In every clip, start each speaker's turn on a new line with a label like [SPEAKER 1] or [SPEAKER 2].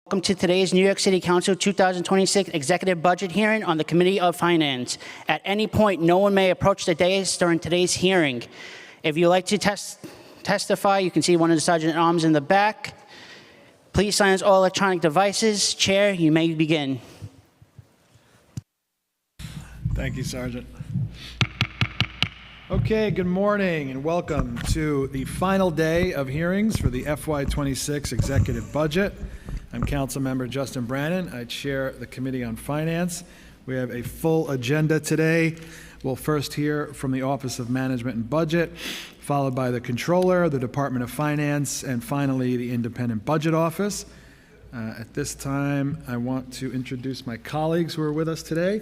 [SPEAKER 1] Welcome to today's New York City Council 2026 Executive Budget Hearing on the Committee of Finance. At any point, no one may approach the dais during today's hearing. If you'd like to testify, you can see one of the sergeant-at-arms in the back. Please silence all electronic devices. Chair, you may begin.
[SPEAKER 2] Thank you, Sergeant. Okay, good morning and welcome to the final day of hearings for the FY26 Executive Budget. I'm Councilmember Justin Brannan. I chair the Committee on Finance. We have a full agenda today. We'll first hear from the Office of Management and Budget, followed by the Controller, the Department of Finance, and finally the Independent Budget Office. At this time, I want to introduce my colleagues who are with us today.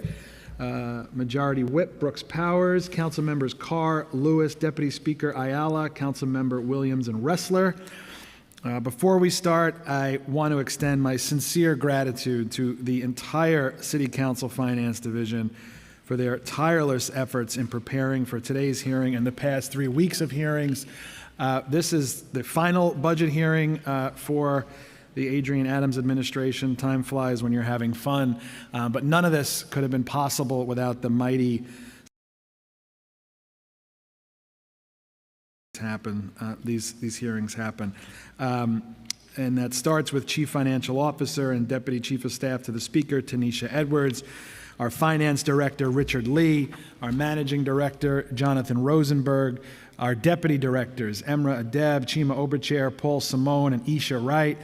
[SPEAKER 2] Majority Whip Brooks Powers, Council Members Carr, Lewis, Deputy Speaker Ayala, Council Member Williams, and Ressler. Before we start, I want to extend my sincere gratitude to the entire City Council Finance Division for their tireless efforts in preparing for today's hearing and the past 3 weeks of hearings. This is the final budget hearing for the Adrienne Adams administration. Time flies when you're having fun, but none of this could have been possible without the mighty these hearings happen. And that starts with Chief Financial Officer and Deputy Chief of Staff to the Speaker, Tanisha Edwards, our Finance Director, Richard Lee, our Managing Director, Jonathan Rosenberg, our Deputy Directors, Emra Adeb, Chima Oberchair, Paul Simone, and Isha Wright,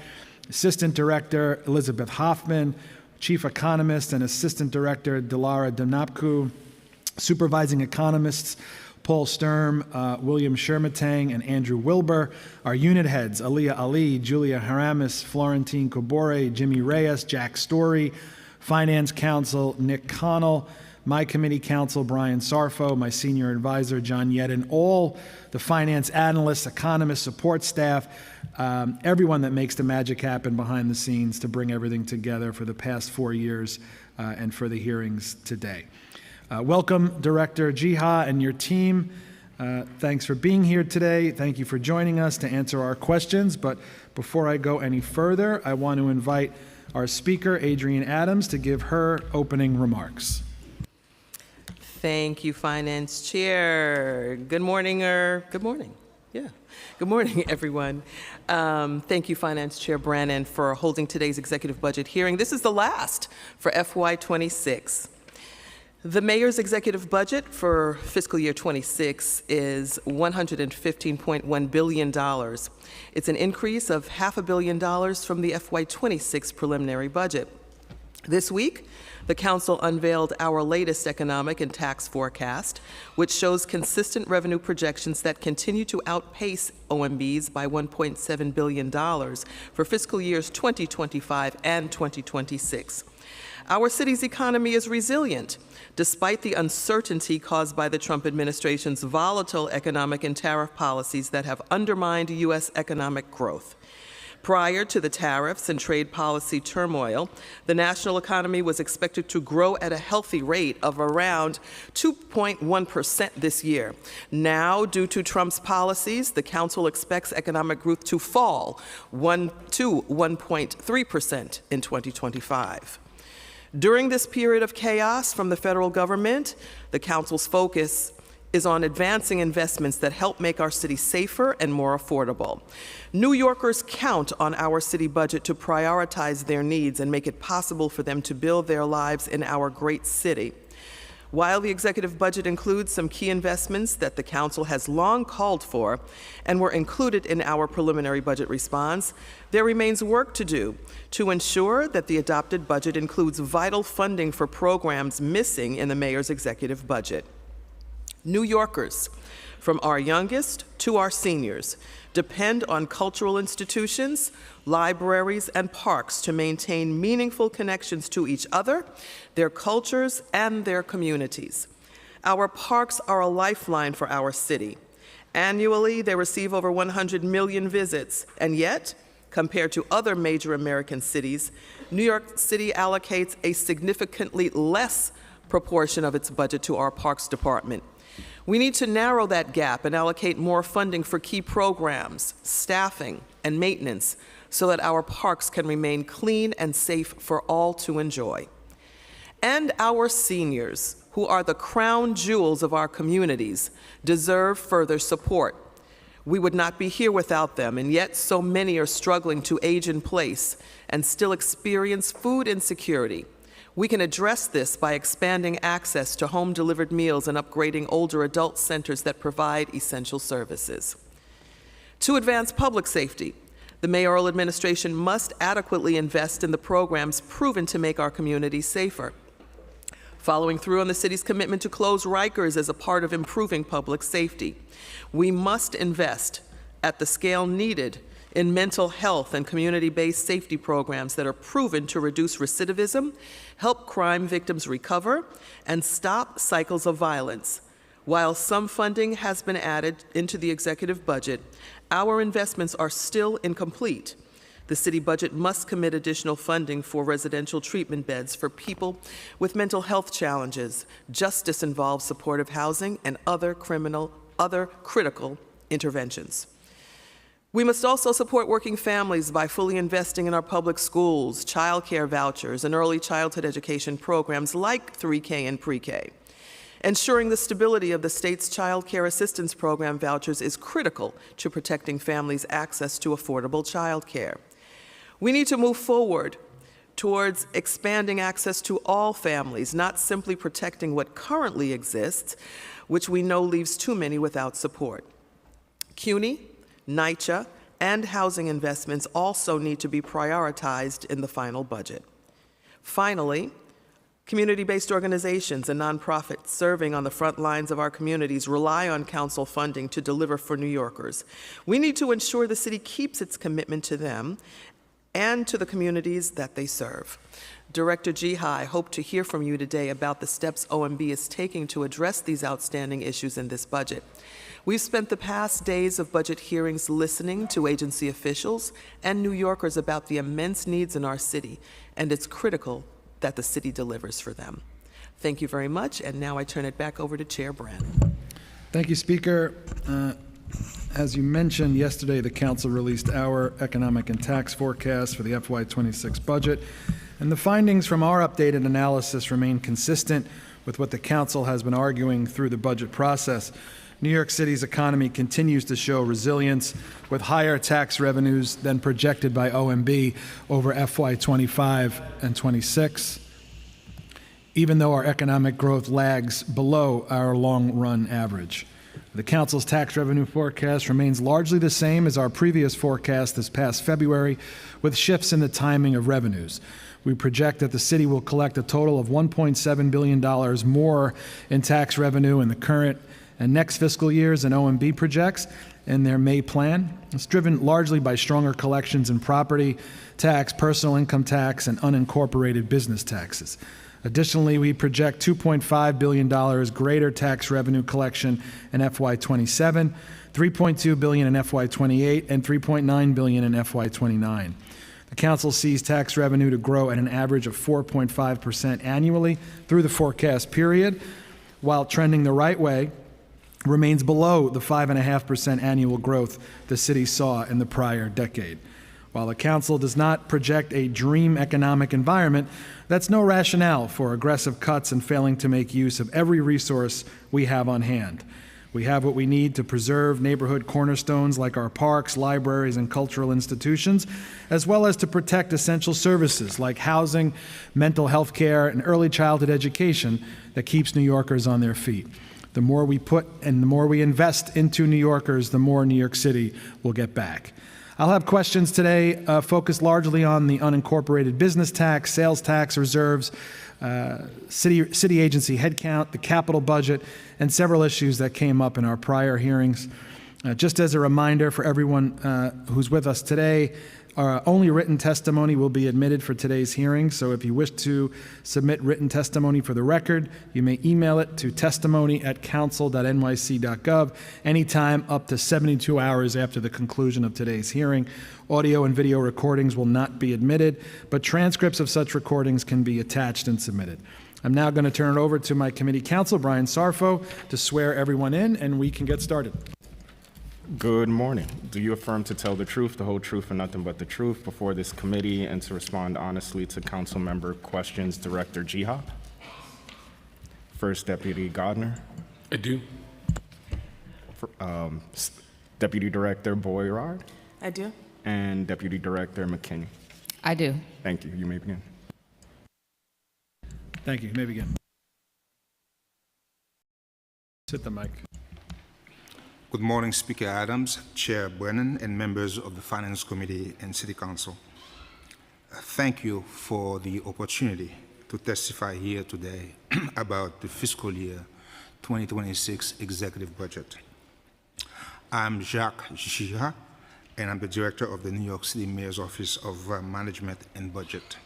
[SPEAKER 2] Assistant Director, Elizabeth Hoffman, Chief Economist and Assistant Director, Dilara Danapku, Supervising Economists, Paul Sturm, William Shermatang, and Andrew Wilbur. Our unit heads, Aliyah Ali, Julia Haramis, Florentine Kobore, Jimmy Reyes, Jack Story, Finance Counsel, Nick Connell, my committee counsel, Brian Sarfo, my senior advisor, John Yedden, all the finance analysts, economists, support staff, everyone that makes the magic happen behind the scenes to bring everything together for the past 4 years and for the hearings today. Welcome, Director Jiha and your team. Thanks for being here today. Thank you for joining us to answer our questions. But before I go any further, I want to invite our speaker, Adrienne Adams, to give her opening remarks.
[SPEAKER 3] Thank you, Finance Chair. Good morning, good morning. Yeah. Good morning, everyone. Thank you, Finance Chair Brannan, for holding today's executive budget hearing. This is the last for FY26. The Mayor's executive budget for fiscal year 26 is $115.1 billion. It's an increase of $500 million from the FY26 preliminary budget. This week, the Council unveiled our latest economic and tax forecast, which shows consistent revenue projections that continue to outpace OMBs by $1.7 billion for fiscal years 2025 and 2026. Our city's economy is resilient, despite the uncertainty caused by the Trump administration's volatile economic and tariff policies that have undermined U.S. economic growth. Prior to the tariffs and trade policy turmoil, the national economy was expected to grow at a healthy rate of around 2.1% this year. Now, due to Trump's policies, the Council expects economic growth to fall to 1.3% in 2025. During this period of chaos from the federal government, the Council's focus is on advancing investments that help make our city safer and more affordable. New Yorkers count on our city budget to prioritize their needs and make it possible for them to build their lives in our great city. While the executive budget includes some key investments that the Council has long called for and were included in our preliminary budget response, there remains work to do to ensure that the adopted budget includes vital funding for programs missing in the Mayor's executive budget. New Yorkers, from our youngest to our seniors, depend on cultural institutions, libraries, and parks to maintain meaningful connections to each other, their cultures, and their communities. Our parks are a lifeline for our city. Annually, they receive over 100 million visits, and yet, compared to other major American cities, New York City allocates a significantly less proportion of its budget to our Parks Department. We need to narrow that gap and allocate more funding for key programs, staffing, and maintenance, so that our parks can remain clean and safe for all to enjoy. And our seniors, who are the crown jewels of our communities, deserve further support. We would not be here without them, and yet so many are struggling to age in place and still experience food insecurity. We can address this by expanding access to home-delivered meals and upgrading older adult centers that provide essential services. To advance public safety, the mayoral administration must adequately invest in the programs proven to make our communities safer. Following through on the city's commitment to close Rikers as a part of improving public safety, we must invest at the scale needed in mental health and community-based safety programs that are proven to reduce recidivism, help crime victims recover, and stop cycles of violence. While some funding has been added into the executive budget, our investments are still incomplete. The city budget must commit additional funding for residential treatment beds for people with mental health challenges, justice-involved supportive housing, and other critical interventions. We must also support working families by fully investing in our public schools, child care vouchers, and early childhood education programs like 3K and pre-K. Ensuring the stability of the state's child care assistance program vouchers is critical to protecting families' access to affordable child care. We need to move forward towards expanding access to all families, not simply protecting what currently exists, which we know leaves too many without support. CUNY, NYCHA, and housing investments also need to be prioritized in the final budget. Finally, community-based organizations and nonprofits serving on the front lines of our communities rely on council funding to deliver for New Yorkers. We need to ensure the city keeps its commitment to them and to the communities that they serve. Director Gihai, I hope to hear from you today about the steps OMB is taking to address these outstanding issues in this budget. We've spent the past days of budget hearings listening to agency officials and New Yorkers about the immense needs in our city, and it's critical that the city delivers for them. Thank you very much, and now I turn it back over to Chair Brannan.
[SPEAKER 2] Thank you, Speaker. As you mentioned, yesterday the council released our economic and tax forecast for the FY26 budget, and the findings from our updated analysis remain consistent with what the council has been arguing through the budget process. New York City's economy continues to show resilience with higher tax revenues than projected by OMB over FY25 and 26, even though our economic growth lags below our long-run average. The council's tax revenue forecast remains largely the same as our previous forecast this past February, with shifts in the timing of revenues. We project that the city will collect a total of $1.7 billion more in tax revenue in the current and next fiscal years than OMB projects in their May plan. It's driven largely by stronger collections in property tax, personal income tax, and unincorporated business taxes. Additionally, we project $2.5 billion greater tax revenue collection in FY27, $3.2 billion in FY28, and $3.9 billion in FY29. The council sees tax revenue to grow at an average of 4.5% annually through the forecast period, while trending the right way, remains below the 5.5% annual growth the city saw in the prior decade. While the council does not project a dream economic environment, that's no rationale for aggressive cuts and failing to make use of every resource we have on hand. We have what we need to preserve neighborhood cornerstones like our parks, libraries, and cultural institutions, as well as to protect essential services like housing, mental health care, and early childhood education that keeps New Yorkers on their feet. The more we put and the more we invest into New Yorkers, the more New York City will get back. I'll have questions today focused largely on the unincorporated business tax, sales tax reserves, city agency headcount, the capital budget, and several issues that came up in our prior hearings. Just as a reminder for everyone who's with us today, only written testimony will be admitted for today's hearing, so if you wish to submit written testimony for the record, you may email it to testimony@council.nyc.gov anytime up to 72 hours after the conclusion of today's hearing. Audio and video recordings will not be admitted, but transcripts of such recordings can be attached and submitted. I'm now going to turn it over to my committee counsel, Brian Sarfo, to swear everyone in, and we can get started.
[SPEAKER 4] Good morning. Do you affirm to tell the truth, the whole truth, and nothing but the truth before this committee and to respond honestly to council member questions? Director Jihop? First Deputy Gardner?
[SPEAKER 5] I do.
[SPEAKER 4] Deputy Director Boyrard?
[SPEAKER 3] I do.
[SPEAKER 4] And Deputy Director McKinney?
[SPEAKER 6] I do.
[SPEAKER 4] Thank you. You may begin.
[SPEAKER 2] Thank you. You may begin. Hit the mic.
[SPEAKER 7] Good morning, Speaker Adams, Chair Brennan, and members of the Finance Committee and City Council. Thank you for the opportunity to testify here today about the fiscal year 2026 executive budget. I'm Jacques Gira, and I'm the director of the New York City Mayor's Office of Management and Budget.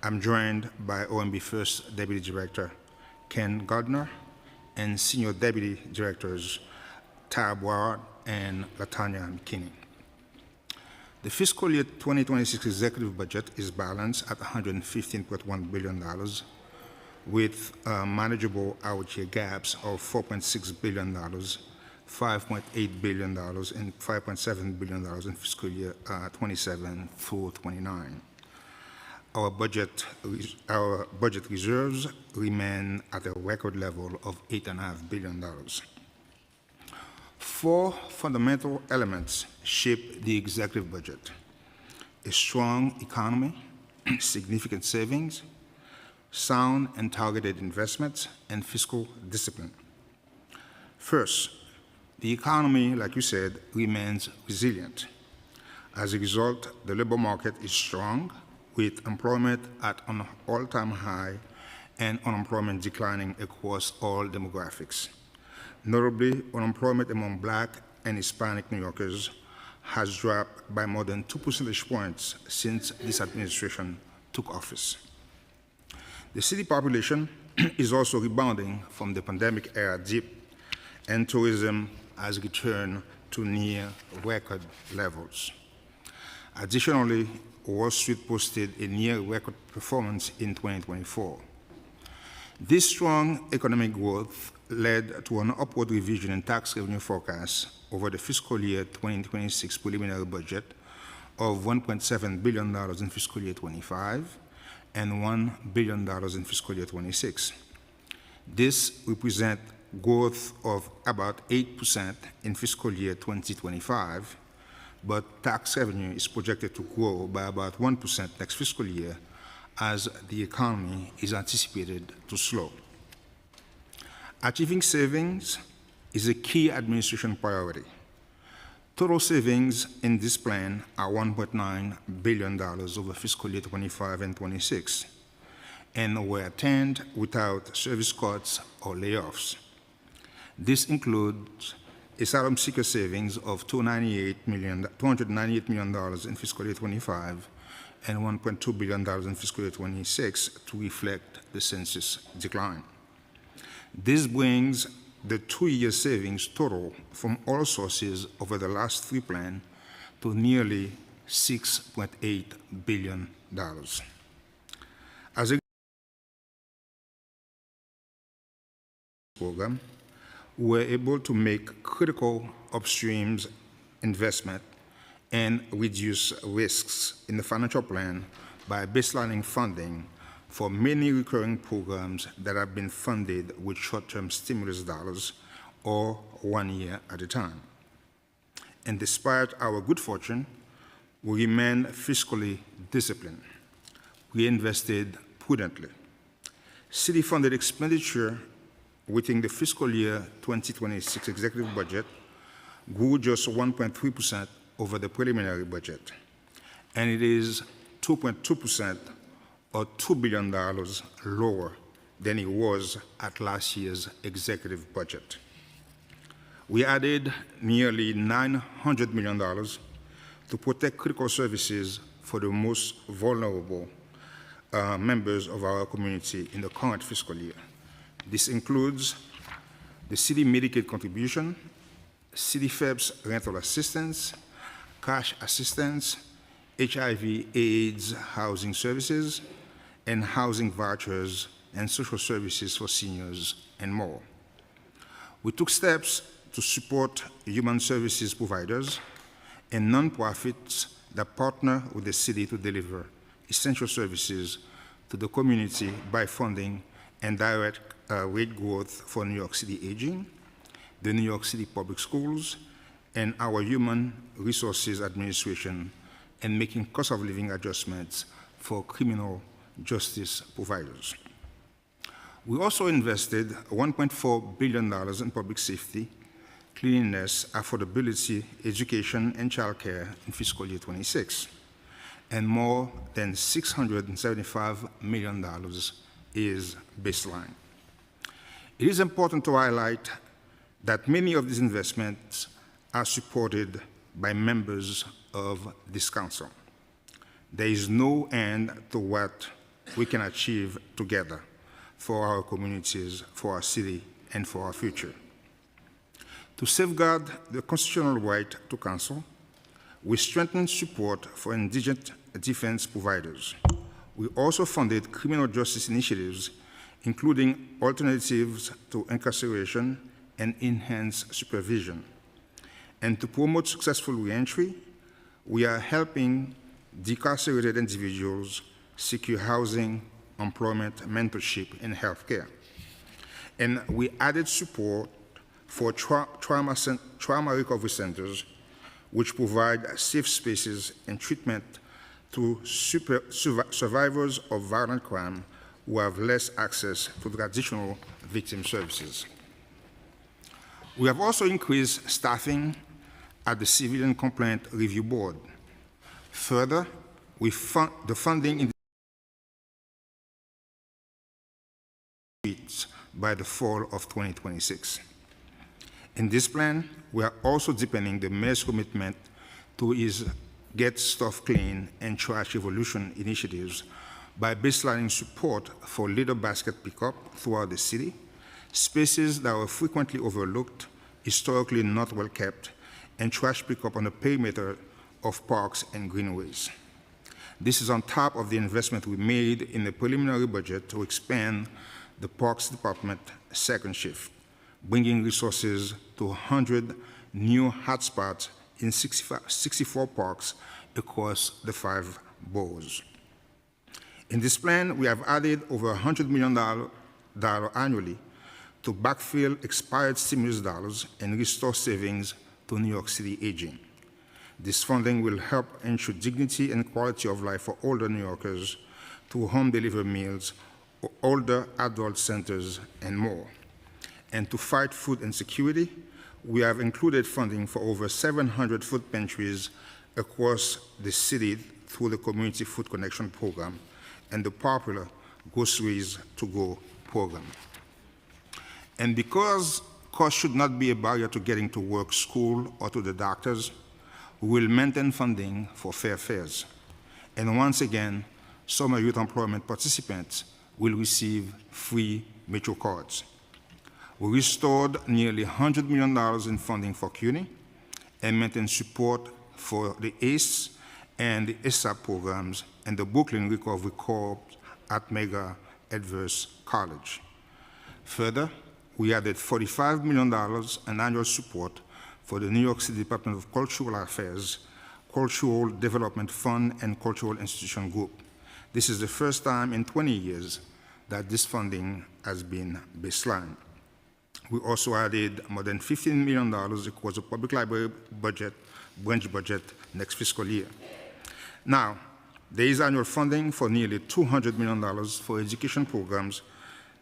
[SPEAKER 7] I'm joined by OMB First Deputy Director Ken Gardner and Senior Deputy Directors Tab Ward and Latanya McKinney. The fiscal year 2026 executive budget is balanced at $115.1 billion with manageable out-year gaps of $4.6 billion, $5.8 billion, and $5.7 billion in fiscal year 27 through 29. Our budget reserves remain at a record level of $8.5 billion. Four fundamental elements shape the executive budget: a strong economy, significant savings, sound and targeted investments, and fiscal discipline. First, the economy, like you said, remains resilient. As a result, the labor market is strong, with employment at an all-time high and unemployment declining across all demographics. Notably, unemployment among Black and Hispanic New Yorkers has dropped by more than 2 percentage points since this administration took office. The city population is also rebounding from the pandemic-era dip, and tourism has returned to near record levels. Additionally, Wall Street posted a near record performance in 2024. This strong economic growth led to an upward revision in tax revenue forecasts over the fiscal year 2026 preliminary budget of $1.7 billion in fiscal year 25 and $1 billion in fiscal year 26. This represents growth of about 8% in fiscal year 2025, but tax revenue is projected to grow by about 1% next fiscal year as the economy is anticipated to slow. Achieving savings is a key administration priority. Total savings in this plan are $1.9 billion over fiscal year 25 and 26, and were attained without service cuts or layoffs. This includes asylum seeker savings of $298 million in fiscal year 25 and $1.2 billion in fiscal year 26 to reflect the census decline. This brings the 2-year savings total from all sources over the last 3 plans to nearly $6.8 billion. As a program, we were able to make critical upstream investment and reduce risks in the financial plan by baselining funding for many recurring programs that have been funded with short-term stimulus dollars or 1 year at a time. And despite our good fortune, we remain fiscally disciplined. We invested prudently. City-funded expenditure within the fiscal year 2026 executive budget grew just 1.3% over the preliminary budget, and it is 2.2% or $2 billion lower than it was at last year's executive budget. We added nearly $900 million to protect critical services for the most vulnerable members of our community in the current fiscal year. This includes the city Medicaid contribution, city FEBS rental assistance, cash assistance, HIV/AIDS housing services, and housing vouchers and social services for seniors, and more. We took steps to support human services providers and nonprofits that partner with the city to deliver essential services to the community by funding and direct rate growth for New York City Aging, the New York City Public Schools, and our Human Resources Administration, and making cost of living adjustments for criminal justice providers. We also invested $1.4 billion in public safety, cleanliness, affordability, education, and childcare in fiscal year 26, and more than $675 million is baseline. It is important to highlight that many of these investments are supported by members of this council. There is no end to what we can achieve together for our communities, for our city, and for our future. To safeguard the constitutional right to counsel, we strengthened support for indigent defense providers. We also funded criminal justice initiatives, including alternatives to incarceration and enhanced supervision. And to promote successful reentry, we are helping decarcerated individuals secure housing, employment, mentorship, and healthcare. And we added support for trauma recovery centers, which provide safe spaces and treatment to survivors of violent crime who have less access to traditional victim services. We have also increased staffing at the Civilian Complaint Review Board. Further, we fund the funding in by the fall of 2026. In this plan, we are also deepening the mayor's commitment to his Get Stuff Clean and Trash Evolution initiatives by baselining support for litter basket pickup throughout the city, spaces that were frequently overlooked, historically not well kept, and trash pickup on the perimeter of parks and greenways. This is on top of the investment we made in the preliminary budget to expand the Parks Department second shift, bringing resources to 100 new hotspots in 64 parks across the 5 boroughs. In this plan, we have added over $100 million annually to backfill expired stimulus dollars and restore savings to New York City Aging. This funding will help ensure dignity and quality of life for older New Yorkers through home-delivered meals, older adult centers, and more. And to fight food insecurity, we have included funding for over 700 food pantries across the city through the Community Food Connection Program and the popular Groceries to Go program. And because cost should not be a barrier to getting to work, school, or to the doctors, we will maintain funding for fair fares. And once again, summer youth employment participants will receive free Metro cards. We restored nearly $100 million in funding for CUNY and maintained support for the ACE and the ASAP programs and the Brooklyn Recovery Corps at Mega Adverse College. Further, we added $45 million in annual support for the New York City Department of Cultural Affairs, Cultural Development Fund, and Cultural Institution Group. This is the first time in 20 years that this funding has been baseline. We also added more than $15 million across the public library budget, branch budget, next fiscal year. Now, there is annual funding for nearly $200 million for education programs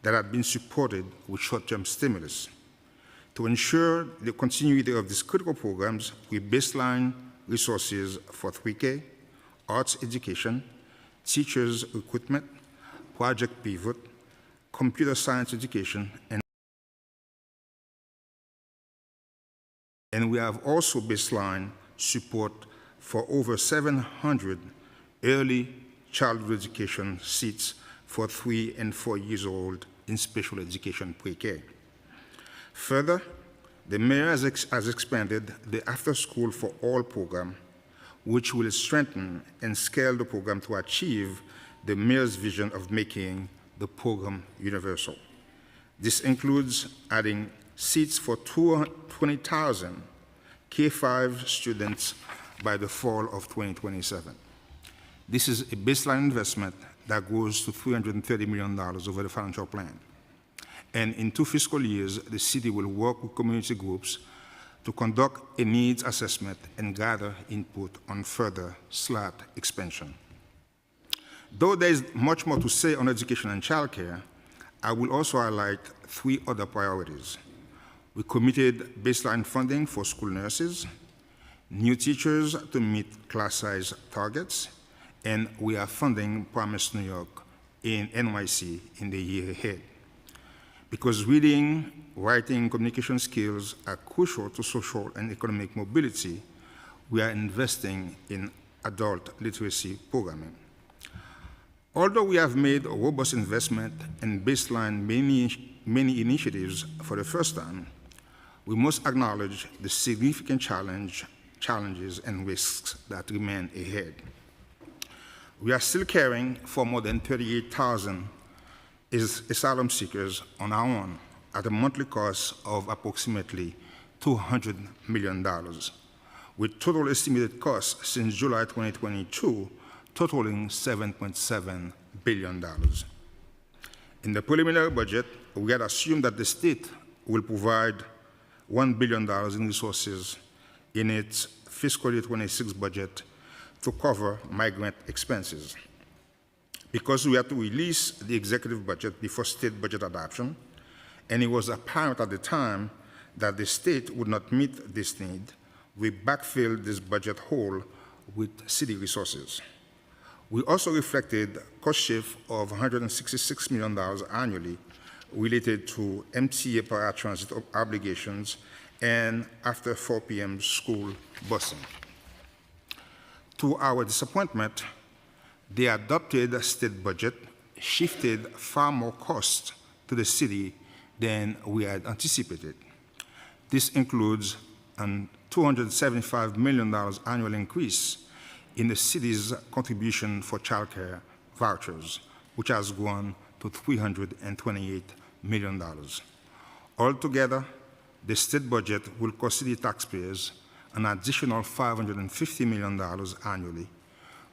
[SPEAKER 7] that have been supported with short-term stimulus. To ensure the continuity of these critical programs, we baseline resources for 3K, arts education, teachers recruitment, Project Pivot, computer science education, and we have also baseline support for over 700 early childhood education seats for 3 and 4 years old in special education pre-K. Further, the mayor has expanded the After School for All program, which will strengthen and scale the program to achieve the mayor's vision of making the program universal. This includes adding seats for 20,000 K-5 students by the fall of 2027. This is a baseline investment that goes to $330 million over the financial plan. And in 2 fiscal years, the city will work with community groups to conduct a needs assessment and gather input on further SLAT expansion. Though there is much more to say on education and childcare, I will also highlight 3 other priorities. We committed baseline funding for school nurses, new teachers to meet class size targets, and we are funding Promise New York in NYC in the year ahead. Because reading, writing, communication skills are crucial to social and economic mobility, we are investing in adult literacy programming. Although we have made a robust investment and baseline many initiatives for the first time, we must acknowledge the significant challenges and risks that remain ahead. We are still caring for more than 38,000 asylum seekers on our own at a monthly cost of approximately $200 million, with total estimated costs since July 2022 totaling $7.7 billion. In the preliminary budget, we had assumed that the state will provide $1 billion in resources in its fiscal year 26 budget to cover migrant expenses. Because we had to release the executive budget before state budget adoption, and it was apparent at the time that the state would not meet this need, we backfilled this budget hole with city resources. We also reflected cost shift of $166 million annually related to MTA paratransit obligations and after 4 p.m. school busing. To our disappointment, the adopted state budget shifted far more costs to the city than we had anticipated. This includes a $275 million annual increase in the city's contribution for childcare vouchers, which has grown to $328 million. Altogether, the state budget will cost city taxpayers an additional $550 million annually,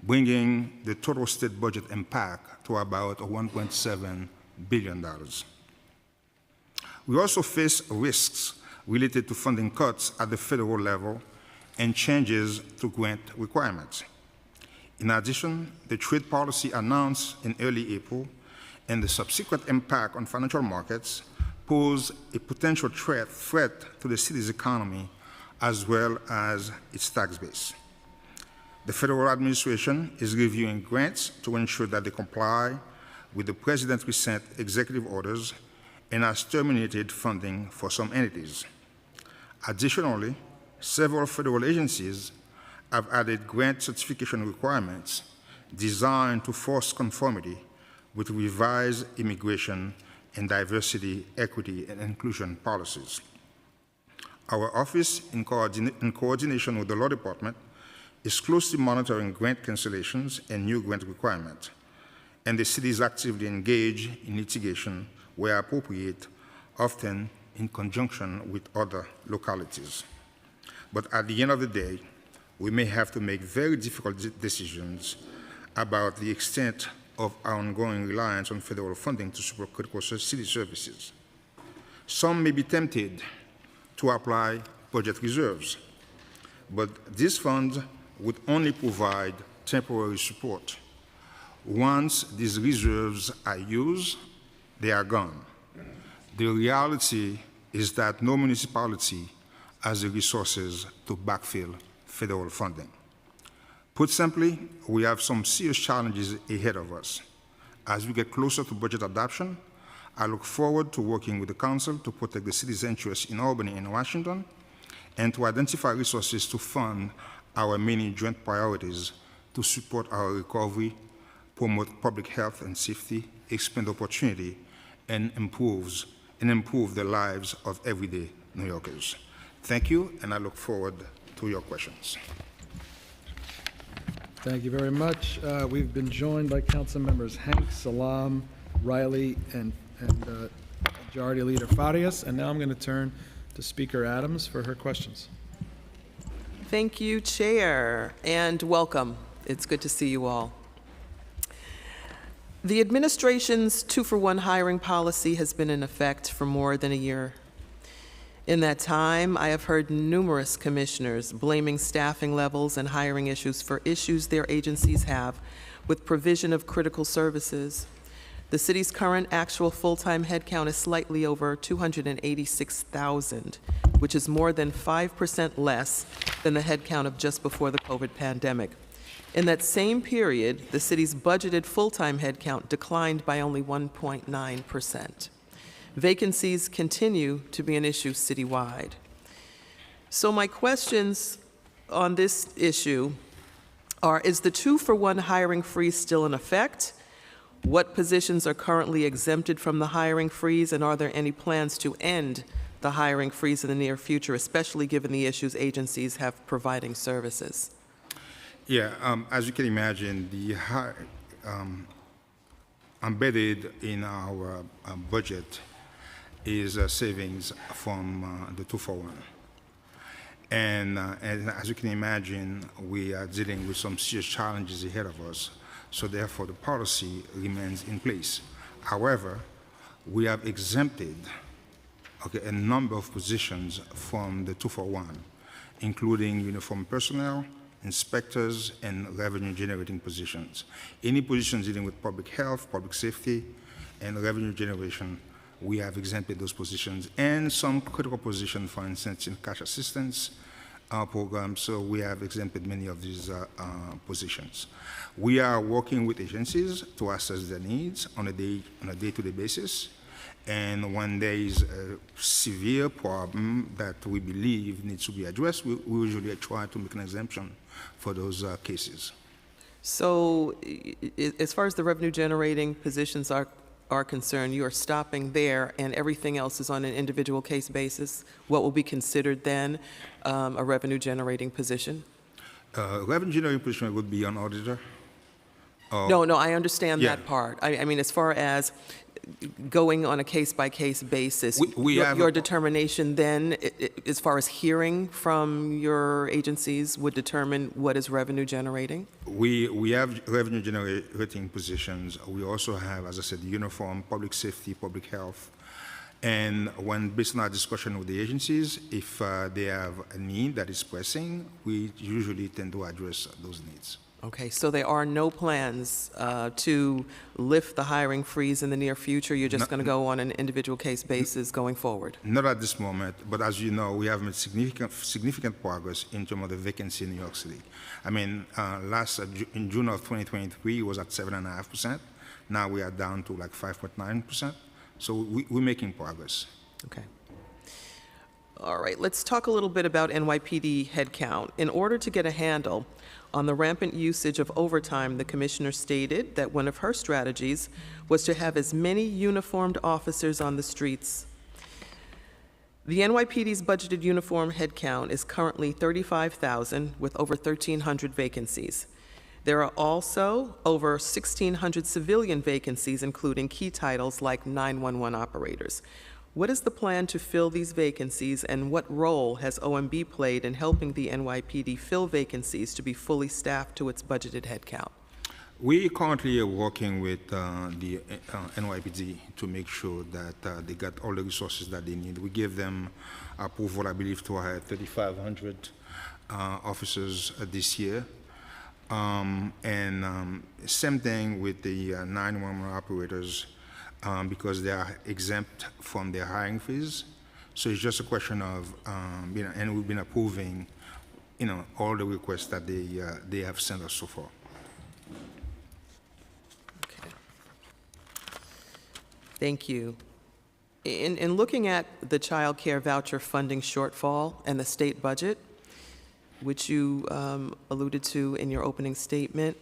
[SPEAKER 7] bringing the total state budget impact to about $1.7 billion. We also face risks related to funding cuts at the federal level and changes to grant requirements. In addition, the trade policy announced in early April and the subsequent impact on financial markets pose a potential threat to the city's economy as well as its tax base. The federal administration is reviewing grants to ensure that they comply with the president's recent executive orders and has terminated funding for some entities. Additionally, several federal agencies have added grant certification requirements designed to force conformity with revised immigration and diversity, equity, and inclusion policies. Our office, in coordination with the Law Department, is closely monitoring grant cancellations and new grant requirements, and the city is actively engaged in litigation where appropriate, often in conjunction with other localities. But at the end of the day, we may have to make very difficult decisions about the extent of our ongoing reliance on federal funding to support critical city services. Some may be tempted to apply budget reserves, but these funds would only provide temporary support. Once these reserves are used, they are gone. The reality is that no municipality has the resources to backfill federal funding. Put simply, we have some serious challenges ahead of us. As we get closer to budget adoption, I look forward to working with the Council to protect the city's interests in Albany and Washington, and to identify resources to fund our many joint priorities to support our recovery, promote public health and safety, expand opportunity, and improve the lives of everyday New Yorkers. Thank you, and I look forward to your questions.
[SPEAKER 2] Thank you very much. We've been joined by council members Hanks, Salam, Riley, and Majority Leader Farias. And now I'm going to turn to Speaker Adams for her questions.
[SPEAKER 3] Thank you, Chair, and welcome. It's good to see you all. The administration's 2-for-1 hiring policy has been in effect for more than a year. In that time, I have heard numerous commissioners blaming staffing levels and hiring issues for issues their agencies have with provision of critical services. The city's current actual full-time headcount is slightly over 286,000, which is more than 5% less than the headcount of just before the COVID pandemic. In that same period, the city's budgeted full-time headcount declined by only 1.9%. Vacancies continue to be an issue citywide. So my questions on this issue are, is the 2-for-1 hiring freeze still in effect? What positions are currently exempted from the hiring freeze, and are there any plans to end the hiring freeze in the near future, especially given the issues agencies have providing services?
[SPEAKER 7] Yeah, as you can imagine, embedded in our budget is savings from the 2-for-1. And as you can imagine, we are dealing with some serious challenges ahead of us, so therefore the policy remains in place. However, we have exempted a number of positions from the 2-for-1, including uniform personnel, inspectors, and revenue-generating positions. Any positions dealing with public health, public safety, and revenue generation, we have exempted those positions, and some critical positions, for instance, in cash assistance programs, so we have exempted many of these positions. We are working with agencies to assess their needs on a day-to-day basis, and when there is a severe problem that we believe needs to be addressed, we usually try to make an exemption for those cases.
[SPEAKER 3] So as far as the revenue-generating positions are concerned, you are stopping there, and everything else is on an individual case basis? What will be considered then a revenue-generating position?
[SPEAKER 7] Revenue-generating position would be an auditor.
[SPEAKER 3] No, I understand
[SPEAKER 7] Yeah.
[SPEAKER 3] that part. I mean, as far as going on a case-by-case basis,
[SPEAKER 7] We have
[SPEAKER 3] your determination then, as far as hearing from your agencies, would determine what is revenue-generating?
[SPEAKER 7] We have revenue-generating positions. We also have, as I said, uniform, public safety, public health. And when, based on our discussion with the agencies, if they have a need that is pressing, we usually tend to address those needs.
[SPEAKER 3] Okay, so there are no plans to lift the hiring freeze in the near future? You're just going to go on an individual case basis going forward?
[SPEAKER 7] Not at this moment, but as you know, we have made significant progress in terms of the vacancy in New York City. I mean, in June of 2023, it was at 7.5%. Now we are down to like 5.9%. So we're making progress.
[SPEAKER 3] Okay. All right, let's talk a little bit about NYPD headcount. In order to get a handle on the rampant usage of overtime, the commissioner stated that one of her strategies was to have as many uniformed officers on the streets. The NYPD's budgeted uniform headcount is currently 35,000 with over 1,300 vacancies. There are also over 1,600 civilian vacancies, including key titles like 911 operators. What is the plan to fill these vacancies, and what role has OMB played in helping the NYPD fill vacancies to be fully staffed to its budgeted headcount?
[SPEAKER 7] We currently are working with the NYPD to make sure that they got all the resources that they need. We gave them approval, I believe, to hire 3,500 officers this year. Same thing with the 911 operators, because they are exempt from their hiring fees. So it's just a question of, and we've been approving, all the requests that they have sent us so far.
[SPEAKER 3] Okay. Thank you. In looking at the child care voucher funding shortfall and the state budget, which you alluded to in your opening statement,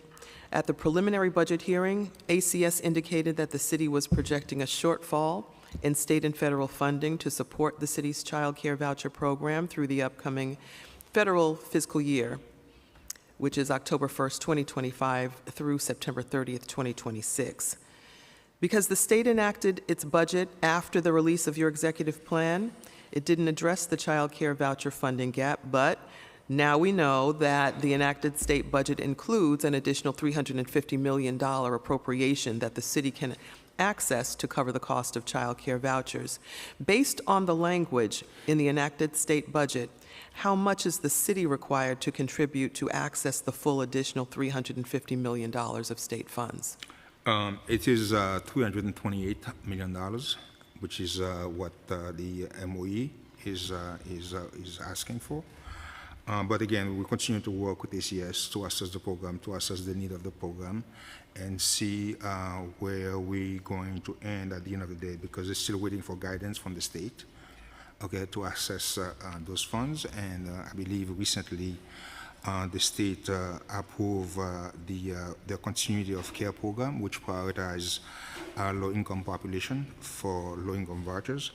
[SPEAKER 3] at the preliminary budget hearing, ACS indicated that the city was projecting a shortfall in state and federal funding to support the city's child care voucher program through the upcoming federal fiscal year, which is October 1st, 2025 through September 30th, 2026. Because the state enacted its budget after the release of your executive plan, it didn't address the child care voucher funding gap, but now we know that the enacted state budget includes an additional $350 million appropriation that the city can access to cover the cost of child care vouchers. Based on the language in the enacted state budget, how much is the city required to contribute to access the full additional $350 million of state funds?
[SPEAKER 7] It is $328 million, which is what the MOE is asking for. But again, we continue to work with ACS to assess the program, to assess the need of the program, and see where we're going to end at the end of the day, because it's still waiting for guidance from the state, okay, to assess those funds. And I believe recently the state approved the continuity of care program, which prioritizes our low-income population for low-income vouchers.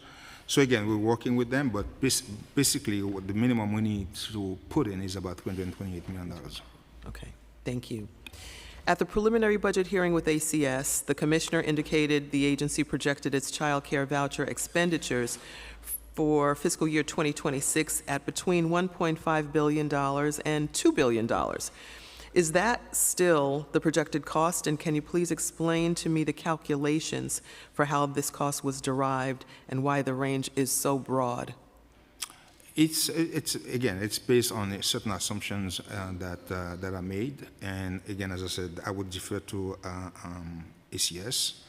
[SPEAKER 7] So again, we're working with them, but basically what the minimum we need to put in is about $228 million.
[SPEAKER 3] Okay, thank you. At the preliminary budget hearing with ACS, the commissioner indicated the agency projected its child care voucher expenditures for fiscal year 2026 at between $1.5 billion and $2 billion. Is that still the projected cost? And can you please explain to me the calculations for how this cost was derived and why the range is so broad?
[SPEAKER 7] It's again, it's based on certain assumptions that are made. And again, as I said, I would defer to ACS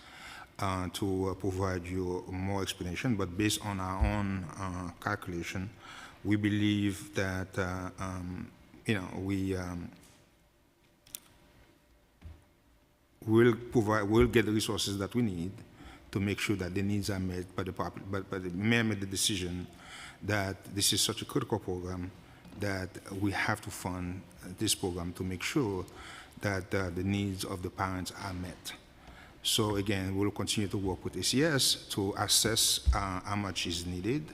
[SPEAKER 7] to provide you more explanation. But based on our own calculation, we believe that we'll get the resources that we need to make sure that the needs are met by the public. But the mayor made the decision that this is such a critical program that we have to fund this program to make sure that the needs of the parents are met. So again, we'll continue to work with ACS to assess how much is needed,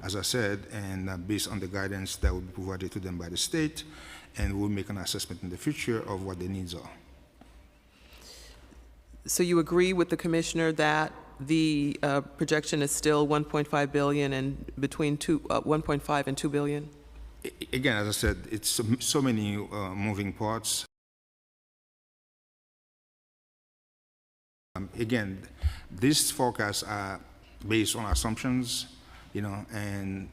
[SPEAKER 7] as I said, and based on the guidance that will be provided to them by the state, and we'll make an assessment in the future of what the needs are.
[SPEAKER 3] So you agree with the commissioner that the projection is still $1.5 billion and between 1.5 and $2 billion?
[SPEAKER 7] Again, as I said, it's so many moving parts. Again, these forecasts are based on assumptions, and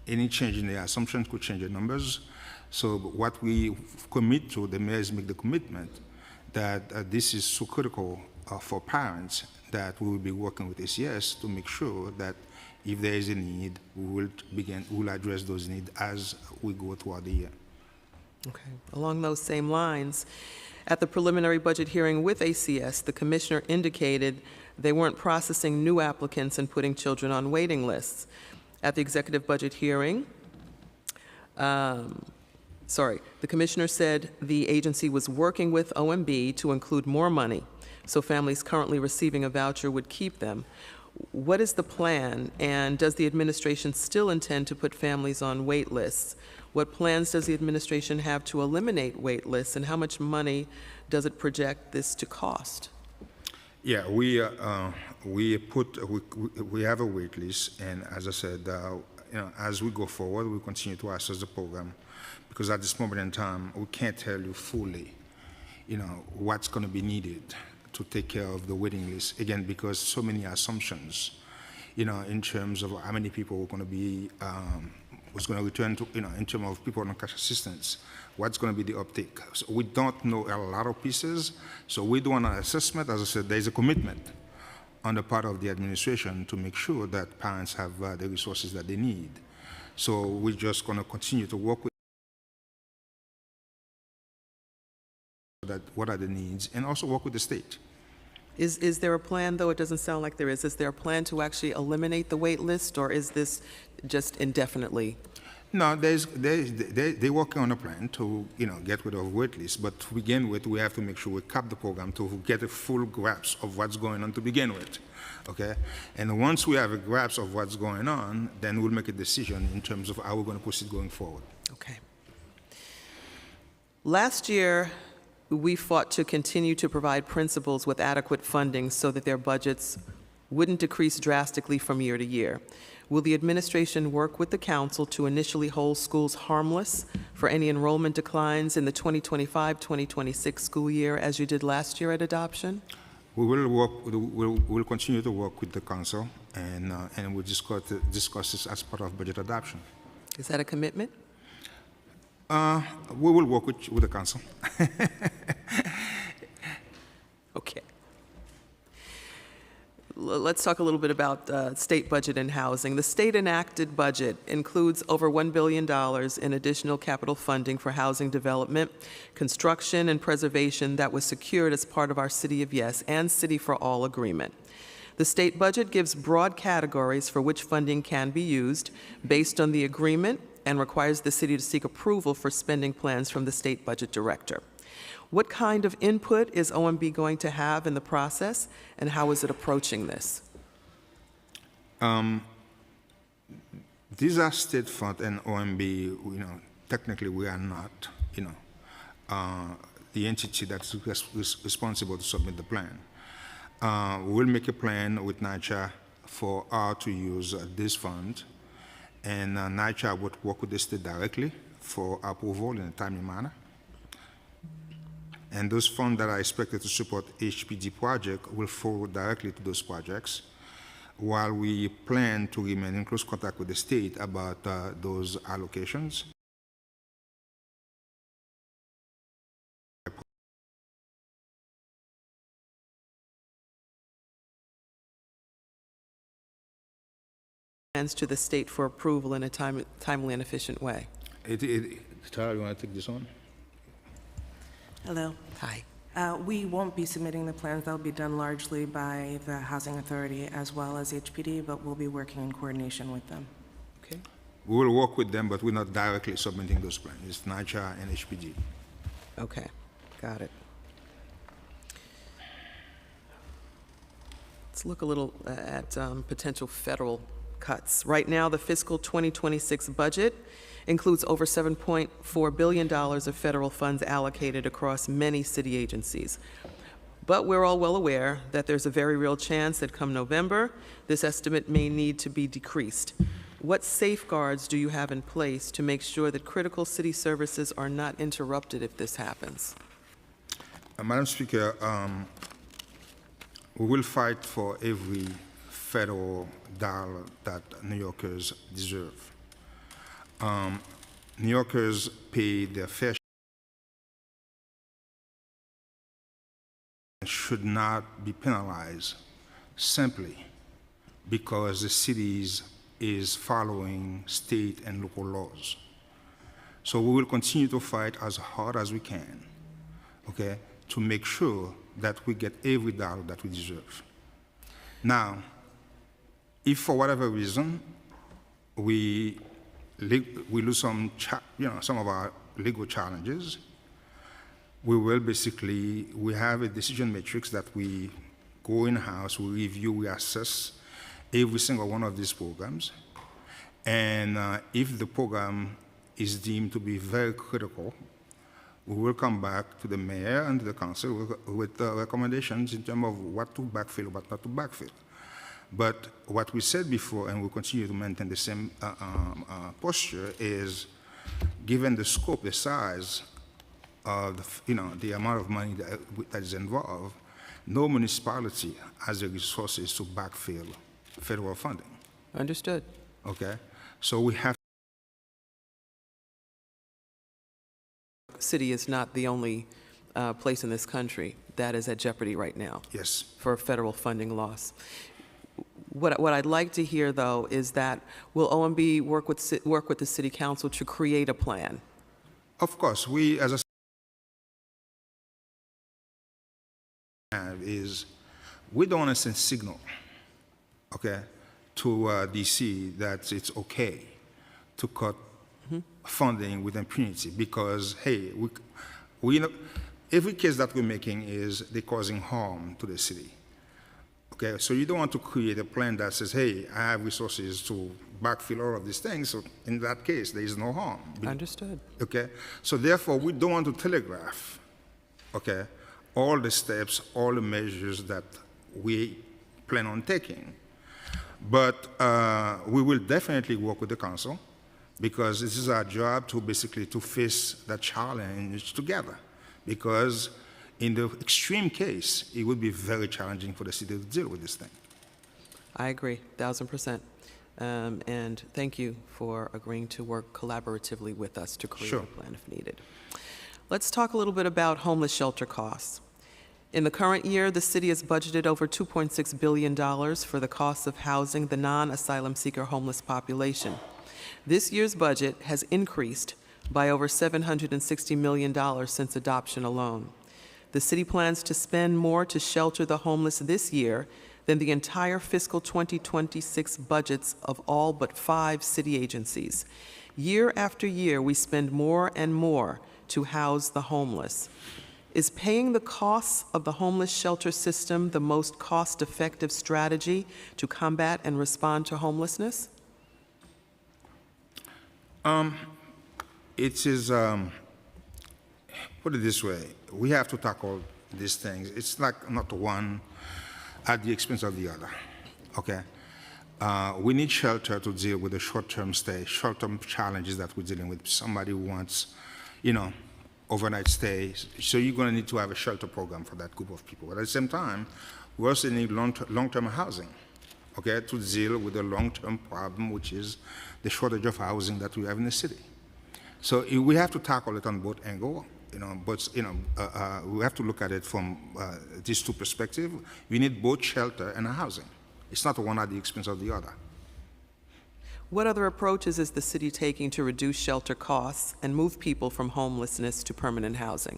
[SPEAKER 7] any change in the assumptions could change the numbers. So what we commit to, the mayors make the commitment that this is so critical for parents that we will be working with ACS to make sure that if there is a need, we will address those needs as we go throughout the year.
[SPEAKER 3] Okay. Along those same lines, at the preliminary budget hearing with ACS, the commissioner indicated they weren't processing new applicants and putting children on waiting lists. At the executive budget hearing, the commissioner said the agency was working with OMB to include more money, so families currently receiving a voucher would keep them. What is the plan, and does the administration still intend to put families on wait lists? What plans does the administration have to eliminate wait lists, and how much money does it project this to cost?
[SPEAKER 7] Yeah, we have a wait list, and as I said, as we go forward, we continue to assess the program, because at this moment in time, we can't tell you fully, what's going to be needed to take care of the waiting list. Again, because so many assumptions, in terms of how many people are going to be, was going to return to, in terms of people on cash assistance, what's going to be the uptake. So we don't know a lot of pieces. So we do an assessment. As I said, there's a commitment on the part of the administration to make sure that parents have the resources that they need. So we're just going to continue to work with that, what are the needs, and also work with the state.
[SPEAKER 3] Is there a plan, though it doesn't sound like there is there a plan to actually eliminate the wait list, or is this just indefinitely?
[SPEAKER 7] No, they're working on a plan to, get rid of wait lists, but to begin with, we have to make sure we cap the program to get a full grasp of what's going on to begin with, okay? And once we have a grasp of what's going on, then we'll make a decision in terms of how we're going to proceed going forward.
[SPEAKER 3] Okay. Last year, we fought to continue to provide principals with adequate funding so that their budgets wouldn't decrease drastically from year to year. Will the administration work with the council to initially hold schools harmless for any enrollment declines in the 2025-2026 school year as you did last year at adoption?
[SPEAKER 7] We will we'll continue to work with the council, and we'll discuss this as part of budget adoption.
[SPEAKER 3] Is that a commitment?
[SPEAKER 7] We will work with the council.
[SPEAKER 3] Okay. Let's talk a little bit about state budget and housing. The state enacted budget includes over $1 billion in additional capital funding for housing development, construction, and preservation that was secured as part of our City of Yes and City for All agreement. The state budget gives broad categories for which funding can be used based on the agreement and requires the city to seek approval for spending plans from the state budget director. What kind of input is OMB going to have in the process, and how is it approaching this?
[SPEAKER 7] These are state fund and OMB. Technically we are not, the entity that's responsible to submit the plan. We'll make a plan with NYCHA for how to use this fund, and NYCHA would work with the state directly for approval in a timely manner. And those funds that are expected to support HPD project will forward directly to those projects, while we plan to remain in close contact with the state about those allocations.
[SPEAKER 3] Plans to the state for approval in a timely and efficient way.
[SPEAKER 7] Tara, you want to take this on?
[SPEAKER 5] Hello.
[SPEAKER 3] Hi.
[SPEAKER 5] We won't be submitting the plans. That'll be done largely by the Housing Authority as well as HPD, but we'll be working in coordination with them.
[SPEAKER 3] Okay.
[SPEAKER 7] We will work with them, but we're not directly submitting those plans. It's NYCHA and HPD.
[SPEAKER 3] Okay. Got it. Let's look a little at potential federal cuts. Right now, the fiscal 2026 budget includes over $7.4 billion of federal funds allocated across many city agencies. But we're all well aware that there's a very real chance that come November, this estimate may need to be decreased. What safeguards do you have in place to make sure that critical city services are not interrupted if this happens?
[SPEAKER 7] Madam Speaker, we will fight for every federal dollar that New Yorkers deserve. New Yorkers pay their fair share and should not be penalized simply because the city is following state and local laws. So we will continue to fight as hard as we can, okay, to make sure that we get every dollar that we deserve. Now, if for whatever reason we lose some of our legal challenges, we have a decision matrix that we go in-house, we review, we assess every single one of these programs. And if the program is deemed to be very critical, we will come back to the mayor and to the council with recommendations in terms of what to backfill, what not to backfill. But what we said before, and we'll continue to maintain the same posture, is given the scope, the size of the amount of money that is involved, no municipality has the resources to backfill federal funding.
[SPEAKER 3] Understood.
[SPEAKER 7] Okay, so we have.
[SPEAKER 3] City is not the only place in this country that is at jeopardy right now.
[SPEAKER 7] Yes.
[SPEAKER 3] For federal funding loss. What I'd like to hear, though, is that will OMB work with the City Council to create a plan?
[SPEAKER 7] Of course, we as a we don't want to send signal, okay, to DC that it's okay to cut funding with impunity because hey, we know every case that we're making is they're causing harm to the city. Okay, so you don't want to create a plan that says, hey, I have resources to backfill all of these things, so in that case, there is no harm.
[SPEAKER 3] Understood.
[SPEAKER 7] Okay, so therefore, we don't want to telegraph okay, all the steps, all the measures that we plan on taking. But we will definitely work with the council because this is our job to basically to face that challenge together. Because in the extreme case, it would be very challenging for the city to deal with this thing.
[SPEAKER 3] I agree, 1,000%. And thank you for agreeing to work collaboratively with us to create
[SPEAKER 7] Sure.
[SPEAKER 3] a plan if needed. Let's talk a little bit about homeless shelter costs. In the current year, the city has budgeted over $2.6 billion for the costs of housing the non-asylum seeker homeless population. This year's budget has increased by over $760 million since adoption alone. The city plans to spend more to shelter the homeless this year than the entire fiscal 2026 budgets of all but 5 city agencies. Year after year, we spend more and more to house the homeless. Is paying the costs of the homeless shelter system the most cost-effective strategy to combat and respond to homelessness?
[SPEAKER 7] It is, put it this way, we have to tackle these things. It's like not one at the expense of the other, okay? We need shelter to deal with the short-term stay, short-term challenges that we're dealing with. Somebody who wants, overnight stays. So you're going to need to have a shelter program for that group of people. But at the same time, we also need long-term housing, okay, to deal with the long-term problem, which is the shortage of housing that we have in the city. So we have to tackle it on both angles, but we have to look at it from these two perspectives. We need both shelter and housing. It's not one at the expense of the other.
[SPEAKER 3] What other approaches is the city taking to reduce shelter costs and move people from homelessness to permanent housing?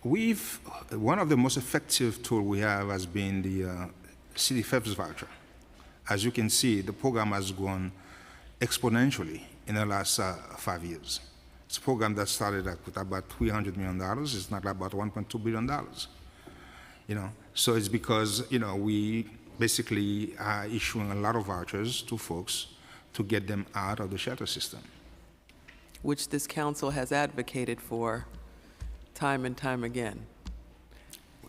[SPEAKER 7] One of the most effective tools we have has been the City FEPS voucher. As you can see, the program has grown exponentially in the last 5 years. It's a program that started with about $300 million. It's not about $1.2 billion. So it's because, we basically are issuing a lot of vouchers to folks to get them out of the shelter system.
[SPEAKER 3] Which this council has advocated for time and time again.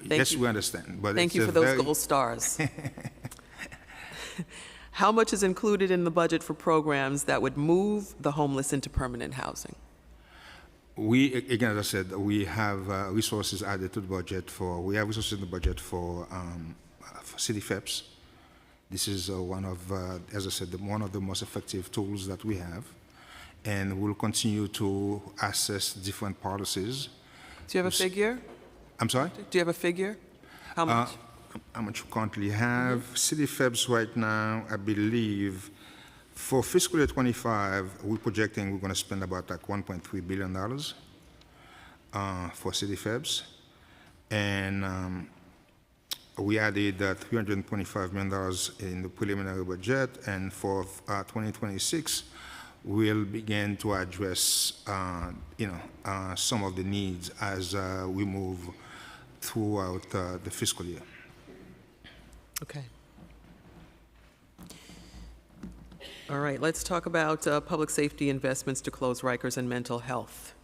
[SPEAKER 7] Yes, we understand. But
[SPEAKER 3] Thank you for those gold stars. How much is included in the budget for programs that would move the homeless into permanent housing?
[SPEAKER 7] Again, as I said, we have resources added to the budget we have resources in the budget for City FEPS. This is one of, as I said, one of the most effective tools that we have. And we'll continue to assess different policies.
[SPEAKER 3] Do you have a figure?
[SPEAKER 7] I'm sorry?
[SPEAKER 3] Do you have a figure? How much?
[SPEAKER 7] How much we currently have? City FEPS right now, I believe, for fiscal year 25, we're projecting we're going to spend about like $1.3 billion for City FEPS. And we added $325 million in the preliminary budget, and for 2026, we'll begin to address, some of the needs as we move throughout the fiscal year.
[SPEAKER 3] Okay. All right, let's talk about public safety investments to close Rikers and mental health.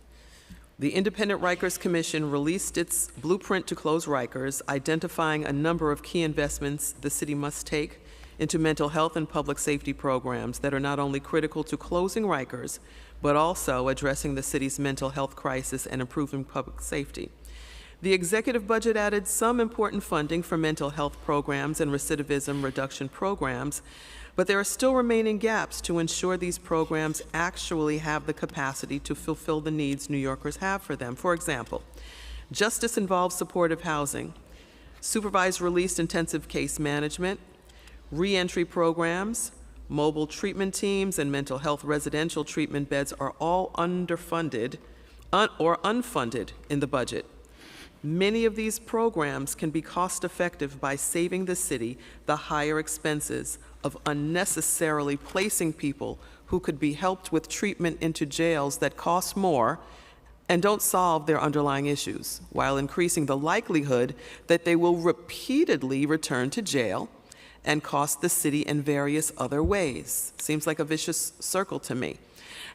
[SPEAKER 3] The Independent Rikers Commission released its blueprint to close Rikers, identifying a number of key investments the city must take into mental health and public safety programs that are not only critical to closing Rikers, but also addressing the city's mental health crisis and improving public safety. The executive budget added some important funding for mental health programs and recidivism reduction programs, but there are still remaining gaps to ensure these programs actually have the capacity to fulfill the needs New Yorkers have for them. For example, justice involves supportive housing, supervised release intensive case management, reentry programs, mobile treatment teams, and mental health residential treatment beds are all underfunded or unfunded in the budget. Many of these programs can be cost-effective by saving the city the higher expenses of unnecessarily placing people who could be helped with treatment into jails that cost more and don't solve their underlying issues, while increasing the likelihood that they will repeatedly return to jail and cost the city in various other ways. Seems like a vicious circle to me.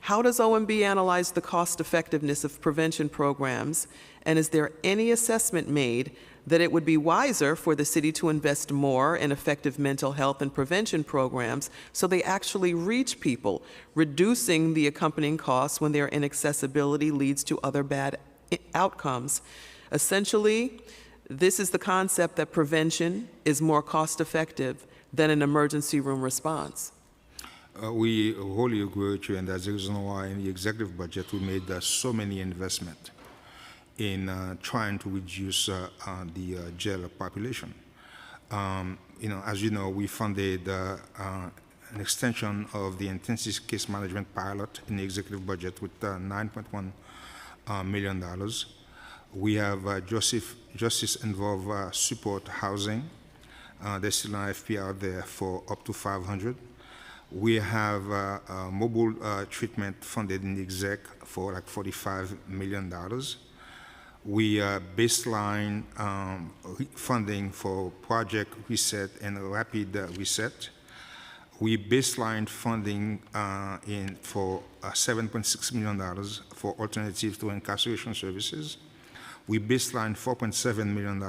[SPEAKER 3] How does OMB analyze the cost effectiveness of prevention programs? And is there any assessment made that it would be wiser for the city to invest more in effective mental health and prevention programs so they actually reach people, reducing the accompanying costs when their inaccessibility leads to other bad outcomes? Essentially, this is the concept that prevention is more cost-effective than an emergency room response.
[SPEAKER 7] We wholly agree with you, and that's the reason why in the executive budget we made so many investments in trying to reduce the jail population. As you know, we funded an extension of the intensive case management pilot in the executive budget with $9.1 million. We have justice-involved support housing. There's still an FP out there for up to 500. We have mobile treatment funded in the exec for like $45 million. We baseline funding for Project Reset and Rapid Reset. We baseline funding for $7.6 million for alternatives to incarceration services. We baseline $4.7 million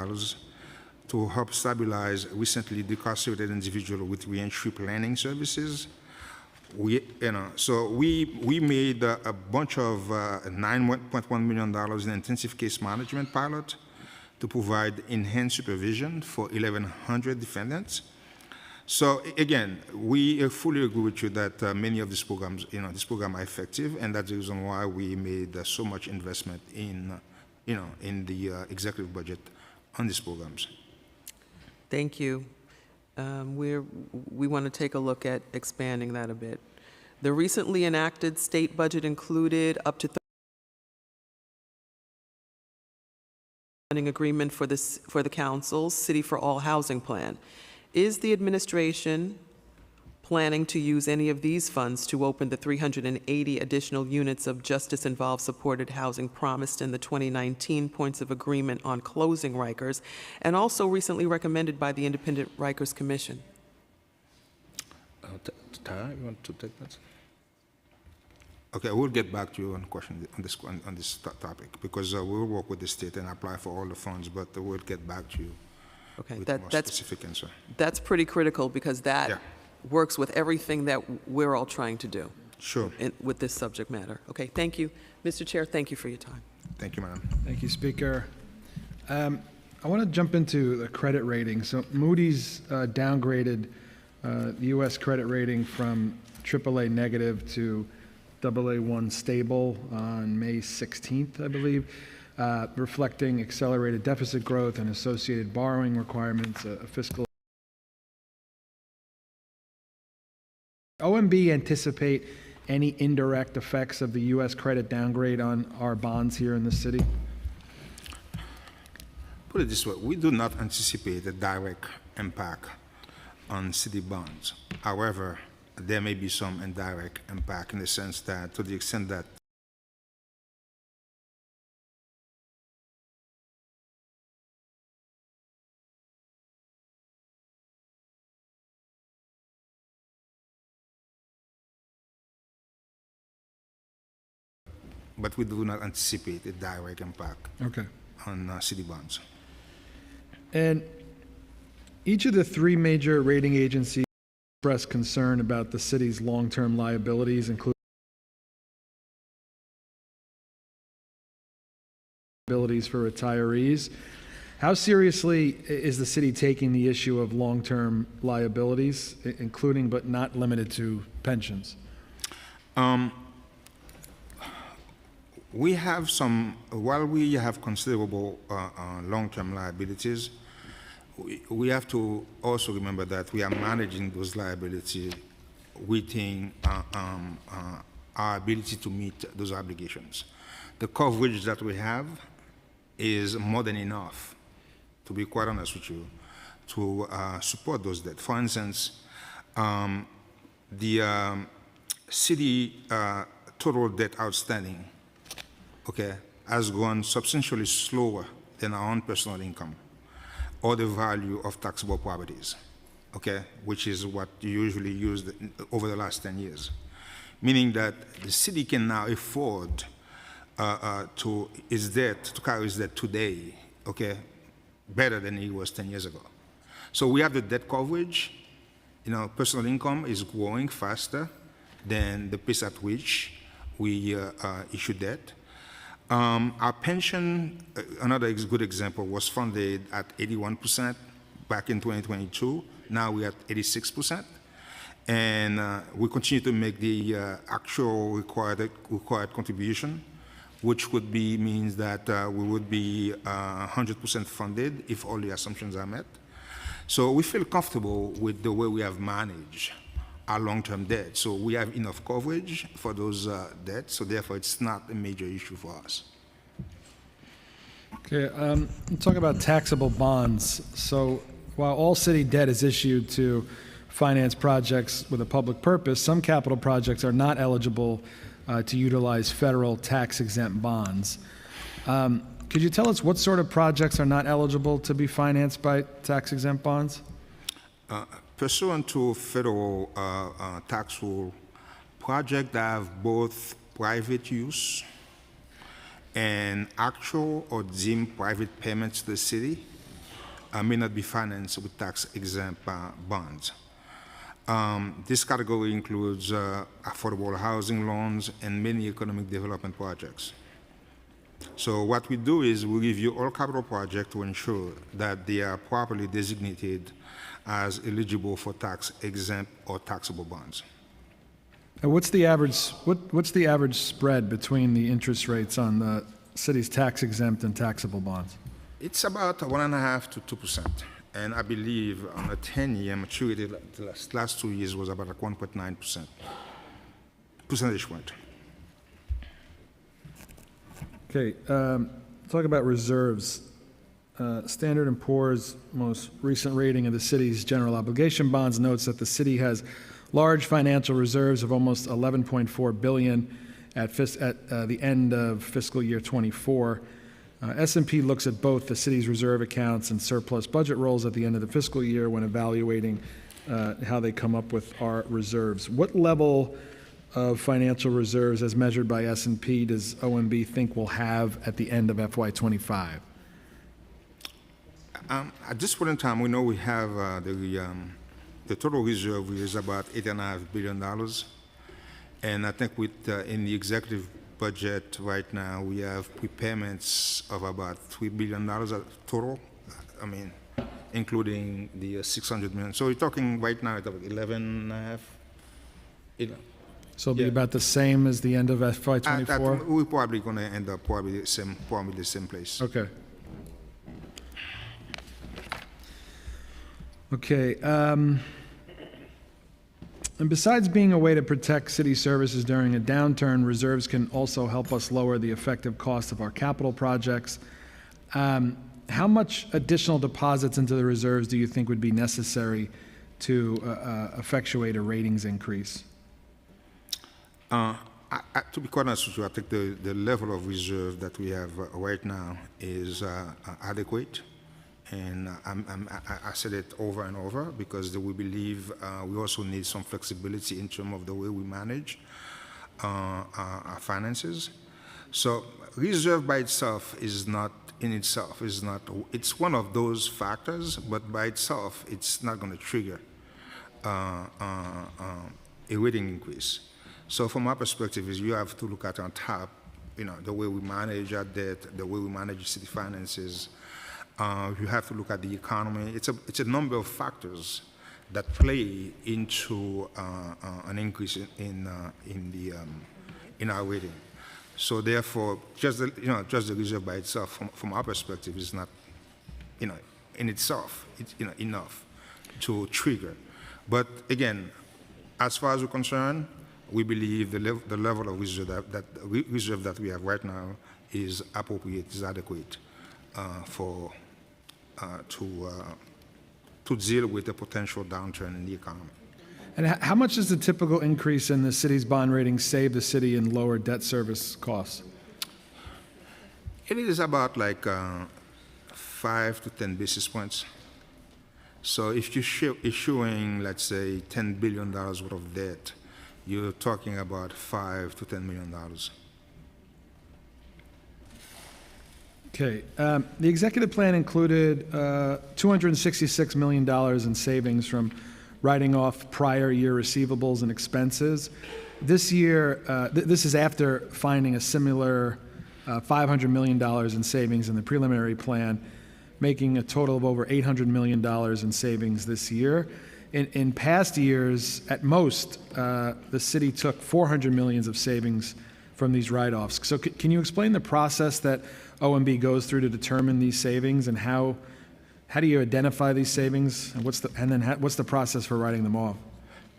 [SPEAKER 7] to help stabilize recently decarcerated individuals with reentry planning services. So we made a bunch of $9.1 million in intensive case management pilot to provide enhanced supervision for 1,100 defendants. So again, we fully agree with you that many of these programs, this program are effective, and that's the reason why we made so much investment in the executive budget on these programs.
[SPEAKER 3] Thank you. We want to take a look at expanding that a bit. The recently enacted state budget included up to funding agreement for the council's City for All housing plan. Is the administration planning to use any of these funds to open the 380 additional units of justice-involved supported housing promised in the 2019 points of agreement on closing Rikers, and also recently recommended by the Independent Rikers Commission?
[SPEAKER 4] Tara, you want to take that?
[SPEAKER 7] Okay, we'll get back to you on question on this topic, because we'll work with the state and apply for all the funds, but we'll get back to you
[SPEAKER 3] Okay,
[SPEAKER 7] with more specific answer.
[SPEAKER 3] that's pretty critical, because that works with everything that we're all trying to do.
[SPEAKER 7] Sure.
[SPEAKER 3] With this subject matter. Okay, thank you. Mr. Chair, thank you for your time.
[SPEAKER 7] Thank you, madam.
[SPEAKER 2] Thank you, Speaker. I want to jump into the credit rating. So Moody's downgraded the U.S. credit rating from AAA negative to AA1 stable on May 16th, I believe, reflecting accelerated deficit growth and associated borrowing requirements, a fiscal. OMB anticipate any indirect effects of the U.S. credit downgrade on our bonds here in the city?
[SPEAKER 7] Put it this way, we do not anticipate a direct impact on city bonds. However, there may be some indirect impact in the sense that, to the extent that but we do not anticipate a direct impact on city bonds.
[SPEAKER 2] And each of the three major rating agencies expressed concern about the city's long-term liabilities, including liabilities for retirees. How seriously is the city taking the issue of long-term liabilities, including but not limited to pensions?
[SPEAKER 7] We have while we have considerable long-term liabilities, we have to also remember that we are managing those liabilities within our ability to meet those obligations. The coverage that we have is more than enough, to be quite honest with you, to support those debts. For instance, the city total debt outstanding, has gone substantially slower than our own personal income or the value of taxable properties, which is what you usually used over the last 10 years. meaning that the city can now afford to carry its debt today, okay, better than it was 10 years ago. So we have the debt coverage. Personal income is growing faster than the pace at which we issue debt. Our pension, another good example, was funded at 81% back in 2022. Now we're at 86%. And we continue to make the actual required contribution, which means that we would be 100% funded if all the assumptions are met. So we feel comfortable with the way we have managed our long-term debt. So we have enough coverage for those debts, so therefore it's not a major issue for us.
[SPEAKER 2] Okay, let's talk about taxable bonds. So while all city debt is issued to finance projects with a public purpose, some capital projects are not eligible to utilize federal tax-exempt bonds. Could you tell us what sort of projects are not eligible to be financed by tax-exempt bonds?
[SPEAKER 7] Pursuant to federal tax rule, projects that have both private use and actual or deemed private payments to the city may not be financed with tax-exempt bonds. This category includes affordable housing loans and many economic development projects. So what we do is we review all capital projects to ensure that they are properly designated as eligible for tax-exempt or taxable bonds.
[SPEAKER 2] And what's the average spread between the interest rates on the city's tax-exempt and taxable bonds?
[SPEAKER 7] It's about 1.5% to 2%. And I believe on a 10-year maturity, the last 2 years was about 1.9% percentage point.
[SPEAKER 2] Okay, talk about reserves. Standard & Poor's most recent rating of the city's general obligation bonds notes that the city has large financial reserves of almost $11.4 billion at the end of fiscal year 24. S&P looks at both the city's reserve accounts and surplus budget rolls at the end of the fiscal year when evaluating how they come up with our reserves. What level of financial reserves as measured by S&P does OMB think we'll have at the end of FY25?
[SPEAKER 7] At this point in time, we know we have the total reserve is about $8.5 billion. And I think in the executive budget right now, we have prepayments of about $3 billion total, including the $600 million. So we're talking right now about 11.5.
[SPEAKER 2] So it'll be about the same as the end of FY24?
[SPEAKER 7] We're probably going to end up probably the same place.
[SPEAKER 2] Okay. Okay. And besides being a way to protect city services during a downturn, reserves can also help us lower the effective cost of our capital projects. How much additional deposits into the reserves do you think would be necessary to effectuate a ratings increase?
[SPEAKER 7] To be quite honest with you, I think the level of reserve that we have right now is adequate. And I said it over and over because we believe we also need some flexibility in terms of the way we manage our finances. So reserve by itself it's one of those factors, but by itself, it's not going to trigger a rating increase. So from our perspective is you have to look at on top, the way we manage our debt, the way we manage city finances. You have to look at the economy. It's a number of factors that play into an increase in our rating. So therefore, just the reserve by itself, from our perspective, is not, in itself, enough to trigger. But again, as far as we're concerned, we believe the level of reserve that we have right now is appropriate, is adequate to deal with the potential downturn in the economy.
[SPEAKER 2] And how much does the typical increase in the city's bond rating save the city in lower debt service costs?
[SPEAKER 7] It is about 5 to 10 basis points. So if you're issuing, let's say, $10 billion worth of debt, you're talking about $5 to $10 million.
[SPEAKER 2] Okay. The executive plan included $266 million in savings from writing off prior year receivables and expenses. This year, this is after finding a similar $500 million in savings in the preliminary plan, making a total of over $800 million in savings this year. In past years, at most, the city took $400 million of savings from these write-offs. So can you explain the process that OMB goes through to determine these savings, and how do you identify these savings, and what's the process for writing them off?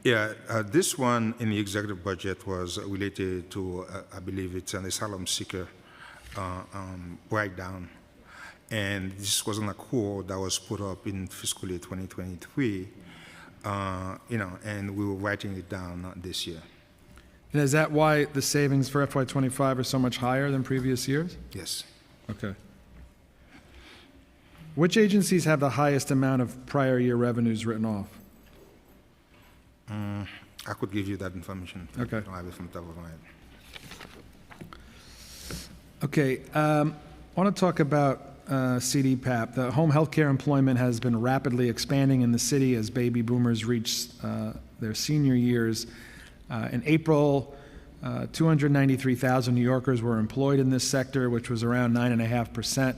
[SPEAKER 7] Yeah, this one in the executive budget was related to, I believe it's an asylum seeker breakdown. And this was an accrual that was put up in fiscal year 2023, and we were writing it down this year.
[SPEAKER 2] And is that why the savings for FY25 are so much higher than previous years?
[SPEAKER 7] Yes.
[SPEAKER 2] Okay. Which agencies have the highest amount of prior year revenues written off?
[SPEAKER 7] I could give you that information.
[SPEAKER 2] Okay.
[SPEAKER 7] I don't have it from the top of my head.
[SPEAKER 2] Okay, I want to talk about CDPAP. The home health care employment has been rapidly expanding in the city as baby boomers reach their senior years. In April, 293,000 New Yorkers were employed in this sector, which was around 9.5%,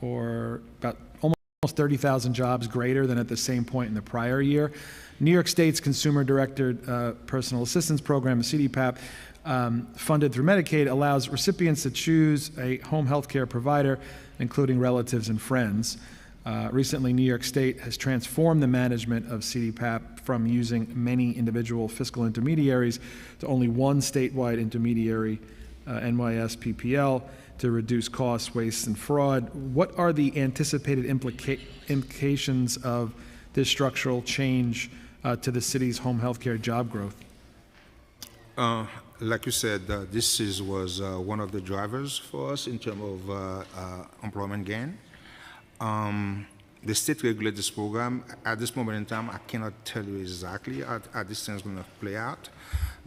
[SPEAKER 2] or about almost 30,000 jobs greater than at the same point in the prior year. New York State's consumer-directed personal assistance program, CDPAP, funded through Medicaid, allows recipients to choose a home health care provider, including relatives and friends. Recently, New York State has transformed the management of CDPAP from using many individual fiscal intermediaries to only one statewide intermediary, NYSPPL, to reduce costs, waste, and fraud. What are the anticipated implications of this structural change to the city's home health care job growth?
[SPEAKER 7] Like you said, this was one of the drivers for us in terms of employment gain. The state regulates this program. At this moment in time, I cannot tell you exactly how this thing is going to play out,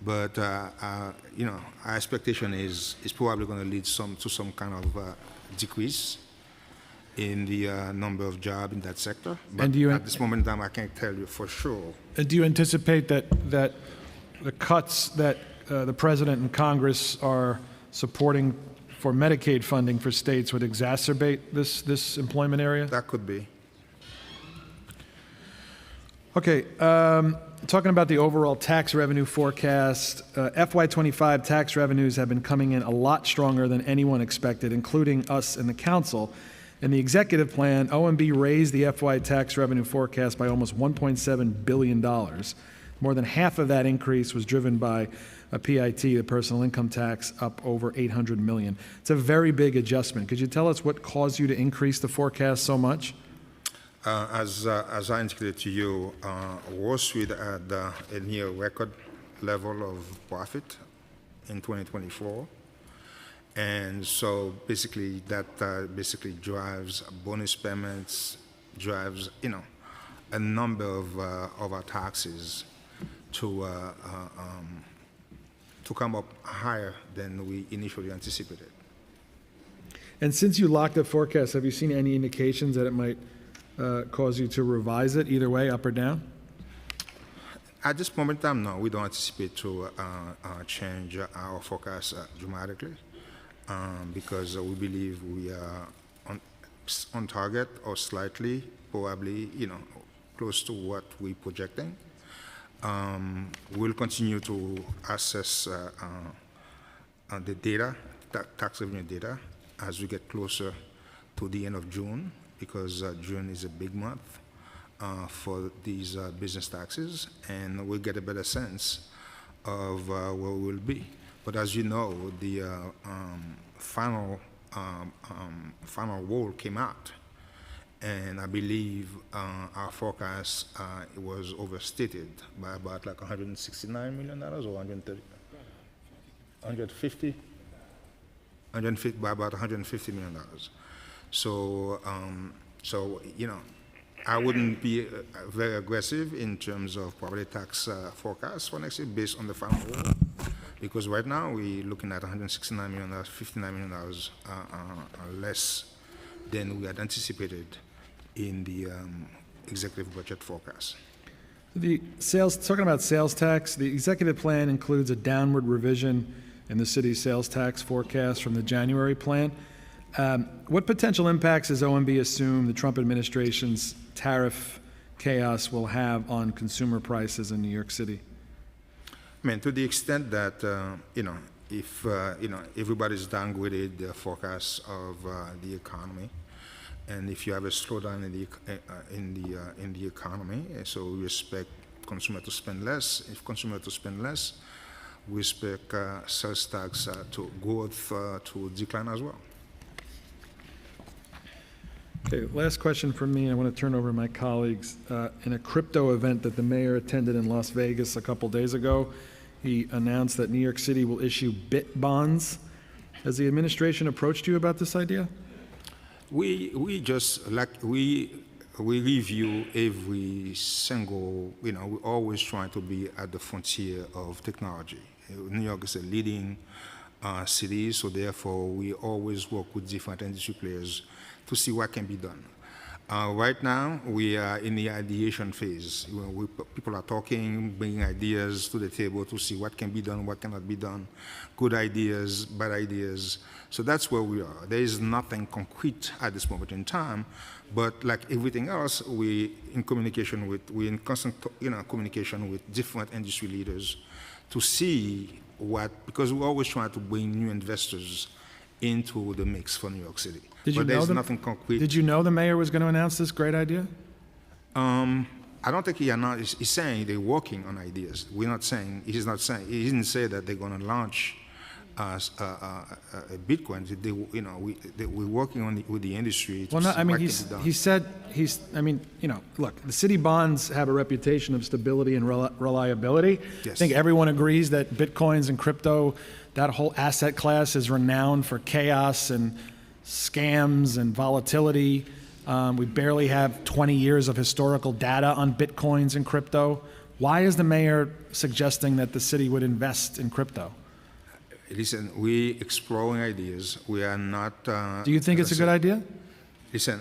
[SPEAKER 7] but our expectation is probably going to lead to some kind of decrease in the number of jobs in that sector. But at this moment in time, I can't tell you for sure.
[SPEAKER 2] Do you anticipate that the cuts that the President and Congress are supporting for Medicaid funding for states would exacerbate this employment area?
[SPEAKER 7] That could be.
[SPEAKER 2] Okay, talking about the overall tax revenue forecast, FY25 tax revenues have been coming in a lot stronger than anyone expected, including us in the council. In the executive plan, OMB raised the FY tax revenue forecast by almost $1.7 billion. More than half of that increase was driven by a PIT, the personal income tax, up over $800 million. It's a very big adjustment. Could you tell us what caused you to increase the forecast so much?
[SPEAKER 7] As I indicated to you, Wall Street had a near record level of profit in 2024. And so basically that drives bonus payments, drives, a number of our taxes to come up higher than we initially anticipated.
[SPEAKER 2] And since you locked the forecast, have you seen any indications that it might cause you to revise it either way, up or down?
[SPEAKER 7] At this moment in time, no, we don't anticipate to change our forecast dramatically because we believe we are on target or slightly, probably, close to what we're projecting. We'll continue to assess the data, tax revenue data, as we get closer to the end of June, because June is a big month for these business taxes, and we'll get a better sense of where we'll be. But as you know, the final rule came out, and I believe our forecast it was overstated by about like $169 million or 130, 150, by about $150 million. So, I wouldn't be very aggressive in terms of property tax forecast for next year based on the final roll. Because right now we're looking at $169 million, $59 million less than we had anticipated in the executive budget forecast.
[SPEAKER 2] Talking about sales tax, the executive plan includes a downward revision in the city's sales tax forecast from the January plan. What potential impacts does OMB assume the Trump administration's tariff chaos will have on consumer prices in New York City?
[SPEAKER 7] I mean, to the extent that, if, everybody's downgraded their forecasts of the economy, and if you have a slowdown in the economy, so we expect consumer to spend less. If consumer to spend less, we expect sales tax to growth to decline as well.
[SPEAKER 2] Okay, last question from me. I want to turn over to my colleagues. In a crypto event that the mayor attended in Las Vegas a couple days ago, he announced that New York City will issue bit bonds. Has the administration approached you about this idea?
[SPEAKER 7] We just we review every single, we're always trying to be at the frontier of technology. New York is a leading city, so therefore we always work with different industry players to see what can be done. Right now, we are in the ideation phase. People are talking, bringing ideas to the table to see what can be done, what cannot be done, good ideas, bad ideas. So that's where we are. There is nothing concrete at this moment in time, but like everything else, we're in constant communication with different industry leaders to see because we're always trying to bring new investors into the mix for New York City. There's nothing concrete.
[SPEAKER 2] Did you know the mayor was going to announce this great idea?
[SPEAKER 7] I don't think he announced. He's saying they're working on ideas. He didn't say that they're going to launch Bitcoin. We're working with the industry to see what can be done.
[SPEAKER 2] Look, the city bonds have a reputation of stability and reliability.
[SPEAKER 7] Yes.
[SPEAKER 2] I think everyone agrees that Bitcoins and crypto, that whole asset class is renowned for chaos and scams and volatility. We barely have 20 years of historical data on Bitcoins and crypto. Why is the mayor suggesting that the city would invest in crypto?
[SPEAKER 7] Listen, we're exploring ideas. We are not.
[SPEAKER 2] Do you think it's a good idea?
[SPEAKER 7] Listen,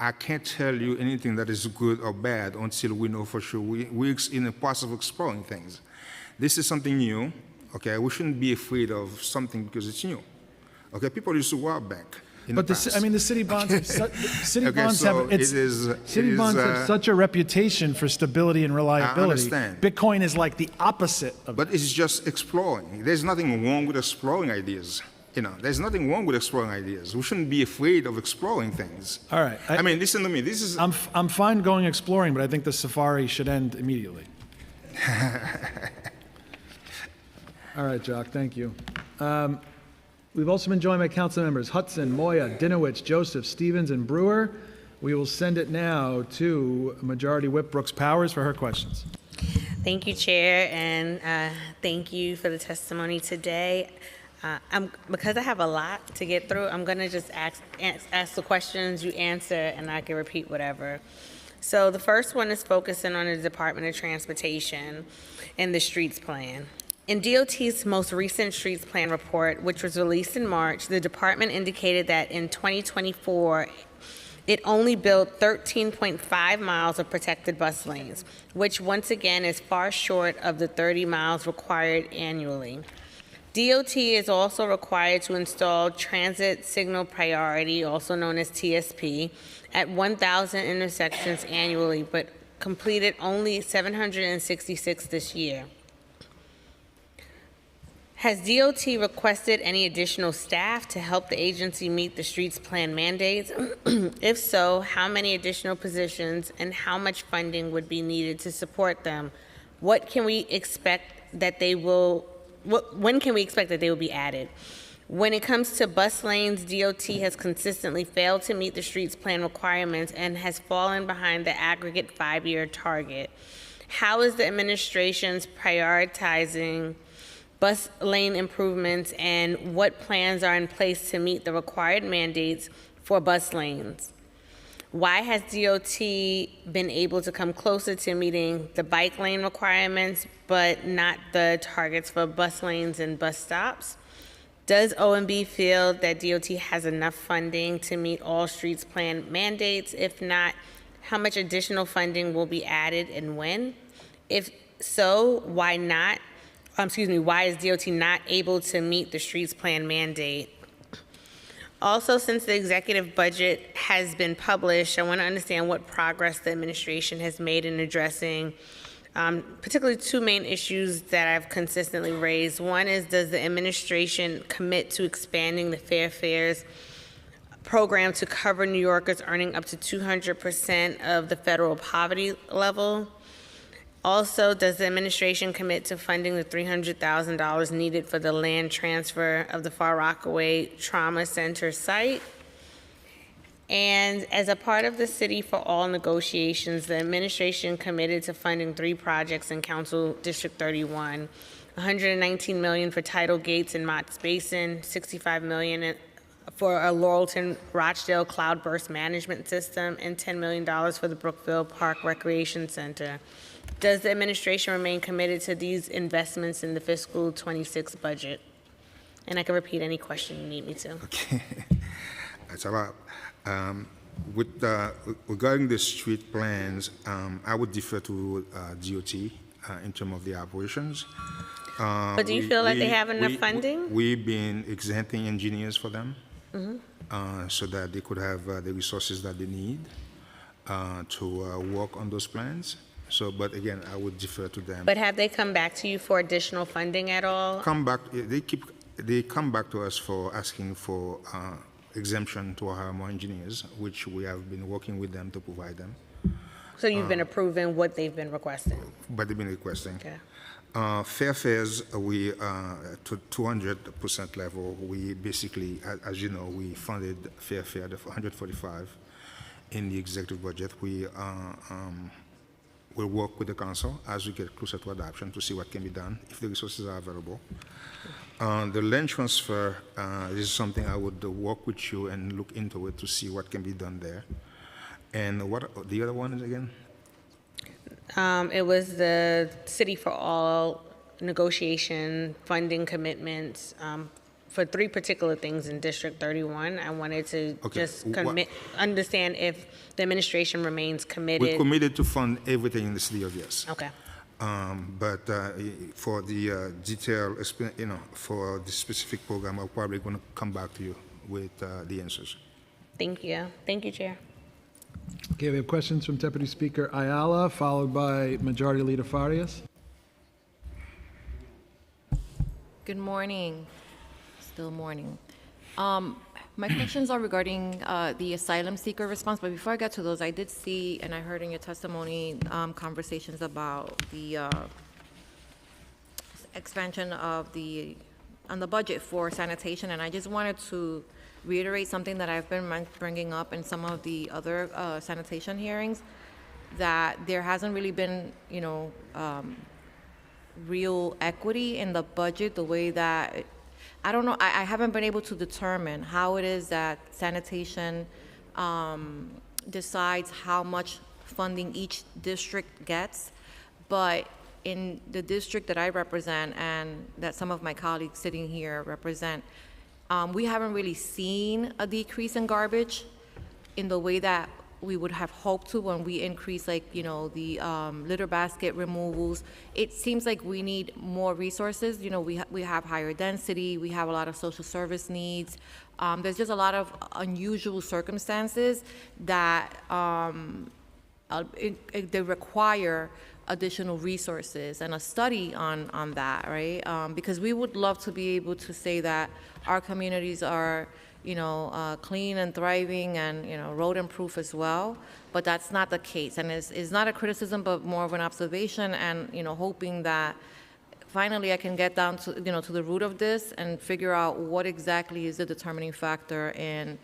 [SPEAKER 7] I can't tell you anything that is good or bad until we know for sure. We're in the process of exploring things. This is something new. Okay, we shouldn't be afraid of something because it's new. Okay, people used to rob bank.
[SPEAKER 2] But the city bonds have such a reputation for stability and reliability.
[SPEAKER 7] I understand.
[SPEAKER 2] Bitcoin is like the opposite of
[SPEAKER 7] But it's just exploring. There's nothing wrong with exploring ideas. There's nothing wrong with exploring ideas. We shouldn't be afraid of exploring things.
[SPEAKER 2] All right.
[SPEAKER 7] I mean, listen to me. This is.
[SPEAKER 2] I'm fine going exploring, but I think the safari should end immediately. All right, Jock. Thank you. We've also been joined by council members Hudson, Moya, Dinowitz, Joseph, Stevens, and Brewer. We will send it now to Majority Whip Brooks Powers for her questions.
[SPEAKER 6] Thank you, Chair, and thank you for the testimony today. Because I have a lot to get through, I'm going to just ask the questions, you answer, and I can repeat whatever. So the first one is focusing on the Department of Transportation and the streets plan. In DOT's most recent streets plan report, which was released in March, the department indicated that in 2024, it only built 13.5 miles of protected bus lanes, which once again is far short of the 30 miles required annually. DOT is also required to install transit signal priority, also known as TSP, at 1,000 intersections annually, but completed only 766 this year. Has DOT requested any additional staff to help the agency meet the streets plan mandates? If so, how many additional positions and how much funding would be needed to support them? What can we expect that they will, when can we expect that they will be added? When it comes to bus lanes, DOT has consistently failed to meet the streets plan requirements and has fallen behind the aggregate 5-year target. How is the administration's prioritizing bus lane improvements, and what plans are in place to meet the required mandates for bus lanes? Why has DOT been able to come closer to meeting the bike lane requirements, but not the targets for bus lanes and bus stops? Does OMB feel that DOT has enough funding to meet all streets plan mandates? If not, how much additional funding will be added and when? If so, why not? Why is DOT not able to meet the streets plan mandate? Also, since the executive budget has been published, I want to understand what progress the administration has made in addressing particularly two main issues that I've consistently raised. One is, does the administration commit to expanding the Fair Fares program to cover New Yorkers earning up to 200% of the federal poverty level? Also, does the administration commit to funding the $300,000 needed for the land transfer of the Far Rockaway Trauma Center site? And as a part of the City for All negotiations, the administration committed to funding 3 projects in Council District 31, $119 million for tidal gates in Mott's Basin, $65 million for a Laurelton Rochdale cloudburst management system, and $10 million for the Brookville Park Recreation Center. Does the administration remain committed to these investments in the fiscal 26 budget? And I can repeat any question you need me to.
[SPEAKER 7] Okay, that's a lot. Regarding the street plans, I would defer to DOT in terms of the operations.
[SPEAKER 6] But do you feel like they have enough funding?
[SPEAKER 7] We've been exempting engineers for them so that they could have the resources that they need to work on those plans. So, but again, I would defer to them.
[SPEAKER 6] But have they come back to you for additional funding at all?
[SPEAKER 7] They come back to us for asking for exemption to hire more engineers, which we have been working with them to provide them.
[SPEAKER 6] So you've been approving what they've been requesting?
[SPEAKER 7] But they've been requesting.
[SPEAKER 6] Okay.
[SPEAKER 7] Fair fares, we to 200% level. We basically, as you know, we funded fair fare of 145 in the executive budget. We will work with the council as we get closer to adoption to see what can be done if the resources are available. The land transfer is something I would work with you and look into it to see what can be done there. And what the other one is again?
[SPEAKER 6] It was the City for All negotiation funding commitments for 3 particular things in District 31. I wanted to just understand if the administration remains committed.
[SPEAKER 7] We're committed to fund everything in the city of yes.
[SPEAKER 6] Okay.
[SPEAKER 7] But for the detail, for the specific program, I'm probably going to come back to you with the answers.
[SPEAKER 6] Thank you. Thank you, Chair.
[SPEAKER 2] Okay, we have questions from Deputy Speaker Ayala, followed by Majority Leader Farias.
[SPEAKER 8] Good morning. Still morning. My questions are regarding the asylum seeker response, but before I get to those, I did see, and I heard in your testimony, conversations about the expansion of the budget for sanitation, and I just wanted to reiterate something that I've been bringing up in some of the other sanitation hearings, that there hasn't really been, real equity in the budget, the way that, I don't know, I haven't been able to determine how it is that sanitation decides how much funding each district gets, but in the district that I represent and that some of my colleagues sitting here represent, we haven't really seen a decrease in garbage in the way that we would have hoped to when we increase, the litter basket removals. It seems like we need more resources. We have higher density, we have a lot of social service needs. There's just a lot of unusual circumstances that they require additional resources and a study on that, right? Because we would love to be able to say that our communities are clean and thriving and, rodent-proof as well, but that's not the case. And it's not a criticism, but more of an observation and, hoping that finally I can get down to, to the root of this and figure out what exactly is the determining factor in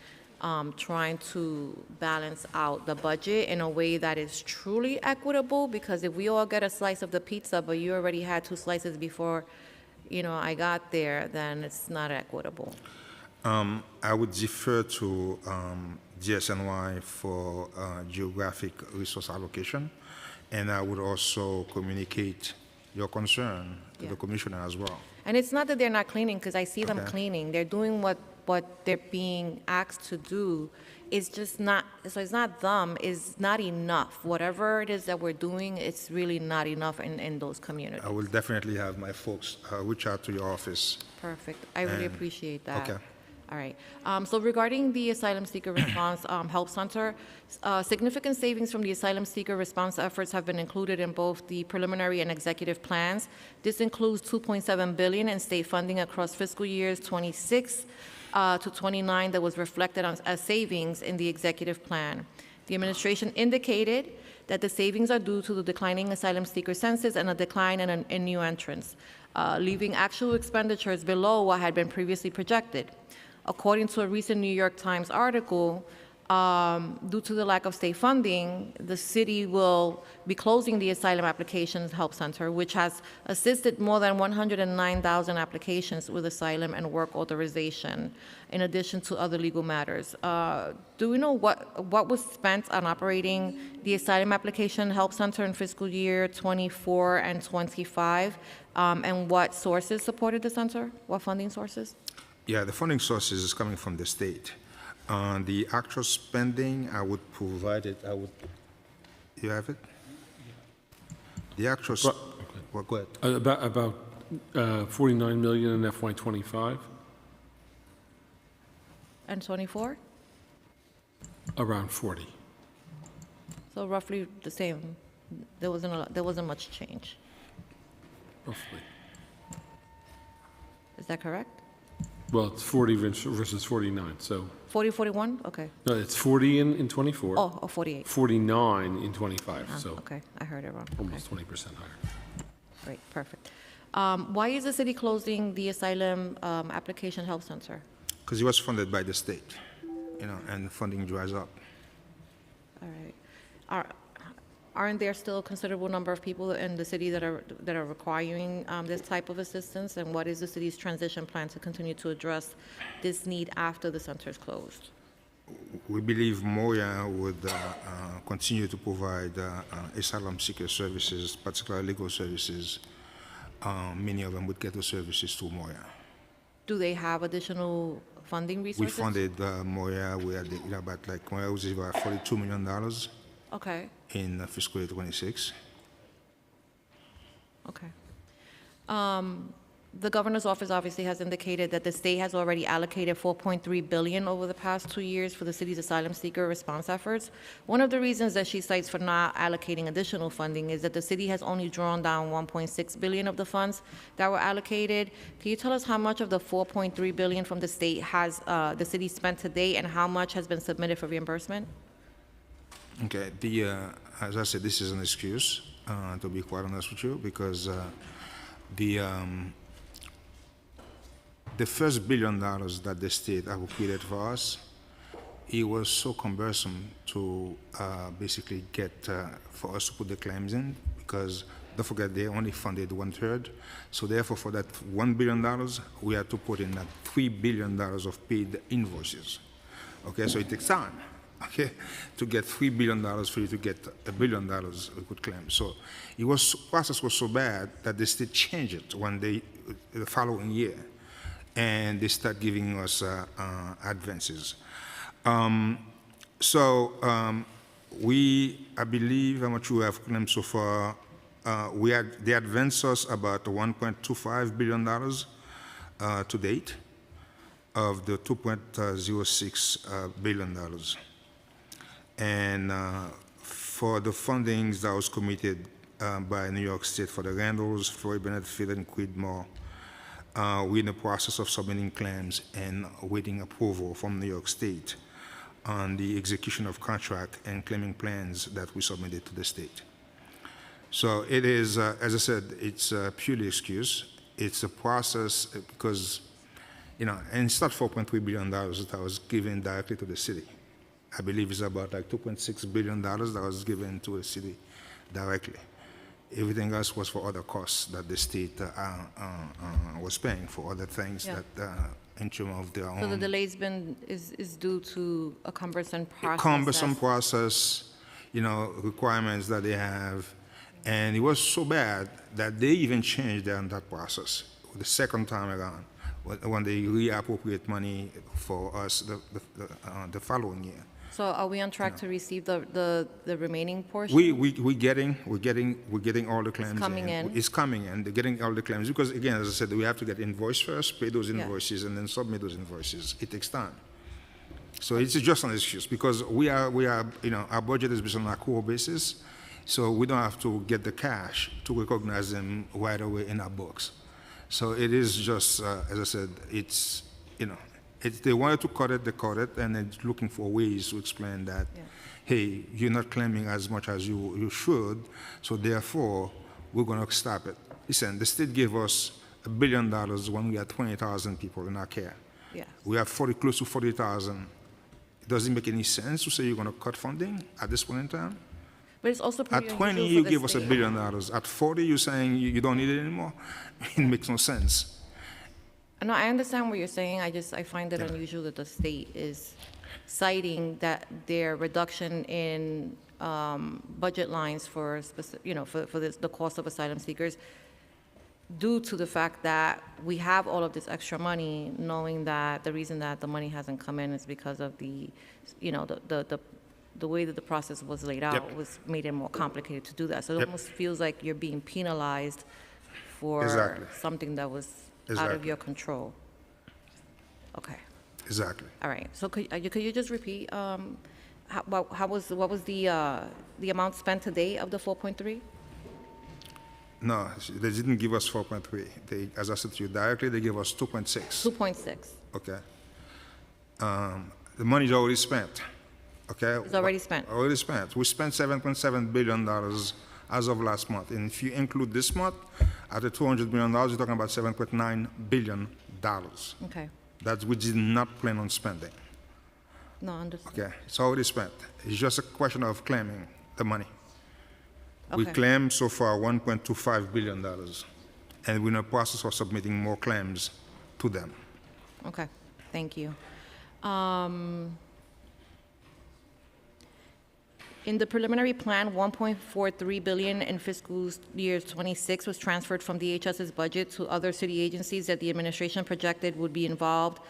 [SPEAKER 8] trying to balance out the budget in a way that is truly equitable, because if we all get a slice of the pizza, but you already had 2 slices before, I got there, then it's not equitable.
[SPEAKER 7] I would defer to DSNY for geographic resource allocation, and I would also communicate your concern to the commissioner as well.
[SPEAKER 8] And it's not that they're not cleaning, because I see them
[SPEAKER 7] Okay.
[SPEAKER 8] cleaning. They're doing what they're being asked to do. It's just not, so it's not them, it's not enough. Whatever it is that we're doing, it's really not enough in those communities.
[SPEAKER 7] I will definitely have my folks reach out to your office.
[SPEAKER 8] Perfect. I really
[SPEAKER 7] And-
[SPEAKER 8] appreciate that.
[SPEAKER 7] okay.
[SPEAKER 8] All right. So regarding the Asylum Seeker Response Help Center, significant savings from the Asylum Seeker Response efforts have been included in both the preliminary and executive plans. This includes $2.7 billion in state funding across fiscal years 26 to 29 that was reflected as savings in the executive plan. The administration indicated that the savings are due to the declining asylum seeker census and a decline in new entrants, leaving actual expenditures below what had been previously projected. According to a recent New York Times article, due to the lack of state funding, the city will be closing the Asylum Applications Help Center, which has assisted more than 109,000 applications with asylum and work authorization, in addition to other legal matters. Do we know what was spent on operating the Asylum Application Help Center in fiscal year 24 and 25, and what sources supported the center? What funding sources?
[SPEAKER 7] Yeah, the funding sources is coming from the state. The actual spending, I would provide it, you have it? The actual, well, go ahead.
[SPEAKER 9] About 49 million in FY25,
[SPEAKER 8] And 24?
[SPEAKER 9] around 40.
[SPEAKER 8] So roughly the same. There wasn't much change.
[SPEAKER 9] Roughly.
[SPEAKER 8] Is that correct?
[SPEAKER 9] Well, it's 40 versus 49, so,
[SPEAKER 8] 40, 41? Okay.
[SPEAKER 9] no, it's 40 in 24.
[SPEAKER 8] Oh, 48.
[SPEAKER 9] 49 in 25,
[SPEAKER 8] Ah,
[SPEAKER 9] so
[SPEAKER 8] okay, I heard it wrong. Okay,
[SPEAKER 9] almost 20% higher.
[SPEAKER 8] great, perfect. Why is the city closing the Asylum Application Help Center?
[SPEAKER 7] Because it was funded by the state, and funding dries up.
[SPEAKER 8] All right. Aren't there still a considerable number of people in the city that are requiring this type of assistance? And what is the city's transition plan to continue to address this need after the center is closed?
[SPEAKER 7] We believe Moya would continue to provide asylum seeker services, particularly legal services. Many of them would get the services through Moya.
[SPEAKER 8] Do they have additional funding
[SPEAKER 7] We
[SPEAKER 8] resources?
[SPEAKER 7] funded Moya, we had Moya was about $42 million
[SPEAKER 8] Okay,
[SPEAKER 7] in fiscal year 26.
[SPEAKER 8] okay. The governor's office obviously has indicated that the state has already allocated $4.3 billion over the past 2 years for the city's asylum seeker response efforts. One of the reasons that she cites for not allocating additional funding is that the city has only drawn down $1.6 billion of the funds that were allocated. Can you tell us how much of the $4.3 billion from the state has the city spent to date, and how much has been submitted for reimbursement?
[SPEAKER 7] Okay, as I said, this is an excuse, to be quite honest with you, because the first $1 billion that the state allocated for us, it was so cumbersome to basically get for us to put the claims in, because don't forget they only funded 1/3. So therefore, for that $1 billion, we had to put in $3 billion of paid invoices. Okay, so it takes time. Okay, to get $3 billion for you to get $1 billion we could claim. So process was so bad that the state changed it the following year, and they start giving us advances. I believe, how much we have claimed so far, they advanced us about $1.25 billion to date of the $2.06 billion. And for the fundings that was committed by New York State for the Randalls, Floyd Bennett Field, and Quidmore, we're in the process of submitting claims and awaiting approval from New York State on the execution of contract and claiming plans that we submitted to the state. So it is, as I said, it's purely excuse. It's a process because, and it's not $4.3 billion that was given directly to the city. I believe it's about $2.6 billion that was given to the city directly. Everything else was for other costs that the state was paying for other things
[SPEAKER 8] Yeah.
[SPEAKER 7] that, in terms of their
[SPEAKER 8] So the
[SPEAKER 7] own
[SPEAKER 8] delay's is due to a cumbersome process.
[SPEAKER 7] cumbersome process, requirements that they have. And it was so bad that they even changed that process the second time around when they reappropriate money for us the following year.
[SPEAKER 8] So are we on track to receive the remaining portion?
[SPEAKER 7] We're getting all the claims.
[SPEAKER 8] coming in.
[SPEAKER 7] It's coming in. They're getting all the claims because, again, as I said, we have to get invoice first, pay those
[SPEAKER 8] Yeah.
[SPEAKER 7] invoices, and then submit those invoices. It takes time. So it's just an excuse because our budget is based on an accrual basis, so we don't have to get the cash to recognize them right away in our books. So it is just, as I said, it's they wanted to cut it, they cut it, and then looking for ways to explain that, hey, you're not claiming as much as you should, so therefore, we're going to stop it. Listen, the state gave us $1 billion when we had 20,000 people in our care.
[SPEAKER 8] Yes.
[SPEAKER 7] We have close to 40,000. Does it make any sense to say you're going to cut funding at this point in time?
[SPEAKER 8] But it's also pretty
[SPEAKER 7] At 20,
[SPEAKER 8] unusual
[SPEAKER 7] you
[SPEAKER 8] for the
[SPEAKER 7] give us $1
[SPEAKER 8] state.
[SPEAKER 7] billion. At 40, you're saying you don't need it anymore? It makes no sense.
[SPEAKER 8] No, I understand what you're saying. I find it unusual that the state is citing that their reduction in budget lines for the cost of asylum seekers due to the fact that we have all of this extra money, knowing that the reason that the money hasn't come in is because of the way that the process was laid out was made it more complicated to do that. So it almost feels like you're being penalized for
[SPEAKER 7] Exactly.
[SPEAKER 8] something that was out of
[SPEAKER 7] Exactly.
[SPEAKER 8] your control. Okay.
[SPEAKER 7] Exactly.
[SPEAKER 8] All right. So could you just repeat what was the amount spent today of the 4.3?
[SPEAKER 7] No, they didn't give us 4.3. As I said to you directly, they gave us 2.6.
[SPEAKER 8] 2.6.
[SPEAKER 7] Okay. The money's already spent. Okay.
[SPEAKER 8] It's already spent.
[SPEAKER 7] Already spent. We spent $7.7 billion as of last month. And if you include this month, at the $200 million, you're talking about $7.9 billion.
[SPEAKER 8] Okay.
[SPEAKER 7] That we did not plan on spending.
[SPEAKER 8] No, understood.
[SPEAKER 7] Okay, it's already spent. It's just a question of claiming the money. We
[SPEAKER 8] Okay.
[SPEAKER 7] claimed so far $1.25 billion, and we're in the process of submitting more claims to them.
[SPEAKER 8] Okay. Thank you. In the preliminary plan, 1.43 billion in fiscal year 26 was transferred from DHS's budget to other city agencies that the administration projected would be involved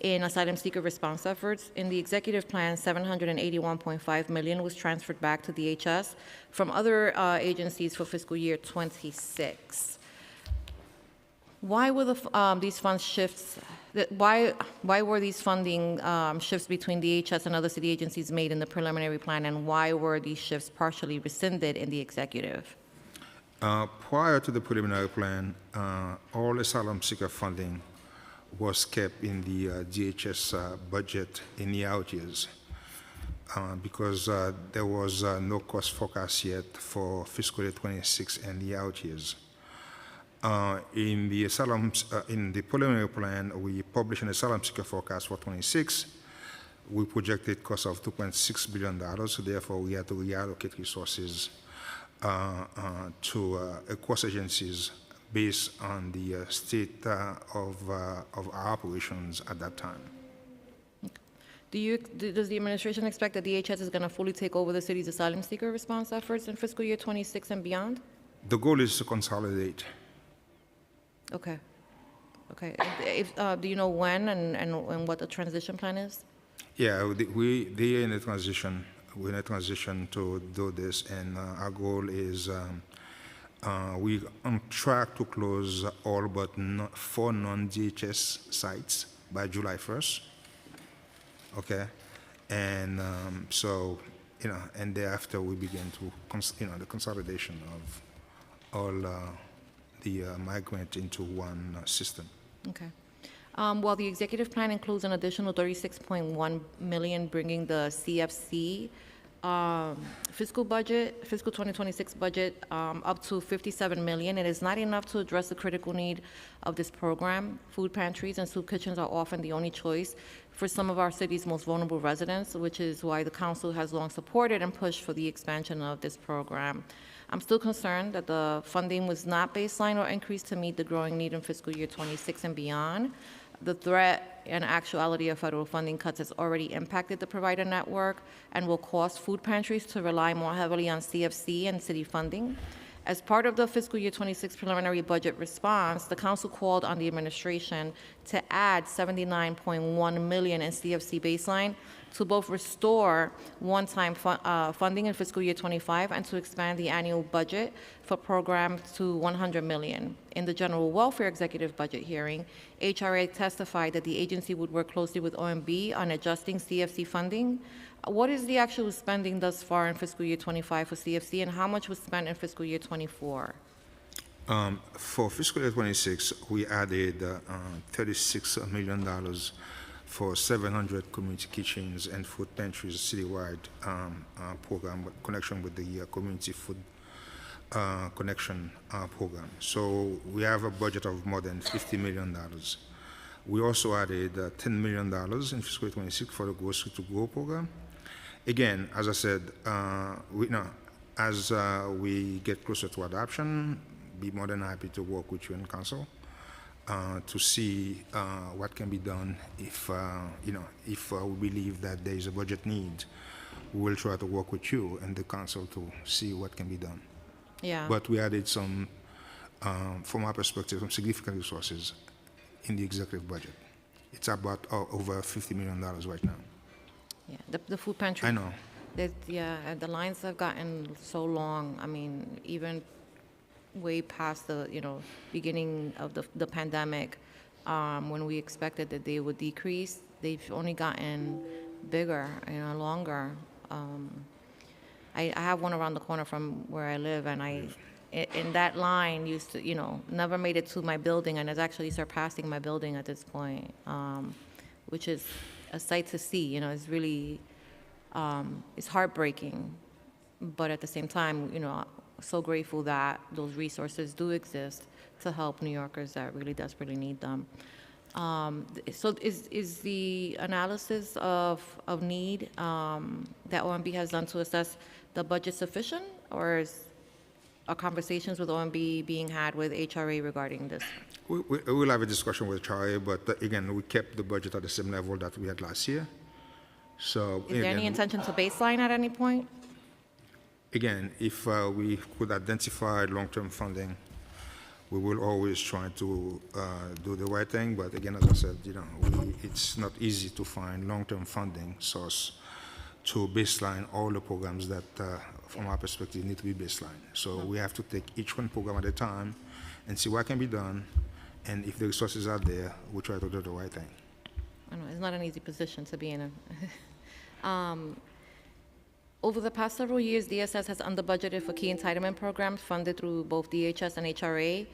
[SPEAKER 8] in asylum seeker response efforts. In the executive plan, 781.5 million was transferred back to DHS from other agencies for fiscal year 26. Why were these funds shifts? Why were these funding shifts between DHS and other city agencies made in the preliminary plan, and why were these shifts partially rescinded in the executive?
[SPEAKER 7] Prior to the preliminary plan, all asylum seeker funding was kept in the DHS budget in the out years because there was no cost forecast yet for fiscal year 26 and the out years. In the preliminary plan, we published an asylum seeker forecast for 26. We projected cost of $2.6 billion, so therefore we had to reallocate resources to across agencies based on the state of our operations at that time.
[SPEAKER 8] Does the administration expect that DHS is going to fully take over the city's asylum seeker response efforts in fiscal year 26 and beyond?
[SPEAKER 7] The goal is to consolidate.
[SPEAKER 8] Okay. Okay. Do you know when and what the transition plan is?
[SPEAKER 7] Yeah, they are in a transition. We're in a transition to do this, and our goal is we're on track to close all but 4 non-DHS sites by July 1st. Okay, and and thereafter we begin to, the consolidation of all the migrant into one system.
[SPEAKER 8] Okay. While the executive plan includes an additional 36.1 million, bringing the CFC fiscal 2026 budget up to 57 million, it is not enough to address the critical need of this program. Food pantries and soup kitchens are often the only choice for some of our city's most vulnerable residents, which is why the council has long supported and pushed for the expansion of this program. I'm still concerned that the funding was not baseline or increased to meet the growing need in fiscal year 26 and beyond. the threat and actuality of federal funding cuts has already impacted the provider network and will cause food pantries to rely more heavily on CFC and city funding. As part of the fiscal year 26 preliminary budget response, the council called on the administration to add $79.1 million in CFC baseline to both restore one-time funding in fiscal year 25 and to expand the annual budget for programs to $100 million. In the general welfare executive budget hearing, HRA testified that the agency would work closely with OMB on adjusting CFC funding. What is the actual spending thus far in fiscal year 25 for CFC, and how much was spent in fiscal year 24?
[SPEAKER 7] For fiscal year 26, we added $36 million for 700 community kitchens and food pantries citywide program in connection with the community food connection program. So we have a budget of more than $50 million. We also added $10 million in fiscal year 26 for the Grocery to Go program. Again, as I said, as we get closer to adoption, be more than happy to work with you in council to see what can be done. If we believe that there is a budget need, we will try to work with you and the council to see what can be done.
[SPEAKER 8] Yeah.
[SPEAKER 7] But we added some, from our perspective, some significant resources in the executive budget. It's about over $50 million right now.
[SPEAKER 8] Yeah, the food pantry.
[SPEAKER 7] I know.
[SPEAKER 8] The lines have gotten so long. I mean, even way past the beginning of the pandemic, when we expected that they would decrease, they've only gotten bigger, longer. I have one around the corner from where I live, and in that line used to, never made it to my building, and is actually surpassing my building at this point, which is a sight to see. It's really, it's heartbreaking, but at the same time, so grateful that those resources do exist to help New Yorkers that really desperately need them. So is the analysis of need that OMB has done to assess the budget sufficient, or are conversations with OMB being had with HRA regarding this?
[SPEAKER 7] We'll have a discussion with HRA, but again, we kept the budget at the same level that we had last year. So
[SPEAKER 8] is there any intention to baseline at any point?
[SPEAKER 7] Again, if we could identify long-term funding, we will always try to do the right thing. But again, as I said, it's not easy to find long-term funding source to baseline all the programs that, from our perspective, need to be baseline. So we have to take each one program at a time and see what can be done. And if the resources are there, we try to do the right thing.
[SPEAKER 8] I know, it's not an easy position to be in. Over the past several years, DSS has under-budgeted for key entitlement programs funded through both DHS and HRA.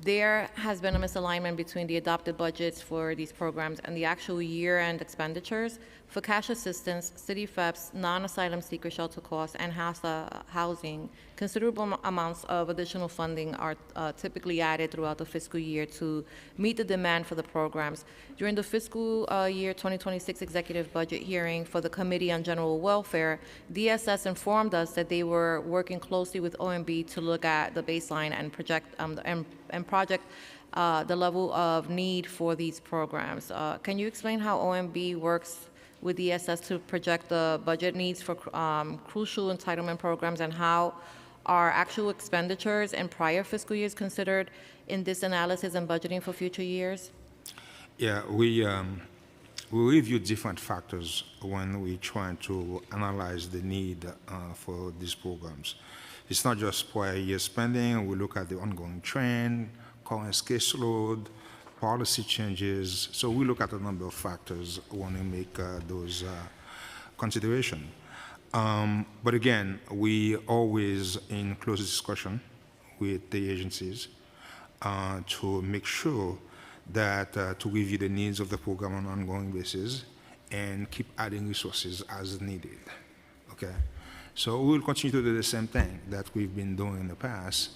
[SPEAKER 8] There has been a misalignment between the adopted budgets for these programs and the actual year-end expenditures. For cash assistance, city FEPS, non-asylum seeker shelter costs, and housing, considerable amounts of additional funding are typically added throughout the fiscal year to meet the demand for the programs. During the fiscal year 2026 executive budget hearing for the Committee on General Welfare, DSS informed us that they were working closely with OMB to look at the baseline and project the level of need for these programs. Can you explain how OMB works with DSS to project the budget needs for crucial entitlement programs, and how are actual expenditures in prior fiscal years considered in this analysis and budgeting for future years?
[SPEAKER 7] Yeah, we review different factors when we try to analyze the need for these programs. It's not just prior year spending. We look at the ongoing trend, current caseload, policy changes. So we look at a number of factors when we make those considerations. But again, we always in close discussion with the agencies to make sure that to review the needs of the program on an ongoing basis and keep adding resources as needed. Okay, so we will continue to do the same thing that we've been doing in the past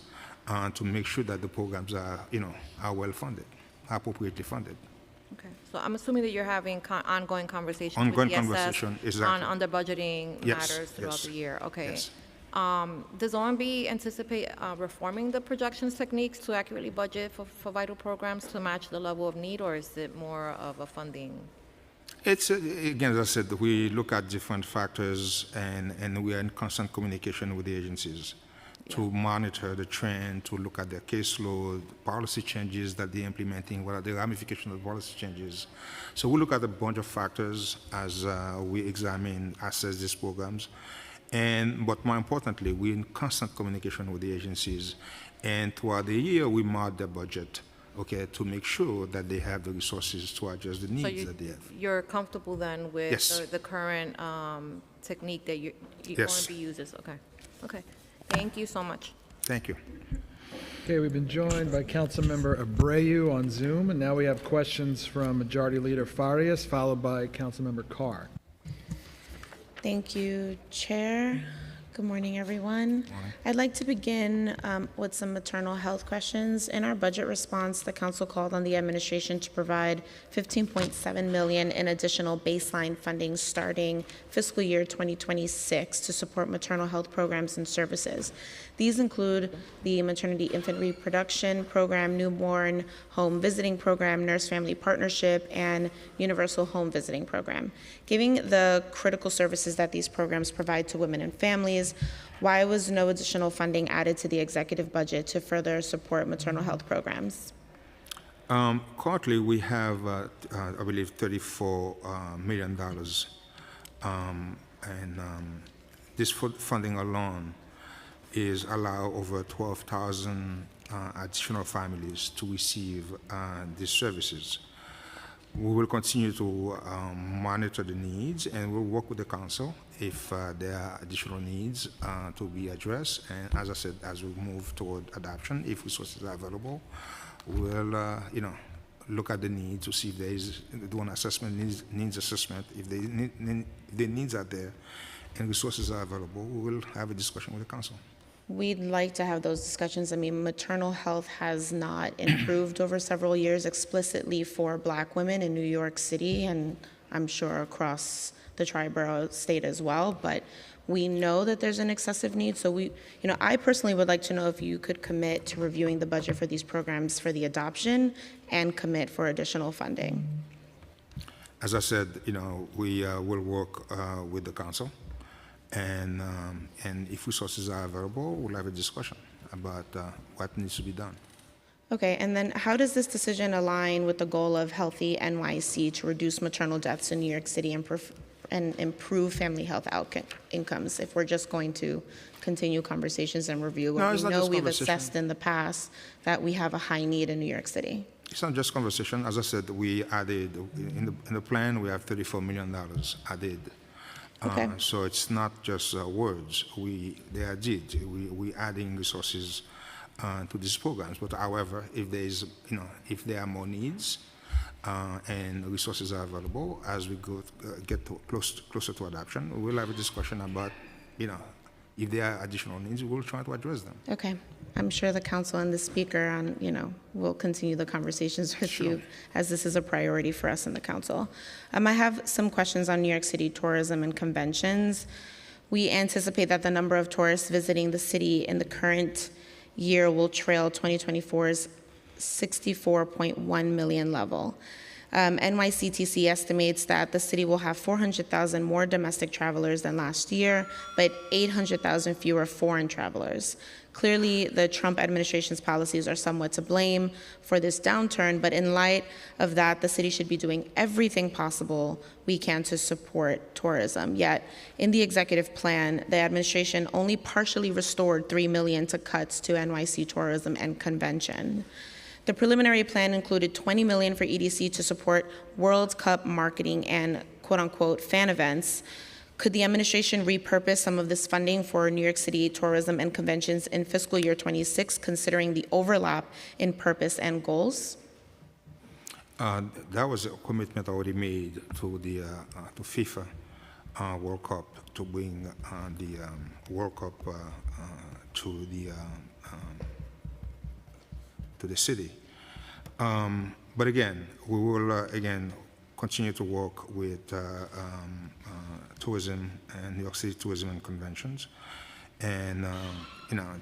[SPEAKER 7] to make sure that the programs are, are well funded, appropriately funded.
[SPEAKER 8] Okay, so I'm assuming that you're having ongoing conversations
[SPEAKER 7] Ongoing
[SPEAKER 8] with DSS
[SPEAKER 7] conversation, exactly.
[SPEAKER 8] on under budgeting
[SPEAKER 7] Yes,
[SPEAKER 8] matters throughout
[SPEAKER 7] yes,
[SPEAKER 8] the year. Okay.
[SPEAKER 7] yes.
[SPEAKER 8] Does OMB anticipate reforming the projections techniques to accurately budget for vital programs to match the level of need, or is it more of a funding?
[SPEAKER 7] It's, again, as I said, we look at different factors and we are in constant communication with the agencies to monitor the trend, to look at their caseload, policy changes that they're implementing, what are the ramifications of policy changes. So we look at a bunch of factors as we examine, assess these programs. But more importantly, we're in constant communication with the agencies. And throughout the year, we mark their budget, okay, to make sure that they have the resources to address the needs that they have.
[SPEAKER 8] You're comfortable then with
[SPEAKER 7] Yes.
[SPEAKER 8] the current technique that you
[SPEAKER 7] Yes.
[SPEAKER 8] OMB uses? Okay. Okay. Thank you so much.
[SPEAKER 7] Thank you.
[SPEAKER 2] Okay, we've been joined by Councilmember Abreu on Zoom, and now we have questions from Majority Leader Farias, followed by Councilmember Carr.
[SPEAKER 10] Thank you, Chair. Good morning, everyone. I'd like to begin with some maternal health questions. In our budget response, the council called on the administration to provide $15.7 million in additional baseline funding starting fiscal year 2026 to support maternal health programs and services. These include the Maternity Infant Reproduction Program, Newborn Home Visiting Program, Nurse Family Partnership, and Universal Home Visiting Program. Given the critical services that these programs provide to women and families, why was no additional funding added to the executive budget to further support maternal health programs?
[SPEAKER 7] Currently, we have, I believe, $34 million. This funding alone is allow over 12,000 additional families to receive these services. We will continue to monitor the needs, and we'll work with the council if there are additional needs to be addressed. And as I said, as we move toward adoption, if resources are available, we'll look at the needs to see if there is, do an assessment, needs assessment. If the needs are there and resources are available, we will have a discussion with the council.
[SPEAKER 10] We'd like to have those discussions. I mean, maternal health has not improved over several years explicitly for Black women in New York City, and I'm sure across the tri-borough state as well, but we know that there's an excessive need. So I personally would like to know if you could commit to reviewing the budget for these programs for the adoption and commit for additional funding.
[SPEAKER 7] As I said, we will work with the council. And if resources are available, we'll have a discussion about what needs to be done.
[SPEAKER 10] Okay, and then how does this decision align with the goal of Healthy NYC to reduce maternal deaths in New York City and improve family health incomes, if we're just going to continue conversations and review what we know we've assessed in the past that we have a high need in New York City?
[SPEAKER 7] It's not just conversation. As I said, we added, in the plan, we have $34 million added.
[SPEAKER 10] Okay.
[SPEAKER 7] So it's not just words. They are deeds. We adding resources to these programs. But however, if there is, if there are more needs and resources are available as we get closer to adoption, we'll have a discussion about, if there are additional needs, we'll try to address them.
[SPEAKER 10] Okay. I'm sure the council and the speaker will continue the conversations with you, as this is a priority for us in the council. I have some questions on New York City tourism and conventions. We anticipate that the number of tourists visiting the city in the current year will trail 2024's 64.1 million level. NYCTC estimates that the city will have 400,000 more domestic travelers than last year, but 800,000 fewer foreign travelers. Clearly, the Trump administration's policies are somewhat to blame for this downturn, but in light of that, the city should be doing everything possible we can to support tourism. Yet, in the executive plan, the administration only partially restored $3 million to cuts to NYC tourism and convention. The preliminary plan included $20 million for EDC to support World Cup marketing and quote-unquote fan events. Could the administration repurpose some of this funding for New York City tourism and conventions in fiscal year 26, considering the overlap in purpose and goals?
[SPEAKER 7] That was a commitment already made to the to FIFA World Cup to bring the World Cup to the city. But again, we will continue to work with tourism and New York City tourism and conventions, And,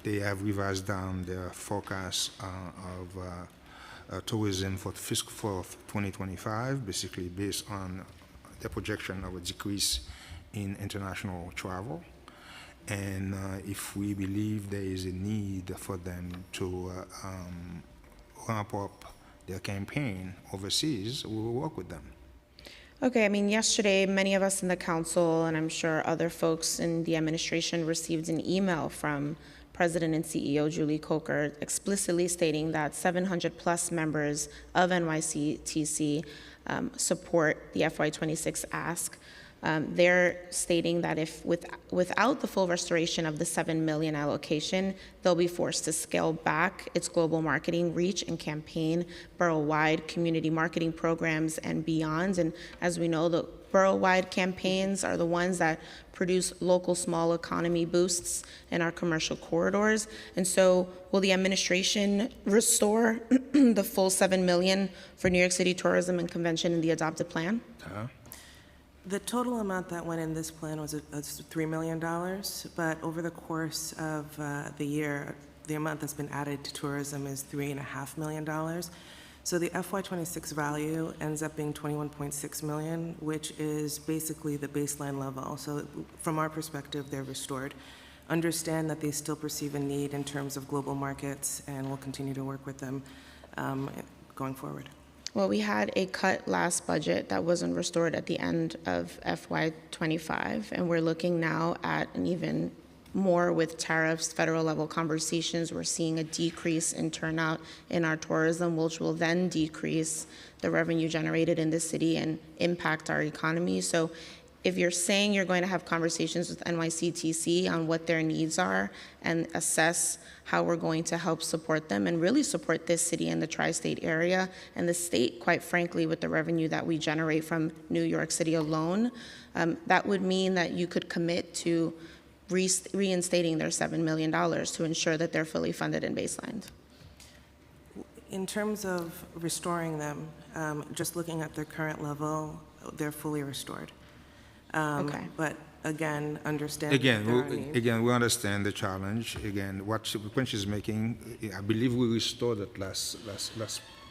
[SPEAKER 7] they have revised down their forecast of tourism for fiscal for 2025, basically based on the projection of a decrease in international travel. And if we believe there is a need for them to ramp up their campaign overseas, we will work with them.
[SPEAKER 10] Okay, I mean, yesterday, many of us in the council, and I'm sure other folks in the administration, received an email from President and CEO Julie Coker explicitly stating that 700 plus members of NYCTC support the FY26 ask. They're stating that if without the full restoration of the 7 million allocation, they'll be forced to scale back its global marketing reach and campaign borough-wide community marketing programs and beyond. And as we know, the borough-wide campaigns are the ones that produce local small economy boosts in our commercial corridors. And so will the administration restore the full 7 million for New York City tourism and convention in the adopted plan?
[SPEAKER 5] The total amount that went in this plan was $3 million, but over the course of the year, the amount that's been added to tourism is $3.5 million. So the FY26 value ends up being 21.6 million, which is basically the baseline level. So from our perspective, they're restored. Understand that they still perceive a need in terms of global markets, and we'll continue to work with them going forward.
[SPEAKER 10] Well, we had a cut last budget that wasn't restored at the end of FY25, and we're looking now at an even more with tariffs, federal level conversations. We're seeing a decrease in turnout in our tourism, which will then decrease the revenue generated in the city and impact our economy. So if you're saying you're going to have conversations with NYCTC on what their needs are and assess how we're going to help support them and really support this city and the tri-state area and the state, quite frankly, with the revenue that we generate from New York City alone, that would mean that you could commit to reinstating their $7 million to ensure that they're fully funded and baselined.
[SPEAKER 5] In terms of restoring them, just looking at their current level, they're fully restored.
[SPEAKER 10] Okay.
[SPEAKER 5] But again, understand.
[SPEAKER 7] Again, we understand the challenge. Again, what the point she's making, I believe we restored it last.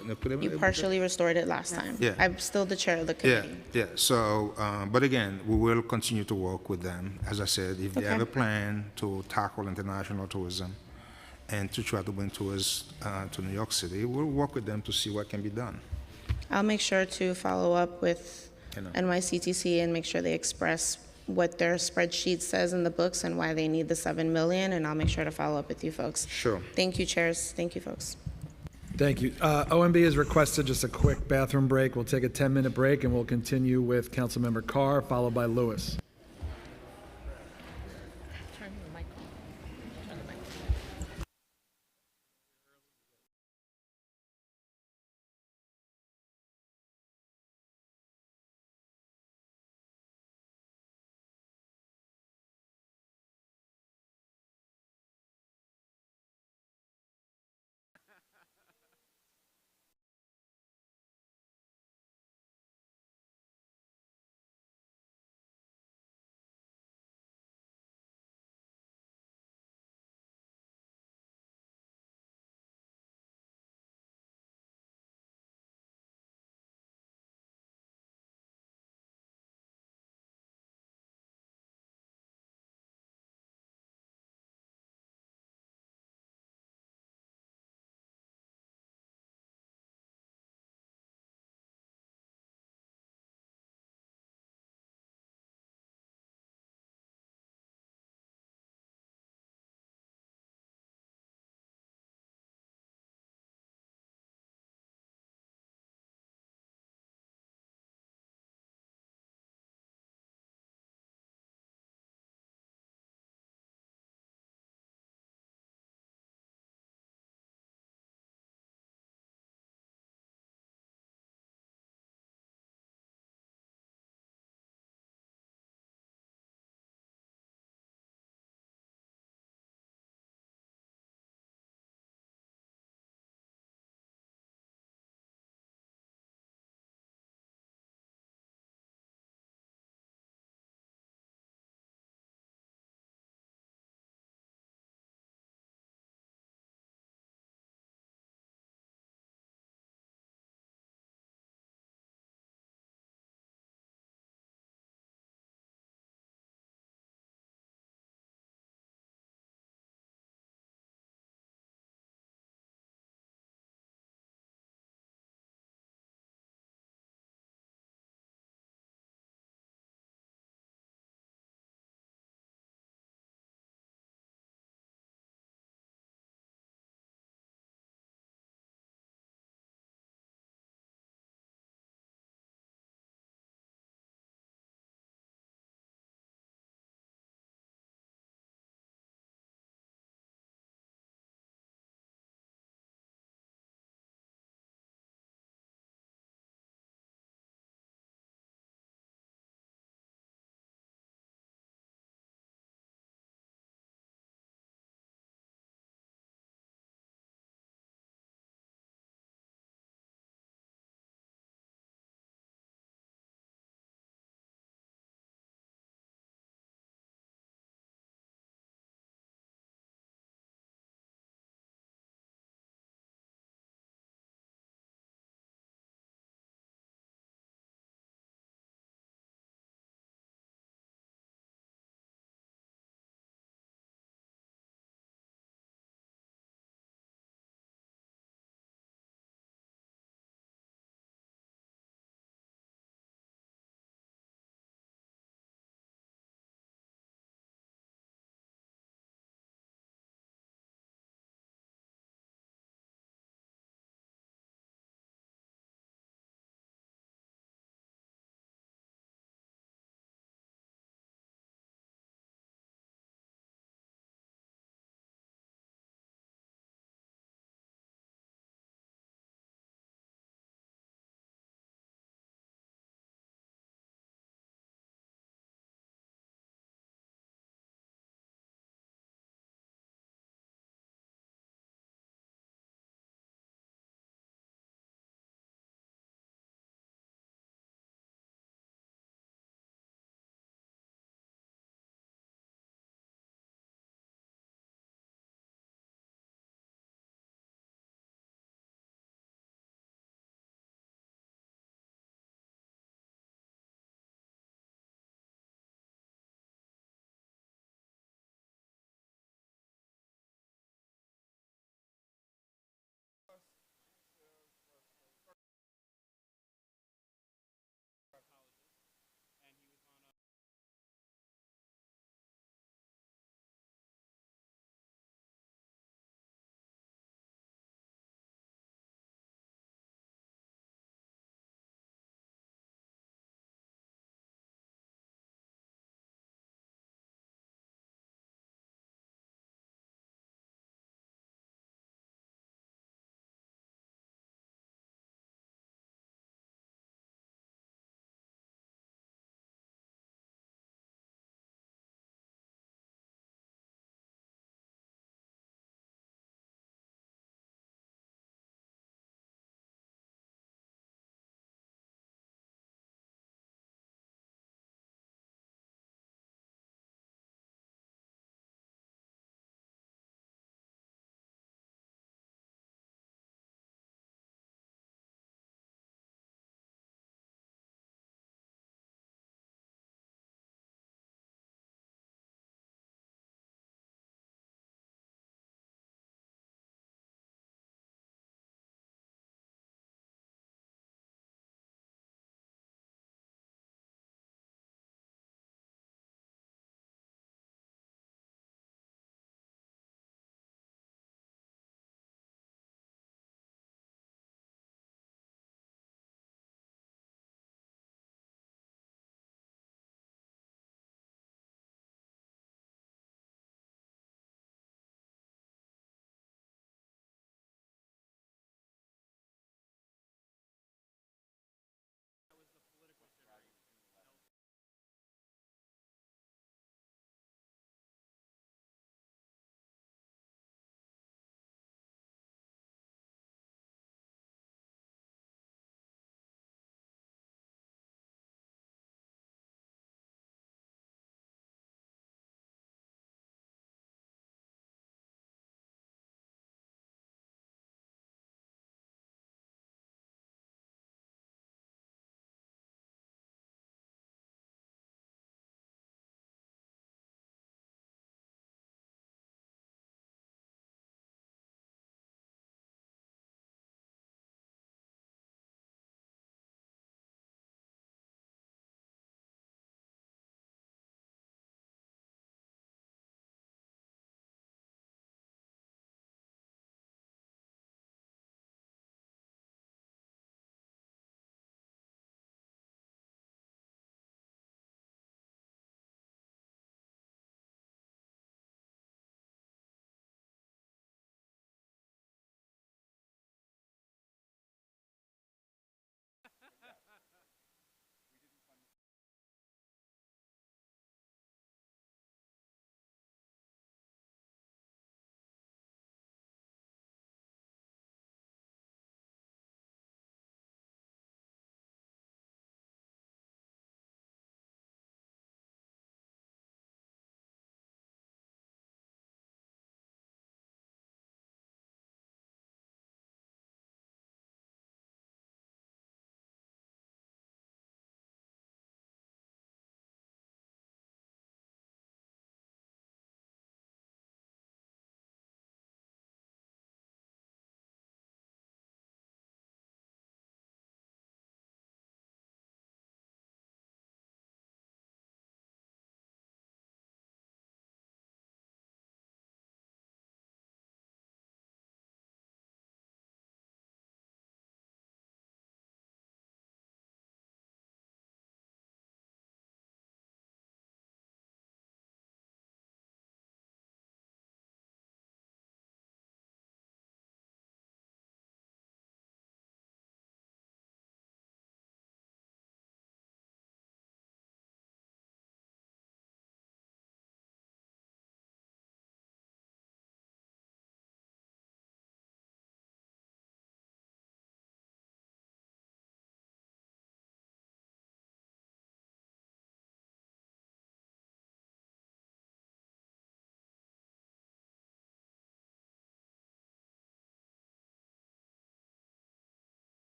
[SPEAKER 10] You partially restored it last time.
[SPEAKER 7] Yeah.
[SPEAKER 10] I'm still the chair of the committee.
[SPEAKER 7] Yeah. So, but again, we will continue to work with them. As I said, if they have a plan to tackle international tourism and to try to bring tourists to New York City, we'll work with them to see what can be done.
[SPEAKER 10] I'll make sure to follow up with NYCTC and make sure they express what their spreadsheet says in the books and why they need the 7 million, and I'll make sure to follow up with you folks.
[SPEAKER 7] Sure.
[SPEAKER 10] Thank you, chairs. Thank you, folks.
[SPEAKER 2] Thank you. OMB has requested just a quick bathroom break. We'll take a 10-minute break, and we'll continue with Councilmember Carr, followed by Lewis.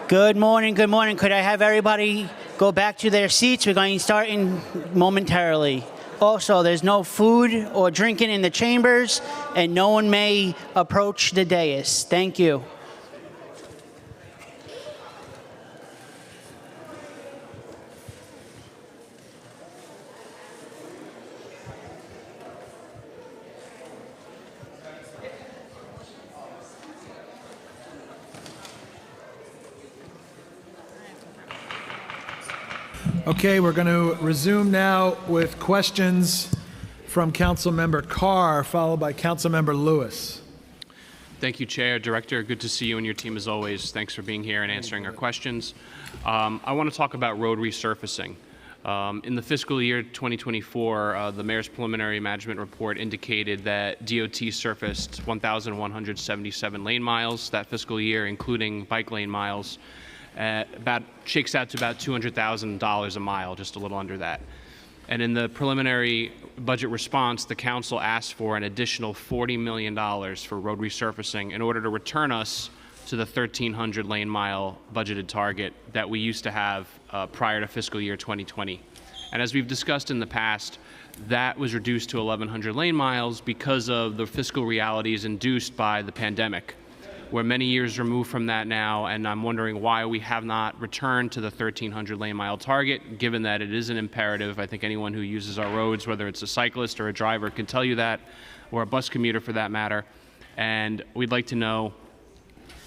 [SPEAKER 1] Good morning, good morning. Could I have everybody go back to their seats? We're going to start in momentarily. Also, there's no food or drinking in the chambers, and no one may approach the dais. Thank you.
[SPEAKER 2] Okay, we're going to resume now with questions from Councilmember Carr, followed by Councilmember Lewis.
[SPEAKER 11] Thank you, Chair, Director. Good to see you and your team as always. Thanks for being here and answering our questions. I want to talk about road resurfacing. In the fiscal year 2024, the Mayor's preliminary management report indicated that DOT surfaced 1,177 lane miles that fiscal year, including bike lane miles. Shakes out to about $200,000 a mile, just a little under that. And in the preliminary budget response, the council asked for an additional $40 million for road resurfacing in order to return us to the 1,300 lane mile budgeted target that we used to have prior to fiscal year 2020. And as we've discussed in the past, that was reduced to 1,100 lane miles because of the fiscal realities induced by the pandemic. We're many years removed from that now, and I'm wondering why we have not returned to the 1,300 lane mile target, given that it is an imperative. I think anyone who uses our roads, whether it's a cyclist or a driver, can tell you that, or a bus commuter for that matter. And we'd like to know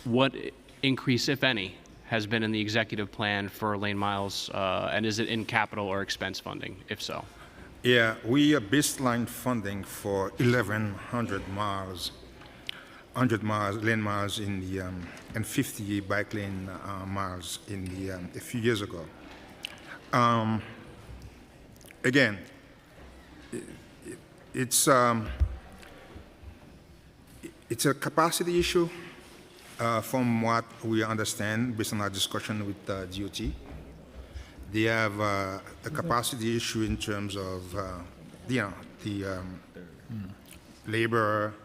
[SPEAKER 11] what increase, if any, has been in the executive plan for lane miles, and is it in capital or expense funding, if so?
[SPEAKER 7] Yeah, we are baseline funding for 1,100 miles. 100 miles, lane miles in the, and 50 bike lane miles in the, a few years ago. Again, it's a capacity issue from what we understand based on our discussion with DOT. They have a capacity issue in terms of, the labor.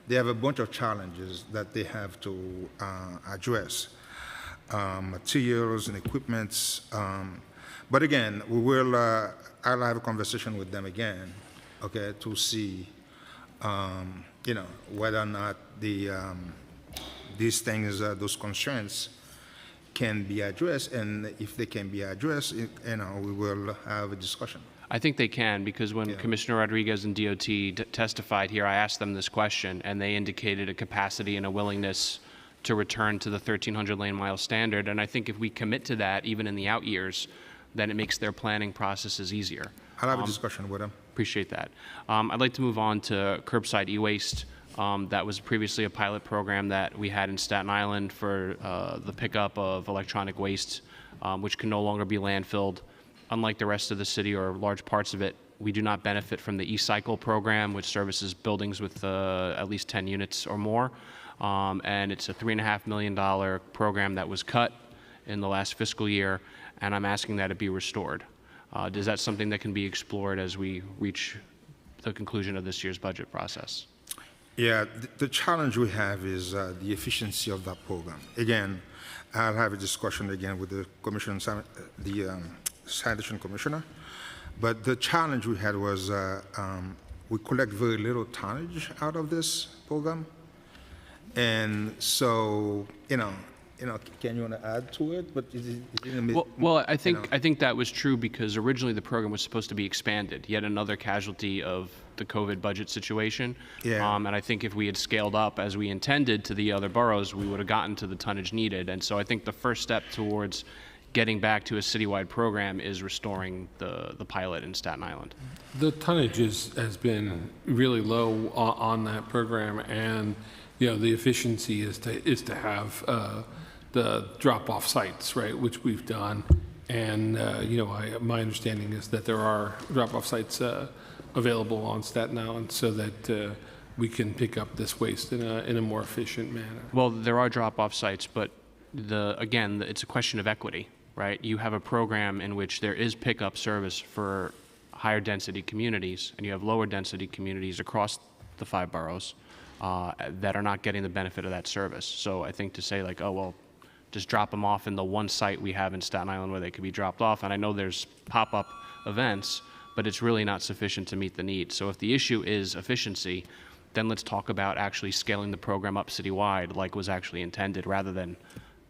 [SPEAKER 7] They have a bunch of challenges that they have to address, materials and equipments. But again, we will. I'll have a conversation with them again, okay, to see, whether or not these things, those concerns, can be addressed, and if they can be addressed, we will have a discussion.
[SPEAKER 11] I think they can, because when Commissioner Rodriguez and DOT testified here, I asked them this question, and they indicated a capacity and a willingness to return to the 1,300 lane mile standard. And I think if we commit to that, even in the out years, then it makes their planning processes easier.
[SPEAKER 7] I'll have a discussion with them.
[SPEAKER 11] Appreciate that. I'd like to move on to curbside e-waste. That was previously a pilot program that we had in Staten Island for the pickup of electronic waste, which can no longer be landfilled. Unlike the rest of the city or large parts of it, we do not benefit from the e-cycle program, which services buildings with at least 10 units or more. And it's a $3.5 million program that was cut in the last fiscal year, and I'm asking that it be restored. Is that something that can be explored as we reach the conclusion of this year's budget process?
[SPEAKER 7] Yeah, the challenge we have is the efficiency of that program. Again, I'll have a discussion again with the commission, sanitation commissioner, but the challenge we had was we collect very little tonnage out of this program, and so can you want to add to it? But
[SPEAKER 11] I think that was true because originally the program was supposed to be expanded, yet another casualty of the COVID budget situation.
[SPEAKER 7] Yeah.
[SPEAKER 11] And I think if we had scaled up as we intended to the other boroughs, we would have gotten to the tonnage needed. And so I think the first step towards getting back to a citywide program is restoring the pilot in Staten Island.
[SPEAKER 9] The tonnage has been really low on that program, and the efficiency is to have the drop-off sites, right, which we've done. And my understanding is that there are drop-off sites available on Staten Island so that we can pick up this waste in a more efficient manner.
[SPEAKER 11] Well, there are drop-off sites, but it's a question of equity. Right? You have a program in which there is pickup service for higher density communities, and you have lower density communities across the 5 boroughs that are not getting the benefit of that service. So I think to say like, oh, well, just drop them off in the one site we have in Staten Island where they could be dropped off. And I know there's pop-up events, but it's really not sufficient to meet the need. So if the issue is efficiency, then let's talk about actually scaling the program up citywide like was actually intended, rather than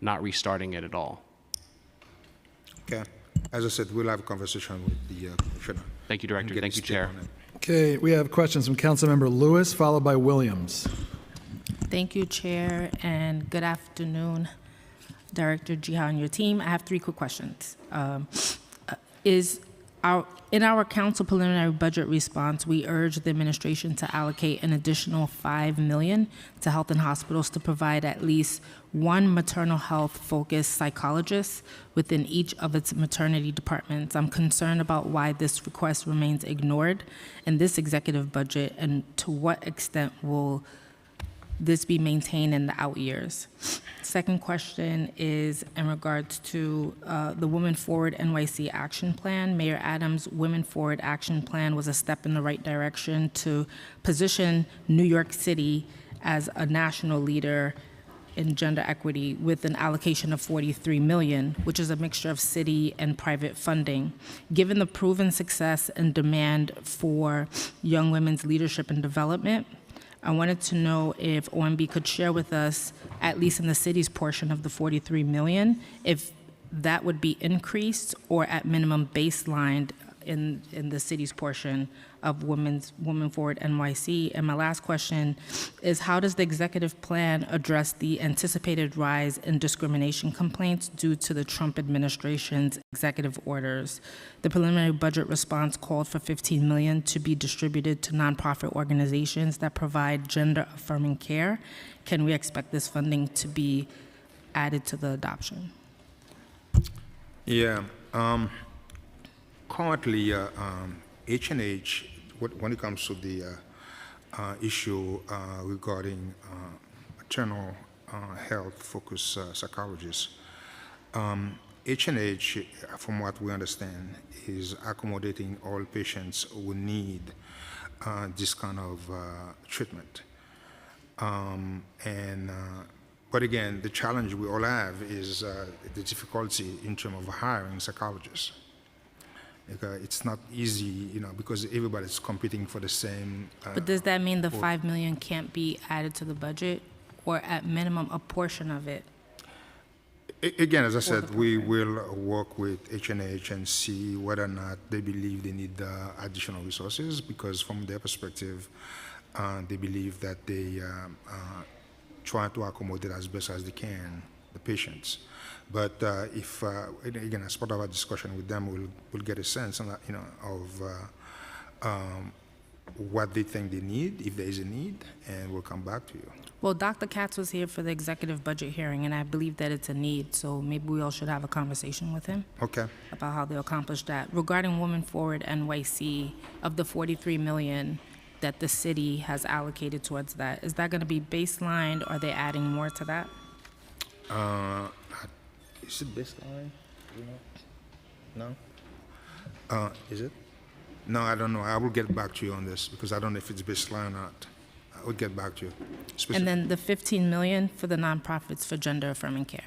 [SPEAKER 11] not restarting it at all.
[SPEAKER 7] Okay. As I said, we'll have a conversation with the commissioner.
[SPEAKER 11] Thank you, Director.
[SPEAKER 7] Get
[SPEAKER 11] Thank you,
[SPEAKER 7] his take
[SPEAKER 11] Chair.
[SPEAKER 7] on it.
[SPEAKER 2] Okay, we have questions from Councilmember Lewis, followed by Williams.
[SPEAKER 12] Thank you, Chair, and good afternoon, Director Jiha and your team. I have 3 quick questions. In our council preliminary budget response, we urge the administration to allocate an additional $5 million to health and hospitals to provide at least 1 maternal health focused psychologist within each of its maternity departments. I'm concerned about why this request remains ignored in this executive budget, and to what extent will this be maintained in the out years? Second question is in regards to the Women Forward NYC Action Plan. Mayor Adams' Women Forward Action Plan was a step in the right direction to position New York City as a national leader in gender equity with an allocation of $43 million, which is a mixture of city and private funding. Given the proven success and demand for young women's leadership and development, I wanted to know if OMB could share with us, at least in the city's portion of the $43 million, if that would be increased or at minimum baselined in the city's portion of Women Forward NYC. And my last question is, how does the executive plan address the anticipated rise in discrimination complaints due to the Trump administration's executive orders? The preliminary budget response called for $15 million to be distributed to nonprofit organizations that provide gender-affirming care. Can we expect this funding to be added to the adoption?
[SPEAKER 7] Yeah. Currently, H&H, when it comes to the issue regarding maternal health-focused psychologists, H&H, from what we understand, is accommodating all patients who need this kind of treatment. But again, the challenge we all have is the difficulty in terms of hiring psychologists. It's not easy, because everybody's competing for the same.
[SPEAKER 12] But does that mean the $5 million can't be added to the budget, or at minimum a portion of it?
[SPEAKER 7] Again, as I said, we will work with H&H and see whether or not they believe they need additional resources, because from their perspective, they believe that they try to accommodate as best as they can the patients. But if, again, as part of our discussion with them, we'll get a sense of what they think they need, if there is a need, and we'll come back to you.
[SPEAKER 12] Well, Dr. Katz was here for the executive budget hearing, and I believe that it's a need, so maybe we all should have a conversation with him
[SPEAKER 7] Okay.
[SPEAKER 12] about how they'll accomplish that. Regarding Women Forward NYC, of the $43 million that the city has allocated towards that, is that going to be baselined, or are they adding more to that?
[SPEAKER 7] Is it baseline? No? Is it? No, I don't know. I will get back to you on this, because I don't know if it's baseline or not. I will get back to you.
[SPEAKER 12] And then the $15 million for the nonprofits for gender affirming care.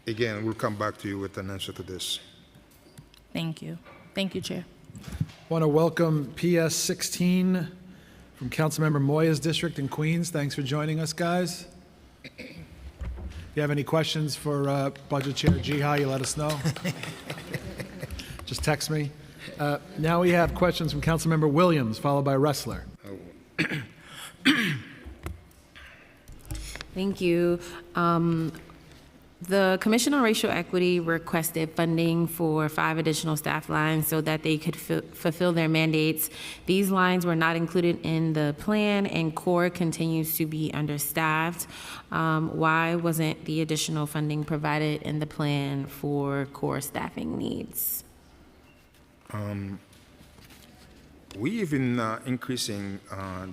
[SPEAKER 7] Again, we'll come back to you with an answer to this.
[SPEAKER 12] Thank you. Thank you, Chair.
[SPEAKER 2] Want to welcome PS 16 from Councilmember Moya's district in Queens. Thanks for joining us, guys. If you have any questions for Budget Chair Jiha, you let us know. Just text me. Now we have questions from Councilmember Williams, followed by Ressler.
[SPEAKER 13] Thank you. The Commission on Racial Equity requested funding for 5 additional staff lines so that they could fulfill their mandates. These lines were not included in the plan, and CORE continues to be understaffed. Why wasn't the additional funding provided in the plan for CORE staffing needs?
[SPEAKER 7] We've been increasing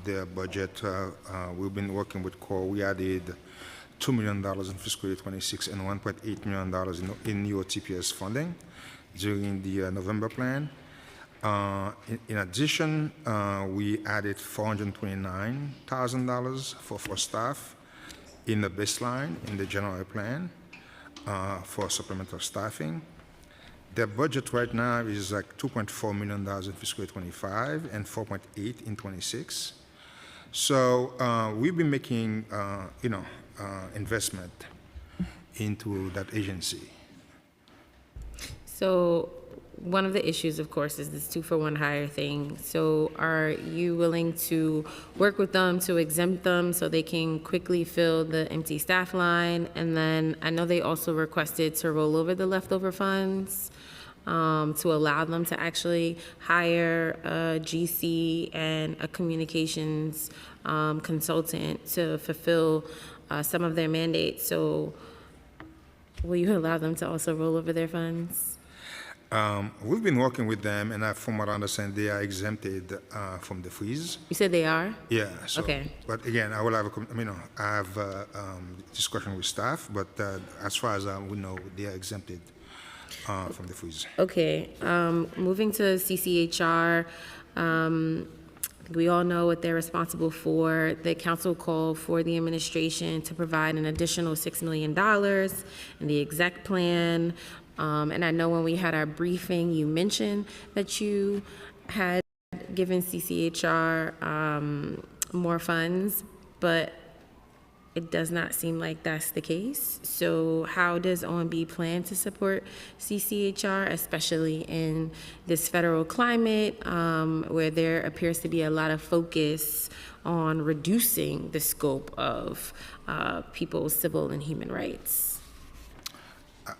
[SPEAKER 7] their budget. We've been working with CORE. We added $2 million in fiscal year 26 and $1.8 million in new TPS funding during the November plan. In addition, we added $429,000 for staff in the baseline in the general plan for supplemental staffing. Their budget right now is like $2.4 million in fiscal year 25 and 4.8 in 26. So we've been making, investment into that agency.
[SPEAKER 13] So one of the issues, of course, is this 2-for-1 hire thing. So are you willing to work with them to exempt them so they can quickly fill the empty staff line? And then I know they also requested to roll over the leftover funds to allow them to actually hire a GC and a communications consultant to fulfill some of their mandates. So will you allow them to also roll over their funds?
[SPEAKER 7] We've been working with them, and from what I understand, they are exempted from the freeze.
[SPEAKER 13] You said they are?
[SPEAKER 7] Yeah. So,
[SPEAKER 13] Okay.
[SPEAKER 7] But again, I will have I have discussion with staff, but as far as we know, they are exempted from the freeze.
[SPEAKER 13] Okay. Moving to CCHR, we all know what they're responsible for. The council called for the administration to provide an additional $6 million in the exec plan. And I know when we had our briefing, you mentioned that you had given CCHR more funds, but it does not seem like that's the case. So how does OMB plan to support CCHR, especially in this federal climate where there appears to be a lot of focus on reducing the scope of people's civil and human rights?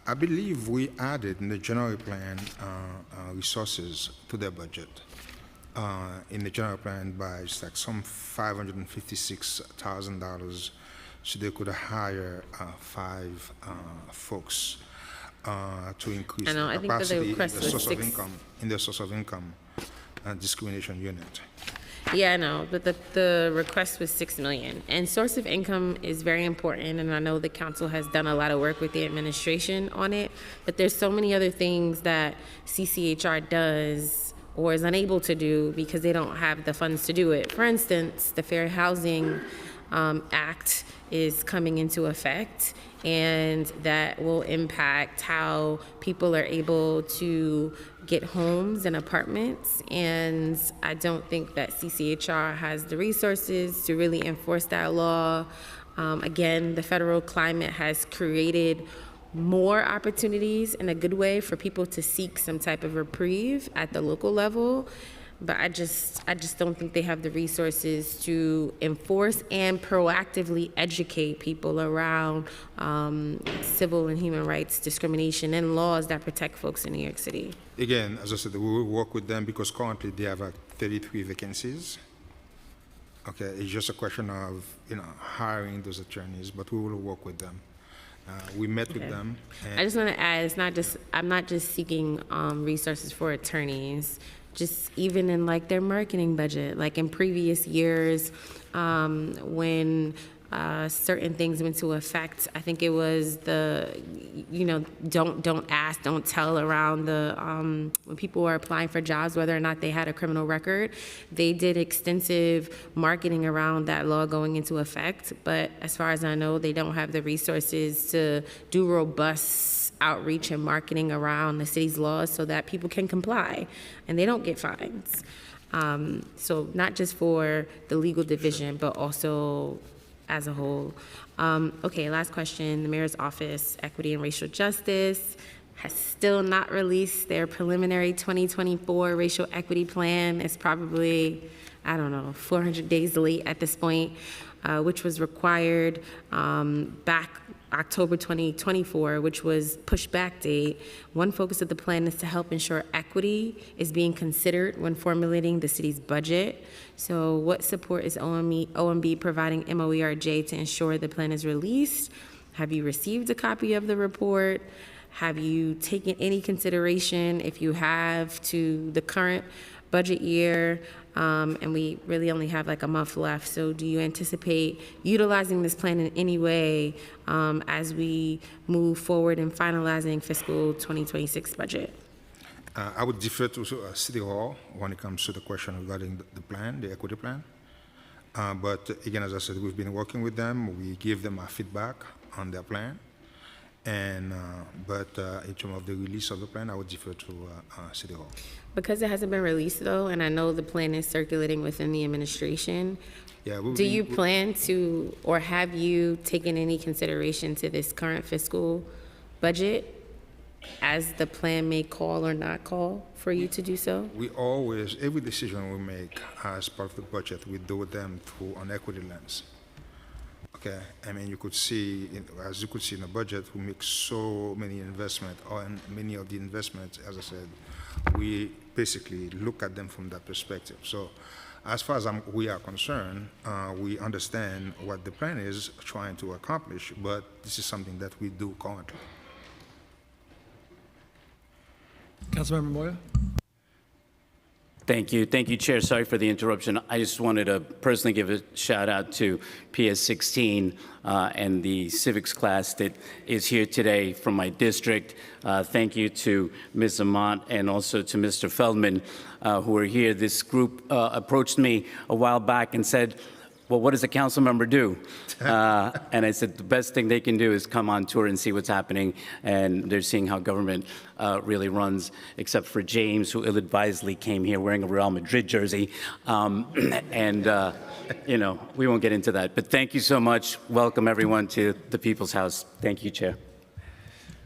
[SPEAKER 7] I believe we added in the general plan resources to their budget. In the general plan by like some $556,000, so they could hire 5 folks to increase the capacity in the source of income discrimination unit.
[SPEAKER 13] Yeah, I know, but the request was $6 million. And source of income is very important, and I know the council has done a lot of work with the administration on it, but there's so many other things that CCHR does or is unable to do because they don't have the funds to do it. For instance, the Fair Housing Act is coming into effect, and that will impact how people are able to get homes and apartments. And I don't think that CCHR has the resources to really enforce that law. Again, the federal climate has created more opportunities in a good way for people to seek some type of reprieve at the local level. But I just don't think they have the resources to enforce and proactively educate people around civil and human rights discrimination and laws that protect folks in New York City.
[SPEAKER 7] Again, as I said, we will work with them because currently they have 33 vacancies. Okay, it's just a question of hiring those attorneys, but we will work with them. We met with them. And
[SPEAKER 13] I just want to add, I'm not just seeking resources for attorneys. Just even in like their marketing budget, like in previous years, when certain things went into effect, I think it was the, don't ask, don't tell around the, when people were applying for jobs, whether or not they had a criminal record, they did extensive marketing around that law going into effect. But as far as I know, they don't have the resources to do robust outreach and marketing around the city's laws so that people can comply and they don't get fines. So not just for the legal division, but also as a whole. Okay, last question. The mayor's office, Equity and Racial Justice, has still not released their preliminary 2024 racial equity plan. It's probably, 400 days late at this point, which was required back October 2024, which was pushback date. One focus of the plan is to help ensure equity is being considered when formulating the city's budget. So what support is OMB providing MOERJ to ensure the plan is released? Have you received a copy of the report? Have you taken any consideration, if you have, to the current budget year? And we really only have like a month left. So do you anticipate utilizing this plan in any way as we move forward in finalizing fiscal 2026 budget?
[SPEAKER 7] I would defer to City Hall when it comes to the question regarding the plan, the equity plan. But again, as I said, we've been working with them. We give them our feedback on their plan. And, in terms of the release of the plan, I would defer to City Hall.
[SPEAKER 13] Because it hasn't been released though, and I know the plan is circulating within the administration,
[SPEAKER 7] Yeah,
[SPEAKER 13] do you plan to, or have you taken any consideration to this current fiscal budget as the plan may call or not call for you to do so?
[SPEAKER 7] We always, every decision we make as part of the budget, we do them through an equity lens. Okay, I mean, you could see, as you could see in the budget, we make so many investments, and many of the investments, as I said, we basically look at them from that perspective. So as far as we are concerned, we understand what the plan is trying to accomplish, but this is something that we do currently.
[SPEAKER 2] Councilmember Moya?
[SPEAKER 14] Thank you, Chair. Sorry for the interruption. I just wanted to personally give a shout out to PS 16 and the civics class that is here today from my district. Thank you to Ms. Amont and also to Mr. Feldman who are here. This group approached me a while back and said, well, what does a council member do? And I said, the best thing they can do is come on tour and see what's happening. And they're seeing how government really runs, except for James, who ill-advisedly came here wearing a Real Madrid jersey. You know, we won't get into that. But thank you so much. Welcome, everyone, to the People's House. Thank you, Chair.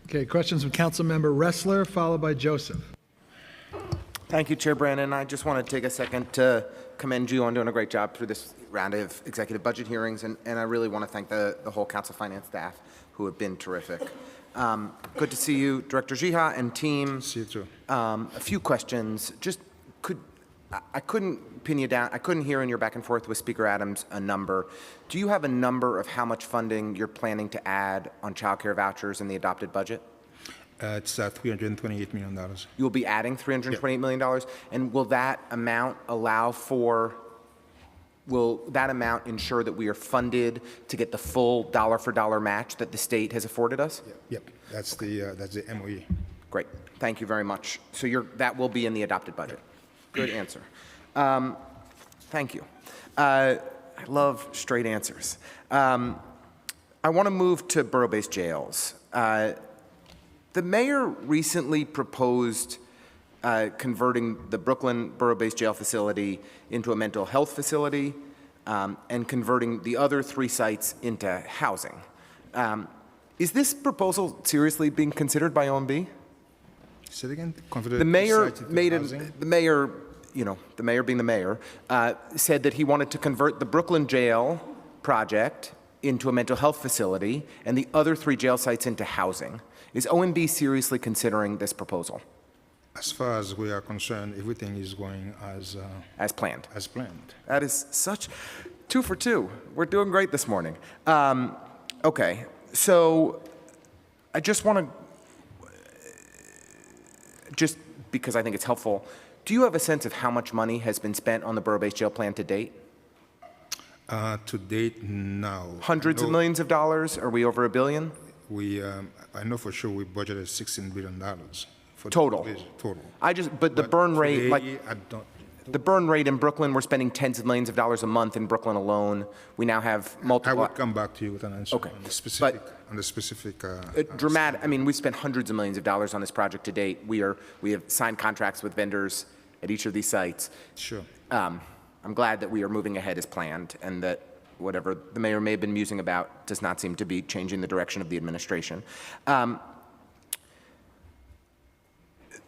[SPEAKER 2] Okay, questions from Councilmember Ressler, followed by Joseph.
[SPEAKER 15] Thank you, Chair Brannon. I just want to take a second to commend you on doing a great job through this round of executive budget hearings, and I really want to thank the whole Council Finance staff who have been terrific. Good to see you, Director Jiha and team.
[SPEAKER 7] See you too.
[SPEAKER 15] A few questions. I couldn't pin you down. I couldn't hear in your back and forth with Speaker Adams a number. Do you have a number of how much funding you're planning to add on child care vouchers in the adopted budget?
[SPEAKER 7] It's $328 million.
[SPEAKER 15] You will be adding $328 million, and will that amount will that amount ensure that we are funded to get the full dollar-for-dollar match that the state has afforded us?
[SPEAKER 7] Yep, that's the MOE.
[SPEAKER 15] Great, thank you very much. So that will be in the adopted budget. Good answer. Thank you. I love straight answers. I want to move to borough-based jails. The mayor recently proposed converting the Brooklyn borough-based jail facility into a mental health facility and converting the other 3 sites into housing. Is this proposal seriously being considered by OMB?
[SPEAKER 7] Say it again.
[SPEAKER 15] The mayor the mayor being the mayor, said that he wanted to convert the Brooklyn jail project into a mental health facility and the other 3 jail sites into housing. Is OMB seriously considering this proposal?
[SPEAKER 7] As far as we are concerned, everything is going
[SPEAKER 15] as planned.
[SPEAKER 7] As planned.
[SPEAKER 15] That is such 2 for 2. We're doing great this morning. Okay, so I just want to, just because I think it's helpful, do you have a sense of how much money has been spent on the borough-based jail plan to date?
[SPEAKER 7] To date, no.
[SPEAKER 15] Hundreds of millions of dollars? Are we over $1 billion?
[SPEAKER 7] I know for sure we budgeted $16 billion for
[SPEAKER 15] total.
[SPEAKER 7] Total.
[SPEAKER 15] But the burn rate,
[SPEAKER 7] today,
[SPEAKER 15] the burn rate in Brooklyn, we're spending tens of millions of dollars a month in Brooklyn alone. We now have multiple.
[SPEAKER 7] I would come back to you with an answer on the specific.
[SPEAKER 15] Dramatic. I mean, we've spent hundreds of millions of dollars on this project to date. We have signed contracts with vendors at each of these sites.
[SPEAKER 7] Sure.
[SPEAKER 15] I'm glad that we are moving ahead as planned, and that whatever the mayor may have been musing about does not seem to be changing the direction of the administration.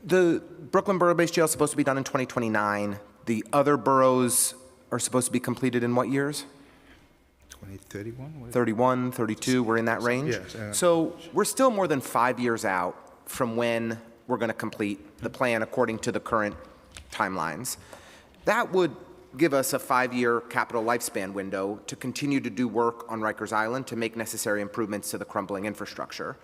[SPEAKER 15] The Brooklyn Borough-based jail is supposed to be done in 2029. The other boroughs are supposed to be completed in what years?
[SPEAKER 7] 2031?
[SPEAKER 15] 31, 32, we're in that range?
[SPEAKER 7] Yes.
[SPEAKER 15] So we're still more than 5 years out from when we're going to complete the plan according to the current timelines. That would give us a 5-year capital lifespan window to continue to do work on Rikers Island to make necessary improvements to the crumbling infrastructure.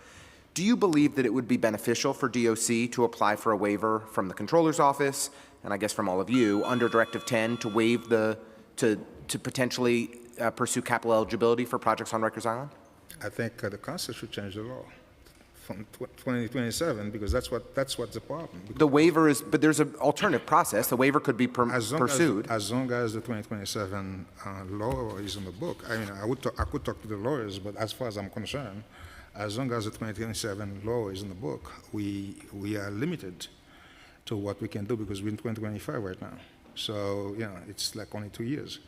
[SPEAKER 15] Do you believe that it would be beneficial for DOC to apply for a waiver from the Comptroller's Office, and I guess from all of you, under Directive 10 to waive to potentially pursue capital eligibility for projects on Rikers Island?
[SPEAKER 7] I think the council should change the law from 2027, because that's what's the problem.
[SPEAKER 15] The waiver is, but there's an alternative process. The waiver could be pursued.
[SPEAKER 7] As long as the 2027 law is in the book. I mean, I could talk to the lawyers, but as far as I'm concerned, as long as the 2027 law is in the book, we are limited to what we can do, because we're in 2025 right now. So, it's like only 2 years.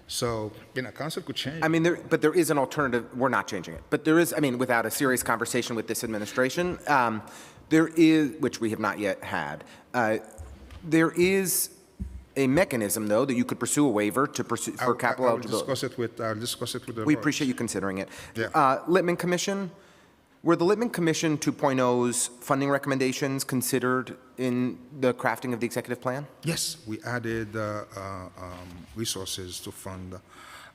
[SPEAKER 7] So, council could change.
[SPEAKER 15] I mean, but there is an alternative. We're not changing it. But there is, without a serious conversation with this administration, there is, which we have not yet had, there is a mechanism, though, that you could pursue a waiver to pursue for capital eligibility.
[SPEAKER 7] I'll discuss it with the
[SPEAKER 15] We
[SPEAKER 7] lawyers.
[SPEAKER 15] appreciate you considering it.
[SPEAKER 7] Yeah.
[SPEAKER 15] Littman Commission, were the Littman Commission 2.0's funding recommendations considered in the crafting of the executive plan?
[SPEAKER 7] Yes, we added resources to fund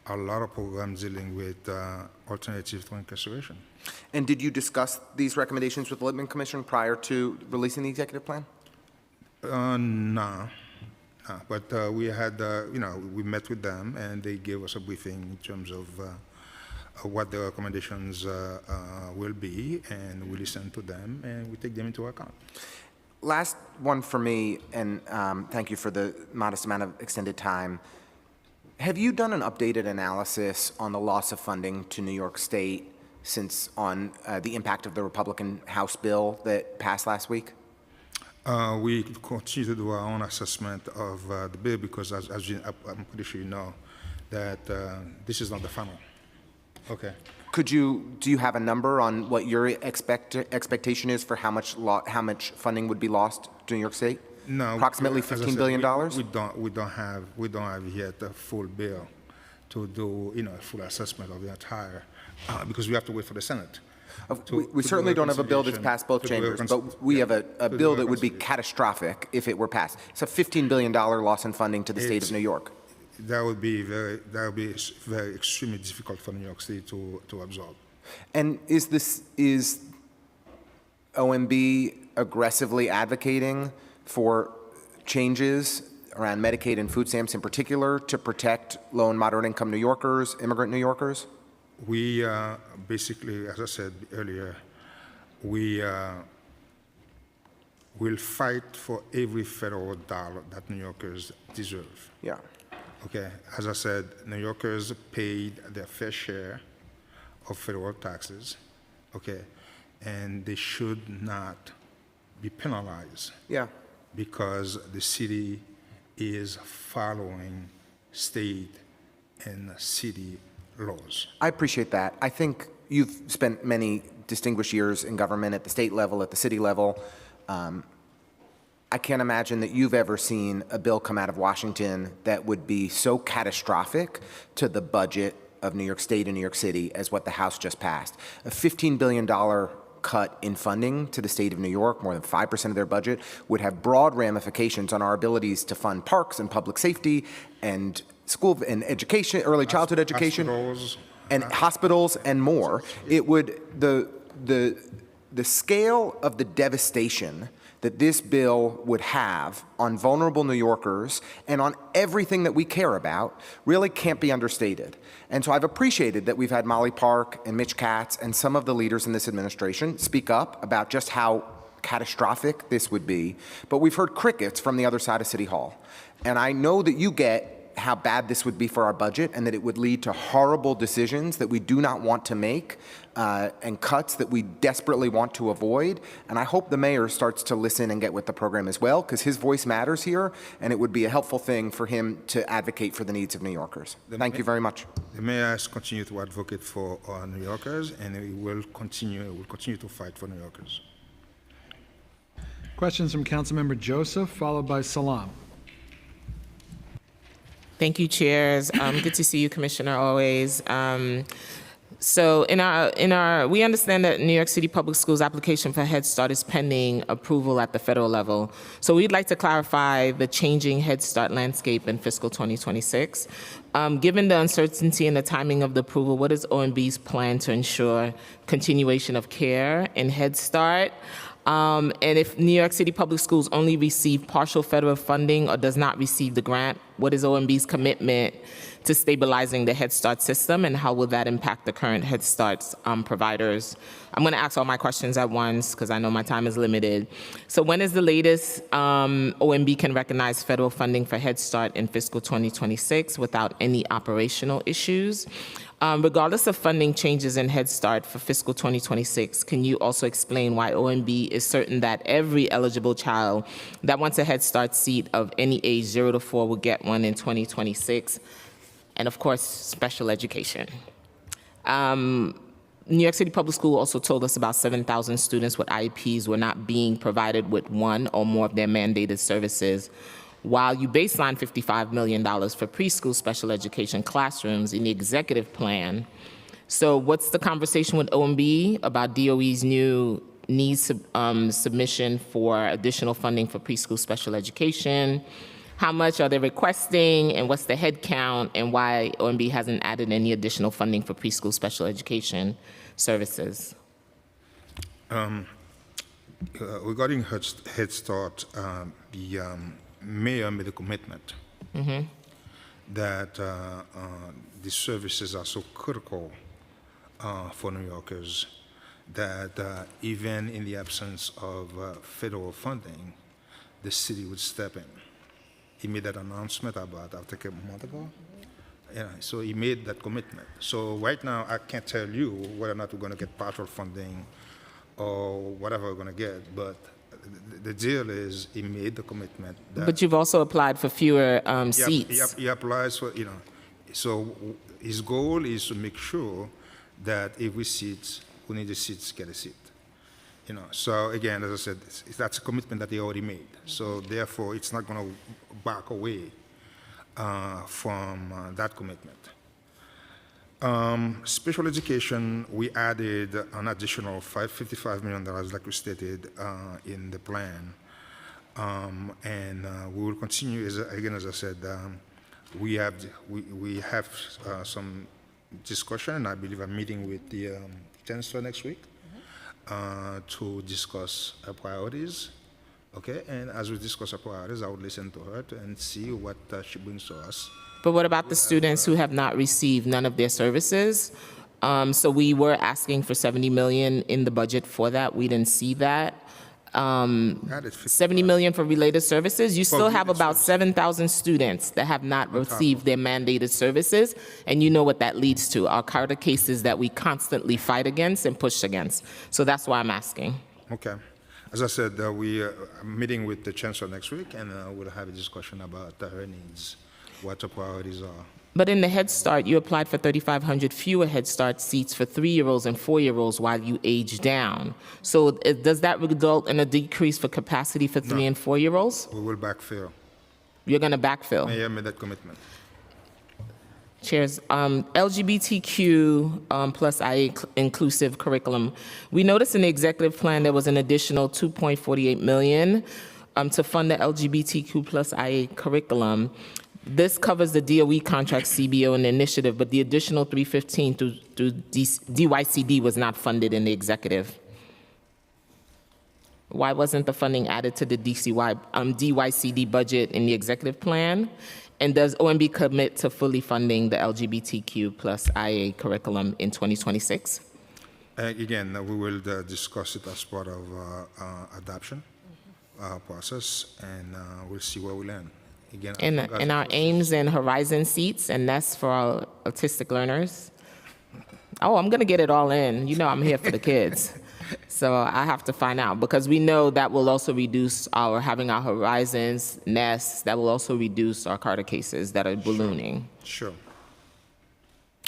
[SPEAKER 7] a lot of programs dealing with alternatives to incarceration.
[SPEAKER 15] And did you discuss these recommendations with the Littman Commission prior to releasing the executive plan?
[SPEAKER 7] No. But we had, we met with them, and they gave us a briefing in terms of what the recommendations will be, and we listen to them, and we take them into account.
[SPEAKER 15] Last one for me, and thank you for the modest amount of extended time. Have you done an updated analysis on the loss of funding to New York State since on the impact of the Republican House bill that passed last week?
[SPEAKER 7] We continue to do our own assessment of the bill, because I'm pretty sure you know that this is not the final. Okay.
[SPEAKER 15] Do you have a number on what your expectation is for how much funding would be lost to New York State?
[SPEAKER 7] No.
[SPEAKER 15] Approximately $15 billion?
[SPEAKER 7] We don't have yet a full bill to do a full assessment of the entire, because we have to wait for the Senate.
[SPEAKER 15] We certainly don't have a bill that's passed both chambers, but we have a bill that would be catastrophic if it were passed. It's a $15 billion loss in funding to the state of New York.
[SPEAKER 7] That would be very extremely difficult for New York State to absorb.
[SPEAKER 15] And is OMB aggressively advocating for changes around Medicaid and food stamps in particular to protect low and moderate income New Yorkers, immigrant New Yorkers?
[SPEAKER 7] We basically, as I said earlier, we will fight for every federal dollar that New Yorkers deserve.
[SPEAKER 15] Yeah.
[SPEAKER 7] Okay, as I said, New Yorkers paid their fair share of federal taxes, okay, and they should not be penalized.
[SPEAKER 15] Yeah.
[SPEAKER 7] Because the city is following state and city laws.
[SPEAKER 15] I appreciate that. I think you've spent many distinguished years in government at the state level, at the city level. I can't imagine that you've ever seen a bill come out of Washington that would be so catastrophic to the budget of New York State and New York City as what the House just passed. A $15 billion cut in funding to the state of New York, more than 5% of their budget, would have broad ramifications on our abilities to fund parks and public safety and school and education, early childhood education, hospitals and more. It would, the scale of the devastation that this bill would have on vulnerable New Yorkers and on everything that we care about really can't be understated. And so I've appreciated that we've had Molly Park and Mitch Katz and some of the leaders in this administration speak up about just how catastrophic this would be, but we've heard crickets from the other side of City Hall. And I know that you get how bad this would be for our budget and that it would lead to horrible decisions that we do not want to make and cuts that we desperately want to avoid. And I hope the mayor starts to listen and get with the program as well, because his voice matters here, and it would be a helpful thing for him to advocate for the needs of New Yorkers. Thank you very much.
[SPEAKER 7] The mayor has continued to advocate for New Yorkers, and he will continue to fight for New Yorkers.
[SPEAKER 2] Questions from Councilmember Joseph, followed by Salam.
[SPEAKER 16] Thank you, chairs. Good to see you, Commissioner, always. So we understand that New York City Public Schools application for Head Start is pending approval at the federal level. So we'd like to clarify the changing Head Start landscape in fiscal 2026. Given the uncertainty and the timing of the approval, what is OMB's plan to ensure continuation of care in Head Start? And if New York City Public Schools only receive partial federal funding or does not receive the grant What is OMB's commitment to stabilizing the Head Start system, and how will that impact the current Head Start providers? I'm going to ask all my questions at once because I know my time is limited. So when is the latest OMB can recognize federal funding for Head Start in fiscal 2026 without any operational issues? Regardless of funding changes in Head Start for fiscal 2026, can you also explain why OMB is certain that every eligible child that wants a Head Start seat of any age 0 to 4 will get one in 2026? And of course, special education. New York City Public School also told us about 7,000 students with IEPs were not being provided with one or more of their mandated services, while you baseline $55 million for preschool special education classrooms in the executive plan. So what's the conversation with OMB about DOE's new needs submission for additional funding for preschool special education? How much are they requesting, and what's the head count, and why OMB hasn't added any additional funding for preschool special education services?
[SPEAKER 7] Regarding Head Start, the mayor made a commitment that the services are so critical for New Yorkers that even in the absence of federal funding, the city would step in. He made that announcement about, I think, a month ago. Yeah, so he made that commitment. So right now, I can't tell you whether or not we're going to get partial funding or whatever we're going to get, but the deal is he made the commitment.
[SPEAKER 16] But you've also applied for fewer seats.
[SPEAKER 7] He applies for, so his goal is to make sure that every seat, who needs a seat, get a seat. So again, as I said, that's a commitment that he already made. So therefore, it's not going to back away from that commitment. Special education, we added an additional $55 million, like we stated in the plan. And we will continue, as I said, we have some discussion, and I believe I'm meeting with the chancellor next week to discuss our priorities. Okay, and as we discuss our priorities, I would listen to her and see what she brings to us.
[SPEAKER 16] But what about the students who have not received none of their services? So we were asking for $70 million in the budget for that. We didn't see that. $70 million for related services. You still have about 7,000 students that have not received their mandated services, and you know what that leads to. Our Carter cases that we constantly fight against and push against. So that's why I'm asking.
[SPEAKER 7] Okay. As I said, we are meeting with the chancellor next week, and we'll have a discussion about her needs, what her priorities are.
[SPEAKER 16] But in the Head Start, you applied for 3,500 fewer Head Start seats for 3-year-olds and 4-year-olds while you age down. So does that result in a decrease for capacity for 3 and 4-year-olds?
[SPEAKER 7] We will backfill.
[SPEAKER 16] You're going to backfill?
[SPEAKER 7] Mayor made that commitment.
[SPEAKER 16] Chairs, LGBTQ plus IA inclusive curriculum. We noticed in the executive plan there was an additional $2.48 million to fund the LGBTQ plus IA curriculum. This covers the DOE contract, CBO, and the initiative, but the additional $315 through DYCD was not funded in the executive. Why wasn't the funding added to the DYCD budget in the executive plan? And does OMB commit to fully funding the LGBTQ plus IA curriculum in 2026?
[SPEAKER 7] Again, we will discuss it as part of adoption process, and we'll see where we land. Again,
[SPEAKER 16] in our aims and horizon seats and nests for our autistic learners. Oh, I'm going to get it all in. You know I'm here for the kids. So I have to find out, because we know that will also reduce having our horizons, nests, that will also reduce our Carter cases that are ballooning.
[SPEAKER 7] Sure.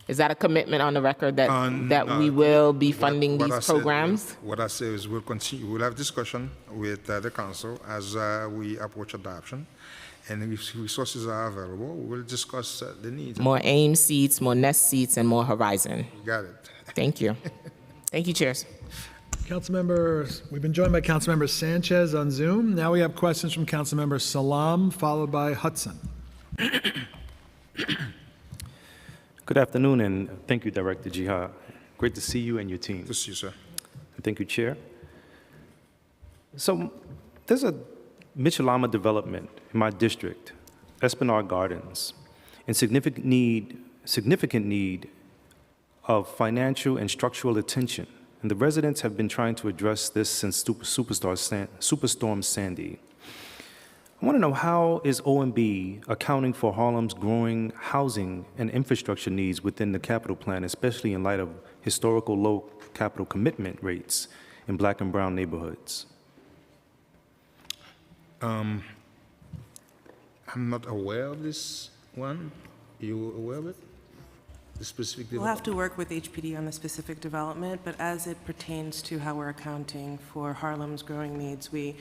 [SPEAKER 16] Is that a commitment on the record that we will be funding these programs?
[SPEAKER 7] What I say is we'll continue. We'll have discussion with the council as we approach adoption. And if resources are available, we'll discuss the needs.
[SPEAKER 16] More AIM seats, more NEST seats, and more Horizon.
[SPEAKER 7] You got it.
[SPEAKER 16] Thank you. Thank you, chairs.
[SPEAKER 2] Councilmembers, we've been joined by Councilmember Sanchez on Zoom. Now we have questions from Councilmember Salam, followed by Hudson.
[SPEAKER 17] Good afternoon, and thank you, Director Jihad. Great to see you and your team.
[SPEAKER 7] Good to see you, sir.
[SPEAKER 17] And thank you, Chair. So there's a Mitchell-Lama development in my district Esplanade Gardens, in significant need of financial and structural attention, and the residents have been trying to address this since Superstorm Sandy. I want to know, how is OMB accounting for Harlem's growing housing and infrastructure needs within the capital plan, especially in light of historical low capital commitment rates in Black and brown neighborhoods?
[SPEAKER 7] I'm not aware of this one. You aware of it? The specific
[SPEAKER 5] We'll
[SPEAKER 7] development?
[SPEAKER 5] have to work with HPD on the specific development, but as it pertains to how we're accounting for Harlem's growing needs, we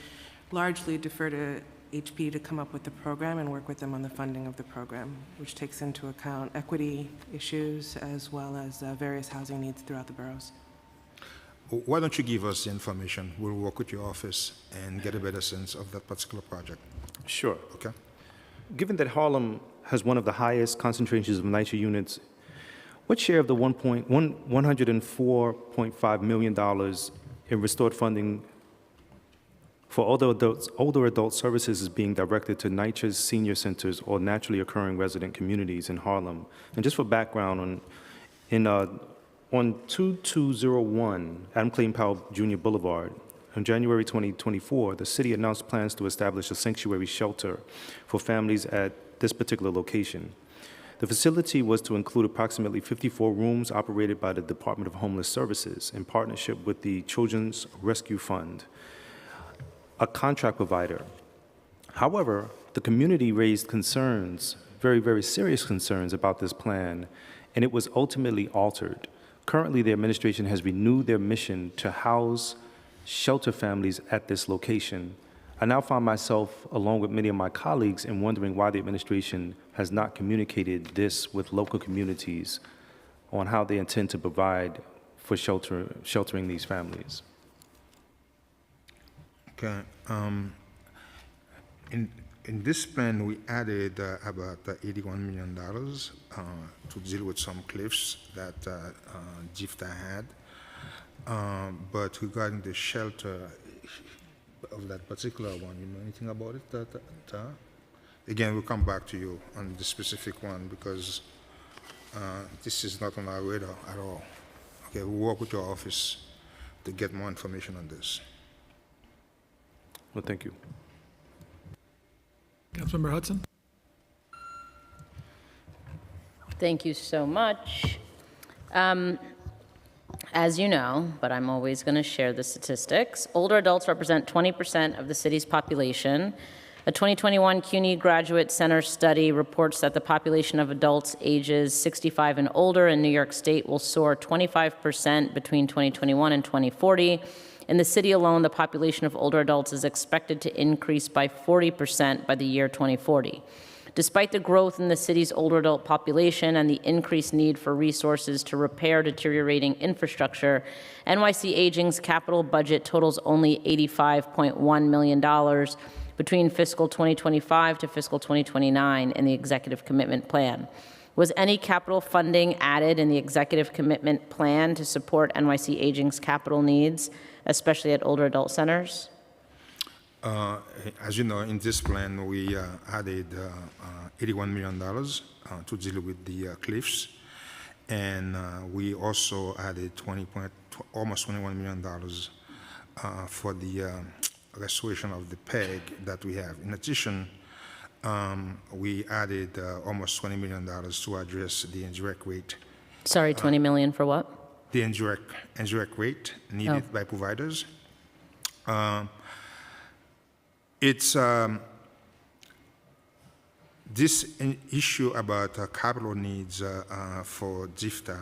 [SPEAKER 5] largely defer to HPD to come up with the program and work with them on the funding of the program, which takes into account equity issues as well as various housing needs throughout the boroughs.
[SPEAKER 7] Why don't you give us the information? We'll work with your office and get a better sense of that particular project.
[SPEAKER 17] Sure.
[SPEAKER 7] Okay.
[SPEAKER 17] Given that Harlem has one of the highest concentrations of NYCHA units, what share of the $104.5 million in restored funding for older adult services is being directed to NYCHA's senior centers or naturally occurring resident communities in Harlem? And just for background, on 2201 Adam Clayton Powell Jr. Boulevard, on January 2024, the city announced plans to establish a sanctuary shelter for families at this particular location. The facility was to include approximately 54 rooms operated by the Department of Homeless Services in partnership with the Children's Rescue Fund, a contract provider. However, the community raised concerns, very, very serious concerns about this plan, and it was ultimately altered. Currently, the administration has renewed their mission to house shelter families at this location. I now find myself, along with many of my colleagues, in wondering why the administration has not communicated this with local communities on how they intend to provide for sheltering these families.
[SPEAKER 7] Okay. In this plan, we added about $81 million to deal with some cliffs that GIFTA had. But regarding the shelter of that particular one, you know anything about it? Again, we'll come back to you on the specific one because this is not on our radar at all. Okay, we'll work with your office to get more information on this.
[SPEAKER 17] Well, thank you.
[SPEAKER 2] Councilmember Hudson?
[SPEAKER 18] Thank you so much. As you know, but I'm always going to share the statistics, older adults represent 20% of the city's population. A 2021 CUNY Graduate Center study reports that the population of adults ages 65 and older in New York State will soar 25% between 2021 and 2040. In the city alone, the population of older adults is expected to increase by 40% by the year 2040. Despite the growth in the city's older adult population and the increased need for resources to repair deteriorating infrastructure, NYC Aging's capital budget totals only $85.1 million between fiscal 2025 to fiscal 2029 in the Executive Commitment Plan. Was any capital funding added in the Executive Commitment Plan to support NYC Aging's capital needs, especially at older adult centers?
[SPEAKER 7] As you know, in this plan, we added $81 million to deal with the cliffs, and we also added almost $21 million for the restoration of the PEG that we have. In addition, we added almost $20 million to address the indirect rate.
[SPEAKER 18] Sorry, 20 million for what?
[SPEAKER 7] The indirect rate needed by providers. It's this issue about capital needs for GIFTA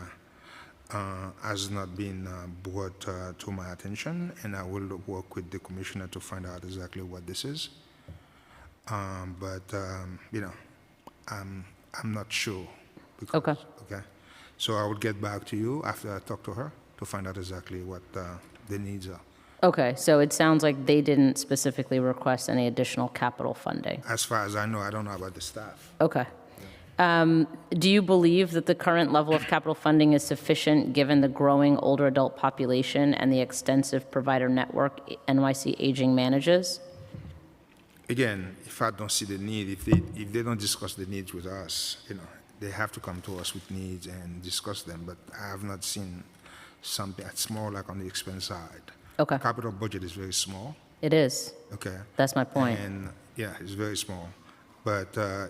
[SPEAKER 7] has not been brought to my attention, and I will work with the commissioner to find out exactly what this is. You know, I'm not sure. Because, okay. So I will get back to you after I talk to her to find out exactly what the needs are.
[SPEAKER 18] Okay, so it sounds like they didn't specifically request any additional capital funding.
[SPEAKER 7] As far as I know, I don't know about the staff.
[SPEAKER 18] Okay. Do you believe that the current level of capital funding is sufficient given the growing older adult population and the extensive provider network NYC Aging manages?
[SPEAKER 7] again, if I don't see the need, if they don't discuss the needs with us, they have to come to us with needs and discuss them. But I have not seen something that's more like on the expense side.
[SPEAKER 18] Okay.
[SPEAKER 7] Capital budget is very small.
[SPEAKER 18] It is.
[SPEAKER 7] Okay.
[SPEAKER 18] That's my point.
[SPEAKER 7] And yeah, it's very small. But their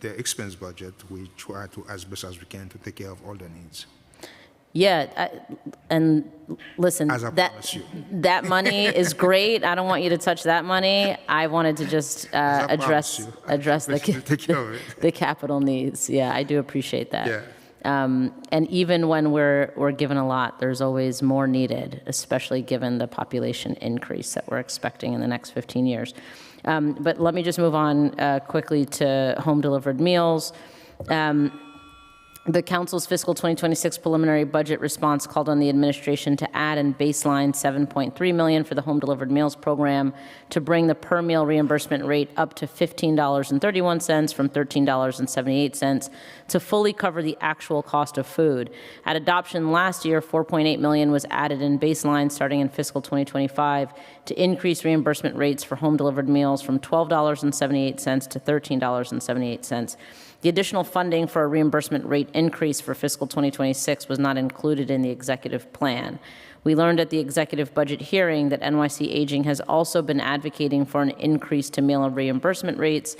[SPEAKER 7] expense budget, we try to, as best as we can, to take care of all their needs.
[SPEAKER 18] Yeah, and listen,
[SPEAKER 7] As I promise you.
[SPEAKER 18] that money is great. I don't want you to touch that money. I wanted to just address
[SPEAKER 7] Take care of it.
[SPEAKER 18] the capital needs. Yeah, I do appreciate that.
[SPEAKER 7] Yeah.
[SPEAKER 18] And even when we're given a lot, there's always more needed, especially given the population increase that we're expecting in the next 15 years. But let me just move on quickly to home-delivered meals. The Council's fiscal 2026 preliminary budget response called on the administration to add and baseline $7.3 million for the home-delivered meals program to bring the per-meal reimbursement rate up to $15.31 from $13.78 to fully cover the actual cost of food. At adoption last year, $4.8 million was added in baseline starting in fiscal 2025 to increase reimbursement rates for home-delivered meals from $12.78 to $13.78. The additional funding for a reimbursement rate increase for fiscal 2026 was not included in the executive plan. We learned at the executive budget hearing that NYC Aging has also been advocating for an increase to meal reimbursement rates,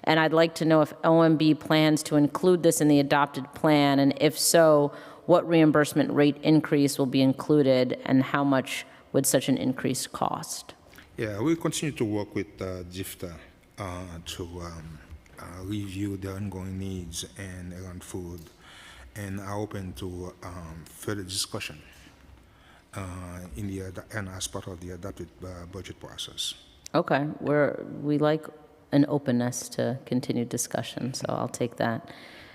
[SPEAKER 18] and I'd like to know if OMB plans to include this in the adopted plan, and if so, what reimbursement rate increase will be included, and how much would such an increase cost?
[SPEAKER 7] Yeah, we'll continue to work with GIFTA to review the ongoing needs and around food, and are open to further discussion and as part of the adopted budget process.
[SPEAKER 18] Okay, we like an openness to continued discussion, so I'll take that.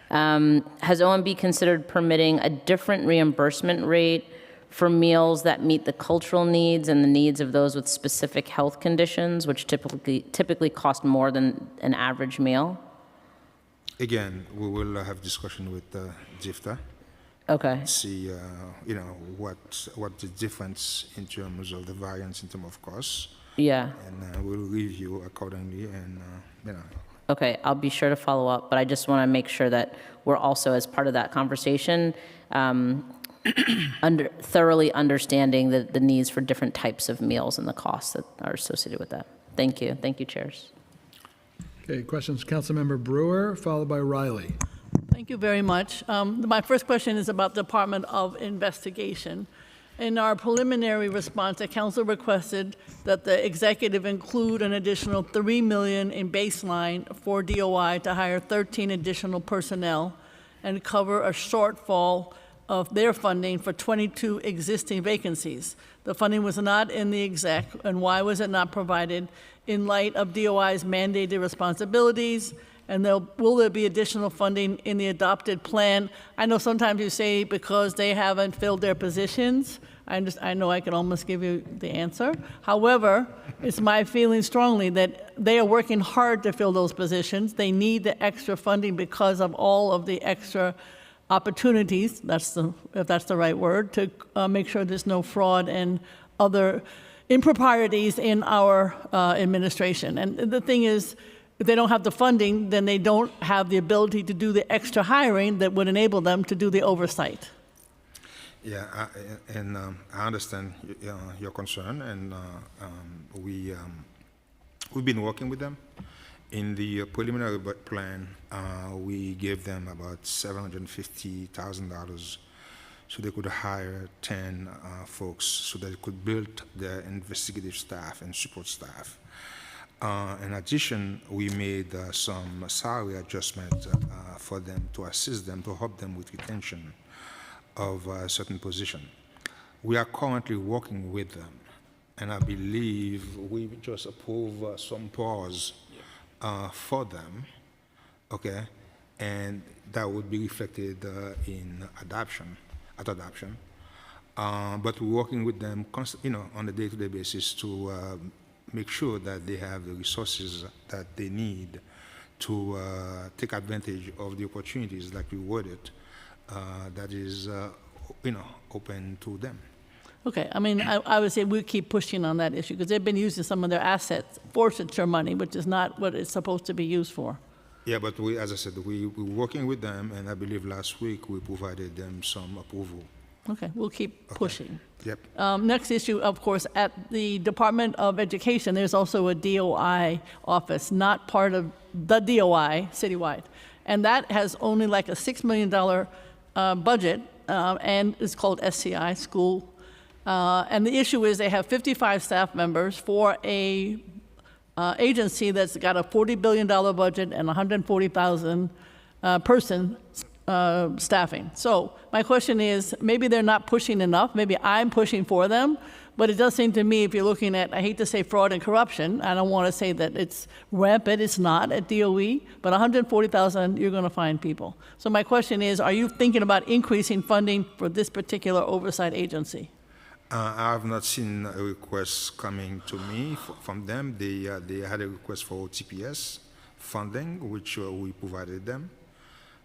[SPEAKER 18] Has OMB considered permitting a different reimbursement rate for meals that meet the cultural needs and the needs of those with specific health conditions, which typically cost more than an average meal?
[SPEAKER 7] Again, we will have discussion with GIFTA.
[SPEAKER 18] Okay.
[SPEAKER 7] See, what the difference in terms of the variance in terms of costs.
[SPEAKER 18] Yeah.
[SPEAKER 7] And we'll review accordingly, and
[SPEAKER 18] Okay, I'll be sure to follow up, but I just want to make sure that we're also, as part of that conversation, thoroughly understanding the needs for different types of meals and the costs that are associated with that. Thank you. Thank you, chairs.
[SPEAKER 2] Okay, questions, Councilmember Brewer, followed by Riley.
[SPEAKER 19] Thank you very much. My first question is about the Department of Investigation. In our preliminary response, the council requested that the executive include an additional $3 million in baseline for DOI to hire 13 additional personnel and cover a shortfall of their funding for 22 existing vacancies. The funding was not in the exec, and why was it not provided in light of DOI's mandated responsibilities? And will there be additional funding in the adopted plan? I know sometimes you say because they haven't filled their positions. I know I can almost give you the answer. However, it's my feeling strongly that they are working hard to fill those positions. They need the extra funding because of all of the extra opportunities, if that's the right word, to make sure there's no fraud and other improprieties in our administration. And the thing is, if they don't have the funding, then they don't have the ability to do the extra hiring that would enable them to do the oversight.
[SPEAKER 7] Yeah, I understand your concern, and we've been working with them. In the preliminary plan, we gave them about $750,000 so they could hire 10 folks so that they could build their investigative staff and support staff. In addition, we made some salary adjustments for them to assist them, to help them with retention of a certain position. We are currently working with them, and I believe we just approved some pause for them, okay, and that would be reflected in adoption. But we're working with them, on a day-to-day basis to make sure that they have the resources that they need to take advantage of the opportunities, like we worded, that is, open to them.
[SPEAKER 19] Okay, I mean, I would say we keep pushing on that issue, because they've been using some of their assets, forfeiture money, which is not what it's supposed to be used for.
[SPEAKER 7] Yeah, but we, as I said, we're working with them, and I believe last week we provided them some approval.
[SPEAKER 19] Okay, we'll keep pushing.
[SPEAKER 7] Yep.
[SPEAKER 19] Next issue, of course, at the Department of Education, there's also a DOI office, not part of the DOI citywide. And that has only like a $6 million budget, and it's called SCI, School. And the issue is they have 55 staff members for a agency that's got a $40 billion budget and 140,000 person staffing. So my question is, maybe they're not pushing enough. Maybe I'm pushing for them. But it does seem to me, if you're looking at, I hate to say fraud and corruption, I don't want to say that it's rampant, it's not at DOE, but 140,000, you're going to find people. So my question is, are you thinking about increasing funding for this particular oversight agency?
[SPEAKER 7] I have not seen a request coming to me from them. They had a request for TPS funding, which we provided them.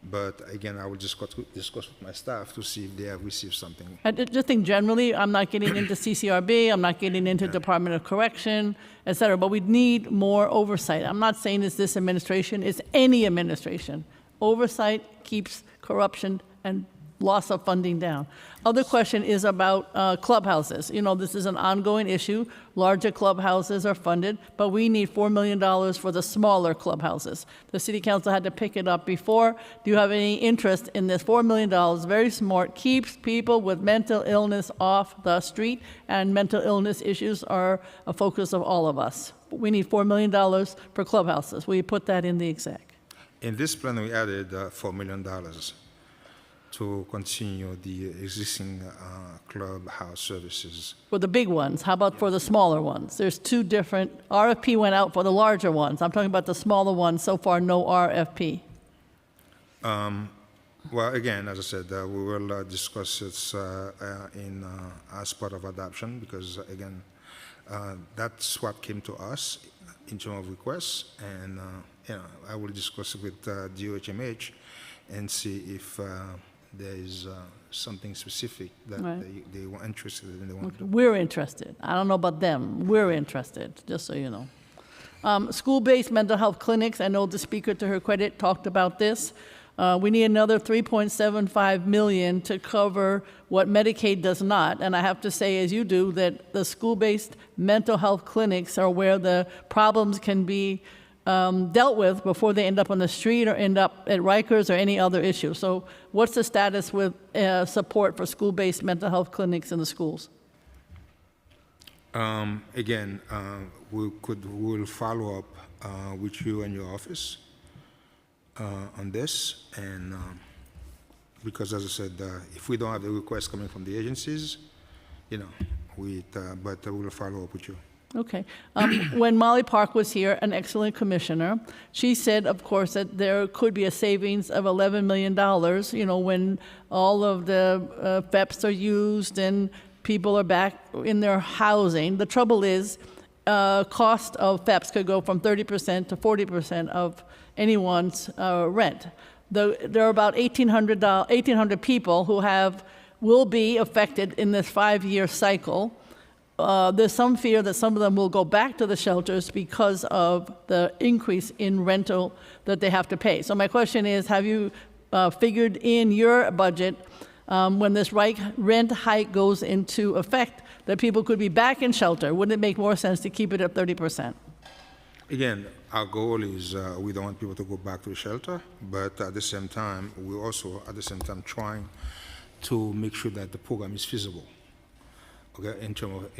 [SPEAKER 7] But again, I will discuss with my staff to see if they have received something.
[SPEAKER 19] I just think generally, I'm not getting into CCRB, I'm not getting into Department of Correction, et cetera, but we need more oversight. I'm not saying it's this administration, it's any administration. Oversight keeps corruption and loss of funding down. Other question is about clubhouses. You know, this is an ongoing issue. Larger clubhouses are funded, but we need $4 million for the smaller clubhouses. The City Council had to pick it up before. Do you have any interest in this $4 million? Very smart, keeps people with mental illness off the street, and mental illness issues are a focus of all of us. We need $4 million for clubhouses. Will you put that in the exec?
[SPEAKER 7] In this plan, we added $4 million to continue the existing clubhouse services.
[SPEAKER 19] For the big ones, how about for the smaller ones? There's two different, RFP went out for the larger ones. I'm talking about the smaller ones, so far no RFP.
[SPEAKER 7] Well, again, as I said, we will discuss it as part of adoption, because again, that's what came to us in terms of requests, and I will discuss it with DOHMH and see if there is something specific that they were interested in. They want to do.
[SPEAKER 19] We're interested. I don't know about them. We're interested, just so you know. School-based mental health clinics, I know the speaker, to her credit, talked about this. We need another $3.75 million to cover what Medicaid does not. And I have to say, as you do, that the school-based mental health clinics are where the problems can be dealt with before they end up on the street or end up at Rikers or any other issue. So what's the status with support for school-based mental health clinics in the schools?
[SPEAKER 7] Again, we'll follow up with you and your office on this, and because, as I said, if we don't have the request coming from the agencies, but we'll follow up with you.
[SPEAKER 19] Okay. When Molly Park was here, an excellent commissioner, she said, of course, that there could be a savings of $11 million, when all of the FEPs are used and people are back in their housing. The trouble is, cost of FEPs could go from 30% to 40% of anyone's rent. There are about 1,800 people who will be affected in this 5-year cycle. There's some fear that some of them will go back to the shelters because of the increase in rental that they have to pay. So my question is, have you figured in your budget when this rent hike goes into effect that people could be back in shelter? Wouldn't it make more sense to keep it at 30%?
[SPEAKER 7] Again, our goal is we don't want people to go back to the shelter, but at the same time, we're also trying to make sure that the program is feasible. Okay, in terms of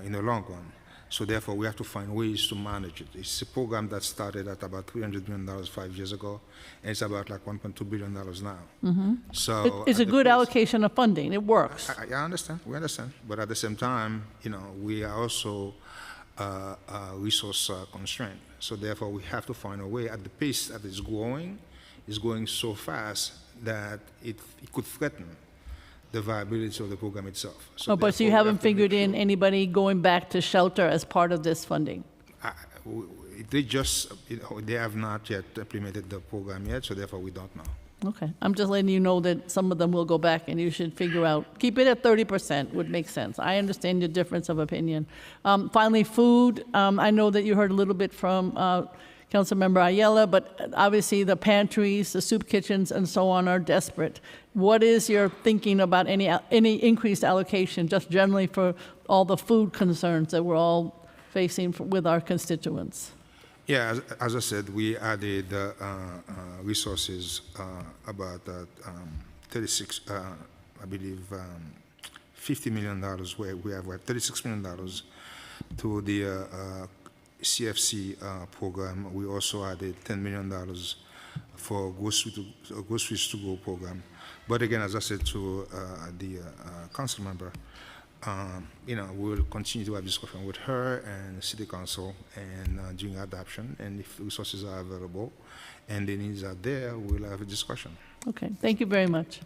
[SPEAKER 7] in the long run. So therefore, we have to find ways to manage it. It's a program that started at about $300 million 5 years ago, and it's about like $1.2 billion now.
[SPEAKER 19] Mm-hmm.
[SPEAKER 7] So
[SPEAKER 19] it's a good allocation of funding. It works.
[SPEAKER 7] I understand. We understand. But at the same time, we are also resource constrained. So therefore, we have to find a way. At the pace that it's going so fast that it could threaten the viability of the program itself. So
[SPEAKER 19] but so you haven't figured in anybody going back to shelter as part of this funding?
[SPEAKER 7] They have not yet implemented the program yet, so therefore we don't know.
[SPEAKER 19] Okay, I'm just letting you know that some of them will go back and you should figure out, keep it at 30% would make sense. I understand your difference of opinion. Finally, food, I know that you heard a little bit from Councilmember Ayala, but obviously the pantries, the soup kitchens and so on are desperate. What is your thinking about any increased allocation, just generally for all the food concerns that we're all facing with our constituents?
[SPEAKER 7] Yeah, as I said, we added resources about 36, I believe, $50 million, where we have $36 million to the CFC program. We also added $10 million for Groceries to Go program. But again, as I said to the council member, we will continue to have discussion with her and City Council and during adoption, and if resources are available and the needs are there, we'll have a discussion.
[SPEAKER 19] Okay, thank you very much.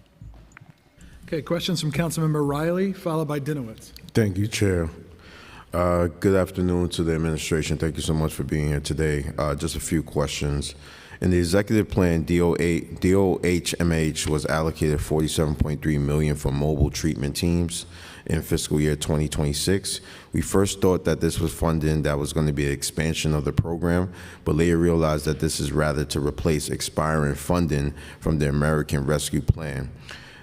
[SPEAKER 2] Okay, questions from Councilmember Riley, followed by Dinowitz.
[SPEAKER 20] Thank you, Chair. Good afternoon to the administration. Thank you so much for being here today. Just a few questions. In the executive plan, DOHMH was allocated $47.3 million for mobile treatment teams in fiscal year 2026. We first thought that this was funding that was going to be an expansion of the program, but later realized that this is rather to replace expiring funding from the American Rescue Plan.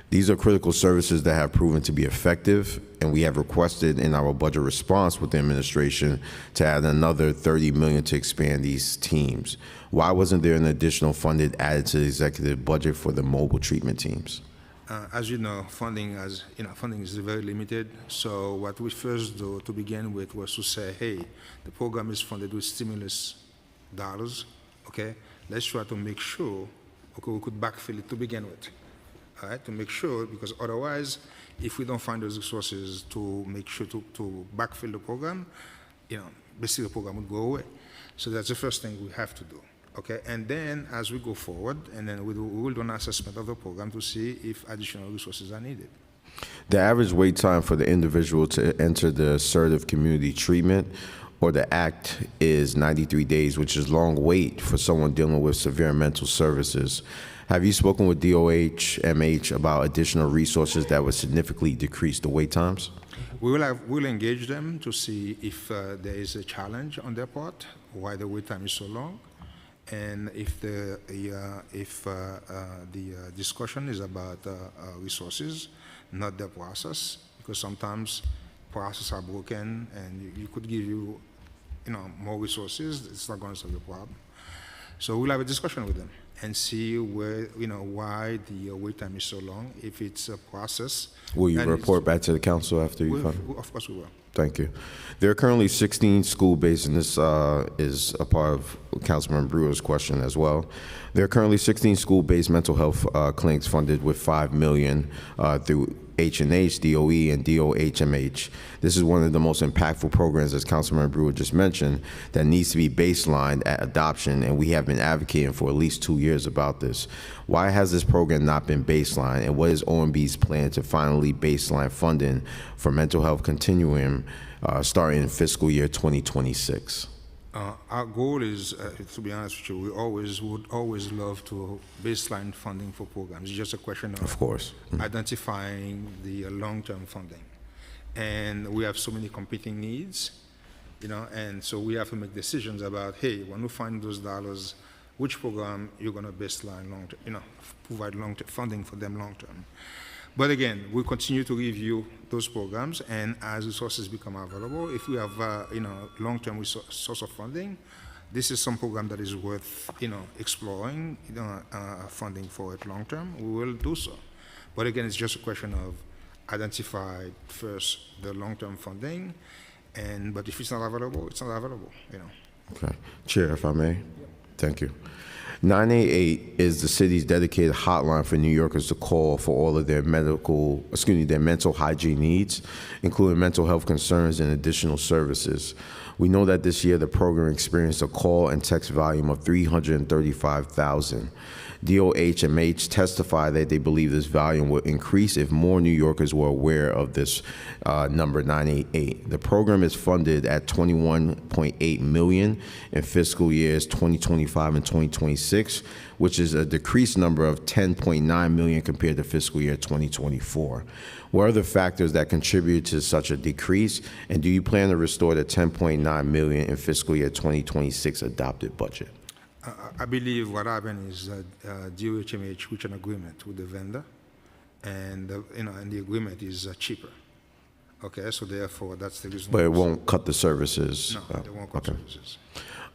[SPEAKER 20] These are critical services that have proven to be effective, and we have requested in our budget response with the administration to add another $30 million to expand these teams. Why wasn't there an additional funding added to the executive budget for the mobile treatment teams?
[SPEAKER 7] As you know, funding is very limited. So what we first do to begin with was to say, hey, the program is funded with stimulus dollars. Okay, let's try to make sure we could backfill it to begin with. All right, to make sure, because otherwise, if we don't find those resources to make sure to backfill the program, basically the program would go away. So that's the first thing we have to do. Okay, and then as we go forward, and then we will do an assessment of the program to see if additional resources are needed.
[SPEAKER 20] The average wait time for the individual to enter the assertive community treatment or the ACT is 93 days, which is long wait for someone dealing with severe mental services. Have you spoken with DOHMH about additional resources that would significantly decrease the wait times?
[SPEAKER 7] We'll engage them to see if there is a challenge on their part, why the wait time is so long, and if the discussion is about resources, not the process, because sometimes processes are broken, and you could give more resources. It's not going to solve the problem. So we'll have a discussion with them and see where, why the wait time is so long. If it's a process.
[SPEAKER 20] Will you report back to the council after you come?
[SPEAKER 7] Of course we will.
[SPEAKER 20] Thank you. There are currently 16 school-based, and this is a part of Councilman Brewer's question as well. There are currently 16 school-based mental health clinics funded with $5 million through H&H, DOE, and DOHMH. This is one of the most impactful programs, as Councilman Brewer just mentioned, that needs to be baselined at adoption, and we have been advocating for at least 2 years about this. Why has this program not been baselined, and what is OMB's plan to finally baseline funding for mental health continuum starting in fiscal year 2026?
[SPEAKER 7] Our goal is, to be honest with you, we would always love to baseline funding for programs. It's just a question of
[SPEAKER 20] course,
[SPEAKER 7] identifying the long-term funding. And we have so many competing needs, and so we have to make decisions about, hey, when we find those dollars, which program you're going to baseline long-term, provide long-term funding for them long-term. But again, we continue to review those programs, and as resources become available, if we have long-term source of funding, this is some program that is worth exploring funding for it long-term. We will do so. But again, it's just a question of identify first the long-term funding, but if it's not available, it's not available.
[SPEAKER 20] Okay, Chair, if I may, thank you. 988 is the city's dedicated hotline for New Yorkers to call for all of their their mental hygiene needs, including mental health concerns and additional services. We know that this year the program experienced a call and text volume of 335,000. DOHMH testified that they believe this volume will increase if more New Yorkers were aware of this number 988. The program is funded at $21.8 million in fiscal years 2025 and 2026. 2026, which is a decreased number of 10.9 million compared to fiscal year 2024. What are the factors that contribute to such a decrease, and do you plan to restore the 10.9 million in fiscal year 2026 adopted budget?
[SPEAKER 7] I believe what happened is that DOHMH reached an agreement with the vendor, and and the agreement is cheaper. Okay, so therefore that's the reason.
[SPEAKER 20] But it won't cut the services.
[SPEAKER 7] No, they won't cut services.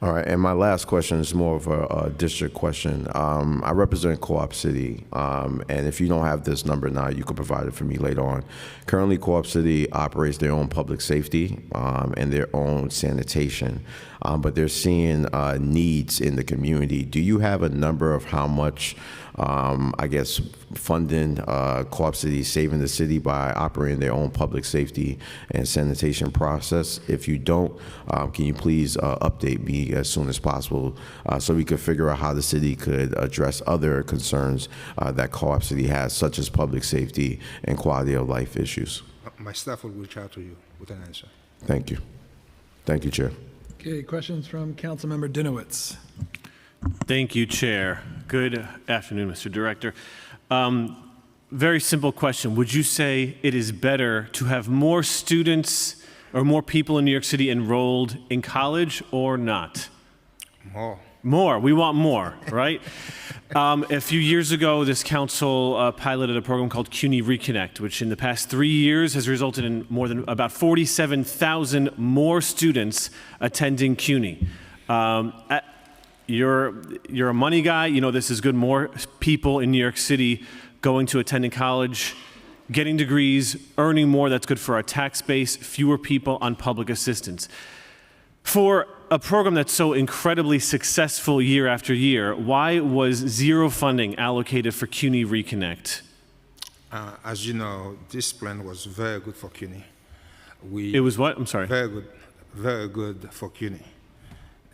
[SPEAKER 20] All right, and my last question is more of a district question. I represent Co-op City, and if you don't have this number now, you can provide it for me later on. Currently, Co-op City operates their own public safety and their own sanitation, but they're seeing needs in the community. Do you have a number of how much, funding Co-op City is saving the city by operating their own public safety and sanitation process? If you don't, can you please update me as soon as possible so we could figure out how the city could address other concerns that Co-op City has, such as public safety and quality of life issues?
[SPEAKER 7] My staff will reach out to you with an answer.
[SPEAKER 20] Thank you. Thank you, Chair.
[SPEAKER 2] Okay, questions from Councilmember Dinowitz.
[SPEAKER 21] Thank you, Chair. Good afternoon, Mr. Director. Very simple question. Would you say it is better to have more students or more people in New York City enrolled in college or not?
[SPEAKER 7] More.
[SPEAKER 21] More. We want more, right? A few years ago, this council piloted a program called CUNY Reconnect, which in the past 3 years has resulted in more than about 47,000 more students attending CUNY. You're a money guy. You know this is good. More people in New York City going to attending college, getting degrees, earning more. That's good for our tax base. Fewer people on public assistance. For a program that's so incredibly successful year after year, why was zero funding allocated for CUNY Reconnect?
[SPEAKER 7] As you know, this plan was very good for CUNY.
[SPEAKER 21] It was what? I'm sorry.
[SPEAKER 7] Very good for CUNY,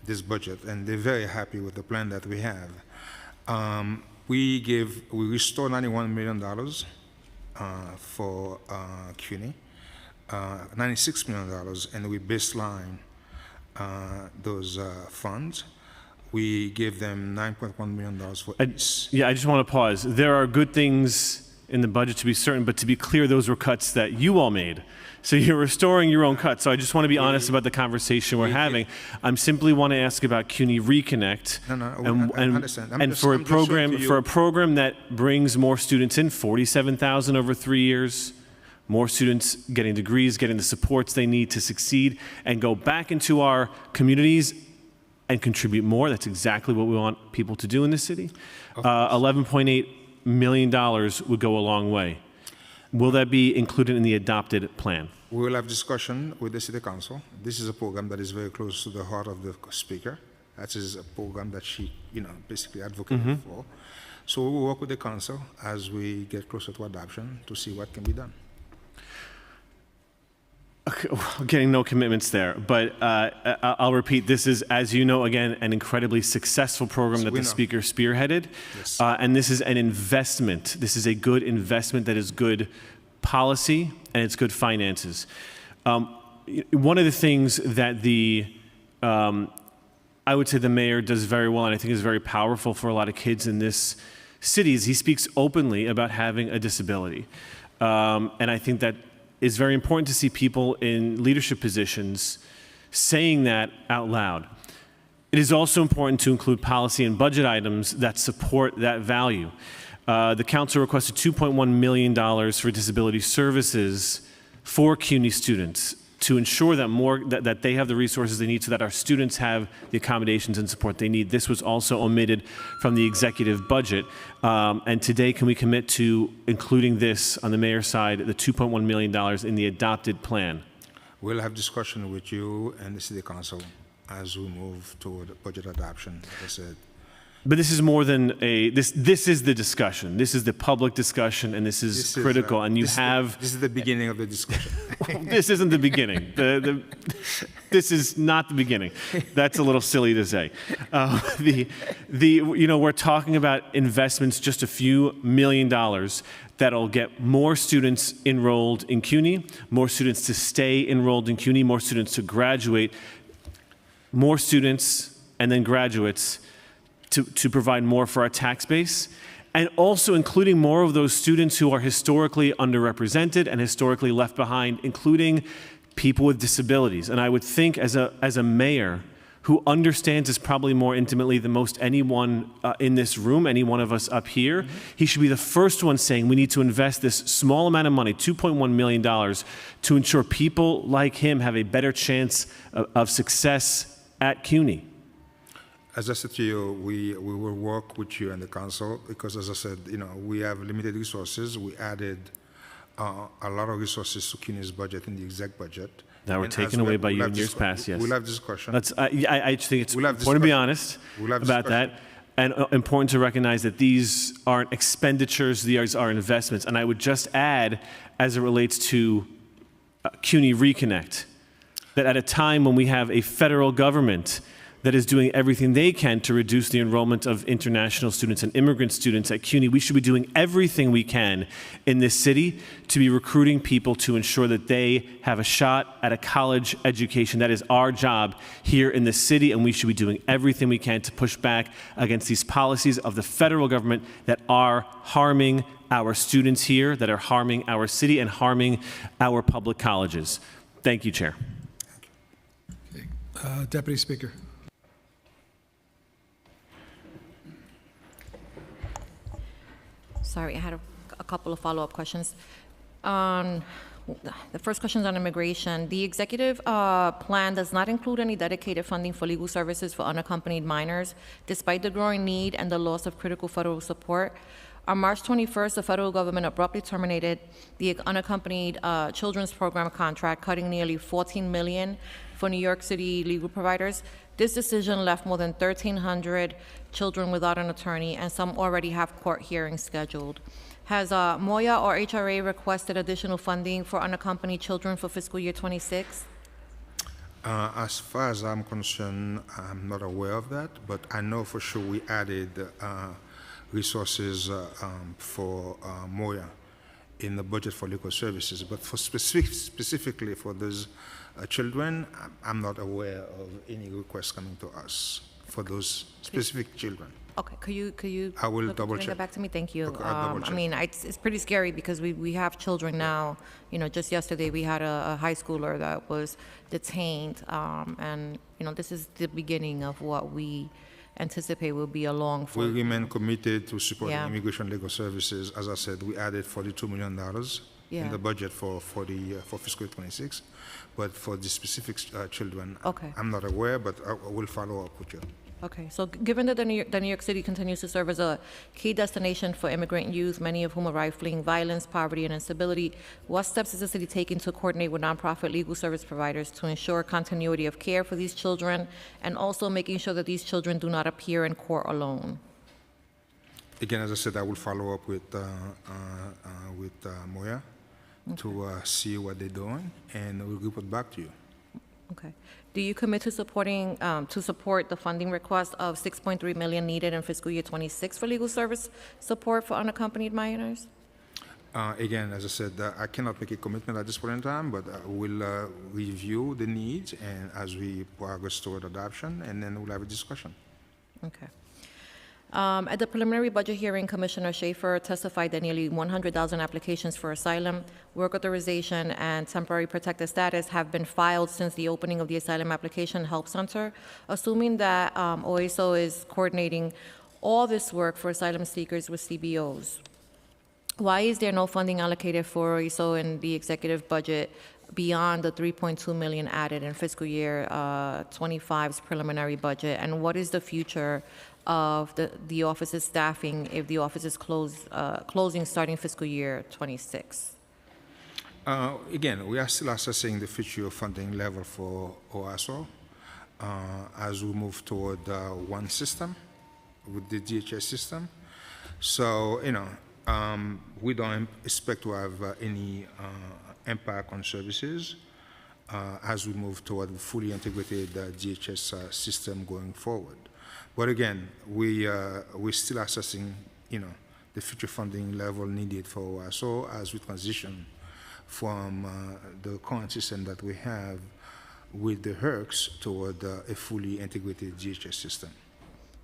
[SPEAKER 7] this budget, and they're very happy with the plan that we have. We restored $91 million for CUNY, $96 million, and we baseline those funds. We gave them $9.1 million for each.
[SPEAKER 21] Yeah, I just want to pause. There are good things in the budget, to be certain, but to be clear, those were cuts that you all made. So you're restoring your own cuts. So I just want to be honest about the conversation we're having. I simply want to ask about CUNY Reconnect.
[SPEAKER 7] I understand.
[SPEAKER 21] And for a program that brings more students in, 47,000 over 3 years, more students getting degrees, getting the supports they need to succeed, and go back into our communities and contribute more. That's exactly what we want people to do in this city. $11.8 million would go a long way. Will that be included in the adopted plan?
[SPEAKER 7] We will have discussion with the City Council. This is a program that is very close to the heart of the Speaker. That is a program that she, basically advocated for. So we will work with the Council as we get closer to adoption to see what can be done.
[SPEAKER 21] Okay, well, getting no commitments there, but I'll repeat, this is, as you know, again, an incredibly successful program that the Speaker spearheaded, and this is an investment. This is a good investment that is good policy and it's good finances. One of the things that I would say the mayor does very well, and I think is very powerful for a lot of kids in this city, is he speaks openly about having a disability, and I think that it's very important to see people in leadership positions saying that out loud. It is also important to include policy and budget items that support that value. The council requested $2.1 million for disability services for CUNY students to ensure that that they have the resources they need so that our students have the accommodations and support they need. This was also omitted from the executive budget. And today, can we commit to including this on the mayor's side, the $2.1 million in the adopted plan?
[SPEAKER 7] We'll have discussion with you and the City Council as we move toward budget adoption, like I said.
[SPEAKER 21] But this is more than this is the discussion. This is the public discussion, and this is critical. And
[SPEAKER 7] this is the beginning of the discussion.
[SPEAKER 21] This isn't the beginning. This is not the beginning. That's a little silly to say. We're talking about investments, just a few $1 million that'll get more students enrolled in CUNY, more students to stay enrolled in CUNY, more students to graduate, more students and then graduates to provide more for our tax base, and also including more of those students who are historically underrepresented and historically left behind, including people with disabilities. And I would think as a mayor who understands this probably more intimately than most anyone in this room, any one of us up here, he should be the first one saying we need to invest this small amount of money, $2.1 million, to ensure people like him have a better chance of success at CUNY.
[SPEAKER 7] As I said to you, we will work with you and the council because, as I said, we have limited resources. We added a lot of resources to CUNY's budget in the exec budget.
[SPEAKER 21] That were taken away by you in years past, yes.
[SPEAKER 7] We'll have discussion.
[SPEAKER 21] I just think it's important to be honest about that, and important to recognize that these aren't expenditures, these are investments. And I would just add, as it relates to CUNY Reconnect, that at a time when we have a federal government that is doing everything they can to reduce the enrollment of international students and immigrant students at CUNY, we should be doing everything we can in this city to be recruiting people to ensure that they have a shot at a college education. That is our job here in the city, and we should be doing everything we can to push back against these policies of the federal government that are harming our students here, that are harming our city and harming our public colleges. Thank you, Chair.
[SPEAKER 2] Deputy Speaker.
[SPEAKER 8] Sorry, I had a couple of follow-up questions. The first question is on immigration. The executive plan does not include any dedicated funding for legal services for unaccompanied minors, despite the growing need and the loss of critical federal support. On March 21st, the federal government abruptly terminated the unaccompanied children's program contract, cutting nearly $14 million for New York City legal providers. This decision left more than 1,300 children without an attorney, and some already have court hearings scheduled. Has MOYA or HRA requested additional funding for unaccompanied children for fiscal year 26?
[SPEAKER 7] As far as I'm concerned, I'm not aware of that, but I know for sure we added resources for MOYA in the budget for legal services. But for specifically for those children, I'm not aware of any requests coming to us for those specific children.
[SPEAKER 8] Okay, could you
[SPEAKER 7] I will double
[SPEAKER 8] bring
[SPEAKER 7] check.
[SPEAKER 8] that back to me? Thank you.
[SPEAKER 7] Okay, I'll double
[SPEAKER 8] I
[SPEAKER 7] check.
[SPEAKER 8] mean, it's pretty scary because we have children now. Just yesterday we had a high schooler that was detained, and this is the beginning of what we anticipate will be a long.
[SPEAKER 7] We remain committed to supporting
[SPEAKER 8] Yeah.
[SPEAKER 7] immigration legal services. As I said, we added $42 million
[SPEAKER 8] Yeah.
[SPEAKER 7] in the budget for fiscal 26, but for the specific children,
[SPEAKER 8] Okay.
[SPEAKER 7] I'm not aware, but I will follow up with you.
[SPEAKER 8] Okay, so given that the New York City continues to serve as a key destination for immigrant youth, many of whom arrive fleeing violence, poverty, and instability, what steps is the city taking to coordinate with nonprofit legal service providers to ensure continuity of care for these children, and also making sure that these children do not appear in court alone?
[SPEAKER 7] Again, as I said, I will follow up with MOYA to see what they're doing, and we'll report back to you.
[SPEAKER 8] Okay. Do you commit to support the funding request of $6.3 million needed in fiscal year 26 for legal service support for unaccompanied minors?
[SPEAKER 7] Again, as I said, I cannot make a commitment at this point in time, but we'll review the needs and as we progress toward adoption, and then we'll have a discussion.
[SPEAKER 8] Okay. At the preliminary budget hearing, Commissioner Schaefer testified that nearly 100,000 applications for asylum, work authorization, and temporary protected status have been filed since the opening of the Asylum Application Help Center. Assuming that OASO is coordinating all this work for asylum seekers with CBOs, why is there no funding allocated for OASO in the executive budget beyond the $3.2 million added in fiscal year 25's preliminary budget? And what is the future of the office's staffing if the office is closing starting fiscal year 26?
[SPEAKER 7] Again, we are still assessing the future funding level for OASO as we move toward one system with the DHS system. So, we don't expect to have any impact on services as we move toward a fully integrated DHS system going forward. But again, we're still assessing, the future funding level needed for OASO as we transition from the current system that we have with the HERCs toward a fully integrated DHS system.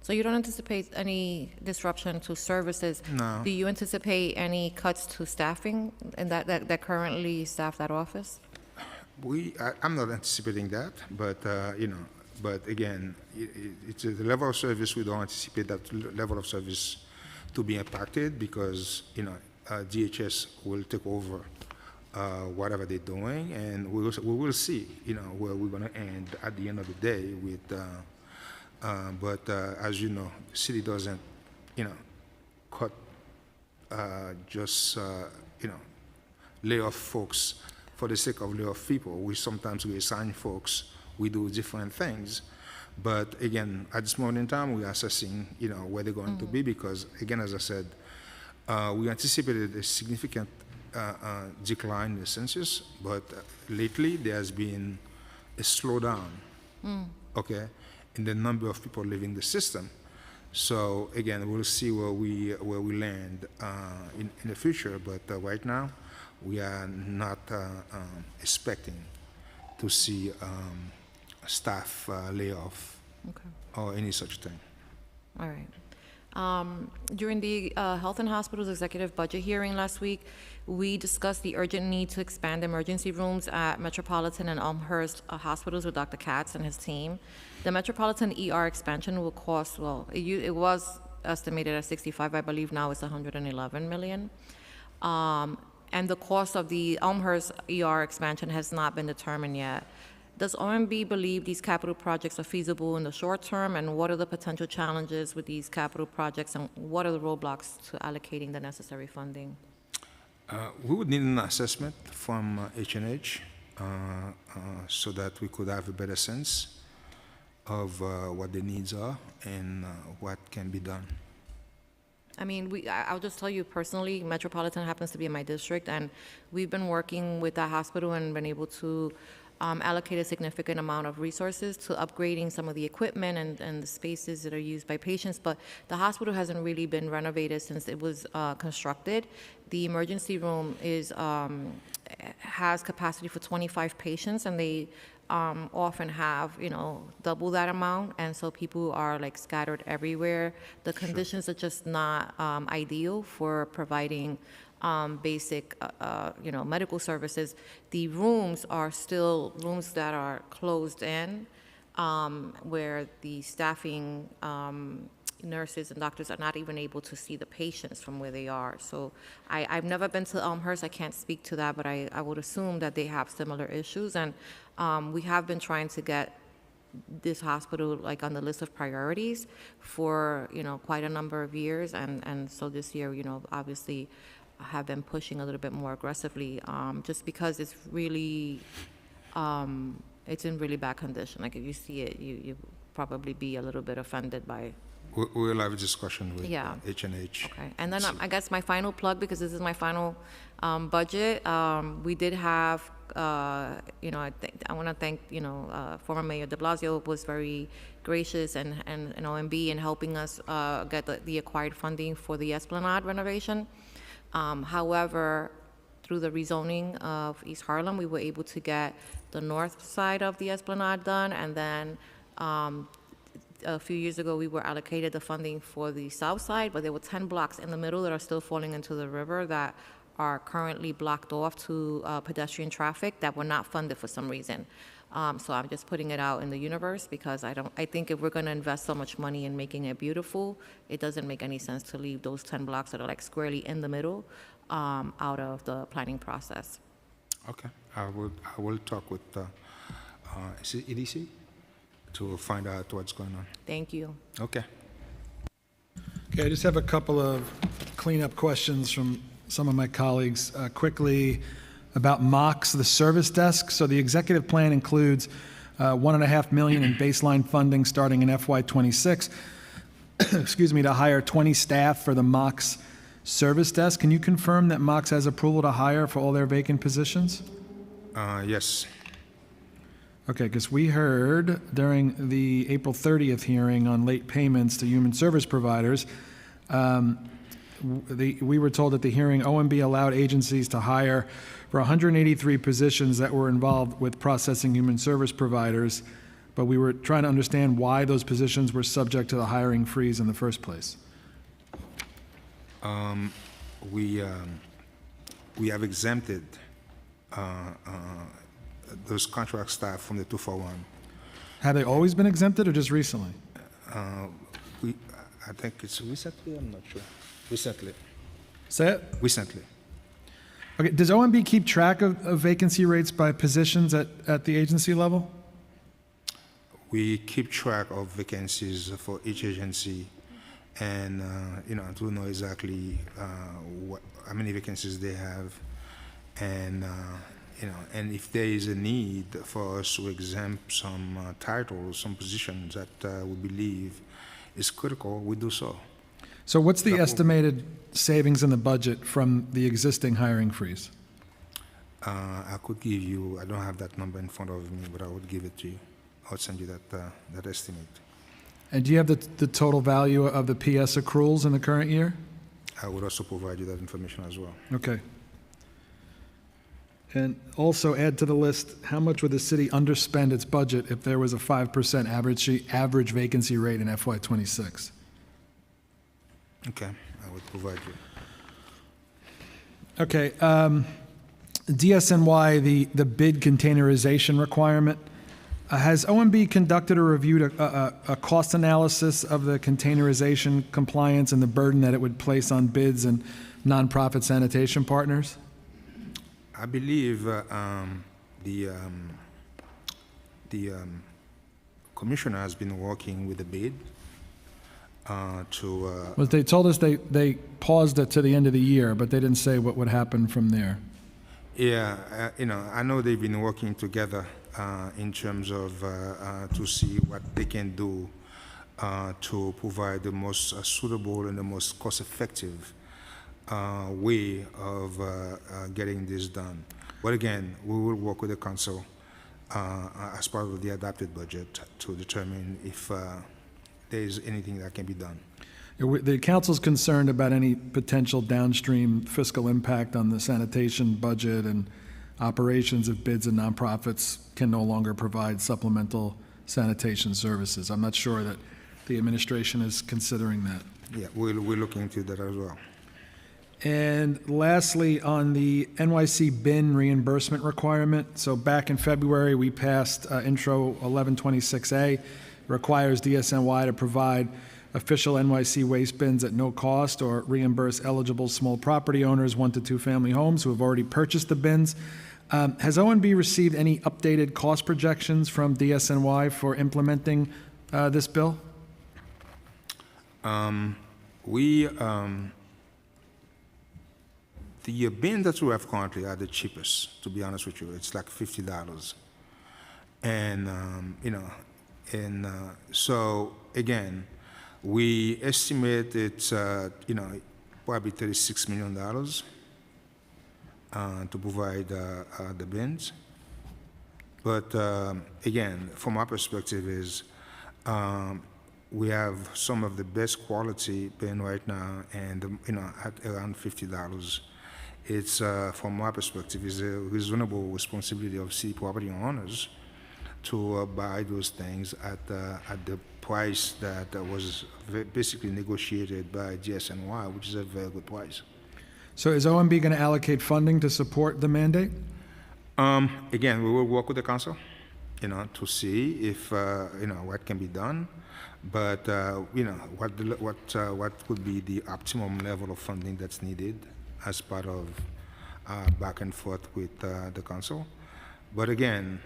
[SPEAKER 8] So you don't anticipate any disruption to services?
[SPEAKER 7] No.
[SPEAKER 8] Do you anticipate any cuts to staffing and that currently staff that office?
[SPEAKER 7] I'm not anticipating that, but, but again, it's the level of service, we don't anticipate that level of service to be impacted because, DHS will take over whatever they're doing, and we will see, where we're going to end at the end of the day with, but as you know, the city doesn't, cut, just, lay off folks for the sake of lay off people. We sometimes assign folks, we do different things. But again, at this moment in time, we are assessing, where they're going to be because, again, as I said, we anticipated a significant decline in the census, but lately there has been a slowdown, okay, in the number of people leaving the system. So again, we'll see where we land in the future. But right now, we are not expecting to see staff layoff or any such thing.
[SPEAKER 8] All right. During the Health and Hospitals Executive Budget hearing last week, we discussed the urgent need to expand emergency rooms at Metropolitan and Elmhurst hospitals with Dr. Katz and his team. The Metropolitan ER expansion will cost, it was estimated at 65, I believe now it's 111 million. And the cost of the Elmhurst ER expansion has not been determined yet. Does OMB believe these capital projects are feasible in the short term, and what are the potential challenges with these capital projects, and what are the roadblocks to allocating the necessary funding?
[SPEAKER 7] We would need an assessment from H&H so that we could have a better sense of what the needs are and what can be done.
[SPEAKER 8] I mean, I'll just tell you personally, Metropolitan happens to be in my district, and we've been working with that hospital and been able to allocate a significant amount of resources to upgrading some of the equipment and the spaces that are used by patients, but the hospital hasn't really been renovated since it was constructed. The emergency room has capacity for 25 patients, and they often have, double that amount, and so people are like scattered everywhere. The conditions are just not ideal for providing basic, medical services. The rooms are still rooms that are closed in, where the staffing nurses and doctors are not even able to see the patients from where they are. So I've never been to Elmhurst. I can't speak to that, but I would assume that they have similar issues. And we have been trying to get this hospital like on the list of priorities for, quite a number of years. And so this year, obviously have been pushing a little bit more aggressively, just because it's really, it's in really bad condition. Like if you see it, you probably be a little bit offended by.
[SPEAKER 7] We'll have a discussion with H&H.
[SPEAKER 8] Okay, and then I guess my final plug, because this is my final budget, we did have, I want to thank, former Mayor de Blasio was very gracious and OMB in helping us get the acquired funding for the Esplanade renovation. However, through the rezoning of East Harlem, we were able to get the north side of the Esplanade done, and then a few years ago, we were allocated the funding for the south side, but there were 10 blocks in the middle that are still falling into the river that are currently blocked off to pedestrian traffic that were not funded for some reason. So I'm just putting it out in the universe because I think if we're going to invest so much money in making it beautiful, it doesn't make any sense to leave those 10 blocks that are like squarely in the middle out of the planning process.
[SPEAKER 7] Okay, I will talk with EDC to find out what's going on.
[SPEAKER 8] Thank you.
[SPEAKER 7] Okay.
[SPEAKER 2] Okay, I just have a couple of cleanup questions from some of my colleagues. Quickly, about MOX, the service desk. So the executive plan includes $1.5 million in baseline funding starting in FY26, excuse me, to hire 20 staff for the MOX service desk. Can you confirm that MOX has approval to hire for all their vacant positions?
[SPEAKER 7] Yes.
[SPEAKER 2] Okay, because we heard during the April 30th hearing on late payments to human service providers, we were told at the hearing OMB allowed agencies to hire for 183 positions that were involved with processing human service providers, but we were trying to understand why those positions were subject to the hiring freeze in the first place.
[SPEAKER 7] We have exempted those contract staff from the 241.
[SPEAKER 2] Have they always been exempted or just recently?
[SPEAKER 7] I think it's recently, I'm not sure. Recently.
[SPEAKER 2] Say it?
[SPEAKER 7] Recently.
[SPEAKER 2] Okay, does OMB keep track of vacancy rates by positions at the agency level?
[SPEAKER 7] We keep track of vacancies for each agency and, to know exactly how many vacancies they have and, and if there is a need for us to exempt some titles, some positions that we believe is critical, we do so.
[SPEAKER 2] So what's the estimated savings in the budget from the existing hiring freeze?
[SPEAKER 7] I could give you, I don't have that number in front of me, but I would give it to you. I would send you that estimate.
[SPEAKER 2] And do you have the total value of the PS accruals in the current year?
[SPEAKER 7] I would also provide you that information as well.
[SPEAKER 2] Okay. And also add to the list, how much would the city underspend its budget if there was a 5% average vacancy rate in FY26?
[SPEAKER 7] Okay, I would provide you.
[SPEAKER 2] Okay, DSNY, the bid containerization requirement. Has OMB conducted or reviewed a cost analysis of the containerization compliance and the burden that it would place on bids and nonprofit sanitation partners?
[SPEAKER 7] I believe the commissioner has been working with the bid to.
[SPEAKER 2] Well, they told us they paused it to the end of the year, but they didn't say what would happen from there.
[SPEAKER 7] Yeah, I know they've been working together in terms of to see what they can do to provide the most suitable and the most cost-effective way of getting this done. But again, we will work with the council as part of the adopted budget to determine if there is anything that can be done.
[SPEAKER 2] The council's concerned about any potential downstream fiscal impact on the sanitation budget and operations if bids and nonprofits can no longer provide supplemental sanitation services. I'm not sure that the administration is considering that.
[SPEAKER 7] Yeah, we're looking into that as well.
[SPEAKER 2] And lastly, on the NYC bin reimbursement requirement, so back in February, we passed Intro 1126A, requires DSNY to provide official NYC waste bins at no cost or reimburse eligible small property owners, 1 to 2 family homes who have already purchased the bins. Has OMB received any updated cost projections from DSNY for implementing this bill?
[SPEAKER 7] The bins that we have currently are the cheapest, to be honest with you. It's like $50. And, so again, we estimate it's, probably $36 million to provide the bins. But again, from our perspective is we have some of the best quality bin right now, and at around $50. It's from our perspective is a reasonable responsibility of city property owners to buy those things at the price that was basically negotiated by DSNY, which is a very good price.
[SPEAKER 2] So is OMB going to allocate funding to support the mandate?
[SPEAKER 7] Again, we will work with the council, to see if what can be done, but what could be the optimum level of funding that's needed as part of back and forth with the council. But again,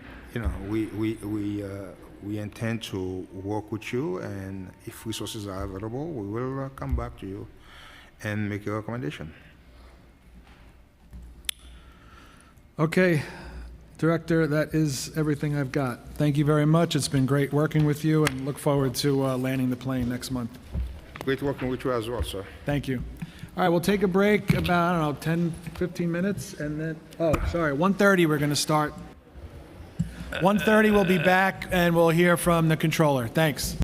[SPEAKER 7] we intend to work with you, and if resources are available, we will come back to you and make a recommendation.
[SPEAKER 2] Okay, Director, that is everything I've got. Thank you very much. It's been great working with you, and look forward to landing the plane next month.
[SPEAKER 7] Great working with you as well, sir.
[SPEAKER 2] Thank you. All right, we'll take a break about, I don't know, 10, 15 minutes, and then, 1:30 we're going to start. 1:30 we'll be back, and we'll hear from the controller. Thanks.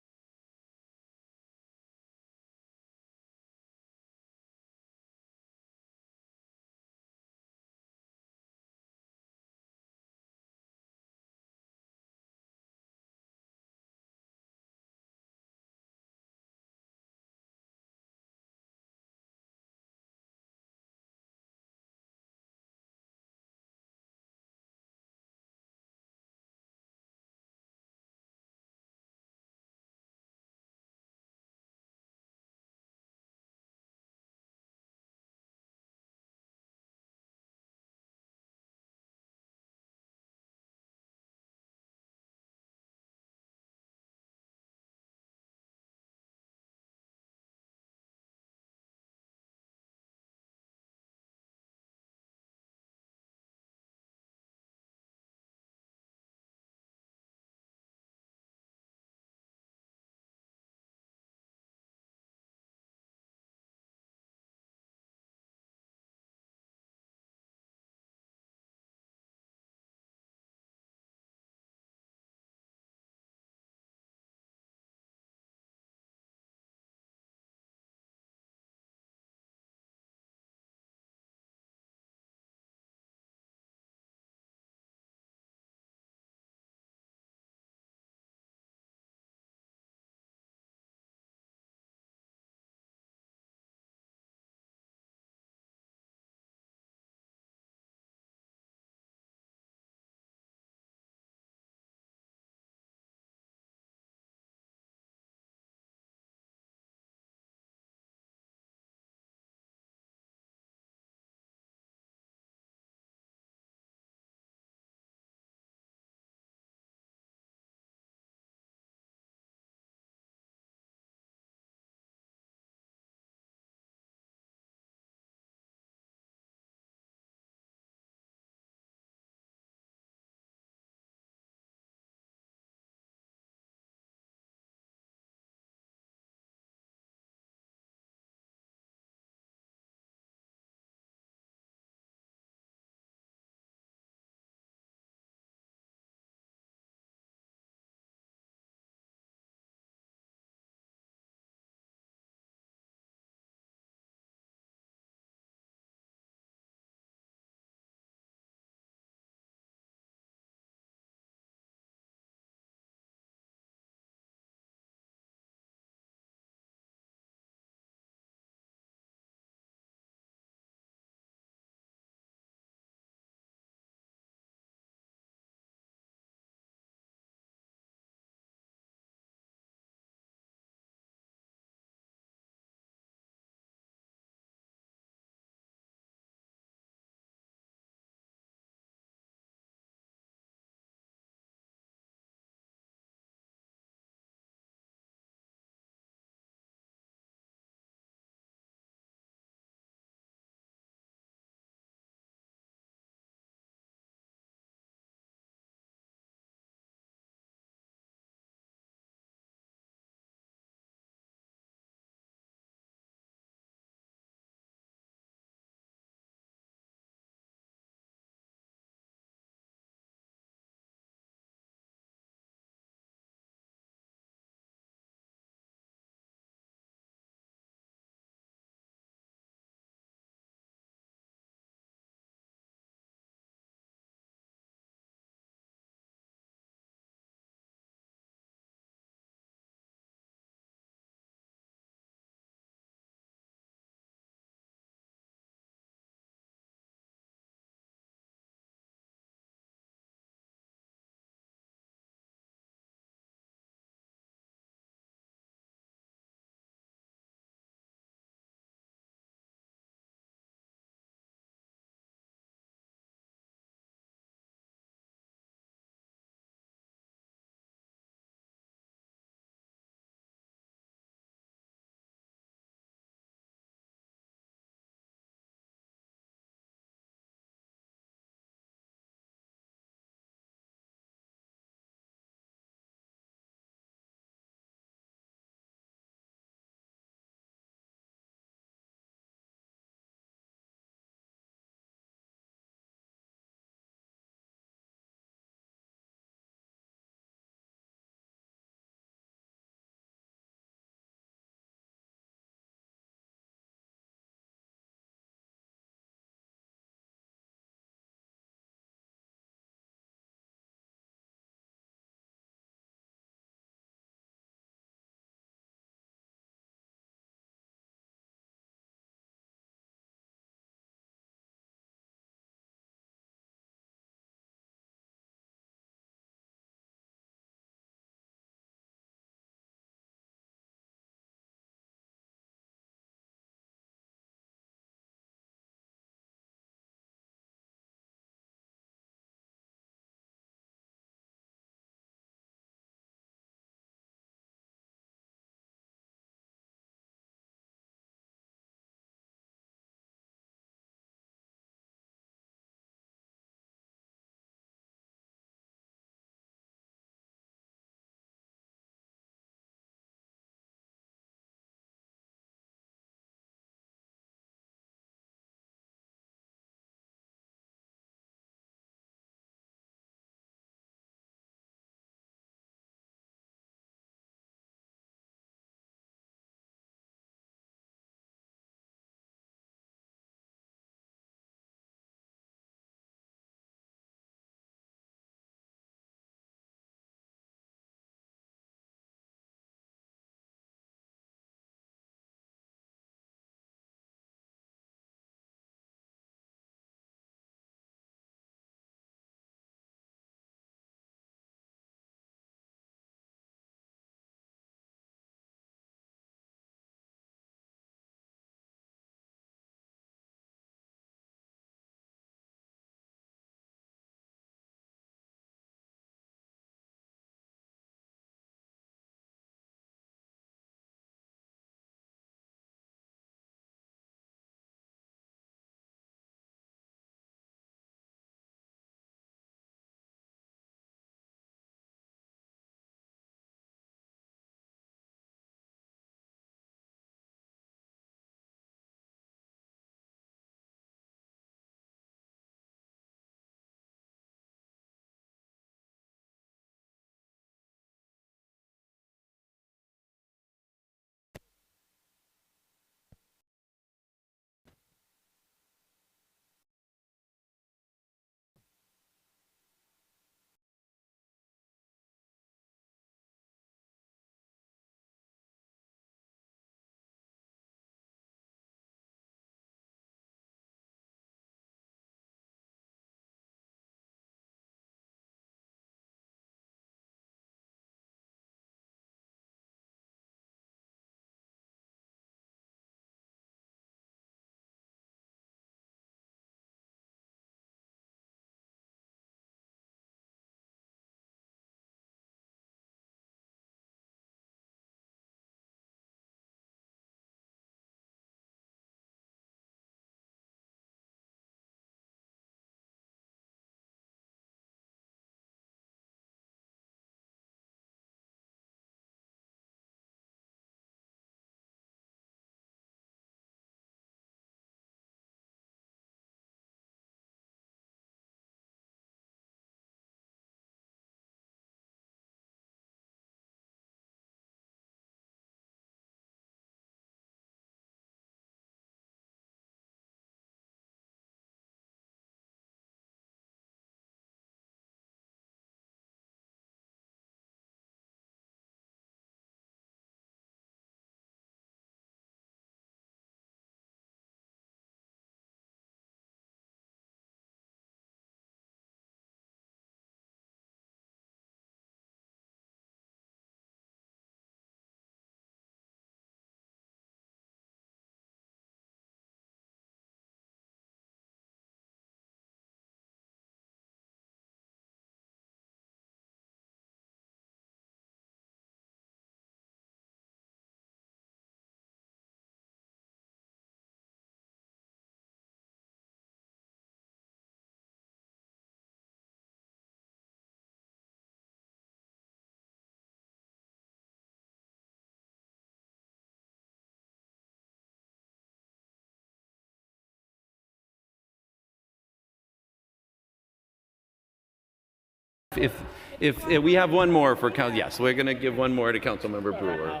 [SPEAKER 4] if we have one more for yes, we're going to give one more to Councilmember Brewer.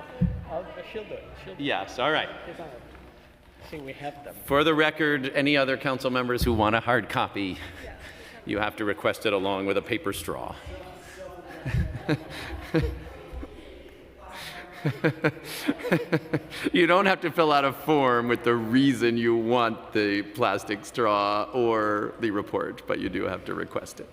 [SPEAKER 22] She'll do it.
[SPEAKER 4] Yes, all right.
[SPEAKER 22] See, we have them.
[SPEAKER 4] For the record, any other council members who want a hard copy, you have to request it along with a paper straw. You don't have to fill out a form with the reason you want the plastic straw or the report, but you do have to request it.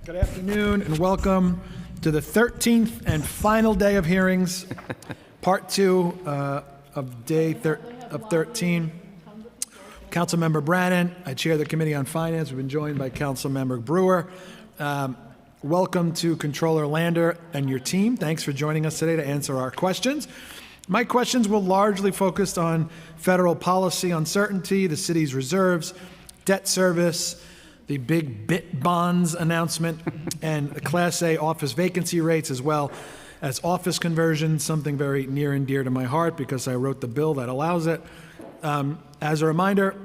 [SPEAKER 2] Good afternoon and welcome to the 13th and final day of hearings, part 2 of day 13. Councilmember Brannan, I chair the Committee on Finance. We've been joined by Councilmember Brewer. Welcome to Controller Lander and your team. Thanks for joining us today to answer our questions. My questions will largely focus on federal policy uncertainty, the city's reserves, debt service, the big BIT bonds announcement, and the Class A office vacancy rates, as well as office conversions, something very near and dear to my heart because I wrote the bill that allows it. As a reminder,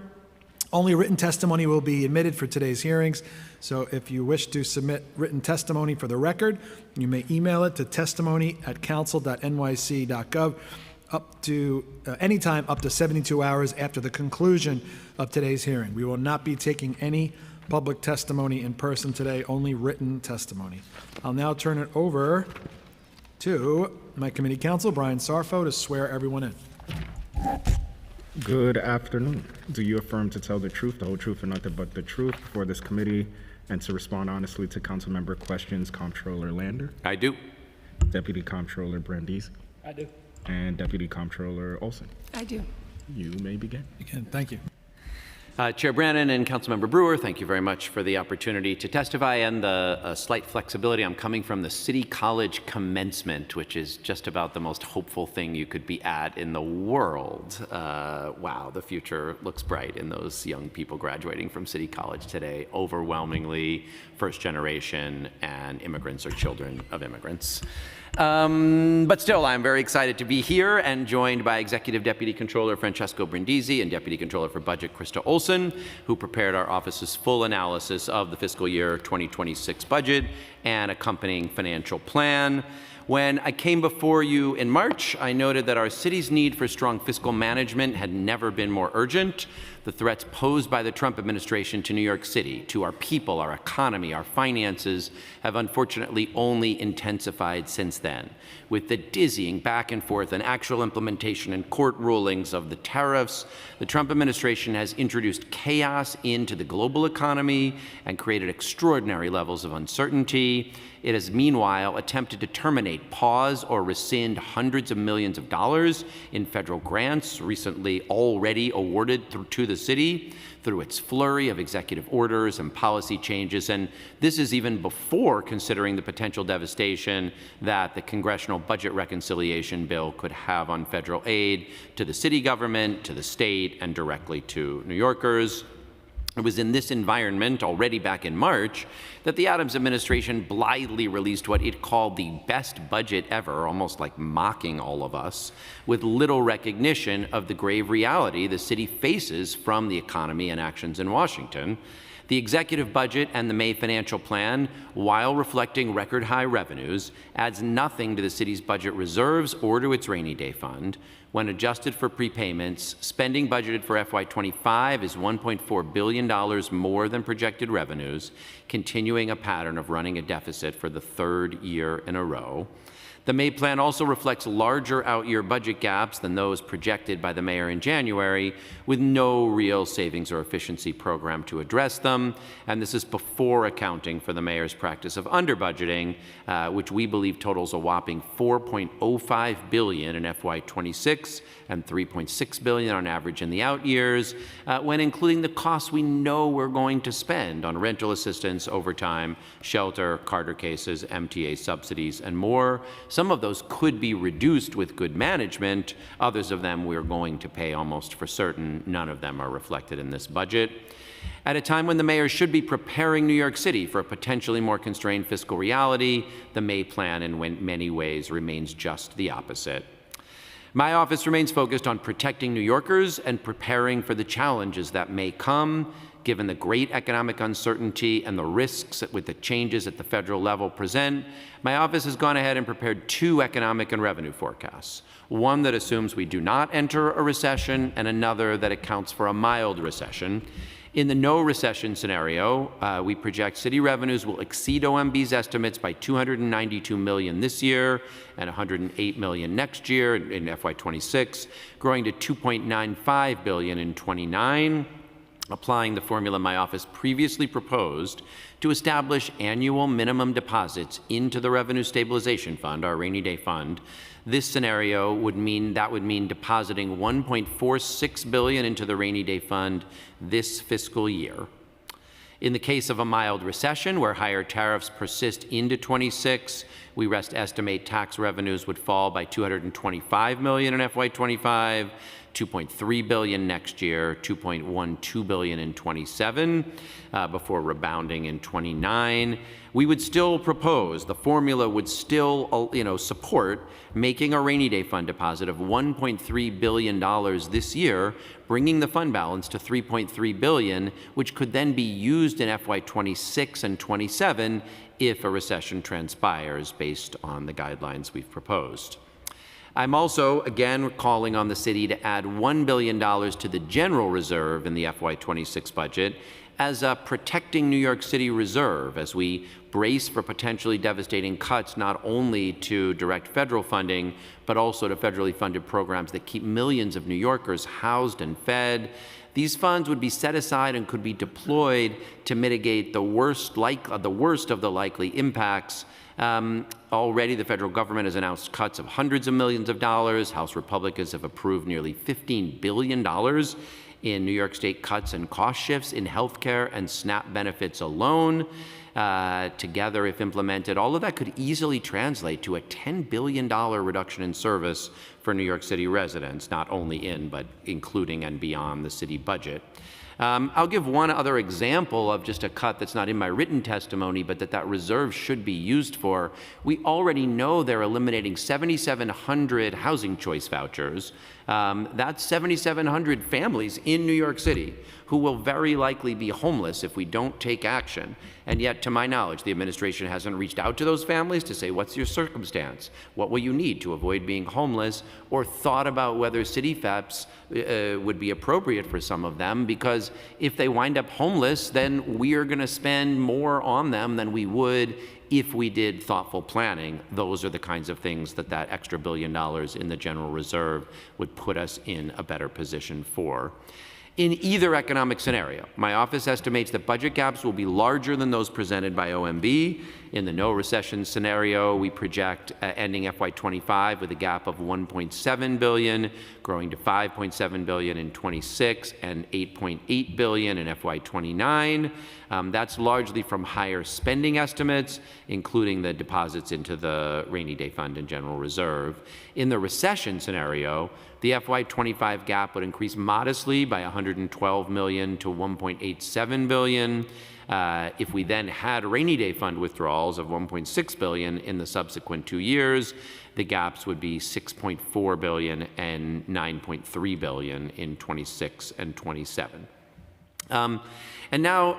[SPEAKER 2] only written testimony will be admitted for today's hearings. So if you wish to submit written testimony for the record, you may email it to testimony@council.nyc.gov up to anytime up to 72 hours after the conclusion of today's hearing. We will not be taking any public testimony in person today, only written testimony. I'll now turn it over to my committee counsel, Brian Sarfo, to swear everyone in.
[SPEAKER 23] Good afternoon. Do you affirm to tell the truth, the whole truth, and nothing but the truth before this committee, and to respond honestly to council member questions, Comptroller Lander?
[SPEAKER 4] I do.
[SPEAKER 23] Deputy Comptroller Brandisi?
[SPEAKER 22] I do.
[SPEAKER 23] And Deputy Comptroller Olson?
[SPEAKER 24] I do.
[SPEAKER 23] You may begin.
[SPEAKER 2] Thank you.
[SPEAKER 4] Chair Brannan and Councilmember Brewer, thank you very much for the opportunity to testify and the slight flexibility. I'm coming from the City College commencement, which is just about the most hopeful thing you could be at in the world. Wow, the future looks bright in those young people graduating from City College today, overwhelmingly first generation and immigrants or children of immigrants. But still, I'm very excited to be here and joined by Executive Deputy Controller Francesco Brindisi and Deputy Controller for Budget Krista Olson, who prepared our office's full analysis of the fiscal year 2026 budget and accompanying financial plan. When I came before you in March, I noted that our city's need for strong fiscal management had never been more urgent. The threats posed by the Trump administration to New York City, to our people, our economy, our finances, have unfortunately only intensified since then. With the dizzying back and forth and actual implementation and court rulings of the tariffs, the Trump administration has introduced chaos into the global economy and created extraordinary levels of uncertainty. It has meanwhile attempted to terminate, pause, or rescind hundreds of millions of dollars in federal grants recently already awarded to the city through its flurry of executive orders and policy changes. And this is even before considering the potential devastation that the congressional budget reconciliation bill could have on federal aid to the city government, to the state, and directly to New Yorkers. It was in this environment, already back in March, that the Adams administration blithely released what it called the best budget ever, almost like mocking all of us, with little recognition of the grave reality the city faces from the economy and actions in Washington. The executive budget and the May financial plan, while reflecting record high revenues, adds nothing to the city's budget reserves or to its rainy day fund. When adjusted for prepayments, spending budgeted for FY25 is $1.4 billion more than projected revenues, continuing a pattern of running a deficit for the third year in a row. The May plan also reflects larger out-year budget gaps than those projected by the mayor in January, with no real savings or efficiency program to address them. And this is before accounting for the mayor's practice of under-budgeting, which we believe totals a whopping $4.05 billion in FY26 and $3.6 billion on average in the out years, when including the costs we know we're going to spend on rental assistance, overtime, shelter, Carter cases, MTA subsidies, and more. Some of those could be reduced with good management. Others of them we're going to pay almost for certain. None of them are reflected in this budget. At a time when the mayor should be preparing New York City for a potentially more constrained fiscal reality, the May plan in many ways remains just the opposite. My office remains focused on protecting New Yorkers and preparing for the challenges that may come, given the great economic uncertainty and the risks with the changes at the federal level present. My office has gone ahead and prepared 2 economic and revenue forecasts, one that assumes we do not enter a recession and another that accounts for a mild recession. In the no recession scenario, we project city revenues will exceed OMB's estimates by $292 million this year and $108 million next year in FY26, growing to $2.95 billion in '29. Applying the formula my office previously proposed to establish annual minimum deposits into the Revenue Stabilization Fund, our rainy day fund, this scenario would mean depositing $1.46 billion into the rainy day fund this fiscal year. In the case of a mild recession where higher tariffs persist into '26, we estimate tax revenues would fall by $225 million in FY25, $2.3 billion next year, $2.12 billion in '27, before rebounding in '29. We would still propose, the formula would still, support making a rainy day fund deposit of $1.3 billion this year, bringing the fund balance to $3.3 billion, which could then be used in FY26 and '27 if a recession transpires based on the guidelines we've proposed. I'm also, again, calling on the city to add $1 billion to the general reserve in the FY26 budget as a protecting New York City reserve as we brace for potentially devastating cuts not only to direct federal funding, but also to federally funded programs that keep millions of New Yorkers housed and fed. These funds would be set aside and could be deployed to mitigate the worst of the likely impacts. Already, the federal government has announced cuts of hundreds of millions of dollars. House Republicans have approved nearly $15 billion in New York State cuts and cost shifts in healthcare and SNAP benefits alone. Together, if implemented, all of that could easily translate to a $10 billion reduction in service for New York City residents, not only in, but including and beyond the city budget. I'll give one other example of just a cut that's not in my written testimony, but that reserve should be used for. We already know they're eliminating 7,700 housing choice vouchers. That's 7,700 families in New York City who will very likely be homeless if we don't take action. And yet, to my knowledge, the administration hasn't reached out to those families to say, what's your circumstance? What will you need to avoid being homeless? Or thought about whether city FEPs would be appropriate for some of them, because if they wind up homeless, then we are going to spend more on them than we would if we did thoughtful planning. Those are the kinds of things that extra $1 billion in the general reserve would put us in a better position for. In either economic scenario, my office estimates that budget gaps will be larger than those presented by OMB. In the no recession scenario, we project ending FY25 with a gap of $1.7 billion, growing to $5.7 billion in '26 and $8.8 billion in FY29. That's largely from higher spending estimates, including the deposits into the rainy day fund and general reserve. In the recession scenario, the FY25 gap would increase modestly by $112 million to $1.87 billion. If we then had rainy day fund withdrawals of $1.6 billion in the subsequent 2 years, the gaps would be $6.4 billion and $9.3 billion in '26 and '27. And now,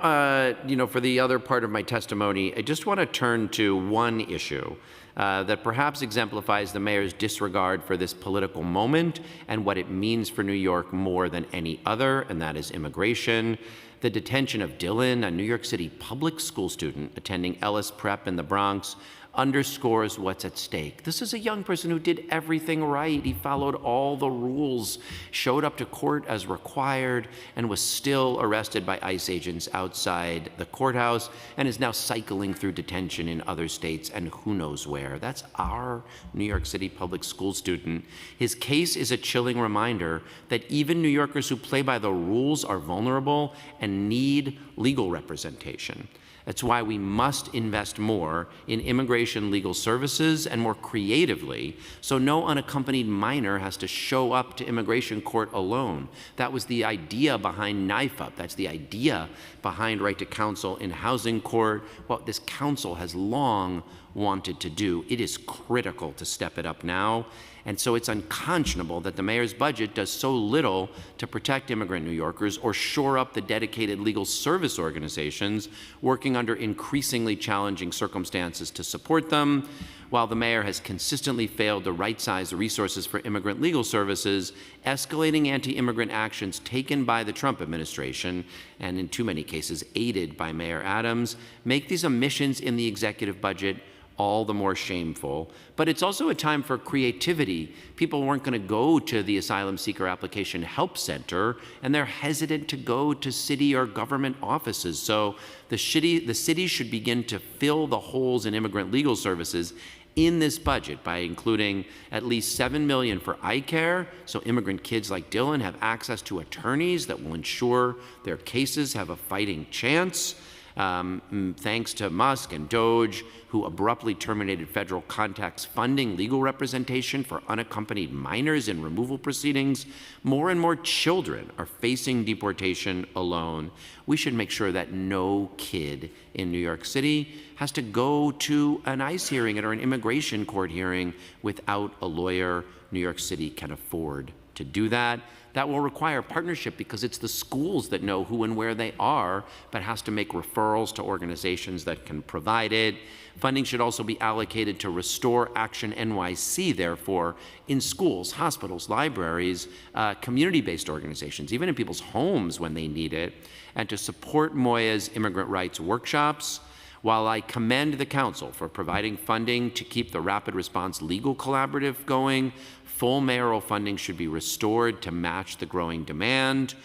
[SPEAKER 4] for the other part of my testimony, I just want to turn to one issue that perhaps exemplifies the mayor's disregard for this political moment and what it means for New York more than any other, and that is immigration. The detention of Dylan, a New York City public school student attending Ellis Prep in the Bronx, underscores what's at stake. This is a young person who did everything right. He followed all the rules, showed up to court as required, and was still arrested by ICE agents outside the courthouse, and is now cycling through detention in other states and who knows where. That's our New York City public school student. His case is a chilling reminder that even New Yorkers who play by the rules are vulnerable and need legal representation. That's why we must invest more in immigration legal services and more creatively, so no unaccompanied minor has to show up to immigration court alone. That was the idea behind Knife Up. That's the idea behind Right to Counsel in Housing Court. Well, this counsel has long wanted to do. It is critical to step it up now. And so it's unconscionable that the mayor's budget does so little to protect immigrant New Yorkers or shore up the dedicated legal service organizations working under increasingly challenging circumstances to support them. While the mayor has consistently failed to right-size the resources for immigrant legal services, escalating anti-immigrant actions taken by the Trump administration, and in too many cases aided by Mayor Adams, make these omissions in the executive budget all the more shameful. But it's also a time for creativity. People weren't going to go to the Asylum Seeker Application Help Center, and they're hesitant to go to city or government offices. So the city should begin to fill the holes in immigrant legal services in this budget by including at least $7 million for eye care, so immigrant kids like Dylan have access to attorneys that will ensure their cases have a fighting chance. Thanks to Musk and DOJ, who abruptly terminated federal contacts funding legal representation for unaccompanied minors in removal proceedings, more and more children are facing deportation alone. We should make sure that no kid in New York City has to go to an ICE hearing or an immigration court hearing without a lawyer. New York City can afford to do that. That will require partnership because it's the schools that know who and where they are, but has to make referrals to organizations that can provide it. Funding should also be allocated to Restore Action NYC, therefore, in schools, hospitals, libraries, community-based organizations, even in people's homes when they need it, and to support Moya's immigrant rights workshops. While I commend the council for providing funding to keep the Rapid Response Legal Collaborative going, full mayoral funding should be restored to match the growing demand.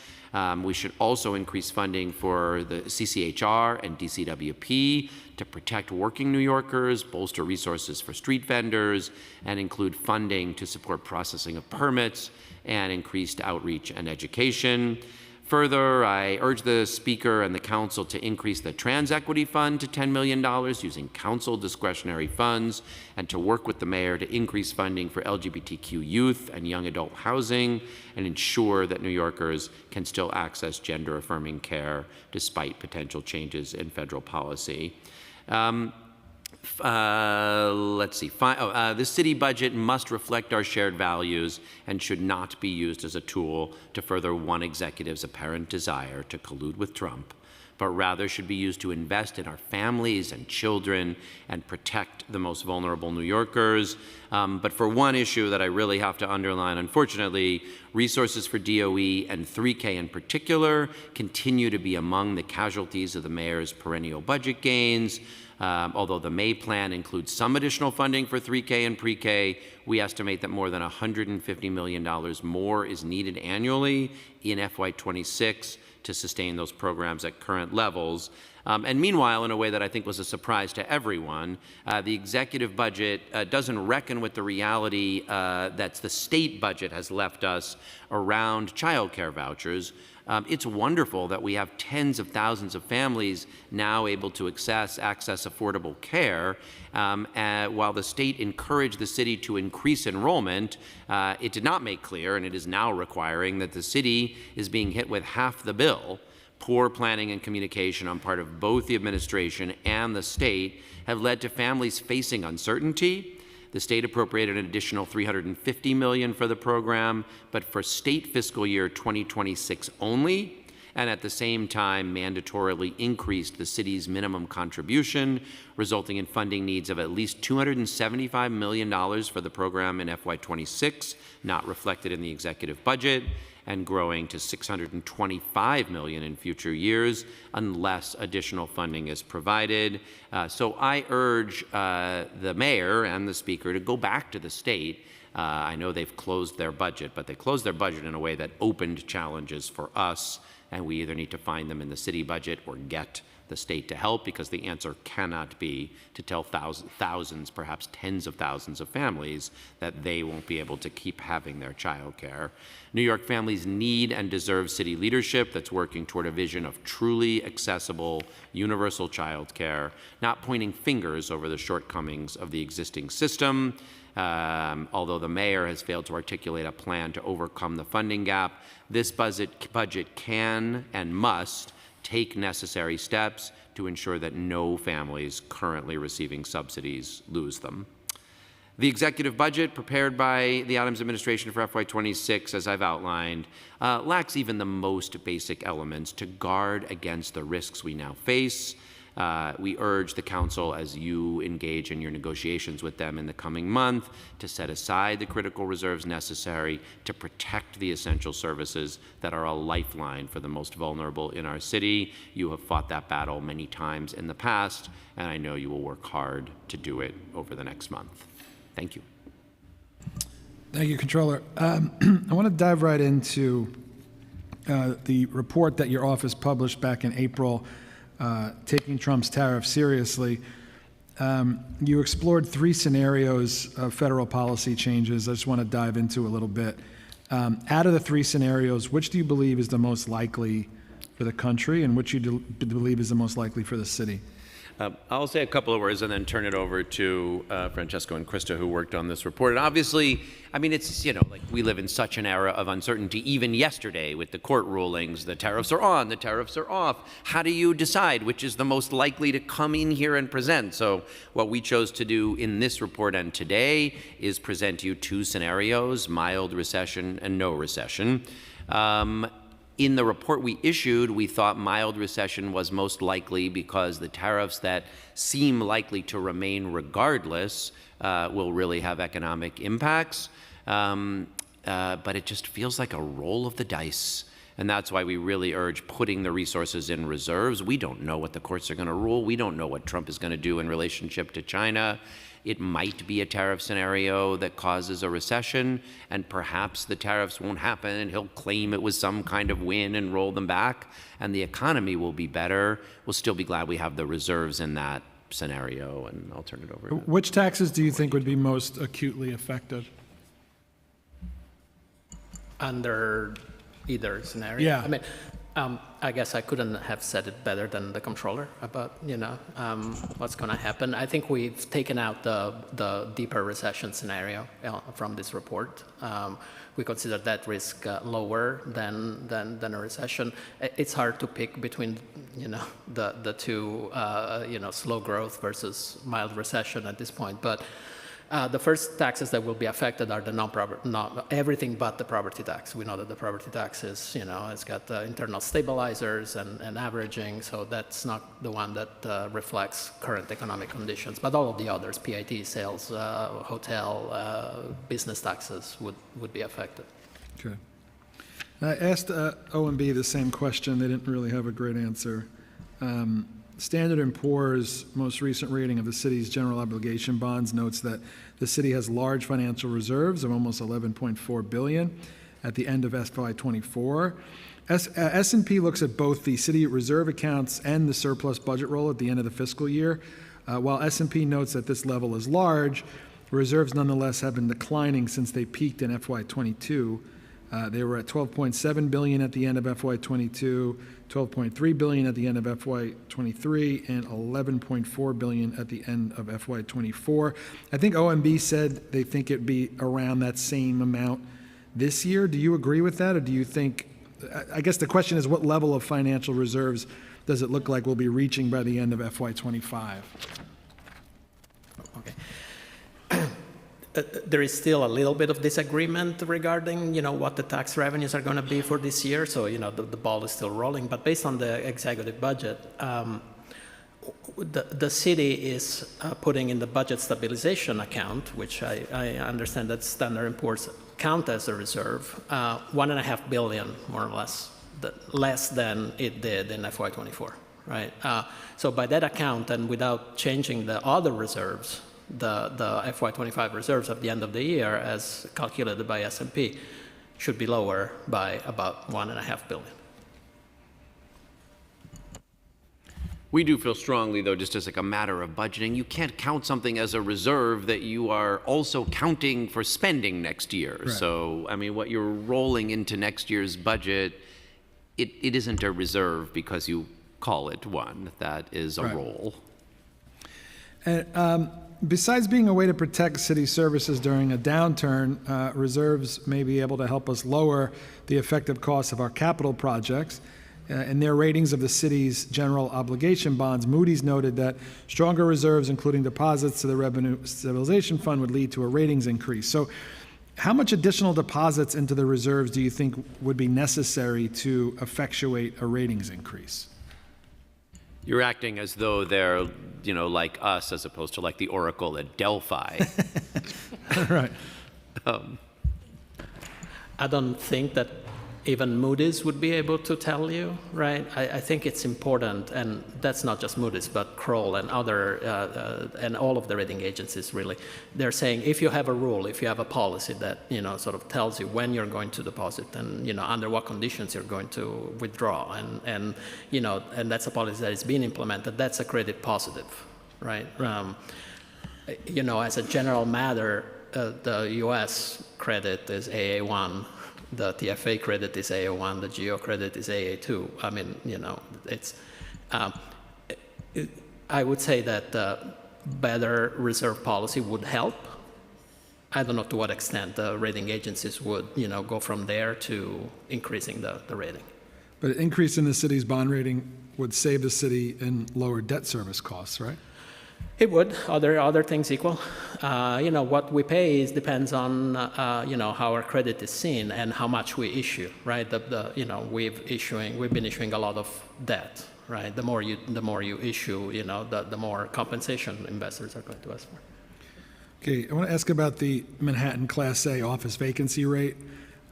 [SPEAKER 4] We should also increase funding for the CCHR and DCWP to protect working New Yorkers, bolster resources for street vendors, and include funding to support processing of permits and increased outreach and education. Further, I urge the Speaker and the Council to increase the Trans Equity Fund to $10 million using Council discretionary funds, and to work with the Mayor to increase funding for LGBTQ youth and young adult housing and ensure that New Yorkers can still access gender-affirming care despite potential changes in federal policy. The city budget must reflect our shared values and should not be used as a tool to further one executive's apparent desire to collude with Trump, but rather should be used to invest in our families and children and protect the most vulnerable New Yorkers. But for one issue that I really have to underline, unfortunately, resources for DOE and 3K in particular continue to be among the casualties of the mayor's perennial budget gains. Although the May plan includes some additional funding for 3K and pre-K, we estimate that more than $150 million more is needed annually in FY26 to sustain those programs at current levels. And meanwhile, in a way that I think was a surprise to everyone, the executive budget doesn't reckon with the reality that the state budget has left us around child care vouchers. It's wonderful that we have tens of thousands of families now able to access affordable care. While the state encouraged the city to increase enrollment, it did not make clear, and it is now requiring, that the city is being hit with half the bill. Poor planning and communication on part of both the administration and the state have led to families facing uncertainty. The state appropriated an additional $350 million for the program, but for state fiscal year 2026 only, and at the same time mandatorily increased the city's minimum contribution, resulting in funding needs of at least $275 million for the program in FY26, not reflected in the executive budget, and growing to $625 million in future years unless additional funding is provided. So I urge the mayor and the speaker to go back to the state. I know they've closed their budget, but they closed their budget in a way that opened challenges for us, and we either need to find them in the city budget or get the state to help, because the answer cannot be to tell thousands, perhaps tens of thousands of families that they won't be able to keep having their child care. New York families need and deserve city leadership that's working toward a vision of truly accessible, universal child care, not pointing fingers over the shortcomings of the existing system. Although the mayor has failed to articulate a plan to overcome the funding gap, this budget can and must take necessary steps to ensure that no families currently receiving subsidies lose them. The executive budget prepared by the Adams administration for FY26, as I've outlined, lacks even the most basic elements to guard against the risks we now face. We urge the council, as you engage in your negotiations with them in the coming month, to set aside the critical reserves necessary to protect the essential services that are a lifeline for the most vulnerable in our city. You have fought that battle many times in the past, and I know you will work hard to do it over the next month. Thank you.
[SPEAKER 2] Thank you, Controller. I want to dive right into the report that your office published back in April, Taking Trump's Tariff Seriously. You explored 3 scenarios of federal policy changes. I just want to dive into a little bit. Out of the 3 scenarios, which do you believe is the most likely for the country, and which you believe is the most likely for the city?
[SPEAKER 4] I'll say a couple of words and then turn it over to Francesco and Krista, who worked on this report. And obviously, I mean, it's, you know, like we live in such an era of uncertainty. Even yesterday with the court rulings, the tariffs are on, the tariffs are off. How do you decide which is the most likely to come in here and present? So what we chose to do in this report and today is present you 2 scenarios, mild recession and no recession. In the report we issued, we thought mild recession was most likely because the tariffs that seem likely to remain regardless will really have economic impacts. But it just feels like a roll of the dice. And that's why we really urge putting the resources in reserves. We don't know what the courts are going to rule. We don't know what Trump is going to do in relationship to China. It might be a tariff scenario that causes a recession, and perhaps the tariffs won't happen, and he'll claim it was some kind of win and roll them back, and the economy will be better. We'll still be glad we have the reserves in that scenario, and I'll turn it over.
[SPEAKER 2] Which taxes do you think would be most acutely affected?
[SPEAKER 22] Under either scenario?
[SPEAKER 2] Yeah.
[SPEAKER 22] I mean, I guess I couldn't have said it better than the controller about, you know, what's going to happen. I think we've taken out the deeper recession scenario from this report. We consider that risk lower than a recession. It's hard to pick between, you know, the 2, you know, slow growth versus mild recession at this point. But the first taxes that will be affected are the everything but the property tax. We know that the property tax is, you know, it's got internal stabilizers and averaging, so that's not the one that reflects current economic conditions. But all of the others, PIT, sales, hotel, business taxes would be affected.
[SPEAKER 2] Okay. I asked OMB the same question. They didn't really have a great answer. Standard & Poor's most recent rating of the city's general obligation bonds notes that the city has large financial reserves of almost $11.4 billion at the end of FY24. S&P looks at both the city reserve accounts and the surplus budget roll at the end of the fiscal year. While S&P notes that this level is large, reserves nonetheless have been declining since they peaked in FY22. They were at $12.7 billion at the end of FY22, $12.3 billion at the end of FY23, and $11.4 billion at the end of FY24. I think OMB said they think it'd be around that same amount this year. Do you agree with that, or do you think, I guess the question is, what level of financial reserves does it look like we'll be reaching by the end of FY25?
[SPEAKER 22] Okay. There is still a little bit of disagreement regarding, you know, what the tax revenues are going to be for this year. So, you know, the ball is still rolling. But based on the executive budget, the city is putting in the budget stabilization account, which I understand that Standard & Poor's count as a reserve, $1.5 billion, more or less, less than it did in FY24, right? So by that account, and without changing the other reserves, the FY25 reserves at the end of the year, as calculated by S&P, should be lower by about $1.5 billion.
[SPEAKER 4] We do feel strongly, though, just as like a matter of budgeting, you can't count something as a reserve that you are also counting for spending next year. Right. So, I mean, what you're rolling into next year's budget, it isn't a reserve because you call it one. That is a roll.
[SPEAKER 2] And, besides being a way to protect city services during a downturn, reserves may be able to help us lower the effective costs of our capital projects. In their ratings of the city's general obligation bonds, Moody's noted that stronger reserves, including deposits to the Revenue Stabilization Fund, would lead to a ratings increase. So how much additional deposits into the reserves do you think would be necessary to effectuate a ratings increase?
[SPEAKER 4] You're acting as though they're, like us as opposed to like the Oracle at Delphi.
[SPEAKER 2] Right.
[SPEAKER 22] I don't think that even Moody's would be able to tell you, right? I think it's important, and that's not just Moody's, but Kroll and other, and all of the rating agencies really. They're saying if you have a rule, if you have a policy that, sort of tells you when you're going to deposit and, under what conditions you're going to withdraw, and that's a policy that is being implemented, that's a credit positive, right? As a general matter, the U.S. credit is AA1. The TFA credit is AA1, the GEO credit is AA2. I mean, it's, I would say that better reserve policy would help. I don't know to what extent the rating agencies would, go from there to increasing the rating.
[SPEAKER 2] But an increase in the city's bond rating would save the city in lower debt service costs, right?
[SPEAKER 22] It would, other things equal. What we pay depends on, how our credit is seen and how much we issue, right? We've been issuing a lot of debt, right? The more you issue, the more compensation investors are going to ask for.
[SPEAKER 2] Okay, I want to ask about the Manhattan Class A office vacancy rate.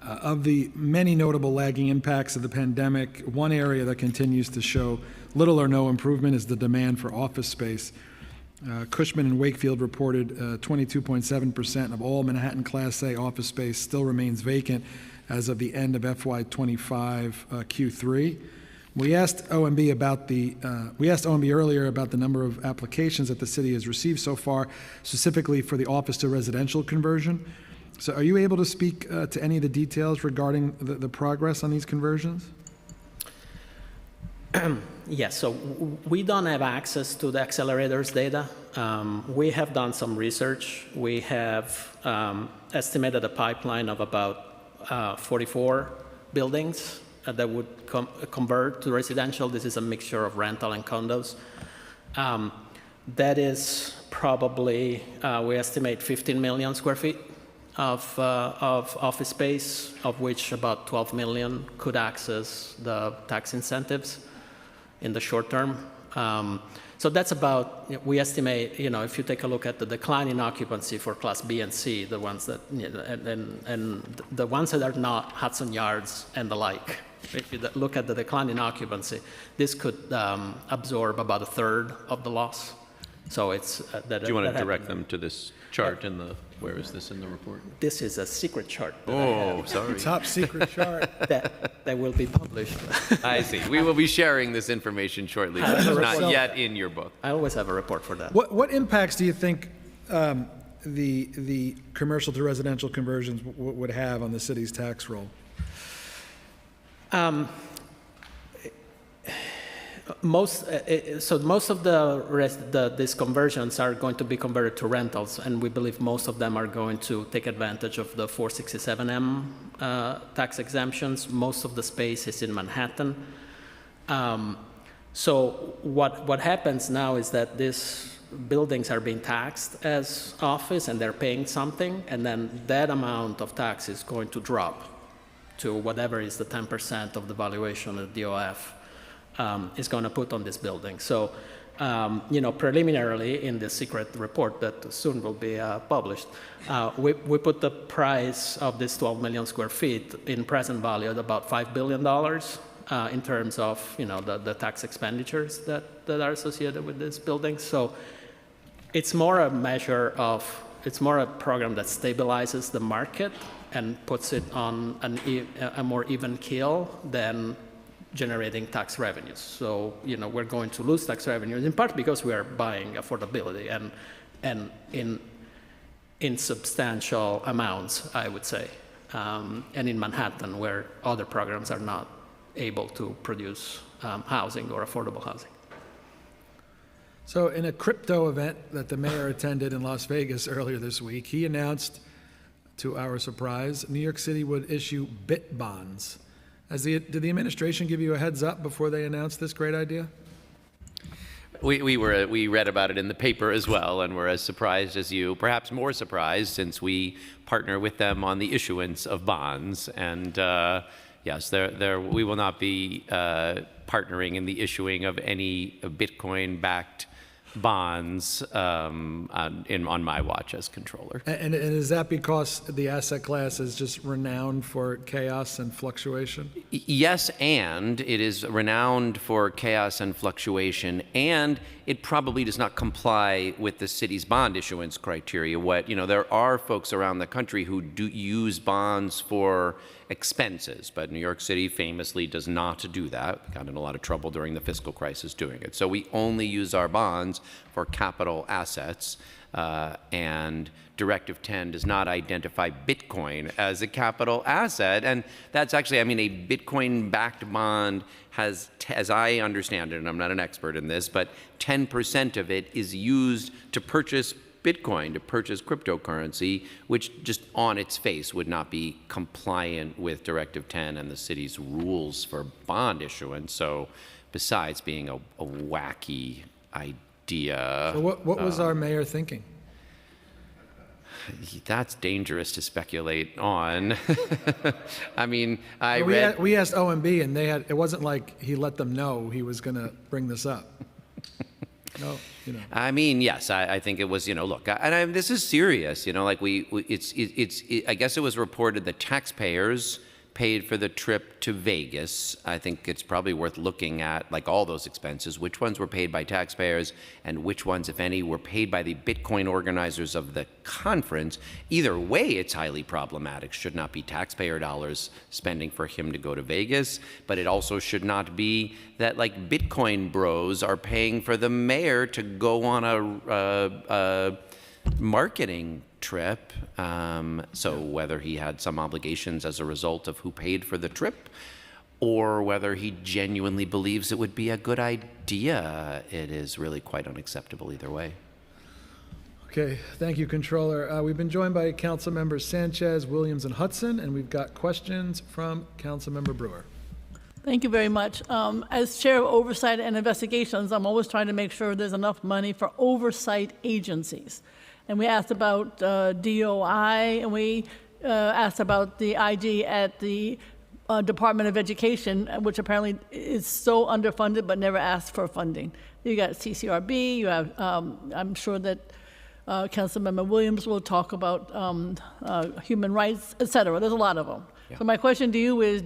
[SPEAKER 2] Of the many notable lagging impacts of the pandemic, one area that continues to show little or no improvement is the demand for office space. Cushman and Wakefield reported 22.7% of all Manhattan Class A office space still remains vacant as of the end of FY25 Q3. We asked OMB earlier about the number of applications that the city has received so far, specifically for the office to residential conversion. So, are you able to speak to any of the details regarding the progress on these conversions?
[SPEAKER 22] Yes, so we don't have access to the accelerators data. We have done some research. We have estimated a pipeline of about 44 buildings that would convert to residential. This is a mixture of rental and condos. That is probably, we estimate 15 million square feet of office space, of which about 12 million could access the tax incentives in the short term. So that's about, we estimate, if you take a look at the decline in occupancy for Class B and C, the ones that, and the ones that are not Hudson Yards and the like, if you look at the decline in occupancy, this could absorb about a third of the loss. So it's that.
[SPEAKER 4] Do you want to direct them to this chart in the, where is this in the report?
[SPEAKER 22] This is a secret chart.
[SPEAKER 4] Sorry.
[SPEAKER 2] Top secret chart.
[SPEAKER 22] that will be published.
[SPEAKER 4] I see. We will be sharing this information shortly, but it's not yet in your book.
[SPEAKER 22] I always have a report for that.
[SPEAKER 2] What impacts do you think the commercial to residential conversions would have on the city's tax roll?
[SPEAKER 22] Most of these conversions are going to be converted to rentals, and we believe most of them are going to take advantage of the 467M tax exemptions. Most of the space is in Manhattan. So what happens now is that these buildings are being taxed as office, and they're paying something, and then that amount of tax is going to drop to whatever is the 10% of the valuation of the DOF. Is going to put on this building. So, preliminarily in the secret report that soon will be published, we put the price of this 12 million square feet in present value at about $5 billion in terms of, the tax expenditures that are associated with this building. So it's more a program that stabilizes the market and puts it on a more even keel than generating tax revenues. So, we're going to lose tax revenues in part because we are buying affordability and in substantial amounts, I would say, and in Manhattan where other programs are not able to produce housing or affordable housing.
[SPEAKER 2] So in a crypto event that the mayor attended in Las Vegas earlier this week, he announced, to our surprise, New York City would issue BIT bonds. Did the administration give you a heads up before they announced this great idea?
[SPEAKER 4] We read about it in the paper as well, and we're as surprised as you, perhaps more surprised, since we partner with them on the issuance of bonds. And yes, we will not be partnering in the issuing of any Bitcoin-backed bonds on my watch as controller.
[SPEAKER 2] And is that because the asset class is just renowned for chaos and fluctuation?
[SPEAKER 4] Yes, and it is renowned for chaos and fluctuation, and it probably does not comply with the city's bond issuance criteria. There are folks around the country who do use bonds for expenses, but New York City famously does not do that. We got in a lot of trouble during the fiscal crisis doing it. So we only use our bonds for capital assets, and Directive 10 does not identify Bitcoin as a capital asset. And that's actually, a Bitcoin-backed bond has, as I understand it, and I'm not an expert in this, but 10% of it is used to purchase Bitcoin, to purchase cryptocurrency, which just on its face would not be compliant with Directive 10 and the city's rules for bond issuance. So besides being a wacky idea.
[SPEAKER 2] So what was our mayor thinking?
[SPEAKER 4] That's dangerous to speculate on. We
[SPEAKER 2] asked OMB, and it wasn't like he let them know he was going to bring this up. No,
[SPEAKER 4] yes, I think it was, look, and this is serious, I guess it was reported that taxpayers paid for the trip to Vegas. I think it's probably worth looking at, like all those expenses, which ones were paid by taxpayers and which ones, if any, were paid by the Bitcoin organizers of the conference. Either way, it's highly problematic. Should not be taxpayer dollars spending for him to go to Vegas, but it also should not be that like Bitcoin bros are paying for the mayor to go on a marketing trip. So whether he had some obligations as a result of who paid for the trip, or whether he genuinely believes it would be a good idea, it is really quite unacceptable either way.
[SPEAKER 2] Okay, thank you, Controller. We've been joined by Council Members Sanchez, Williams, and Hudson, and we've got questions from Council Member Brewer.
[SPEAKER 19] Thank you very much. As Chair of Oversight and Investigations, I'm always trying to make sure there's enough money for oversight agencies. And we asked about DOI, and we asked about the IG at the Department of Education, which apparently is so underfunded but never asked for funding. You got CCRB, you have, I'm sure that Councilmember Williams will talk about human rights, et cetera. There's a lot of them. Yeah. So my question to you is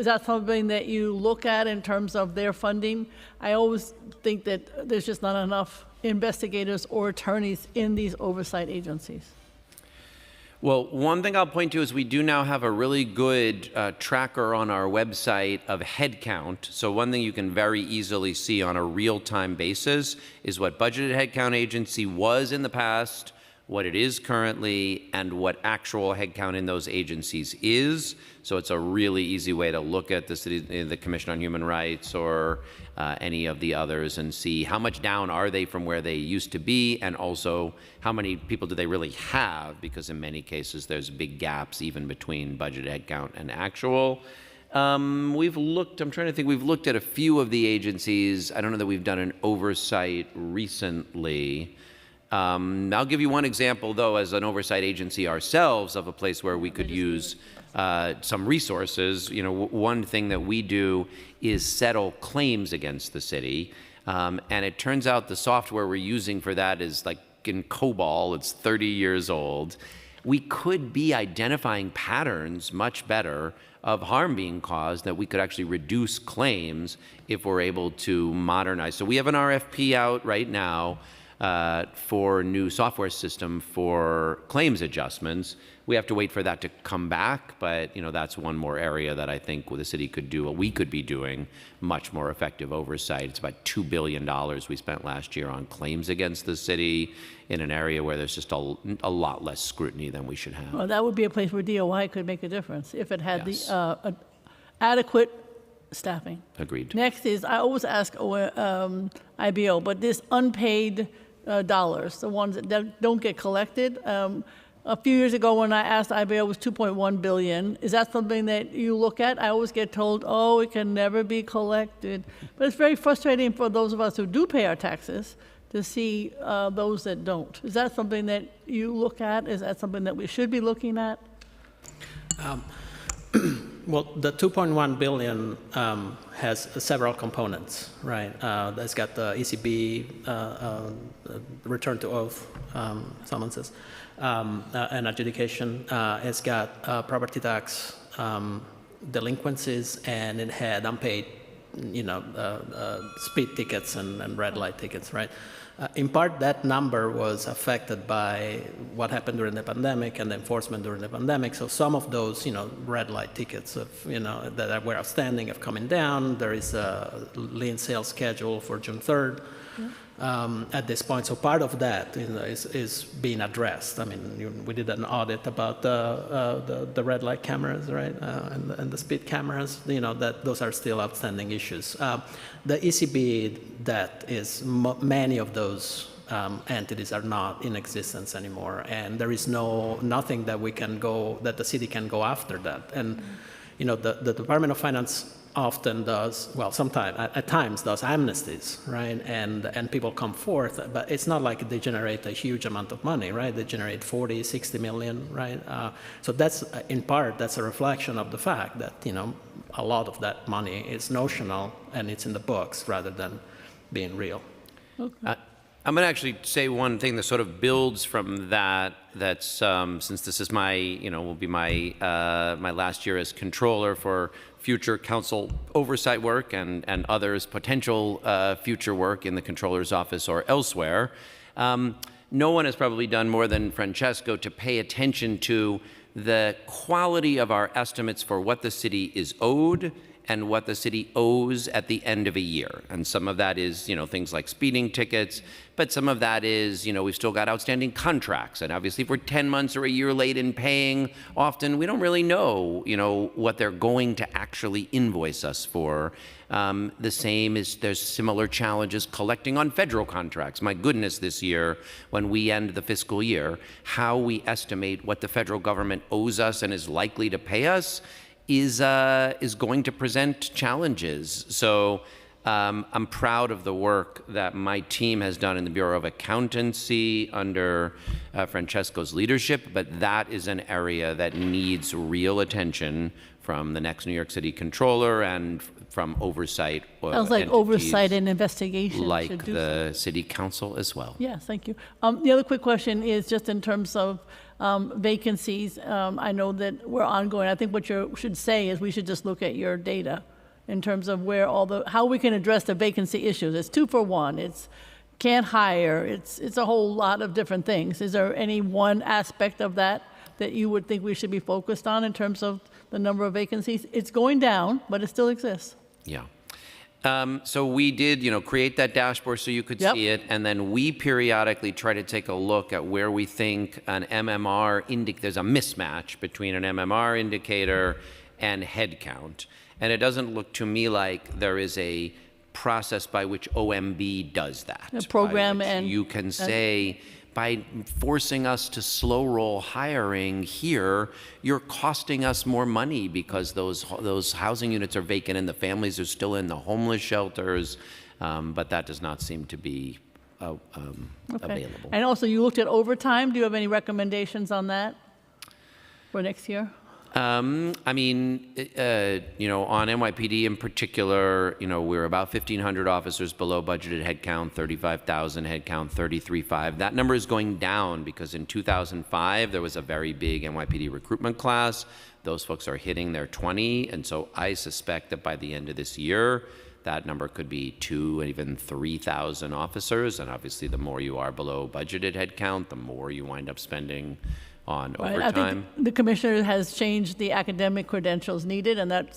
[SPEAKER 19] that something that you look at in terms of their funding? I always think that there's just not enough investigators or attorneys in these oversight agencies.
[SPEAKER 4] Well, one thing I'll point to is we do now have a really good tracker on our website of headcount. So one thing you can very easily see on a real-time basis is what budgeted headcount agency was in the past, what it is currently, and what actual headcount in those agencies is. So it's a really easy way to look at the Commission on Human Rights or any of the others and see how much down are they from where they used to be, and also how many people do they really have, because in many cases there's big gaps even between budgeted headcount and actual. We've looked at a few of the agencies. I don't know that we've done an oversight recently. I'll give you one example, though, as an oversight agency ourselves, of a place where we could use some resources. One thing that we do is settle claims against the city, and it turns out the software we're using for that is like in COBOL. It's 30 years old. We could be identifying patterns much better of harm being caused, that we could actually reduce claims if we're able to modernize. So we have an RFP out right now for new software system for claims adjustments. We have to wait for that to come back, but that's one more area that I think the city could do, we could be doing much more effective oversight. It's about $2 billion we spent last year on claims against the city in an area where there's just a lot less scrutiny than we should have.
[SPEAKER 19] Well, that would be a place where DOI could make a difference if it had the adequate staffing.
[SPEAKER 4] Agreed.
[SPEAKER 19] Next is, I always ask IBO, but this unpaid dollars, the ones that don't get collected, A few years ago, when I asked IBO, it was 2.1 billion. Is that something that you look at? I always get told, oh, it can never be collected. But it's very frustrating for those of us who do pay our taxes to see those that don't. Is that something that you look at? Is that something that we should be looking at?
[SPEAKER 22] Well, the 2.1 billion has several components, right? It's got the ECB return to oath summonses and adjudication. It's got property tax delinquencies, and it had unpaid, speed tickets and red light tickets, right? In part, that number was affected by what happened during the pandemic and the enforcement during the pandemic. So some of those, red light tickets that were outstanding have coming down. There is a lien sale schedule for June 3rd at this point. So part of that is being addressed. I mean, we did an audit about the red light cameras, right, and the speed cameras. That those are still outstanding issues. The ECB debt is many of those entities are not in existence anymore, and there is nothing that the city can go after that. And the Department of Finance often does, well, sometimes, at times does amnesties, right? And people come forth, but it's not like they generate a huge amount of money, right? They generate 40, 60 million, right? So that's, in part, that's a reflection of the fact that, a lot of that money is notional and it's in the books rather than being real.
[SPEAKER 19] Okay.
[SPEAKER 4] I'm going to actually say one thing that sort of builds from that. That's since this is will be my last year as controller for future council oversight work and others potential future work in the controller's office or elsewhere. No one has probably done more than Francesco to pay attention to the quality of our estimates for what the city is owed and what the city owes at the end of a year. And some of that is, things like speeding tickets, but some of that is, we've still got outstanding contracts. And obviously if we're 10 months or a year late in paying, often we don't really know, what they're going to actually invoice us for. The same is, there's similar challenges collecting on federal contracts. My goodness, this year, when we end the fiscal year, how we estimate what the federal government owes us and is likely to pay us is going to present challenges. So I'm proud of the work that my team has done in the Bureau of Accountancy under Francesco's leadership, but that is an area that needs real attention from the next New York City controller and from oversight.
[SPEAKER 19] Sounds like oversight and investigation.
[SPEAKER 4] Like the city council as well.
[SPEAKER 19] Yes, thank you. The other quick question is just in terms of vacancies. I know that we're ongoing. I think what you should say is we should just look at your data in terms of where how we can address the vacancy issues. It's 2 for 1. It's can't hire. It's a whole lot of different things. Is there any one aspect of that you would think we should be focused on in terms of the number of vacancies? It's going down, but it still exists.
[SPEAKER 4] Yeah. So we did, create that dashboard so you could see it, and then we periodically try to take a look at where we think an MMR there's a mismatch between an MMR indicator and headcount. And it doesn't look to me like there is a process by which OMB does that.
[SPEAKER 19] A program and
[SPEAKER 4] you can say, by forcing us to slow roll hiring here, you're costing us more money because those housing units are vacant and the families are still in the homeless shelters, but that does not seem to be available.
[SPEAKER 19] And also, you looked at overtime. Do you have any recommendations on that for next year?
[SPEAKER 4] On NYPD in particular, we're about 1,500 officers below budgeted headcount, 35,000 headcount, 33.5. That number is going down because in 2005, there was a very big NYPD recruitment class. Those folks are hitting their 20, and so I suspect that by the end of this year, that number could be 2,000 and even 3,000 officers. And obviously, the more you are below budgeted headcount, the more you wind up spending on overtime.
[SPEAKER 19] I think the commissioner has changed the academic credentials needed, and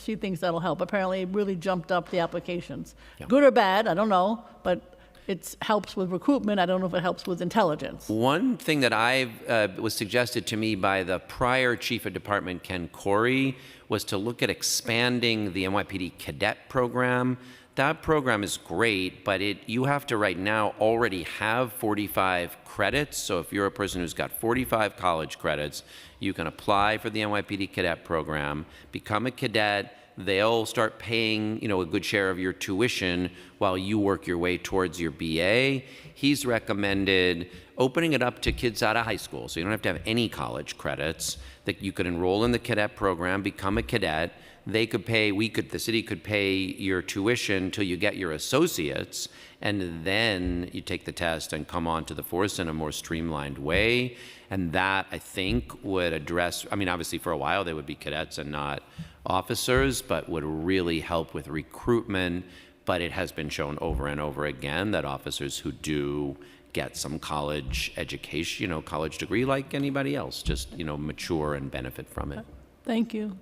[SPEAKER 19] she thinks that'll help. Apparently, it really jumped up the applications. Yeah. Good or bad, I don't know, but it helps with recruitment. I don't know if it helps with intelligence.
[SPEAKER 4] One thing that was suggested to me by the prior chief of department, Ken Corey, was to look at expanding the NYPD cadet program. that program is great, but you have to right now already have 45 credits. So if you're a person who's got 45 college credits, you can apply for the NYPD cadet program, become a cadet. They'll start paying, a good share of your tuition while you work your way towards your BA. He's recommended opening it up to kids out of high school, so you don't have to have any college credits, that you could enroll in the cadet program, become a cadet. They could pay, the city could pay your tuition till you get your associates, and then you take the test and come on to the force in a more streamlined way. And that, I think, would address, obviously for a while they would be cadets and not officers, but would really help with recruitment. But it has been shown over and over again that officers who do get some college education, college degree like anybody else, just, mature and benefit from it.
[SPEAKER 19] Thank you.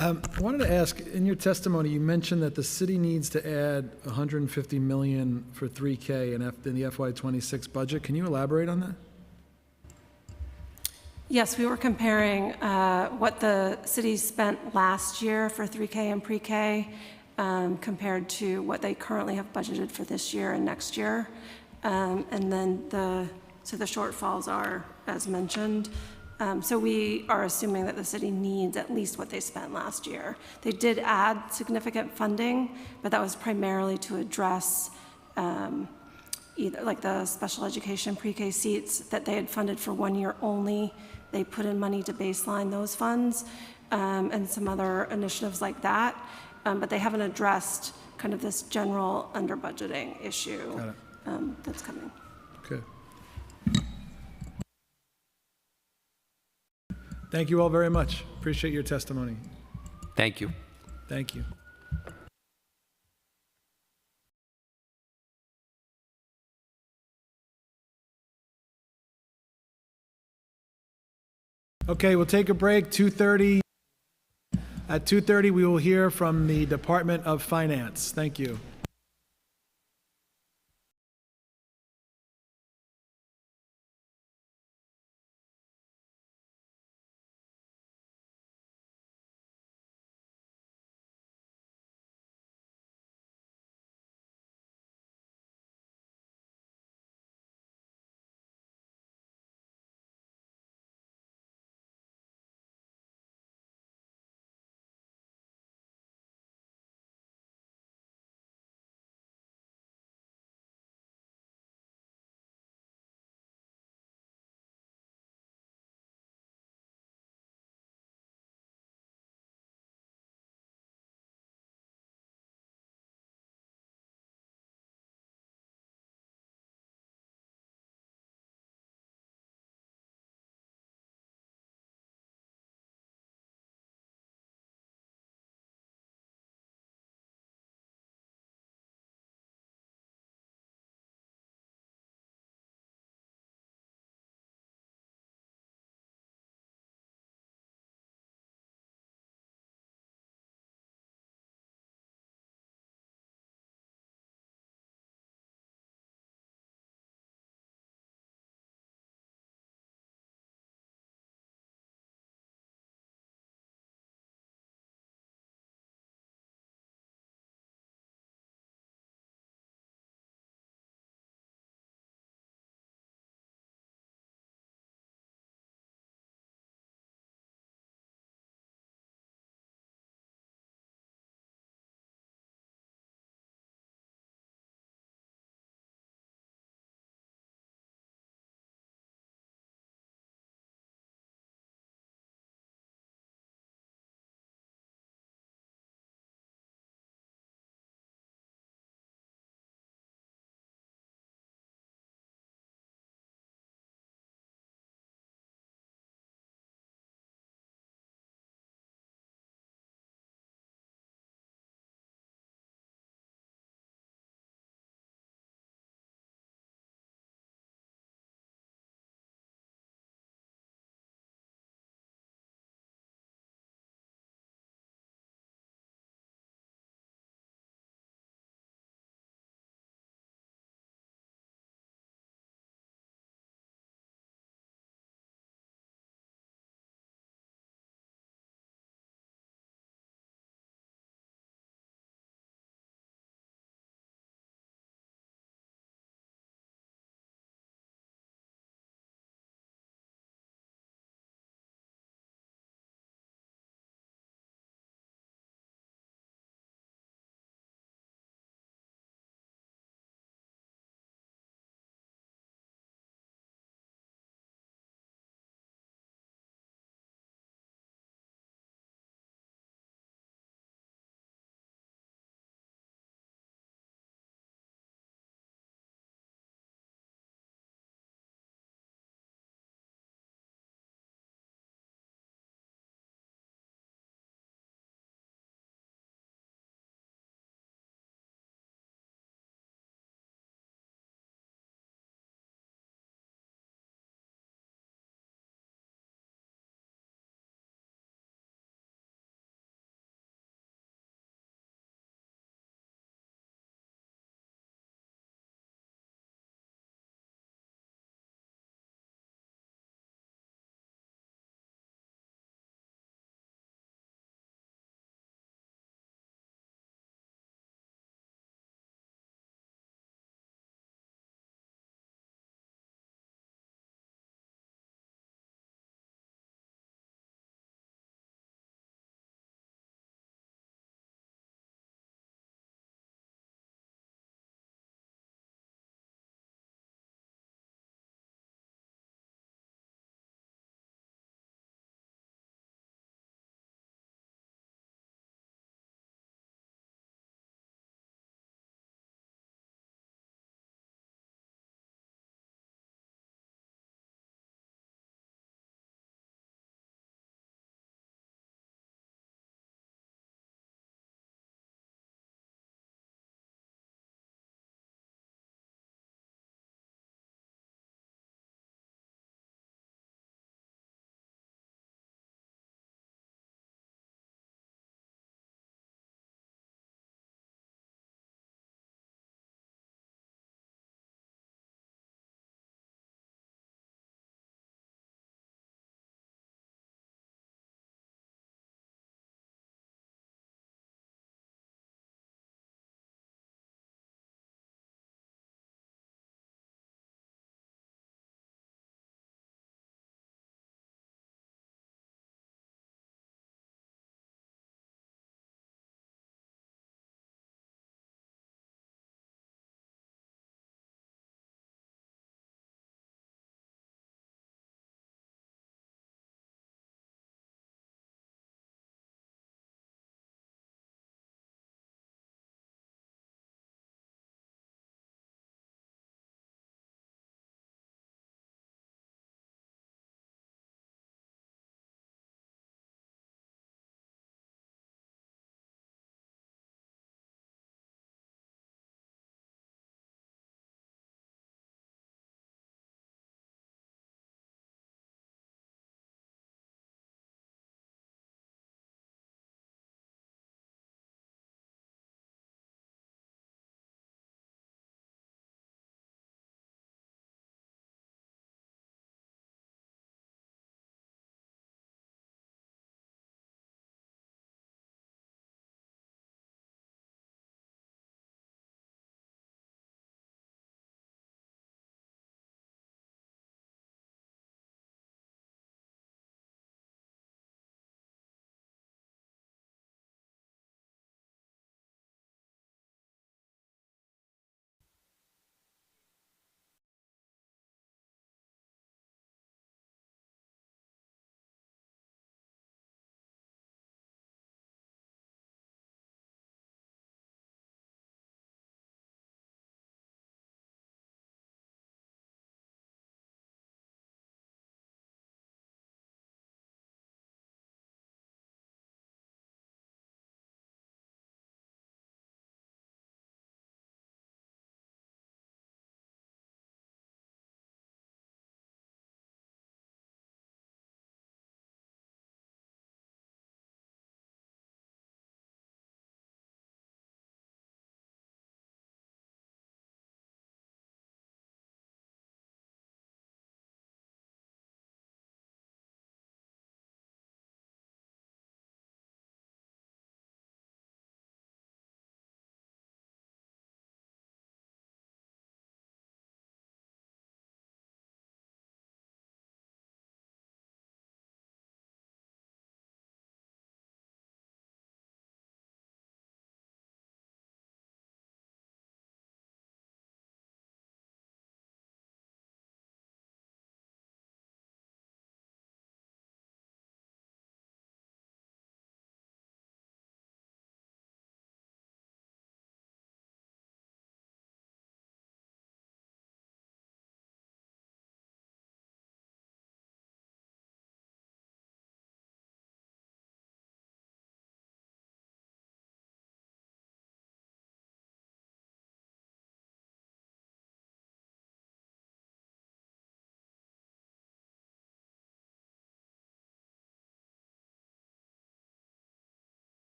[SPEAKER 2] I wanted to ask, in your testimony, you mentioned that the city needs to add $150 million for 3K in the FY26 budget. Can you elaborate on that?
[SPEAKER 3] Yes, we were comparing what the city spent last year for 3K and pre-K compared to what they currently have budgeted for this year and next year. And then the shortfalls are, as mentioned. So we are assuming that the city needs at least what they spent last year. They did add significant funding, but that was primarily to address either like the special education pre-K seats that they had funded for 1 year only. They put in money to baseline those funds and some other initiatives like that. But they haven't addressed kind of this general under budgeting issue that's coming.
[SPEAKER 2] Okay. Thank you all very much. Appreciate your testimony.
[SPEAKER 4] Thank you.
[SPEAKER 2] Thank you. Okay, we'll take a break. 2:30. At 2:30, we will hear from the Department of Finance. Thank you.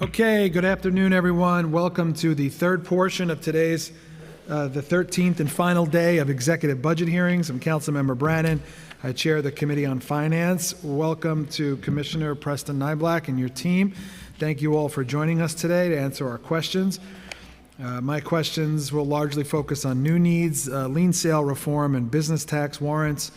[SPEAKER 2] Okay, good afternoon, everyone. Welcome to the third portion of today's, the 13th and final day of executive budget hearings. I'm Councilmember Brannan. I chair the Committee on Finance. Welcome to Commissioner Preston Nyblack and your team. Thank you all for joining us today to answer our questions. My questions will largely focus on new needs, lien sale reform, and business tax warrants.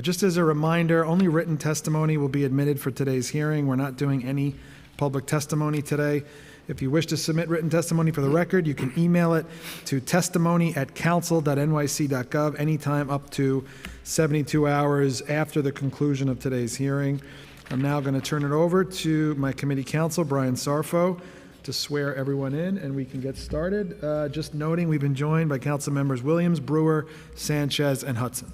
[SPEAKER 2] Just as a reminder, only written testimony will be admitted for today's hearing. We're not doing any public testimony today. If you wish to submit written testimony for the record, you can email it to testimony@council.nyc.gov anytime up to 72 hours after the conclusion of today's hearing. I'm now going to turn it over to my committee counsel, Brian Sarfo, to swear everyone in, and we can get started. Just noting, we've been joined by council members Williams, Brewer, Sanchez, and Hudson.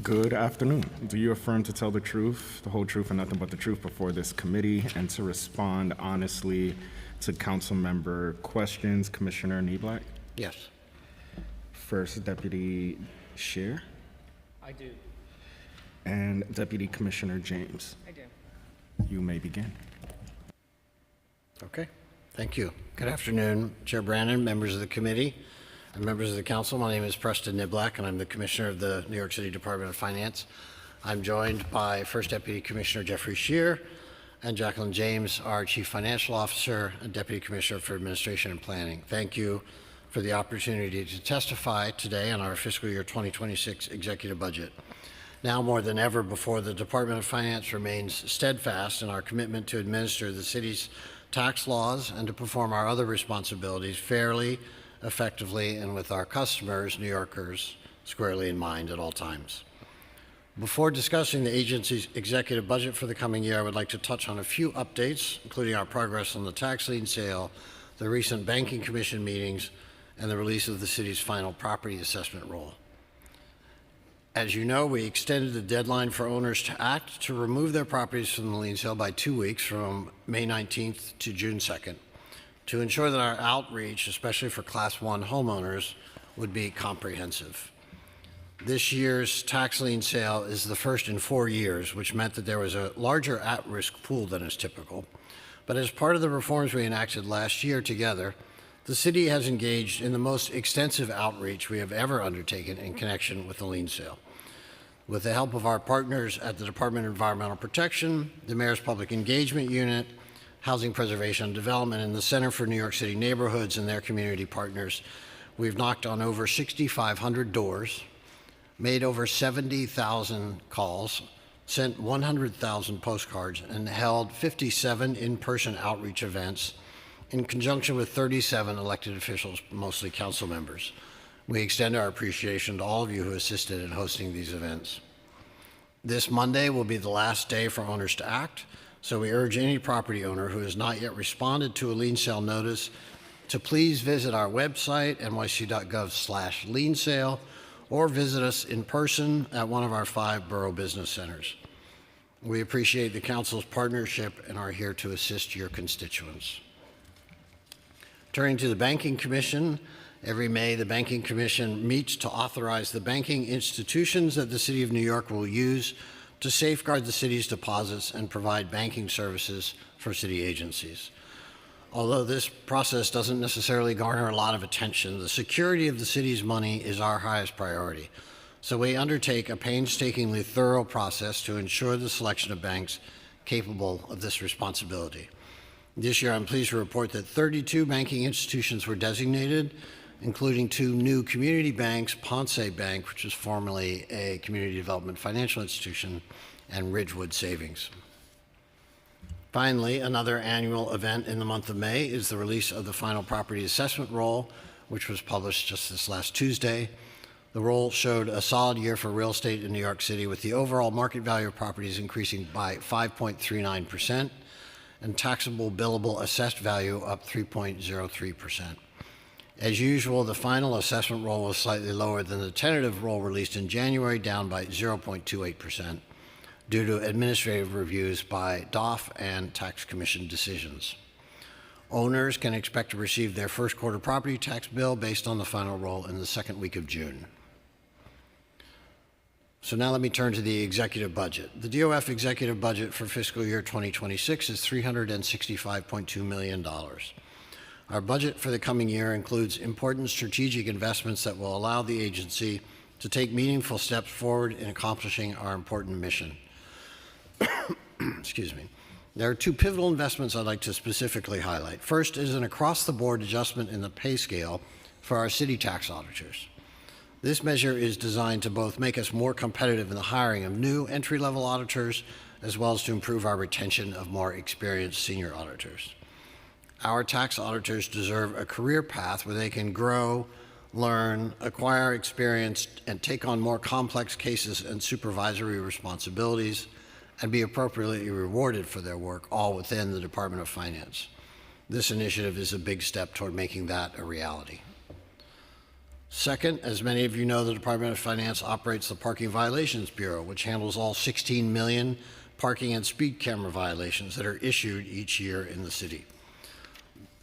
[SPEAKER 23] Good afternoon. Do you affirm to tell the truth, the whole truth, and nothing but the truth before this committee, and to respond honestly to council member questions? Commissioner Nyblack?
[SPEAKER 1] Yes.
[SPEAKER 23] First Deputy Scheer?
[SPEAKER 22] I do.
[SPEAKER 23] And Deputy Commissioner James?
[SPEAKER 22] I do.
[SPEAKER 23] You may begin.
[SPEAKER 1] Okay. Thank you. Good afternoon, Chair Brannan, members of the committee, and members of the council. My name is Preston Nyblack, and I'm the Commissioner of the New York City Department of Finance. I'm joined by First Deputy Commissioner Jeffrey Scheer and Jacqueline James, our Chief Financial Officer and Deputy Commissioner for Administration and Planning. Thank you for the opportunity to testify today on our fiscal year 2026 executive budget. Now more than ever before, the Department of Finance remains steadfast in our commitment to administer the city's tax laws and to perform our other responsibilities fairly, effectively, and with our customers, New Yorkers, squarely in mind at all times. Before discussing the agency's executive budget for the coming year, I would like to touch on a few updates, including our progress on the tax lien sale, the recent Banking Commission meetings, and the release of the city's final property assessment roll. As you know, we extended the deadline for owners to act to remove their properties from the lien sale by 2 weeks, from May 19th to June 2nd, to ensure that our outreach, especially for Class 1 homeowners, would be comprehensive. This year's tax lien sale is the first in 4 years, which meant that there was a larger at-risk pool than is typical. But as part of the reforms we enacted last year together, the city has engaged in the most extensive outreach we have ever undertaken in connection with the lien sale. With the help of our partners at the Department of Environmental Protection, the Mayor's Public Engagement Unit, Housing Preservation and Development, and the Center for New York City Neighborhoods and their community partners, we've knocked on over 6,500 doors, made over 70,000 calls, sent 100,000 postcards, and held 57 in-person outreach events in conjunction with 37 elected officials, mostly council members. We extend our appreciation to all of you who assisted in hosting these events. This Monday will be the last day for owners to act, so we urge any property owner who has not yet responded to a lien sale notice to please visit our website, nyc.gov/lien sale, or visit us in person at one of our 5 borough business centers. We appreciate the council's partnership and are here to assist your constituents. Turning to the Banking Commission, every May the Banking Commission meets to authorize the banking institutions that the City of New York will use to safeguard the city's deposits and provide banking services for city agencies. Although this process doesn't necessarily garner a lot of attention, the security of the city's money is our highest priority. So we undertake a painstakingly thorough process to ensure the selection of banks capable of this responsibility. This year, I'm pleased to report that 32 banking institutions were designated, including 2 new community banks, Ponce Bank, which was formerly a community development financial institution, and Ridgewood Savings. Finally, another annual event in the month of May is the release of the final property assessment roll, which was published just this last Tuesday. The roll showed a solid year for real estate in New York City, with the overall market value of properties increasing by 5.39%, and taxable billable assessed value up 3.03%. As usual, the final assessment roll was slightly lower than the tentative roll released in January, down by 0.28%, due to administrative reviews by DOF and Tax Commission decisions. Owners can expect to receive their first quarter property tax bill based on the final roll in the second week of June. So now let me turn to the executive budget. The DOF executive budget for fiscal year 2026 is $365.2 million. Our budget for the coming year includes important strategic investments that will allow the agency to take meaningful steps forward in accomplishing our important mission. Excuse me. There are two pivotal investments I'd like to specifically highlight. First is an across-the-board adjustment in the pay scale for our city tax auditors. This measure is designed to both make us more competitive in the hiring of new entry-level auditors, as well as to improve our retention of more experienced senior auditors. Our tax auditors deserve a career path where they can grow, learn, acquire experience, and take on more complex cases and supervisory responsibilities, and be appropriately rewarded for their work, all within the Department of Finance. This initiative is a big step toward making that a reality. Second, as many of you know, the Department of Finance operates the Parking Violations Bureau, which handles all 16 million parking and speed camera violations that are issued each year in the city.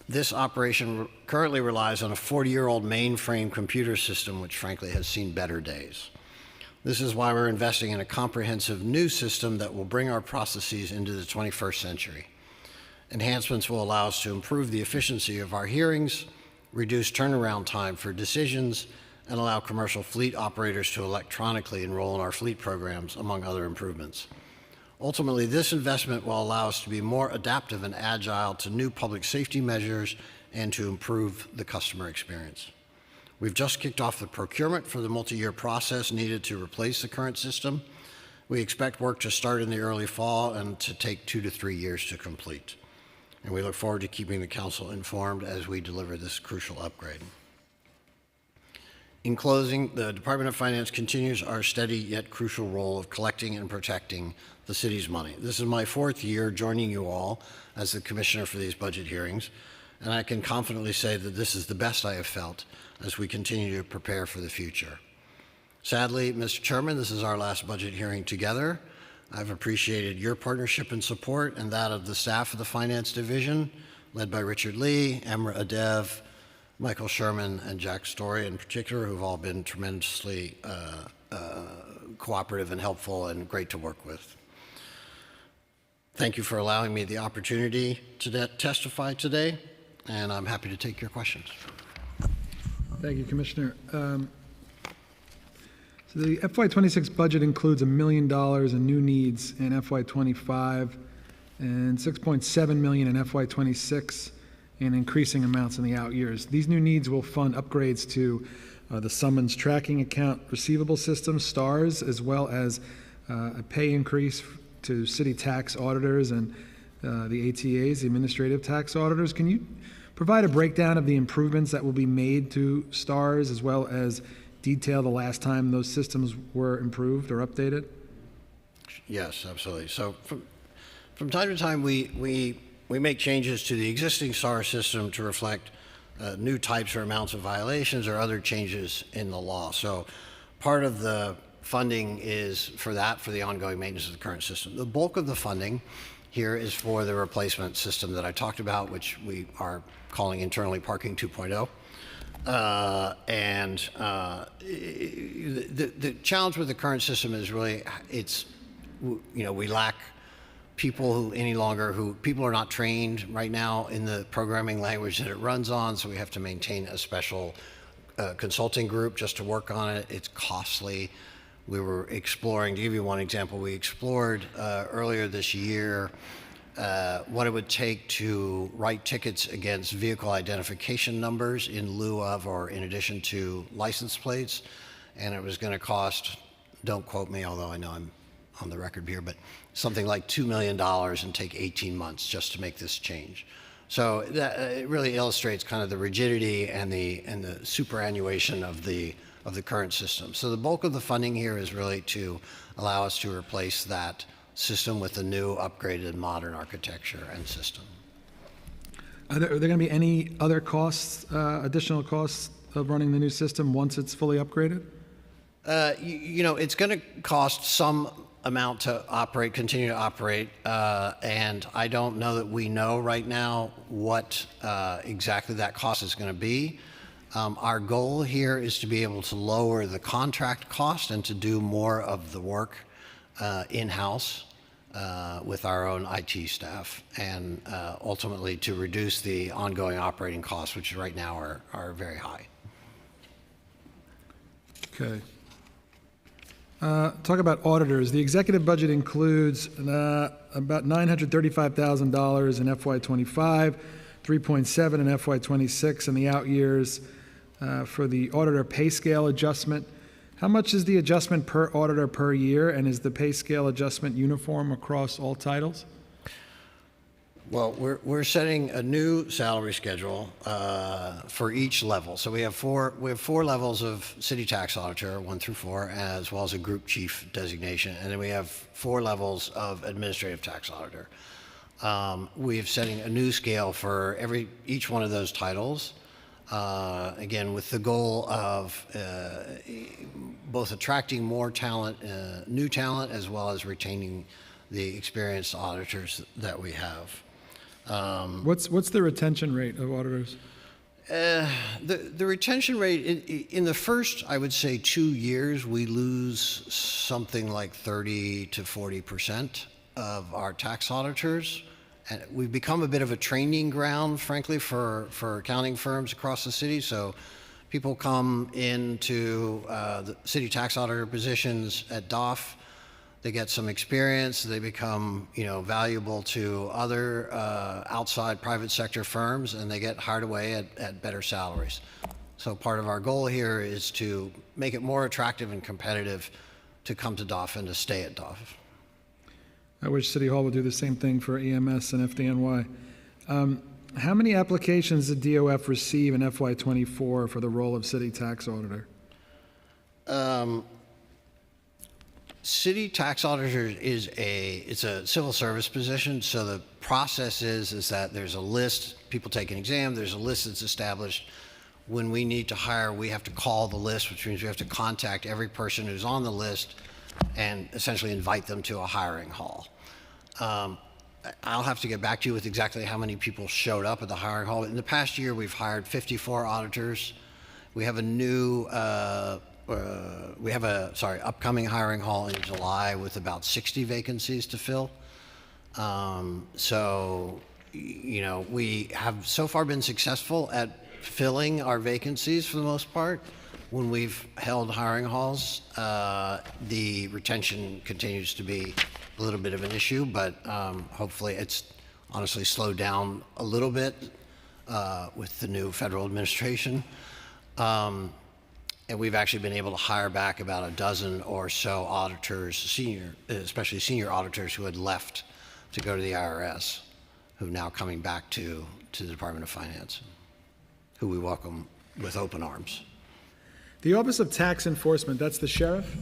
[SPEAKER 1] This operation currently relies on a 40-year-old mainframe computer system, which frankly has seen better days. This is why we're investing in a comprehensive new system that will bring our processes into the 21st century. Enhancements will allow us to improve the efficiency of our hearings, reduce turnaround time for decisions, and allow commercial fleet operators to electronically enroll in our fleet programs, among other improvements. Ultimately, this investment will allow us to be more adaptive and agile to new public safety measures and to improve the customer experience. We've just kicked off the procurement for the multi-year process needed to replace the current system. We expect work to start in the early fall and to take 2 to 3 years to complete. And we look forward to keeping the council informed as we deliver this crucial upgrade. In closing, the Department of Finance continues our steady yet crucial role of collecting and protecting the city's money. This is my 4th year joining you all as the commissioner for these budget hearings, and I can confidently say that this is the best I have felt as we continue to prepare for the future. Sadly, Mr. Chairman, this is our last budget hearing together. I've appreciated your partnership and support and that of the staff of the Finance Division, led by Richard Lee, Emra Adev, Michael Sherman, and Jack Story in particular, who've all been tremendously cooperative and helpful and great to work with. Thank you for allowing me the opportunity to testify today, and I'm happy to take your questions.
[SPEAKER 2] Thank you, Commissioner. So the FY26 budget includes $1 million in new needs in FY25 and $6.7 million in FY26 and increasing amounts in the out years. These new needs will fund upgrades to the summons tracking account receivable system, STARS, as well as a pay increase to city tax auditors and the ATAs, the administrative tax auditors. Can you provide a breakdown of the improvements that will be made to STARS, as well as detail the last time those systems were improved or updated?
[SPEAKER 1] Yes, absolutely. So from time to time, we make changes to the existing STARS system to reflect new types or amounts of violations or other changes in the law. So part of the funding is for the ongoing maintenance of the current system. The bulk of the funding here is for the replacement system that I talked about, which we are calling internally Parking 2.0. The challenge with the current system is really, we lack people people are not trained right now in the programming language that it runs on, so we have to maintain a special consulting group just to work on it. It's costly. We were exploring, to give you one example, we explored earlier this year what it would take to write tickets against vehicle identification numbers in lieu of or in addition to license plates. And it was going to cost, don't quote me, although I know I'm on the record here, but something like $2 million and take 18 months just to make this change. So it really illustrates kind of the rigidity and the superannuation of the current system. So the bulk of the funding here is really to allow us to replace that system with a new upgraded modern architecture and system.
[SPEAKER 2] Are there going to be any other costs, additional costs of running the new system once it's fully upgraded?
[SPEAKER 1] It's going to cost some amount to continue to operate, and I don't know that we know right now what exactly that cost is going to be. Our goal here is to be able to lower the contract cost and to do more of the work in-house with our own IT staff, and ultimately to reduce the ongoing operating costs, which right now are very high.
[SPEAKER 2] Okay. Talk about auditors. The executive budget includes about $935,000 in FY25, 3.7 in FY26, and the out years for the auditor pay scale adjustment. How much is the adjustment per auditor per year, and is the pay scale adjustment uniform across all titles?
[SPEAKER 1] Well, we're setting a new salary schedule for each level. So we have four levels of city tax auditor, 1 through 4, as well as a group chief designation, and then we have 4 levels of administrative tax auditor. We are setting a new scale for each one of those titles. Again, with the goal of both attracting more talent, new talent, as well as retaining the experienced auditors that we have.
[SPEAKER 2] What's the retention rate of auditors?
[SPEAKER 1] The retention rate in the first, I would say, 2 years, we lose something like 30 to 40% of our tax auditors. And we've become a bit of a training ground, frankly, for accounting firms across the city. So people come into the city tax auditor positions at DOF. They get some experience. They become, valuable to other outside private sector firms, and they get hired away at better salaries. So part of our goal here is to make it more attractive and competitive to come to DOF and to stay at DOF.
[SPEAKER 2] I wish City Hall would do the same thing for EMS and FDNY. How many applications did DOF receive in FY24 for the role of city tax auditor?
[SPEAKER 1] City tax auditor it's a civil service position. So the process is that there's a list, people take an exam, there's a list that's established. When we need to hire, we have to call the list, which means we have to contact every person who's on the list and essentially invite them to a hiring hall. I'll have to get back to you with exactly how many people showed up at the hiring hall. In the past year, we've hired 54 auditors. We have a new, upcoming hiring hall in July with about 60 vacancies to fill. We have so far been successful at filling our vacancies for the most part. When we've held hiring halls, the retention continues to be a little bit of an issue, but hopefully it's honestly slowed down a little bit with the new federal administration. And we've actually been able to hire back about a dozen or so auditors, especially senior auditors who had left to go to the IRS, who are now coming back to the Department of Finance, who we welcome with open arms.
[SPEAKER 2] The Office of Tax Enforcement, that's the sheriff?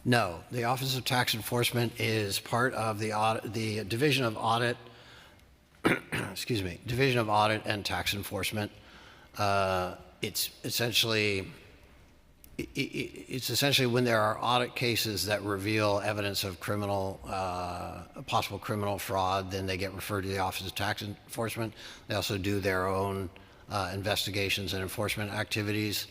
[SPEAKER 1] No, the Office of Tax Enforcement is part of the Division of Audit, Division of Audit and Tax Enforcement. It's essentially when there are audit cases that reveal evidence of possible criminal fraud, then they get referred to the Office of Tax Enforcement. They also do their own investigations and enforcement activities.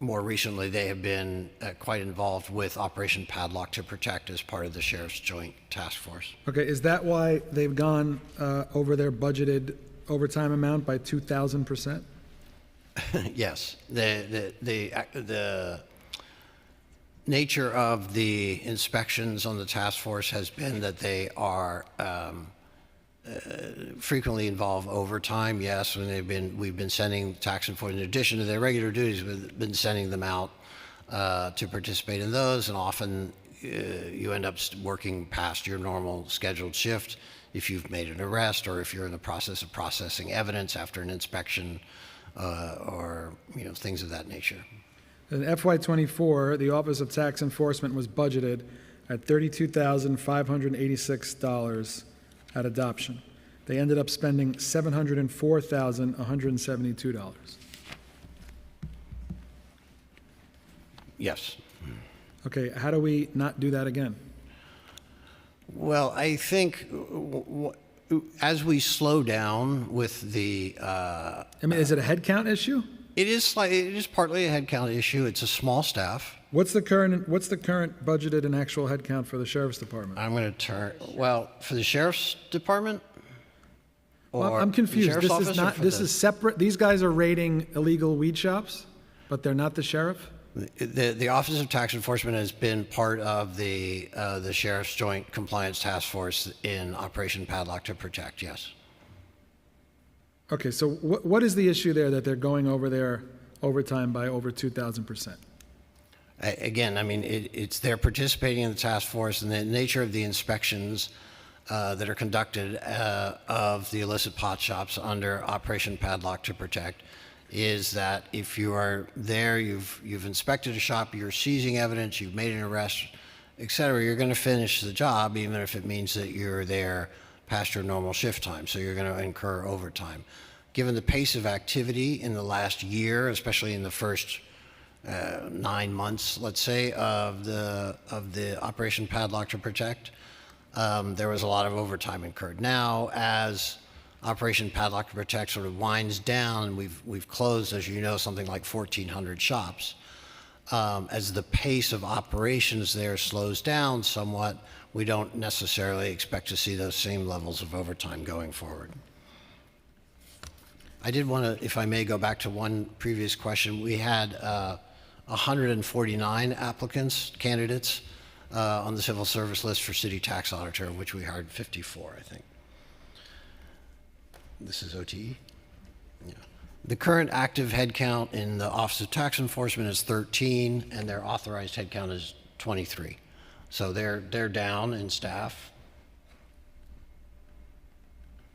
[SPEAKER 1] More recently, they have been quite involved with Operation Padlock to Protect as part of the Sheriff's Joint Task Force.
[SPEAKER 2] Okay, is that why they've gone over their budgeted overtime amount by 2,000%?
[SPEAKER 1] Yes. The nature of the inspections on the task force has been that they are frequently involve overtime, yes, and we've been sending tax enforcement, in addition to their regular duties, we've been sending them out to participate in those, and often you end up working past your normal scheduled shift if you've made an arrest or if you're in the process of processing evidence after an inspection or things of that nature.
[SPEAKER 2] In FY24, the Office of Tax Enforcement was budgeted at $32,586 at adoption. They ended up spending $704,172.
[SPEAKER 1] Yes.
[SPEAKER 2] Okay, how do we not do that again?
[SPEAKER 1] Well, I think as we slow down with the,
[SPEAKER 2] I mean, is it a headcount issue?
[SPEAKER 1] it is partly a headcount issue. It's a small staff.
[SPEAKER 2] What's the current budgeted and actual headcount for the sheriff's department?
[SPEAKER 1] I'm going to for the sheriff's department?
[SPEAKER 2] Well,
[SPEAKER 1] Or
[SPEAKER 2] I'm
[SPEAKER 1] the
[SPEAKER 2] confused.
[SPEAKER 1] sheriff's
[SPEAKER 2] This is
[SPEAKER 1] office or
[SPEAKER 2] not,
[SPEAKER 1] for
[SPEAKER 2] this
[SPEAKER 1] the-
[SPEAKER 2] is separate. These guys are raiding illegal weed shops, but they're not the sheriff?
[SPEAKER 1] The Office of Tax Enforcement has been part of the Sheriff's Joint Compliance Task Force in Operation Padlock to Protect, yes.
[SPEAKER 2] Okay, so what is the issue there that they're going over their overtime by over 2,000%?
[SPEAKER 1] Again, I mean, it's they're participating in the task force, and the nature of the inspections that are conducted of the illicit pot shops under Operation Padlock to Protect is that if you are there, you've inspected a shop, you're seizing evidence, you've made an arrest, et cetera, you're going to finish the job, even if it means that you're there past your normal shift time. So you're going to incur overtime. Given the pace of activity in the last year, especially in the first 9 months, let's say, of the Operation Padlock to Protect, there was a lot of overtime incurred. Now, as Operation Padlock to Protect sort of winds down, and we've closed, as you know, something like 1,400 shops. As the pace of operations there slows down somewhat, we don't necessarily expect to see those same levels of overtime going forward. I did want to, if I may, go back to one previous question. We had 149 candidates on the civil service list for city tax auditor, of which we hired 54, I think. This is OTE? Yeah. The current active headcount in the Office of Tax Enforcement is 13, and their authorized headcount is 23. So they're down in staff.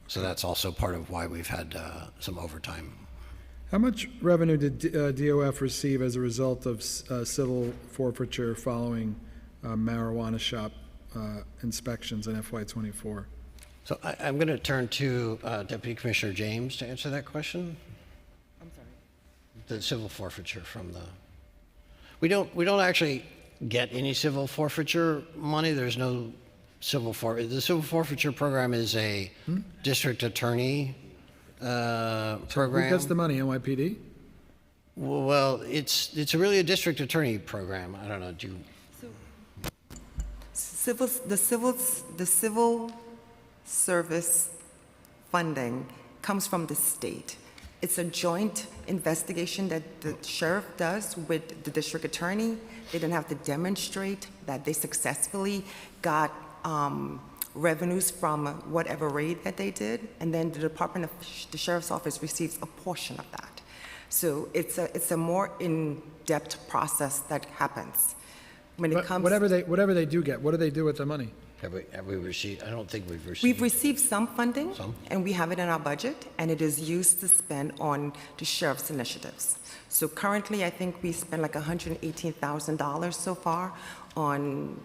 [SPEAKER 1] So that's also part of why we've had some overtime.
[SPEAKER 2] How much revenue did DOF receive as a result of civil forfeiture following marijuana shop inspections in FY24?
[SPEAKER 1] So I'm going to turn to Deputy Commissioner James to answer that question.
[SPEAKER 5] I'm sorry.
[SPEAKER 1] The civil forfeiture from the, we don't actually get any civil forfeiture money. There's no civil forfeiture. The civil forfeiture program is a district attorney program.
[SPEAKER 2] Who gets the money, NYPD?
[SPEAKER 1] Well, it's really a district attorney program. I don't know. Do you?
[SPEAKER 6] The civil service funding comes from the state. It's a joint investigation that the sheriff does with the district attorney. They then have to demonstrate that they successfully got revenues from whatever raid that they did, and then the sheriff's office receives a portion of that. So it's a more in-depth process that happens. When it comes,
[SPEAKER 2] whatever they do get, what do they do with the money?
[SPEAKER 1] Have we received? I don't think we've received.
[SPEAKER 6] We've received some funding, and we have it in our budget, and it is used to spend on the sheriff's initiatives. So currently, I think we spend like $118,000 so far on,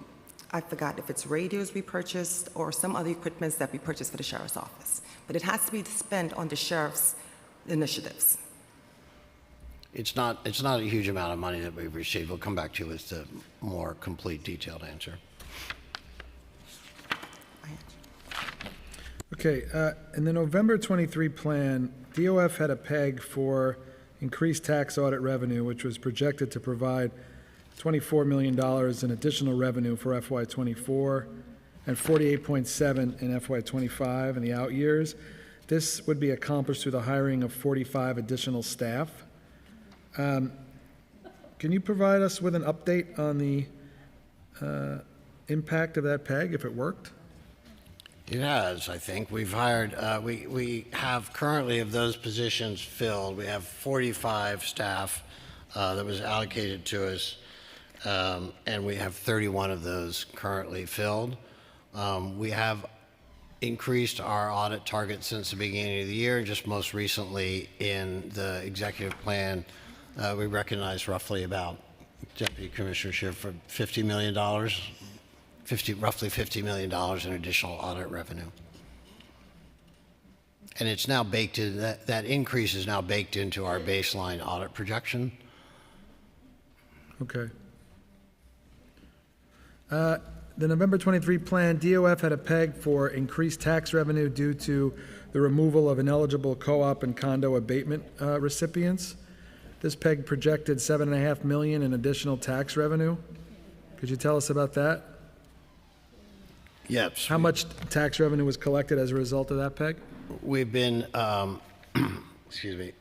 [SPEAKER 6] I forgot if it's radios we purchased or some other equipment that we purchased for the sheriff's office. But it has to be spent on the sheriff's initiatives.
[SPEAKER 1] It's not a huge amount of money that we've received. We'll come back to you with the more complete, detailed answer.
[SPEAKER 2] Okay, in the November 23 plan, DOF had a peg for increased tax audit revenue, which was projected to provide $24 million in additional revenue for FY24 and $48.7 in FY25 in the out years. This would be accomplished through the hiring of 45 additional staff. Can you provide us with an update on the impact of that peg, if it worked?
[SPEAKER 1] It has, I think. We've hired, we have currently of those positions filled, we have 45 staff that was allocated to us, and we have 31 of those currently filled. We have increased our audit target since the beginning of the year. Just most recently in the executive plan, we recognized roughly about, Deputy Commissioner Schiff, for $50 million. Roughly $50 million in additional audit revenue. And it's now baked in, that increase is now baked into our baseline audit projection.
[SPEAKER 2] The November 23 plan, DOF had a peg for increased tax revenue due to the removal of ineligible co-op and condo abatement recipients. This peg projected $7.5 million in additional tax revenue. Could you tell us about that?
[SPEAKER 1] Yes.
[SPEAKER 2] How much tax revenue was collected as a result of that peg?
[SPEAKER 1] We've been, excuse me,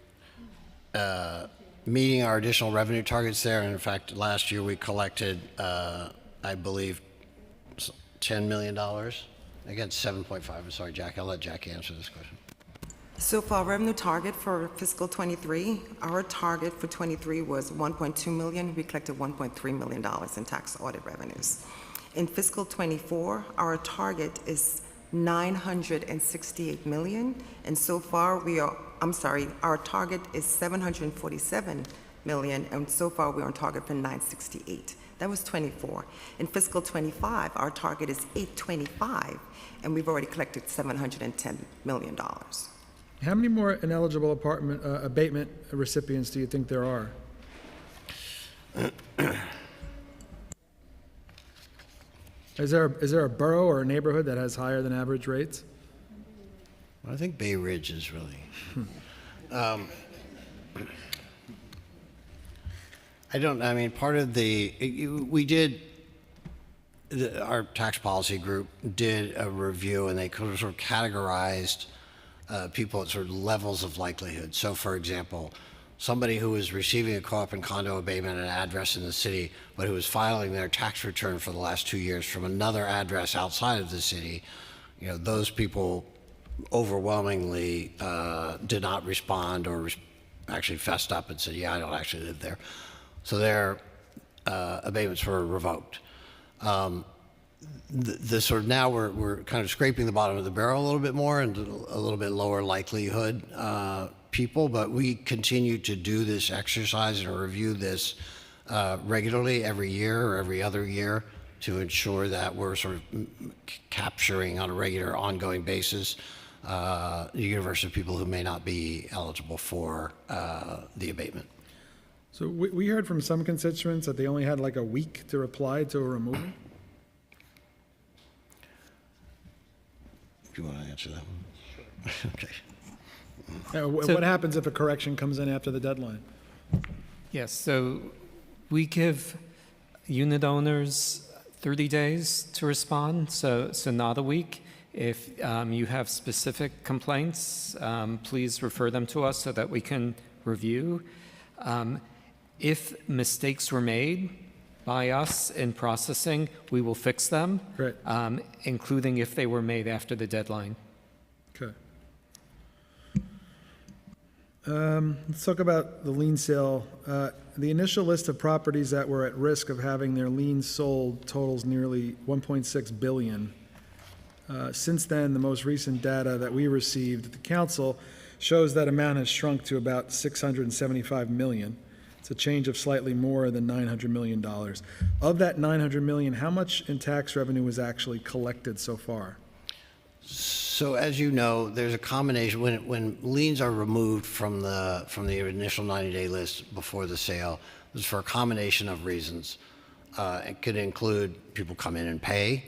[SPEAKER 1] meeting our additional revenue targets there. And in fact, last year we collected, I believe, $10 million against 7.5. I'm sorry, Jack. I'll let Jack answer this question.
[SPEAKER 6] So for our revenue target for fiscal '23, our target for '23 was $1.2 million. We collected $1.3 million in tax audit revenues. In fiscal '24, our target is $968 million, and so far our target is $747 million, and so far we're on target for $968. That was '24. In fiscal '25, our target is $825, and we've already collected $710 million.
[SPEAKER 2] How many more ineligible apartment abatement recipients do you think there are? Is there a borough or a neighborhood that has higher than average rates?
[SPEAKER 1] I think Bay Ridge is really. I mean, part of our tax policy group did a review, and they sort of categorized people at sort of levels of likelihood. So, for example, somebody who was receiving a co-op and condo abatement at an address in the city, but who was filing their tax return for the last 2 years from another address outside of the city, those people overwhelmingly did not respond or actually fessed up and said, yeah, I don't actually live there. So their abatements were revoked. The sort of now we're kind of scraping the bottom of the barrel a little bit more and a little bit lower likelihood people, but we continue to do this exercise and review this regularly every year or every other year to ensure that we're sort of capturing on a regular ongoing basis the universe of people who may not be eligible for the abatement.
[SPEAKER 2] So we heard from some constituents that they only had like a week to reply to a removal.
[SPEAKER 1] Do you want to answer that one? Sure. Okay.
[SPEAKER 2] What happens if a correction comes in after the deadline?
[SPEAKER 9] Yes, so we give unit owners 30 days to respond, so not a week. If you have specific complaints, please refer them to us so that we can review. If mistakes were made by us in processing, we will fix them,
[SPEAKER 2] Great.
[SPEAKER 9] Including if they were made after the deadline.
[SPEAKER 2] Okay. Let's talk about the lien sale. The initial list of properties that were at risk of having their liens sold totals nearly $1.6 billion. Since then, the most recent data that we received at the council shows that amount has shrunk to about $675 million. It's a change of slightly more than $900 million. Of that $900 million, how much in tax revenue was actually collected so far?
[SPEAKER 1] So as you know, there's a combination when liens are removed from the initial 90-day list before the sale. It's for a combination of reasons. It could include people come in and pay,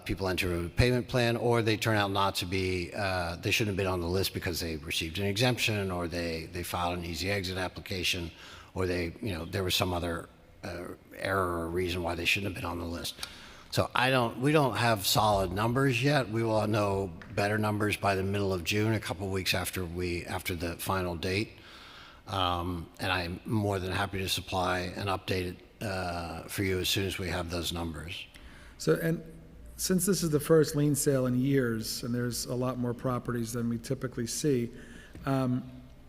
[SPEAKER 1] people enter a payment plan, or they turn out not to be. They shouldn't have been on the list because they received an exemption, or they filed an easy exit application, or there was some other error or reason why they shouldn't have been on the list. So we don't have solid numbers yet. We will know better numbers by the middle of June, a couple of weeks after the final date. And I'm more than happy to supply an update for you as soon as we have those numbers.
[SPEAKER 2] So, and since this is the first lien sale in years, and there's a lot more properties than we typically see, and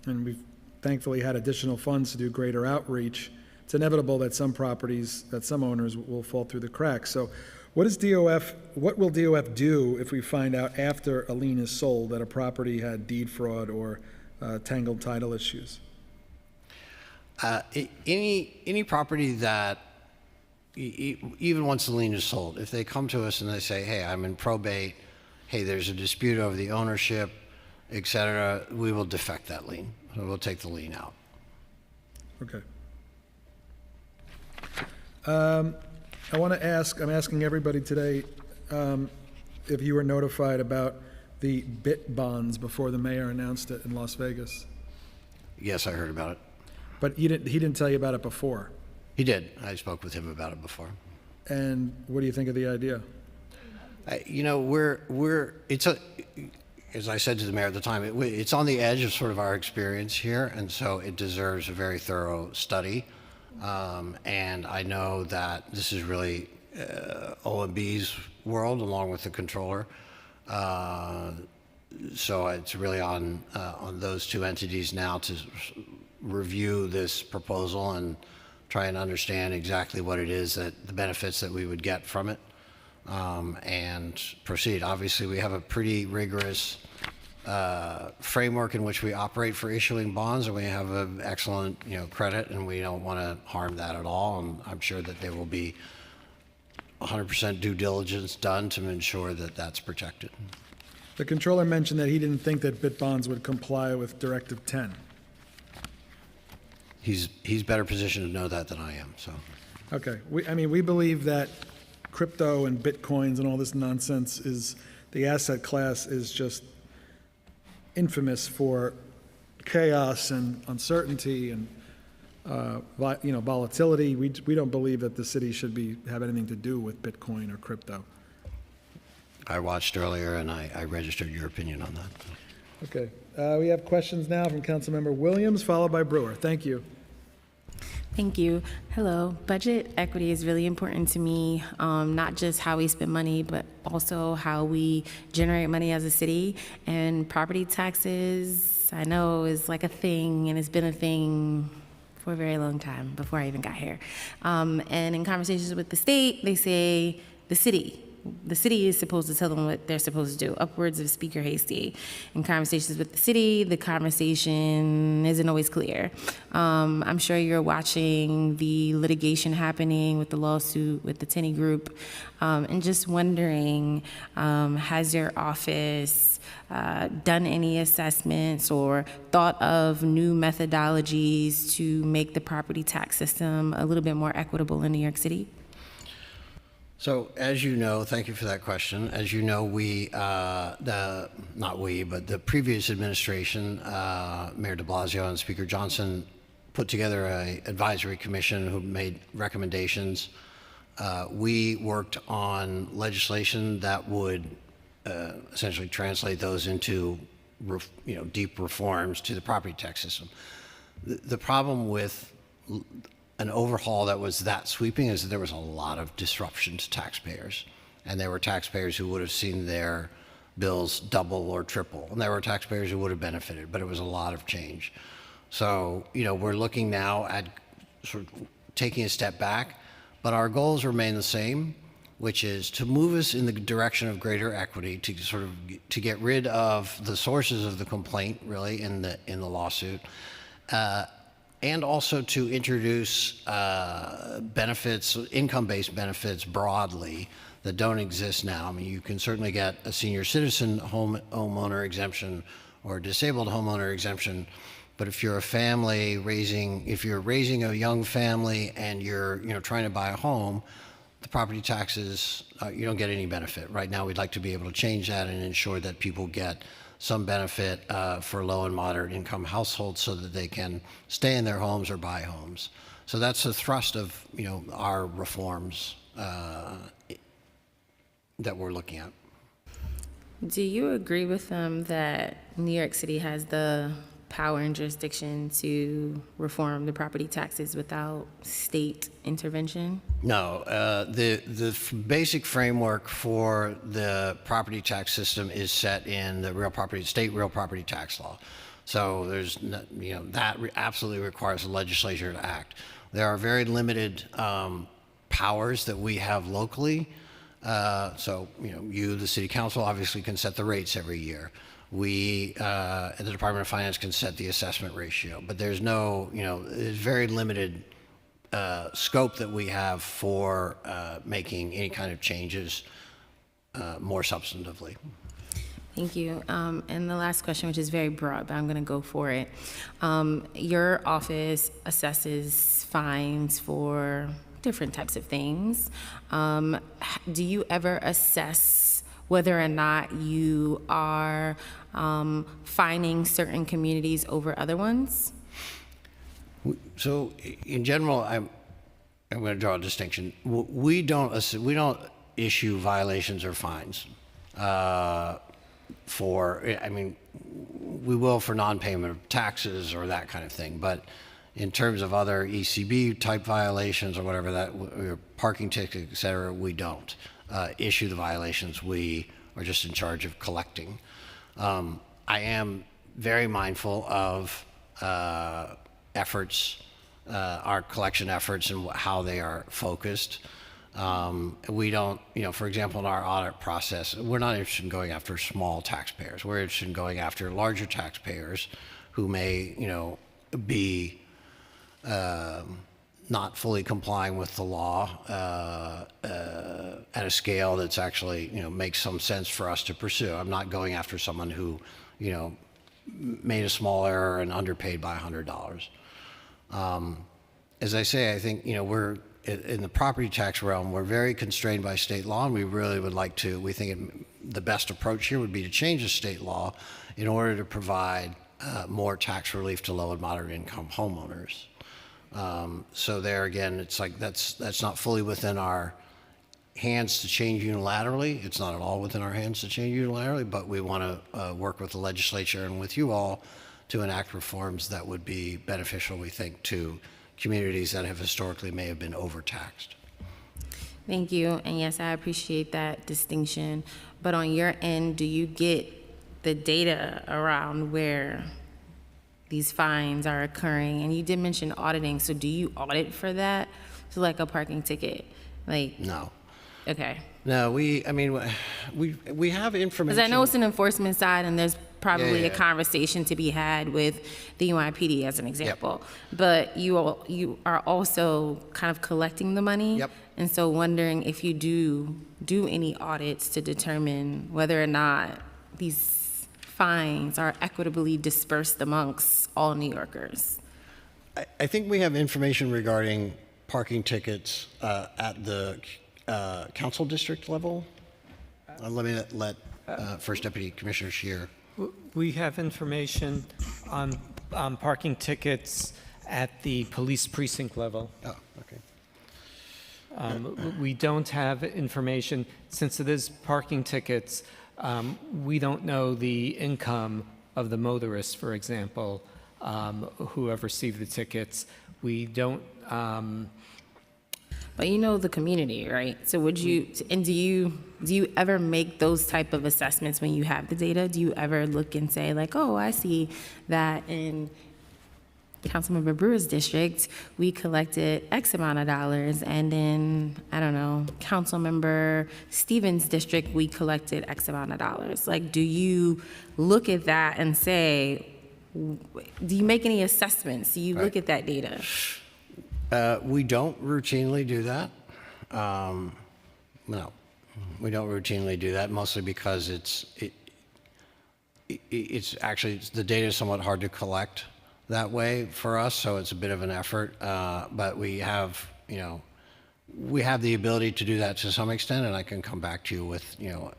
[SPEAKER 2] we've thankfully had additional funds to do greater outreach, it's inevitable that some properties, that some owners will fall through the cracks. So what will DOF do if we find out after a lien is sold that a property had deed fraud or tangled title issues?
[SPEAKER 1] Any property that, even once the lien is sold, if they come to us and they say, hey, I'm in probate, hey, there's a dispute over the ownership, et cetera, we will defect that lien. So we'll take the lien out.
[SPEAKER 2] Okay. I want to ask, I'm asking everybody today if you were notified about the BIT bonds before the mayor announced it in Las Vegas.
[SPEAKER 1] Yes, I heard about it.
[SPEAKER 2] But he didn't tell you about it before.
[SPEAKER 1] He did. I spoke with him about it before.
[SPEAKER 2] And what do you think of the idea?
[SPEAKER 1] You know, as I said to the mayor at the time, it's on the edge of sort of our experience here, and so it deserves a very thorough study. And I know that this is really OMB's world, along with the controller. So it's really on those two entities now to review this proposal and try and understand exactly what it is, that the benefits that we would get from it, and proceed. Obviously, we have a pretty rigorous framework in which we operate for issuing bonds, and we have an excellent, credit, and we don't want to harm that at all. And I'm sure that there will be 100% due diligence done to ensure that that's protected.
[SPEAKER 2] The controller mentioned that he didn't think that BIT bonds would comply with Directive 10.
[SPEAKER 1] He's better positioned to know that than I am. So,
[SPEAKER 2] Okay, we believe that crypto and Bitcoins and all this nonsense the asset class is just infamous for chaos and uncertainty and volatility. We don't believe that the city should have anything to do with Bitcoin or crypto.
[SPEAKER 1] I watched earlier, and I registered your opinion on that.
[SPEAKER 2] Okay, we have questions now from Councilmember Williams, followed by Brewer. Thank you.
[SPEAKER 13] Thank you. Hello. Budget equity is really important to me, not just how we spend money, but also how we generate money as a city. And property taxes, I know, is like a thing, and it's been a thing for a very long time, before I even got here. And in conversations with the state, they say the city is supposed to tell them what they're supposed to do, upwards of Speaker Hasty. In conversations with the city, the conversation isn't always clear. I'm sure you're watching the litigation happening with the lawsuit with the Tenney Group, and just wondering, has your office done any assessments or thought of new methodologies to make the property tax system a little bit more equitable in New York City?
[SPEAKER 1] So, as you know, thank you for that question. As you know, but the previous administration, Mayor de Blasio and Speaker Johnson, put together an advisory commission who made recommendations. We worked on legislation that would essentially translate those into, deep reforms to the property tax system. The problem with an overhaul that was that sweeping is that there was a lot of disruption to taxpayers, and there were taxpayers who would have seen their bills double or triple, and there were taxpayers who would have benefited, but it was a lot of change. So, we're looking now at sort of taking a step back, but our goals remain the same, which is to move us in the direction of greater equity, to get rid of the sources of the complaint, really, in the lawsuit, and also to introduce benefits, income-based benefits broadly that don't exist now. I mean, you can certainly get a senior citizen homeowner exemption or a disabled homeowner exemption, but if you're a family if you're raising a young family and you're trying to buy a home, the property taxes, you don't get any benefit. Right now, we'd like to be able to change that and ensure that people get some benefit for low and moderate income households so that they can stay in their homes or buy homes. So that's the thrust of our reforms that we're looking at.
[SPEAKER 13] Do you agree with them that New York City has the power and jurisdiction to reform the property taxes without state intervention?
[SPEAKER 1] No, the basic framework for the property tax system is set in the state real property tax law. So there's, that absolutely requires the legislature to act. There are very limited powers that we have locally. So, the city council obviously can set the rates every year. We, at the Department of Finance, can set the assessment ratio, but there's there's very limited scope that we have for making any kind of changes more substantively.
[SPEAKER 13] Thank you. And the last question, which is very broad, but I'm going to go for it. Your office assesses fines for different types of things. Do you ever assess whether or not you are finding certain communities over other ones?
[SPEAKER 1] So in general, I'm going to draw a distinction. We don't issue violations or fines we will for non-payment of taxes or that kind of thing. But in terms of other ECB type violations or whatever or parking tickets, et cetera, we don't issue the violations. We are just in charge of collecting. I am very mindful of efforts, our collection efforts and how they are focused. We don't, for example, in our audit process, we're not interested in going after small taxpayers. We're interested in going after larger taxpayers who may, be not fully complying with the law at a scale that's actually, makes some sense for us to pursue. I'm not going after someone who, made a small error and underpaid by $100. As I say, I think, we're in the property tax realm, we're very constrained by state law, and we really would like to, we think the best approach here would be to change the state law in order to provide more tax relief to low and moderate income homeowners. So there again, it's like that's not fully within our hands to change unilaterally. It's not at all within our hands to change unilaterally, but we want to work with the legislature and with you all to enact reforms that would be beneficial, we think, to communities that have historically may have been overtaxed.
[SPEAKER 13] Thank you. And yes, I appreciate that distinction. But on your end, do you get the data around where these fines are occurring? And you did mention auditing. So do you audit for that? So like a parking ticket?
[SPEAKER 1] No.
[SPEAKER 13] Okay.
[SPEAKER 1] No, we have information.
[SPEAKER 13] Because I know it's an enforcement side, and there's probably a conversation to be had with the NYPD as an example.
[SPEAKER 1] Right.
[SPEAKER 13] But you are also kind of collecting the money.
[SPEAKER 1] Yep.
[SPEAKER 13] And so wondering if you do any audits to determine whether or not these fines are equitably dispersed amongst all New Yorkers.
[SPEAKER 1] I think we have information regarding parking tickets at the council district level. Let me let First Deputy Commissioner Scheer.
[SPEAKER 9] We have information on parking tickets at the police precinct level.
[SPEAKER 1] Oh, okay.
[SPEAKER 9] We don't have information, since it is parking tickets, we don't know the income of the motorists, for example, who have received the tickets. We don't.
[SPEAKER 13] But you know the community, right? So would you, and do you ever make those type of assessments when you have the data? Do you ever look and say like, oh, I see that in Councilmember Brewer's district, we collected X amount of dollars, and in, I don't know, Councilmember Stevens' district, we collected X amount of dollars. Like, do you look at that and say, do you make any assessments? Do you look at that data?
[SPEAKER 1] We don't routinely do that. No, we don't routinely do that, mostly because it's actually, the data is somewhat hard to collect that way for us, so it's a bit of an effort. But we have, we have the ability to do that to some extent, and I can come back to you with,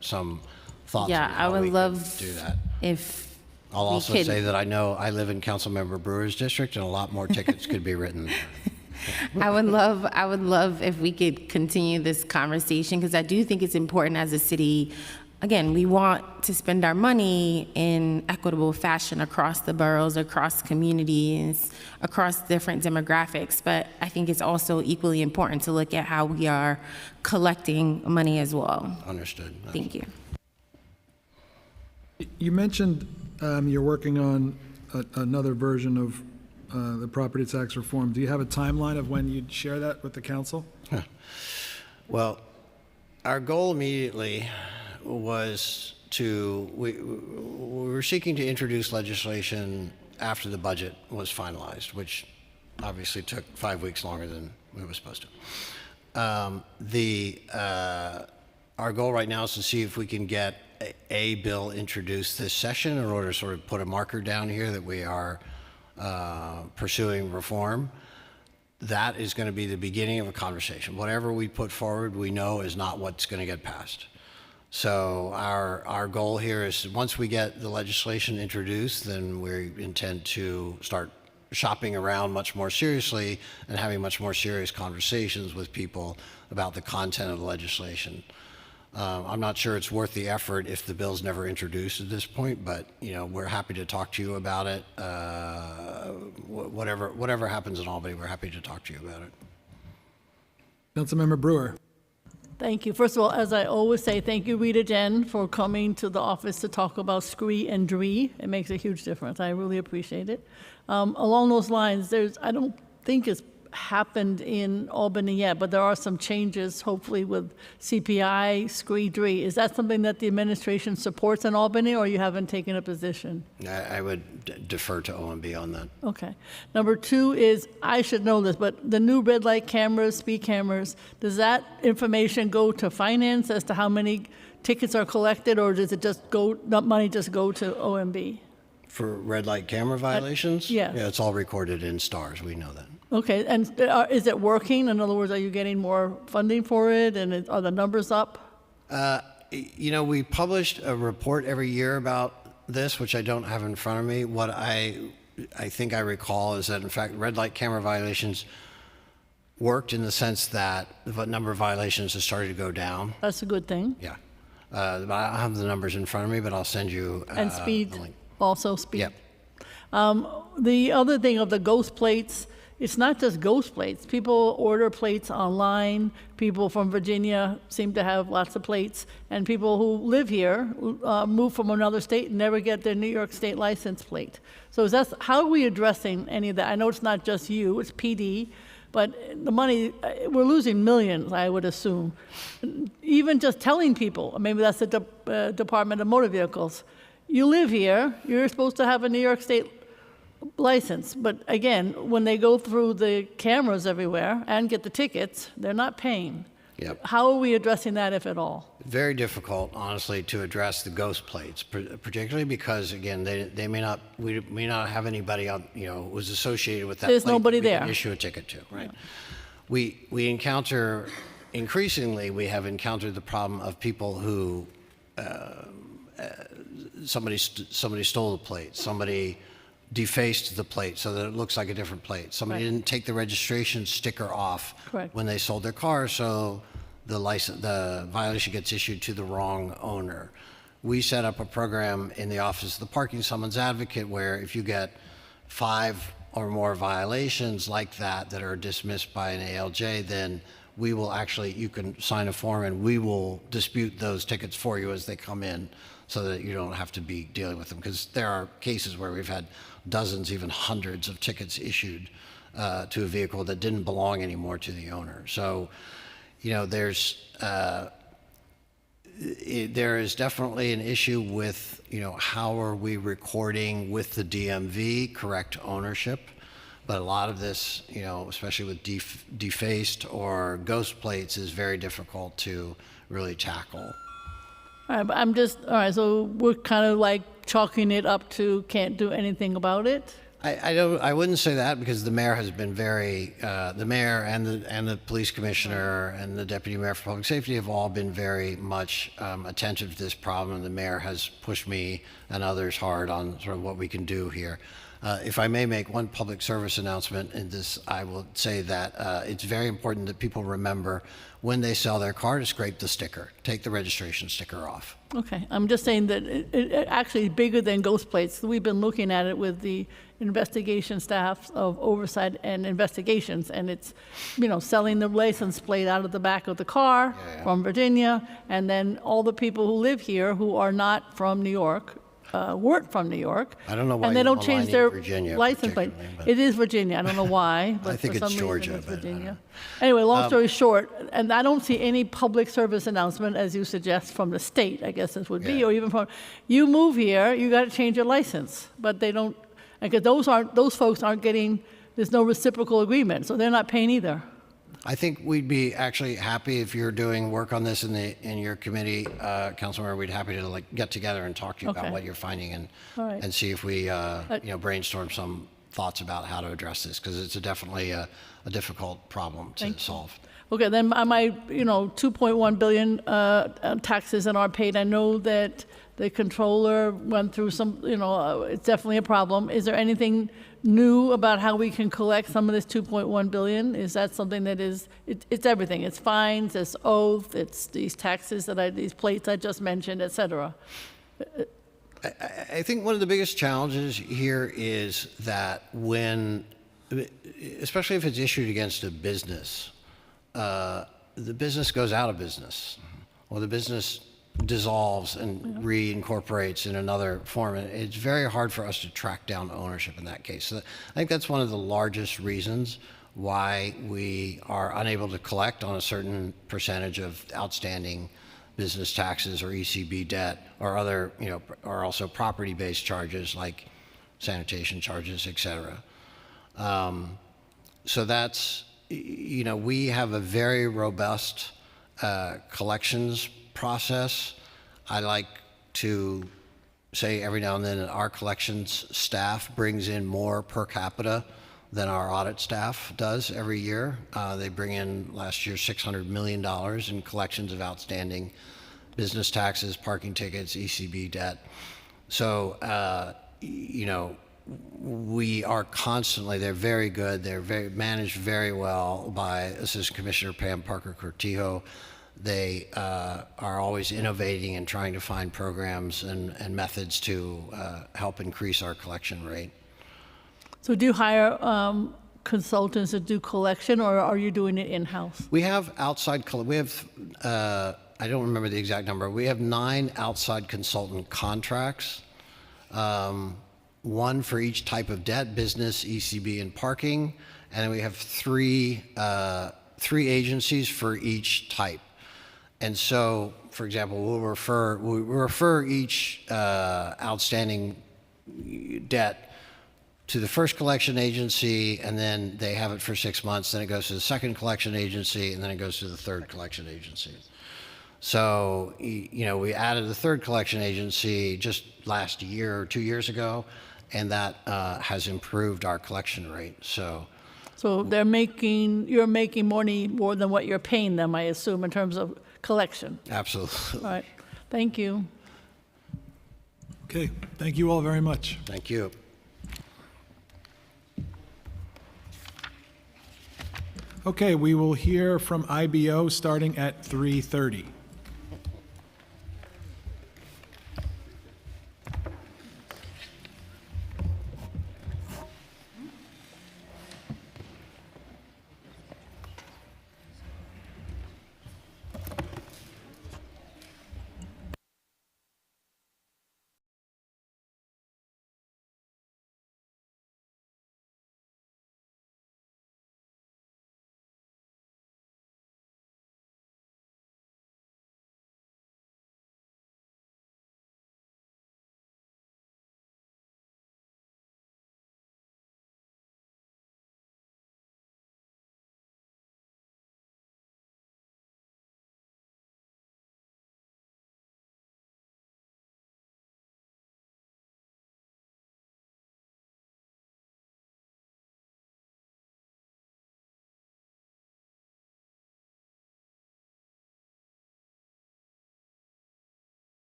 [SPEAKER 1] some thoughts on how we could do that.
[SPEAKER 13] If
[SPEAKER 1] I'll also say that I know I live in Councilmember Brewer's district, and a lot more tickets could be written there.
[SPEAKER 13] I would love if we could continue this conversation, because I do think it's important as a city. Again, we want to spend our money in equitable fashion across the boroughs, across communities, across different demographics, but I think it's also equally important to look at how we are collecting money as well.
[SPEAKER 1] Understood.
[SPEAKER 13] Thank you.
[SPEAKER 2] You mentioned you're working on another version of the property tax reform. Do you have a timeline of when you'd share that with the council?
[SPEAKER 1] Well, our goal immediately was we were seeking to introduce legislation after the budget was finalized, which obviously took 5 weeks longer than we were supposed to. Our goal right now is to see if we can get a bill introduced this session in order to sort of put a marker down here that we are pursuing reform. that is going to be the beginning of a conversation. Whatever we put forward, we know is not what's going to get passed. So our goal here is once we get the legislation introduced, then we intend to start shopping around much more seriously and having much more serious conversations with people about the content of the legislation. I'm not sure it's worth the effort if the bill's never introduced at this point, but we're happy to talk to you about it. Whatever happens in Albany, we're happy to talk to you about it.
[SPEAKER 2] Councilmember Brewer.
[SPEAKER 19] Thank you. First of all, as I always say, thank you, Rita Jen, for coming to the office to talk about SCREE and DREE. It makes a huge difference. I really appreciate it. Along those lines, I don't think it's happened in Albany yet, but there are some changes, hopefully, with CPI, SCREE, DREE. Is that something that the administration supports in Albany, or you haven't taken a position?
[SPEAKER 1] I would defer to OMB on that.
[SPEAKER 19] Okay. Number two is, I should know this, but the new red light cameras, speed cameras, does that information go to finance as to how many tickets are collected, or does it just go, money just go to OMB?
[SPEAKER 1] For red light camera violations?
[SPEAKER 19] Yes.
[SPEAKER 1] Yeah, it's all recorded in stars. We know that.
[SPEAKER 19] Okay, and is it working? In other words, are you getting more funding for it, and are the numbers up?
[SPEAKER 1] We published a report every year about this, which I don't have in front of me. What I think I recall is that, in fact, red light camera violations worked in the sense that the number of violations has started to go down.
[SPEAKER 19] That's a good thing.
[SPEAKER 1] Yeah. I don't have the numbers in front of me, but I'll send you
[SPEAKER 19] And speed,
[SPEAKER 1] the link.
[SPEAKER 19] also speed.
[SPEAKER 1] Yep.
[SPEAKER 19] The other thing of the ghost plates, it's not just ghost plates. People order plates online. People from Virginia seem to have lots of plates. And people who live here move from another state and never get their New York State license plate. So how are we addressing any of that? I know it's not just you, it's PD. But the money, we're losing millions, I would assume. Even just telling people, maybe that's the Department of Motor Vehicles, you live here, you're supposed to have a New York State license. But again, when they go through the cameras everywhere and get the tickets, they're not paying.
[SPEAKER 1] Yep.
[SPEAKER 19] How are we addressing that, if at all?
[SPEAKER 1] Very difficult, honestly, to address the ghost plates, particularly because, again, we may not have anybody on, who's associated with that.
[SPEAKER 19] There's
[SPEAKER 1] plate
[SPEAKER 19] nobody
[SPEAKER 1] that we
[SPEAKER 19] there.
[SPEAKER 1] can issue a ticket to, right? Yeah. We encounter, increasingly, we have encountered the problem of people who somebody stole the plate, somebody defaced the plate so that it looks like a different plate. Somebody didn't take the registration sticker off when they sold their car, so the violation gets issued to the wrong owner. We set up a program in the Office of the Parking Summons Advocate where if you get 5 or more violations like that are dismissed by an ALJ, then we will you can sign a form and we will dispute those tickets for you as they come in so that you don't have to be dealing with them. Because there are cases where we've had dozens, even hundreds of tickets issued to a vehicle that didn't belong anymore to the owner. So, there is definitely an issue with, how are we recording with the DMV correct ownership? But a lot of this, especially with defaced or ghost plates, is very difficult to really tackle.
[SPEAKER 19] All right, but so we're kind of like chalking it up to can't do anything about it?
[SPEAKER 1] I wouldn't say that because the mayor has been the mayor and the police commissioner and the deputy mayor for public safety have all been very much attentive to this problem. The mayor has pushed me and others hard on sort of what we can do here. If I may make one public service announcement in this, I will say that it's very important that people remember when they sell their car to scrape the sticker, take the registration sticker off.
[SPEAKER 19] Okay, I'm just saying that it actually bigger than ghost plates. We've been looking at it with the investigation staff of oversight and investigations, and it's, selling the license plate out of the back of the car from Virginia, and then all the people who live here who are not from New York, weren't from New York.
[SPEAKER 1] I don't know why
[SPEAKER 19] and they don't change their
[SPEAKER 1] Virginia
[SPEAKER 19] license plate. It is Virginia. I don't know why, but
[SPEAKER 1] I think
[SPEAKER 19] for
[SPEAKER 1] it's
[SPEAKER 19] some
[SPEAKER 1] Georgia,
[SPEAKER 19] reason it's
[SPEAKER 1] but
[SPEAKER 19] Virginia. Anyway, long story short, and I don't see any public service announcement, as you suggest, from the state, I guess this would be, or even from, you move here, you got to change your license, but they don't, because those folks aren't getting, there's no reciprocal agreement, so they're not paying either.
[SPEAKER 1] I think we'd be actually happy if you're doing work on this in your committee, Councilmember. We'd happy to get together and talk to you about what you're finding and see if we brainstorm some thoughts about how to address this, because it's definitely a difficult problem to
[SPEAKER 19] Thank you.
[SPEAKER 1] solve.
[SPEAKER 19] Okay, then my, 2.1 billion taxes that aren't paid. I know that the controller went through some, it's definitely a problem. Is there anything new about how we can collect some of this 2.1 billion? Is that something that is, it's everything. It's fines, it's oath, it's these taxes these plates I just mentioned, et cetera.
[SPEAKER 1] I think one of the biggest challenges here is that when, especially if it's issued against a business, the business goes out of business, or the business dissolves and reincorporates in another form. And it's very hard for us to track down ownership in that case. So I think that's one of the largest reasons why we are unable to collect on a certain percentage of outstanding business taxes or ECB debt or other, or also property-based charges like sanitation charges, et cetera. So that's, we have a very robust collections process. I like to say every now and then that our collections staff brings in more per capita than our audit staff does every year. They bring in last year $600 million in collections of outstanding business taxes, parking tickets, ECB debt. So, we are constantly, they're very good, they're managed very well by Assistant Commissioner Pam Parker-Cortijo. They are always innovating and trying to find programs and methods to help increase our collection rate.
[SPEAKER 19] So do you hire consultants to do collection, or are you doing it in-house?
[SPEAKER 1] We have I don't remember the exact number. We have 9 outside consultant contracts, one for each type of debt, business, ECB, and parking. And then we have three agencies for each type. And so, for example, we'll refer each outstanding debt to the first collection agency, and then they have it for 6 months. Then it goes to the second collection agency, and then it goes to the third collection agency. So, we added the third collection agency just last year or 2 years ago, and that has improved our collection rate. So
[SPEAKER 19] you're making money more than what you're paying them, I assume, in terms of collection.
[SPEAKER 1] Absolutely.
[SPEAKER 19] All right. Thank you.
[SPEAKER 2] Okay, thank you all very much.
[SPEAKER 1] Thank you.
[SPEAKER 2] Okay, we will hear from IBO starting at 3:30.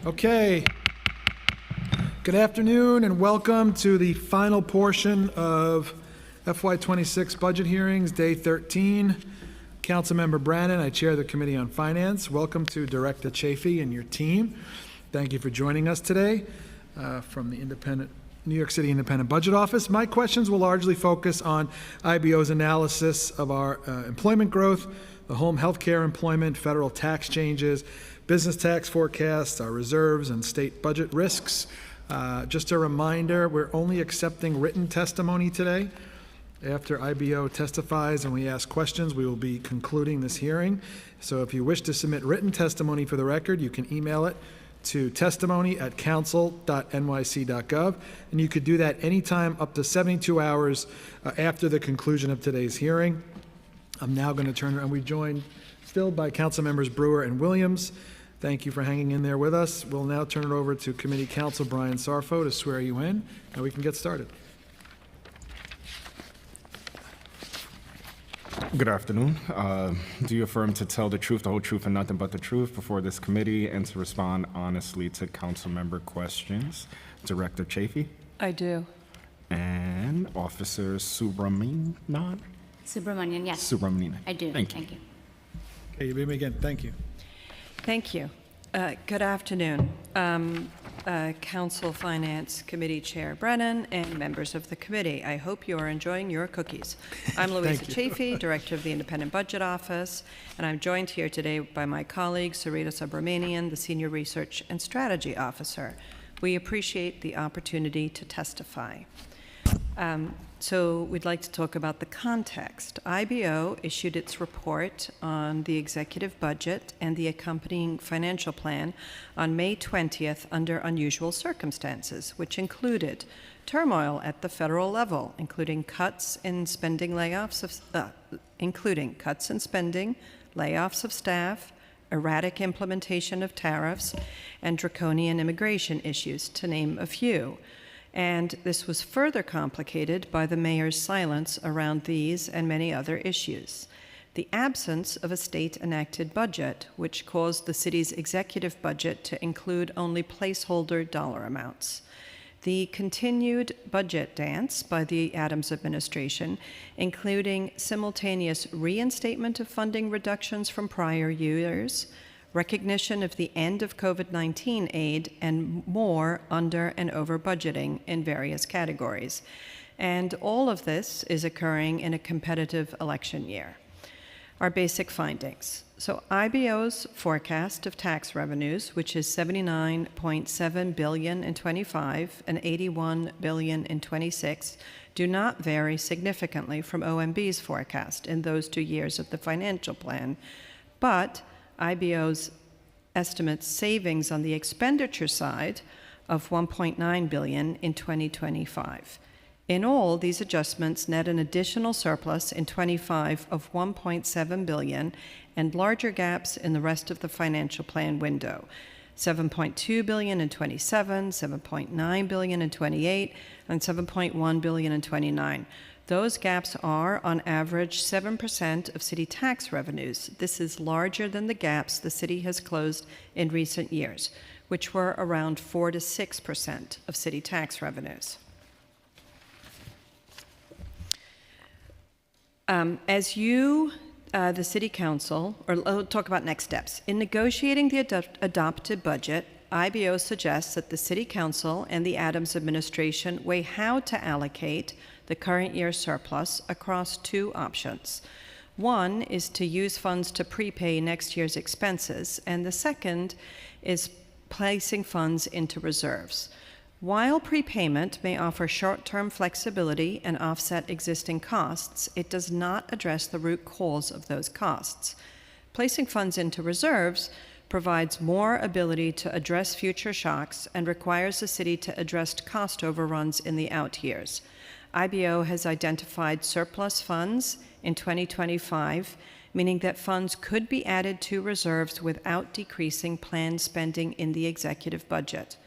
[SPEAKER 2] Okay. Good afternoon and welcome to the final portion of FY26 budget hearings, day 13. Councilmember Brannan, I chair the Committee on Finance. Welcome to Director Chafee and your team. Thank you for joining us today from the New York City Independent Budget Office. My questions will largely focus on IBO's analysis of our employment growth, the home health care employment, federal tax changes, business tax forecasts, our reserves, and state budget risks. Just a reminder, we're only accepting written testimony today. After IBO testifies and we ask questions, we will be concluding this hearing. So if you wish to submit written testimony for the record, you can email it to testimony@council.nyc.gov, and you could do that anytime up to 72 hours after the conclusion of today's hearing. I'm now going to turn around. We're joined still by Council Members Brewer and Williams. Thank you for hanging in there with us. We'll now turn it over to Committee Counsel Brian Sarfo to swear you in, and we can get started.
[SPEAKER 23] Good afternoon. Do you affirm to tell the truth, the whole truth, and nothing but the truth before this committee and to respond honestly to council member questions? Director Chafee?
[SPEAKER 10] I do.
[SPEAKER 23] And Officer Subramanian?
[SPEAKER 11] Subramanian, yes.
[SPEAKER 23] Subramanian.
[SPEAKER 11] I do.
[SPEAKER 23] Thank you.
[SPEAKER 2] Okay, you may begin. Thank you.
[SPEAKER 10] Thank you. Good afternoon, Council Finance Committee Chair Brennan and members of the committee. I hope you are enjoying your cookies. I'm Louisa Chafee, Director of the Independent Budget Office, and I'm joined here today by my colleague, Sarita Subramanian, the Senior Research and Strategy Officer. We appreciate the opportunity to testify. So we'd like to talk about the context. IBO issued its report on the executive budget and the accompanying financial plan on May 20th under unusual circumstances, which included turmoil at the federal level, including cuts in spending, layoffs of staff, erratic implementation of tariffs, and draconian immigration issues, to name a few. And this was further complicated by the mayor's silence around these and many other issues. The absence of a state-enacted budget, which caused the city's executive budget to include only placeholder dollar amounts. The continued budget dance by the Adams administration, including simultaneous reinstatement of funding reductions from prior years, recognition of the end of COVID-19 aid, and more under and over budgeting in various categories. And all of this is occurring in a competitive election year. Our basic findings. So IBO's forecast of tax revenues, which is $79.7 billion in 25 and $81 billion in 26, do not vary significantly from OMB's forecast in those 2 years of the financial plan, but IBO's estimates savings on the expenditure side of $1.9 billion in 2025. In all, these adjustments net an additional surplus in 25 of $1.7 billion and larger gaps in the rest of the financial plan window. $7.2 billion in 27, $7.9 billion in 28, and $7.1 billion in 29. Those gaps are, on average, 7% of city tax revenues. This is larger than the gaps the city has closed in recent years, which were around 4 to 6% of city tax revenues. As you, the City Council, or let's talk about next steps. In negotiating the adopted budget, IBO suggests that the City Council and the Adams administration weigh how to allocate the current year's surplus across 2 options. One is to use funds to prepay next year's expenses, and the second is placing funds into reserves. While prepayment may offer short-term flexibility and offset existing costs, it does not address the root cause of those costs. Placing funds into reserves provides more ability to address future shocks and requires the city to address cost overruns in the out years. IBO has identified surplus funds in 2025, meaning that funds could be added to reserves without decreasing planned spending in the executive budget.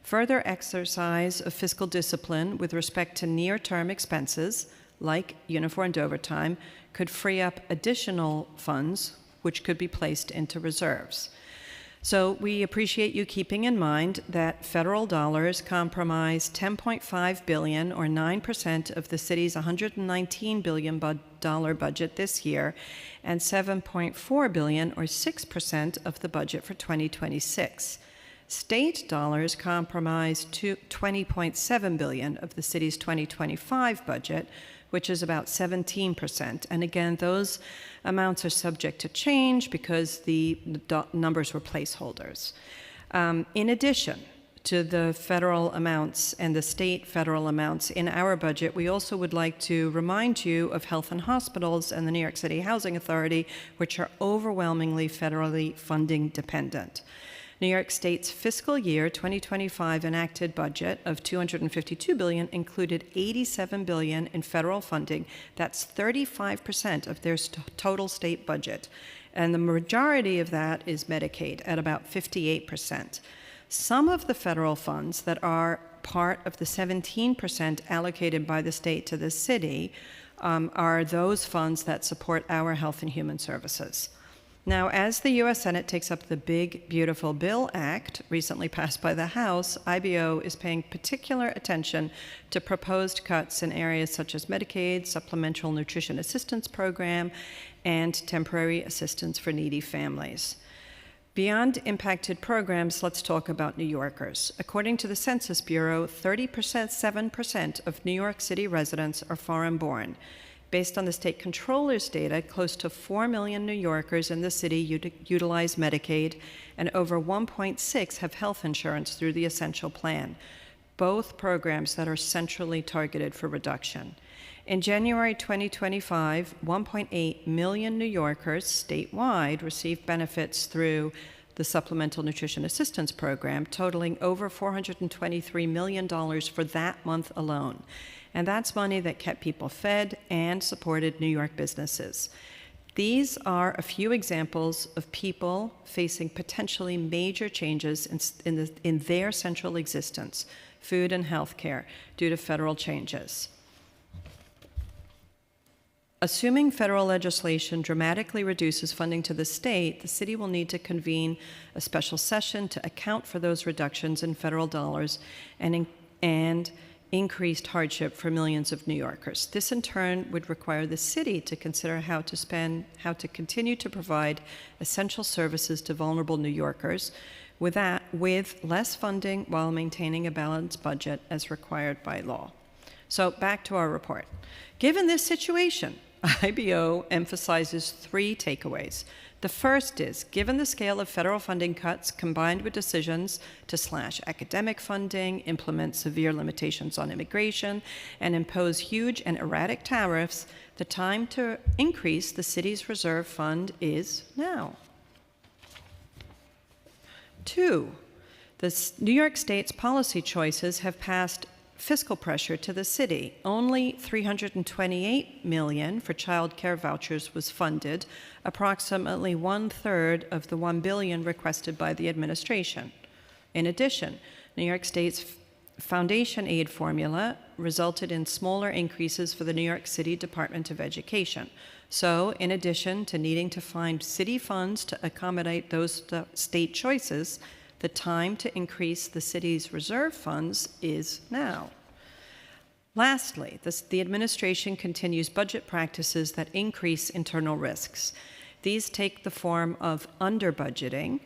[SPEAKER 10] Further exercise of fiscal discipline with respect to near-term expenses, like uniformed overtime, could free up additional funds which could be placed into reserves. So we appreciate you keeping in mind that federal dollars comprise $10.5 billion, or 9% of the city's $119 billion budget this year, and $7.4 billion, or 6% of the budget for 2026. State dollars comprise $20.7 billion of the city's 2025 budget, which is about 17%. And again, those amounts are subject to change because the numbers were placeholders. In addition to the federal amounts and the state federal amounts in our budget, we also would like to remind you of health and hospitals and the New York City Housing Authority, which are overwhelmingly federally funding dependent. New York State's fiscal year 2025 enacted budget of $252 billion included $87 billion in federal funding. That's 35% of their total state budget. And the majority of that is Medicaid at about 58%. Some of the federal funds that are part of the 17% allocated by the state to the city are those funds that support our Health and Human Services. Now, as the U.S. Senate takes up the Big Beautiful Bill Act, recently passed by the House, IBO is paying particular attention to proposed cuts in areas such as Medicaid, Supplemental Nutrition Assistance Program, and temporary assistance for needy families. Beyond impacted programs, let's talk about New Yorkers. According to the Census Bureau, 7% of New York City residents are foreign-born. Based on the state controller's data, close to 4 million New Yorkers in the city utilize Medicaid, and over 1.6 have health insurance through the Essential Plan, both programs that are centrally targeted for reduction. In January 2025, 1.8 million New Yorkers statewide received benefits through the Supplemental Nutrition Assistance Program, totaling over $423 million for that month alone. And that's money that kept people fed and supported New York businesses. These are a few examples of people facing potentially major changes in their central existence, food and health care, due to federal changes. Assuming federal legislation dramatically reduces funding to the state, the city will need to convene a special session to account for those reductions in federal dollars and increased hardship for millions of New Yorkers. This in turn would require the city to consider how to continue to provide essential services to vulnerable New Yorkers with less funding while maintaining a balanced budget as required by law. So back to our report. Given this situation, IBO emphasizes 3 takeaways. The first is, given the scale of federal funding cuts combined with decisions to slash academic funding, implement severe limitations on immigration, and impose huge and erratic tariffs, the time to increase the city's reserve fund is now. 2, New York State's policy choices have passed fiscal pressure to the city. Only $328 million for child care vouchers was funded, approximately 1/3 of the $1 billion requested by the administration. In addition, New York State's foundation aid formula resulted in smaller increases for the New York City Department of Education. So, in addition to needing to find city funds to accommodate those state choices, the time to increase the city's reserve funds is now. Lastly, the administration continues budget practices that increase internal risks. These take the form of under-budgeting,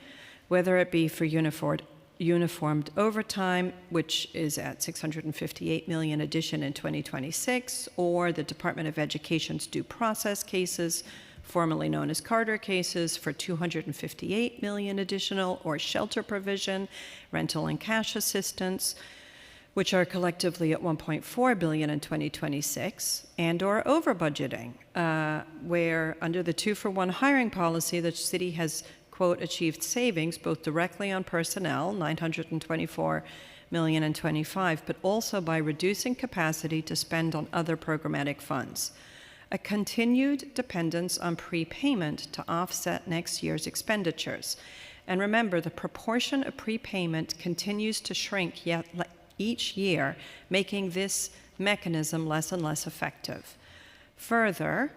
[SPEAKER 10] whether it be for uniformed overtime, which is at $658 million addition in 2026, or the Department of Education's due process cases, formerly known as Carter cases, for $258 million additional, or shelter provision, rental and cash assistance, which are collectively at $1.4 billion in 2026, and or over budgeting, where under the 2-for-1 hiring policy, the city has, quote, achieved savings both directly on personnel, $924 million in 25, but also by reducing capacity to spend on other programmatic funds. A continued dependence on prepayment to offset next year's expenditures. And remember, the proportion of prepayment continues to shrink each year, making this mechanism less and less effective. Further,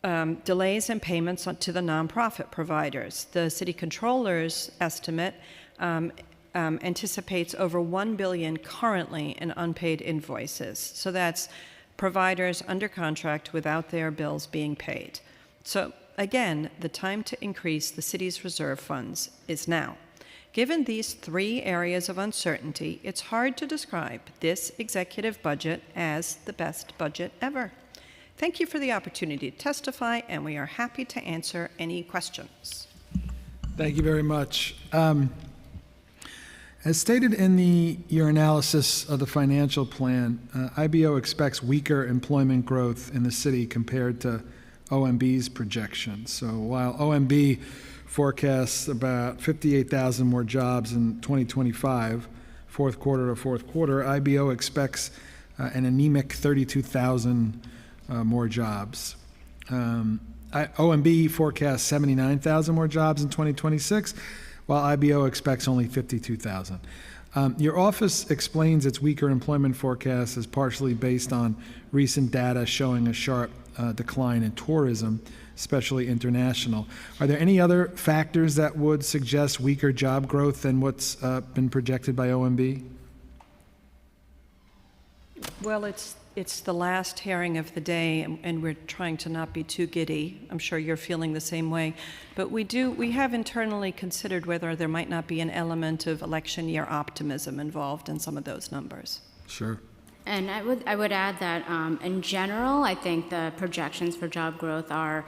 [SPEAKER 10] delays in payments to the nonprofit providers. The city controller's estimate anticipates over $1 billion currently in unpaid invoices. So that's providers under contract without their bills being paid. So again, the time to increase the city's reserve funds is now. Given these three areas of uncertainty, it's hard to describe this executive budget as the best budget ever. Thank you for the opportunity to testify, and we are happy to answer any questions.
[SPEAKER 2] Thank you very much. As stated in your analysis of the financial plan, IBO expects weaker employment growth in the city compared to OMB's projections. So while OMB forecasts about 58,000 more jobs in 2025, fourth quarter to fourth quarter, IBO expects an anemic 32,000 more jobs. OMB forecasts 79,000 more jobs in 2026, while IBO expects only 52,000. Your office explains its weaker employment forecast as partially based on recent data showing a sharp decline in tourism, especially international. Are there any other factors that would suggest weaker job growth than what's been projected by OMB?
[SPEAKER 10] Well, it's the last hearing of the day, and we're trying to not be too giddy. I'm sure you're feeling the same way. But we have internally considered whether there might not be an element of election year optimism involved in some of those numbers.
[SPEAKER 2] Sure.
[SPEAKER 11] And I would add that in general, I think the projections for job growth are,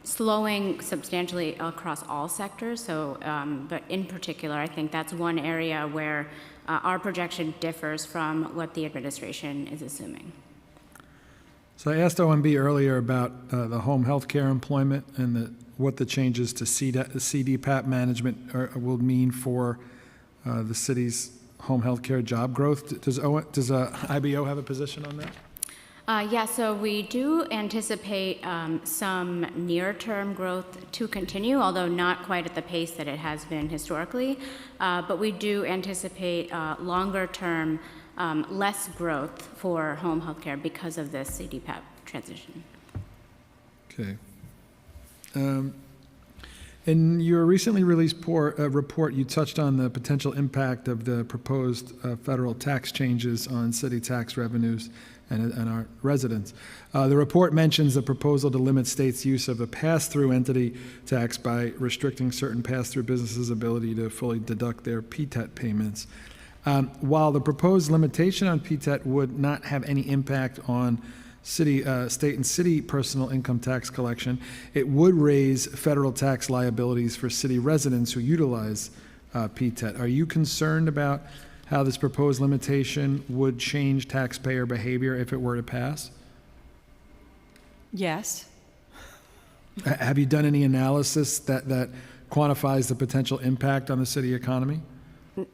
[SPEAKER 11] slowing substantially across all sectors. So, but in particular, I think that's one area where our projection differs from what the administration is assuming.
[SPEAKER 2] So I asked OMB earlier about the home health care employment and what the changes to CDPAP management will mean for the city's home health care job growth. Does IBO have a position on that?
[SPEAKER 11] Yeah, so we do anticipate some near-term growth to continue, although not quite at the pace that it has been historically. But we do anticipate longer-term less growth for home health care because of this CDPAP transition.
[SPEAKER 2] Okay. In your recently released report, you touched on the potential impact of the proposed federal tax changes on city tax revenues and our residents. The report mentions the proposal to limit states' use of a pass-through entity tax by restricting certain pass-through businesses' ability to fully deduct their PTET payments. While the proposed limitation on PTET would not have any impact on state and city personal income tax collection, it would raise federal tax liabilities for city residents who utilize PTET. Are you concerned about how this proposed limitation would change taxpayer behavior if it were to pass?
[SPEAKER 10] Yes.
[SPEAKER 2] Have you done any analysis that quantifies the potential impact on the city economy?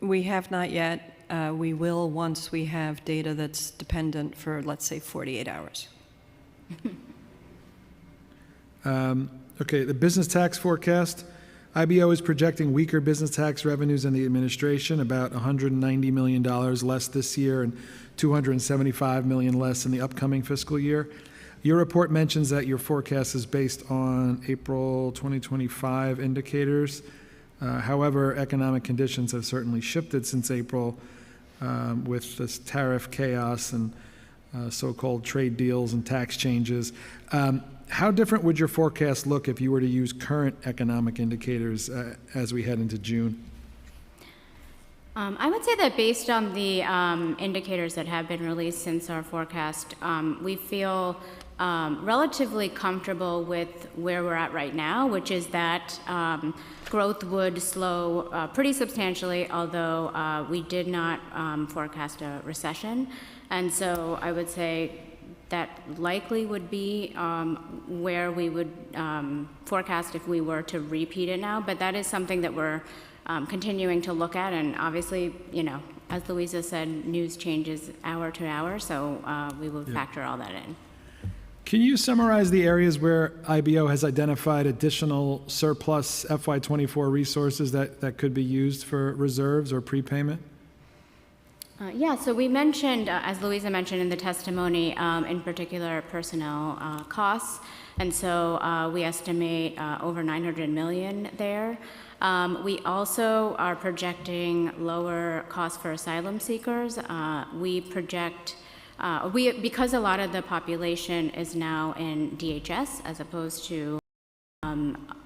[SPEAKER 10] We have not yet. We will once we have data that's dependent for, let's say, 48 hours.
[SPEAKER 2] Okay, the business tax forecast. IBO is projecting weaker business tax revenues in the administration, about $190 million less this year and $275 million less in the upcoming fiscal year. Your report mentions that your forecast is based on April 2025 indicators. However, economic conditions have certainly shifted since April with this tariff chaos and so-called trade deals and tax changes. How different would your forecast look if you were to use current economic indicators as we head into June?
[SPEAKER 11] I would say that based on the indicators that have been released since our forecast, we feel relatively comfortable with where we're at right now, which is that growth would slow pretty substantially, although we did not forecast a recession. And so I would say that likely would be where we would forecast if we were to repeat it now. But that is something that we're continuing to look at. And obviously, as Louisa said, news changes hour to hour, so we will factor all that in.
[SPEAKER 2] Can you summarize the areas where IBO has identified additional surplus FY24 resources that could be used for reserves or prepayment?
[SPEAKER 11] Yeah, so we mentioned, as Louisa mentioned in the testimony, in particular personnel costs. And so we estimate over 900 million there. We also are projecting lower costs for asylum seekers. We project, because a lot of the population is now in DHS as opposed to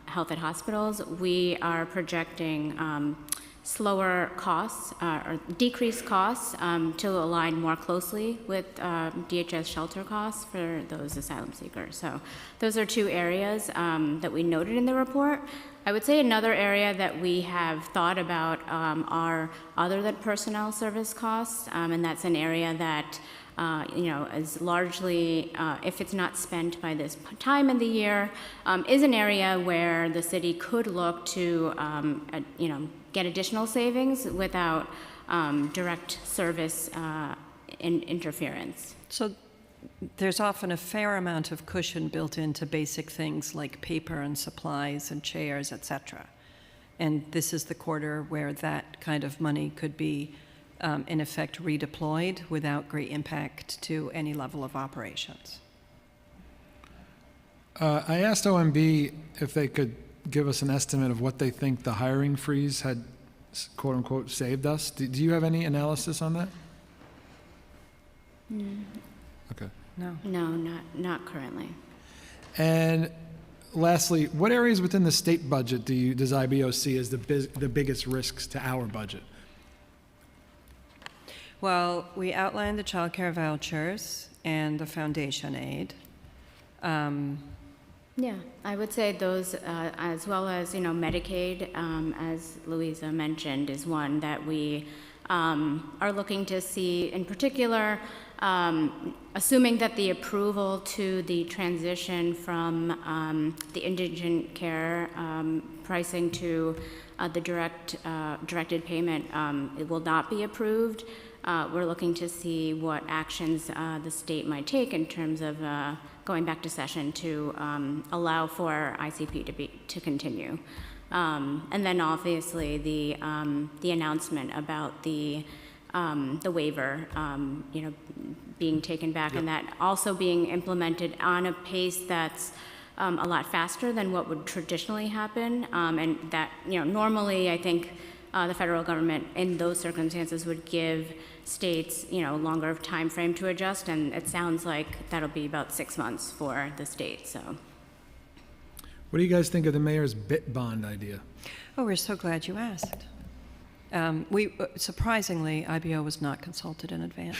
[SPEAKER 11] health at hospitals, we are projecting slower costs or decreased costs to align more closely with DHS shelter costs for those asylum seekers. So those are two areas that we noted in the report. I would say another area that we have thought about are other than personnel service costs, and that's an area that is largely, if it's not spent by this time in the year, is an area where the city could look to, get additional savings without direct service interference.
[SPEAKER 10] So there's often a fair amount of cushion built into basic things like paper and supplies and chairs, etc. And this is the quarter where that kind of money could be, in effect, redeployed without great impact to any level of operations.
[SPEAKER 2] I asked OMB if they could give us an estimate of what they think the hiring freeze had, quote unquote, saved us. Do you have any analysis on that? Okay.
[SPEAKER 11] No, not currently.
[SPEAKER 2] And lastly, what areas within the state budget does IBO see as the biggest risks to our budget?
[SPEAKER 10] Well, we outlined the child care vouchers and the foundation aid.
[SPEAKER 11] Yeah, I would say those, as well as, Medicaid, as Louisa mentioned, is one that we are looking to see in particular, assuming that the approval to the transition from the indigent care pricing to the directed payment, it will not be approved. We're looking to see what actions the state might take in terms of going back to session to allow for ICP to continue. And then obviously the announcement about the waiver, being taken back, and that also being implemented on a pace that's a lot faster than what would traditionally happen, and that normally I think the federal government in those circumstances would give states longer time frame to adjust, and it sounds like that'll be about 6 months for the state. So
[SPEAKER 2] what do you guys think of the mayor's bit bond idea?
[SPEAKER 10] Oh, we're so glad you asked. Surprisingly, IBO was not consulted in advance.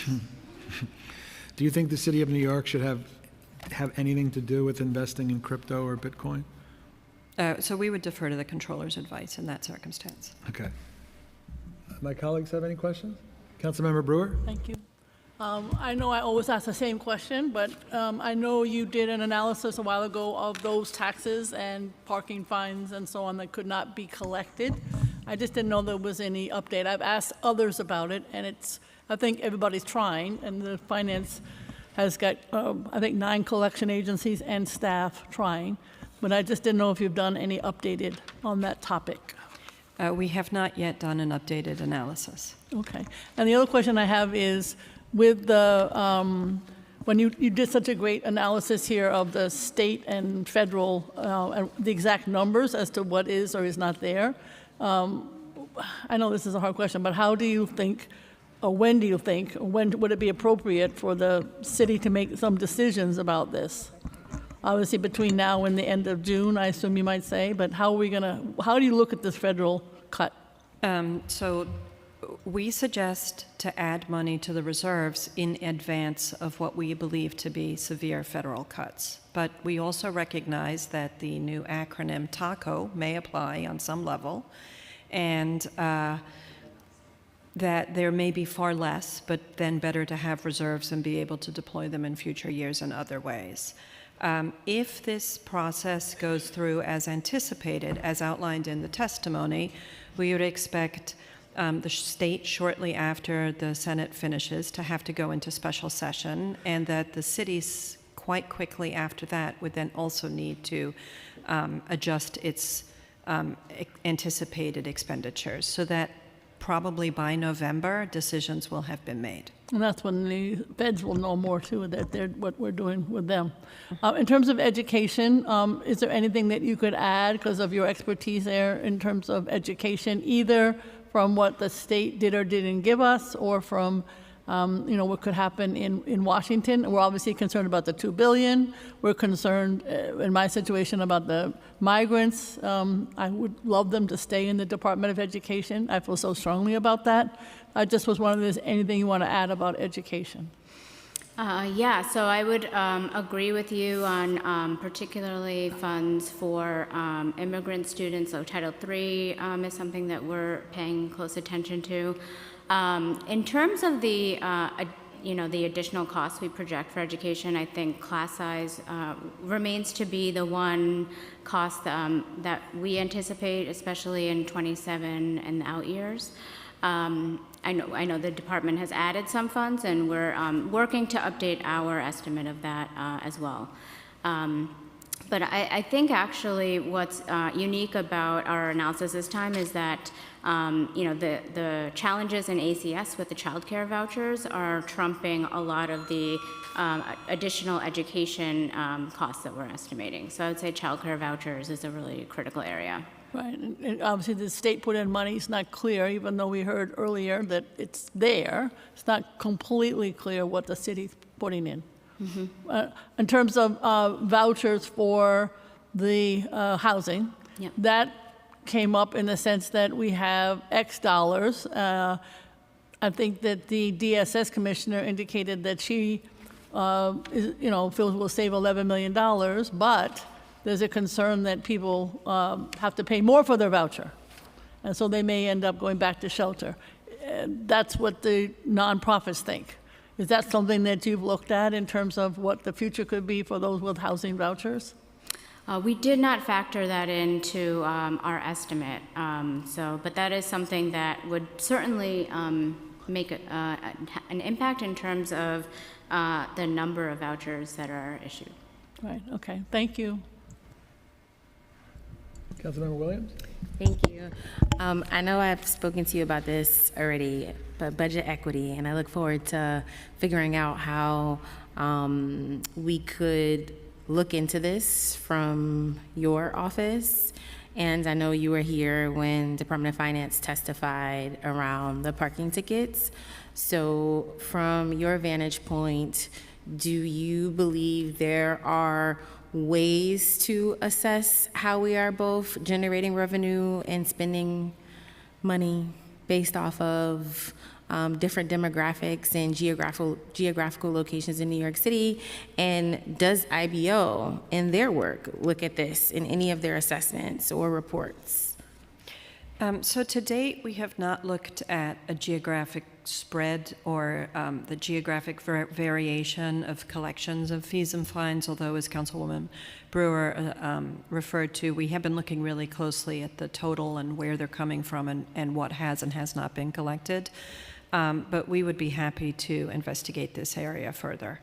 [SPEAKER 2] Do you think the city of New York should have anything to do with investing in crypto or Bitcoin?
[SPEAKER 10] So we would defer to the controller's advice in that circumstance.
[SPEAKER 2] Okay. My colleagues have any questions? Councilmember Brewer?
[SPEAKER 19] Thank you. I know I always ask the same question, but I know you did an analysis a while ago of those taxes and parking fines and so on that could not be collected. I just didn't know there was any update. I've asked others about it, and I think everybody's trying, and the finance has got, I think, 9 collection agencies and staff trying, but I just didn't know if you've done any updated on that topic.
[SPEAKER 10] We have not yet done an updated analysis.
[SPEAKER 19] Okay. And the other question I have is, with the, when you did such a great analysis here of the state and federal, and the exact numbers as to what is or is not there, I know this is a hard question, but how do you think, or when do you think, when would it be appropriate for the city to make some decisions about this? Obviously, between now and the end of June, I assume you might say, but how do you look at this federal cut?
[SPEAKER 10] So we suggest to add money to the reserves in advance of what we believe to be severe federal cuts. But we also recognize that the new acronym TACO may apply on some level, and that there may be far less, but then better to have reserves and be able to deploy them in future years in other ways. If this process goes through as anticipated, as outlined in the testimony, we would expect the state shortly after the Senate finishes to have to go into special session, and that the cities quite quickly after that would then also need to adjust its anticipated expenditures, so that probably by November, decisions will have been made.
[SPEAKER 19] And that's when the feds will know more too, that they're what we're doing with them. In terms of education, is there anything that you could add because of your expertise there in terms of education, either from what the state did or didn't give us, or from what could happen in Washington? We're obviously concerned about the $2 billion. We're concerned, in my situation, about the migrants. I would love them to stay in the Department of Education. I feel so strongly about that. I just was wondering if there's anything you want to add about education.
[SPEAKER 11] Yeah, so I would agree with you on particularly funds for immigrant students. So Title III is something that we're paying close attention to. In terms of the additional costs we project for education, I think class size remains to be the one cost that we anticipate, especially in 27 and the out years. I know the department has added some funds, and we're working to update our estimate of that as well. But I think actually what's unique about our analysis this time is that the challenges in ACS with the child care vouchers are trumping a lot of the additional education costs that we're estimating. So I would say child care vouchers is a really critical area.
[SPEAKER 19] Right, and obviously the state put in money. It's not clear, even though we heard earlier that it's there. It's not completely clear what the city's putting in. Mm-hmm. In terms of vouchers for the housing,
[SPEAKER 11] yep.
[SPEAKER 19] That came up in the sense that we have X dollars. I think that the DSS commissioner indicated that she feels we'll save $11 million, but there's a concern that people have to pay more for their voucher. And so they may end up going back to shelter. That's what the nonprofits think. Is that something that you've looked at in terms of what the future could be for those with housing vouchers?
[SPEAKER 11] We did not factor that into our estimate. But that is something that would certainly make an impact in terms of the number of vouchers that are issued.
[SPEAKER 19] Right, okay, thank you. Councilmember Williams?
[SPEAKER 13] Thank you. I know I've spoken to you about this already, but budget equity, and I look forward to figuring out how we could look into this from your office. And I know you were here when Department of Finance testified around the parking tickets. So from your vantage point, do you believe there are ways to assess how we are both generating revenue and spending money based off of different demographics and geographical locations in New York City? And does IBO in their work look at this in any of their assessments or reports?
[SPEAKER 10] So to date, we have not looked at a geographic spread or the geographic variation of collections of fees and fines, although as Councilwoman Brewer referred to, we have been looking really closely at the total and where they're coming from and what has and has not been collected. But we would be happy to investigate this area further.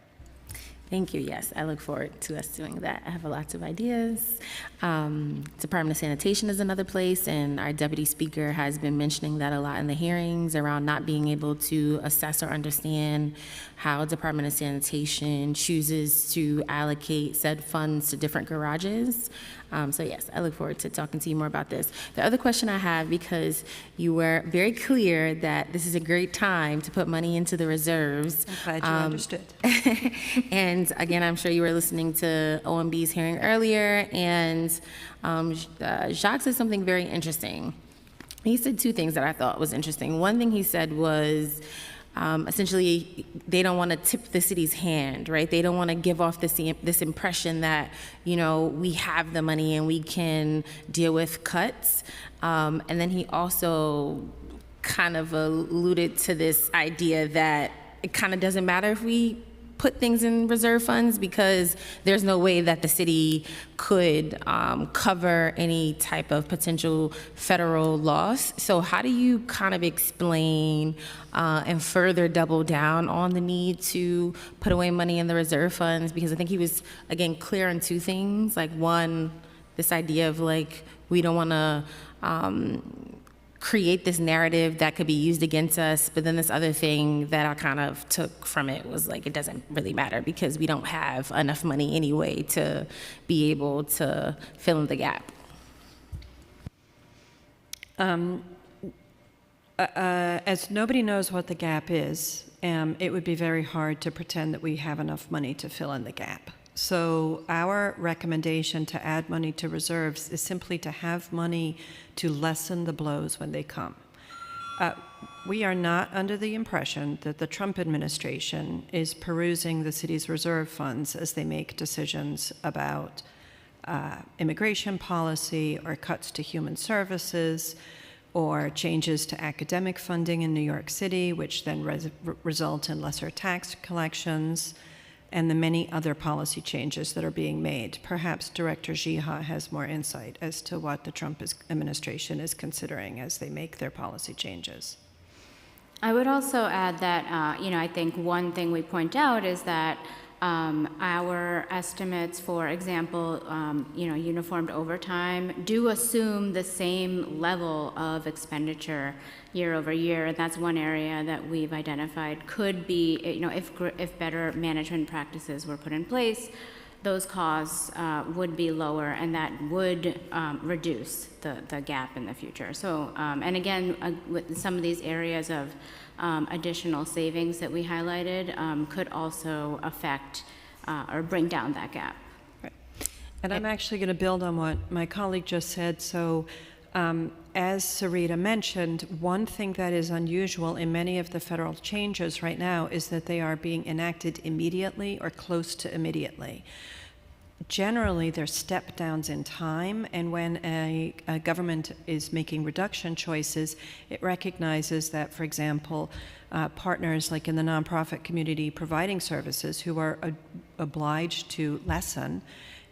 [SPEAKER 13] Thank you. Yes, I look forward to us doing that. I have lots of ideas. Department of Sanitation is another place, and our deputy speaker has been mentioning that a lot in the hearings around not being able to assess or understand how Department of Sanitation chooses to allocate said funds to different garages. So yes, I look forward to talking to you more about this. The other question I have, because you were very clear that this is a great time to put money into the reserves.
[SPEAKER 10] I'm glad you understood.
[SPEAKER 13] And again, I'm sure you were listening to OMB's hearing earlier, and Jacques said something very interesting. He said two things that I thought was interesting. One thing he said was, essentially, they don't want to tip the city's hand, right? They don't want to give off this impression that, we have the money and we can deal with cuts. And then he also kind of alluded to this idea that it kind of doesn't matter if we put things in reserve funds because there's no way that the city could cover any type of potential federal loss. So how do you kind of explain and further double down on the need to put away money in the reserve funds? Because I think he was, again, clear on two things. Like one, this idea of we don't want to create this narrative that could be used against us. But then this other thing that I kind of took from it was like, it doesn't really matter because we don't have enough money anyway to be able to fill in the gap.
[SPEAKER 10] As nobody knows what the gap is, it would be very hard to pretend that we have enough money to fill in the gap. So our recommendation to add money to reserves is simply to have money to lessen the blows when they come. We are not under the impression that the Trump administration is perusing the city's reserve funds as they make decisions about immigration policy or cuts to human services or changes to academic funding in New York City, which then result in lesser tax collections, and the many other policy changes that are being made. Perhaps Director Jiha has more insight as to what the Trump administration is considering as they make their policy changes.
[SPEAKER 11] I would also add that, I think one thing we point out is that our estimates, for example, uniformed overtime, do assume the same level of expenditure year over year, and that's one area that we've identified could be, if better management practices were put in place, those costs would be lower, and that would reduce the gap in the future. So, and again, with some of these areas of additional savings that we highlighted could also affect or bring down that gap.
[SPEAKER 10] Right. And I'm actually going to build on what my colleague just said. So as Sarita mentioned, one thing that is unusual in many of the federal changes right now is that they are being enacted immediately or close to immediately. Generally, they're step downs in time, and when a government is making reduction choices, it recognizes that, for example, partners like in the nonprofit community providing services who are obliged to lessen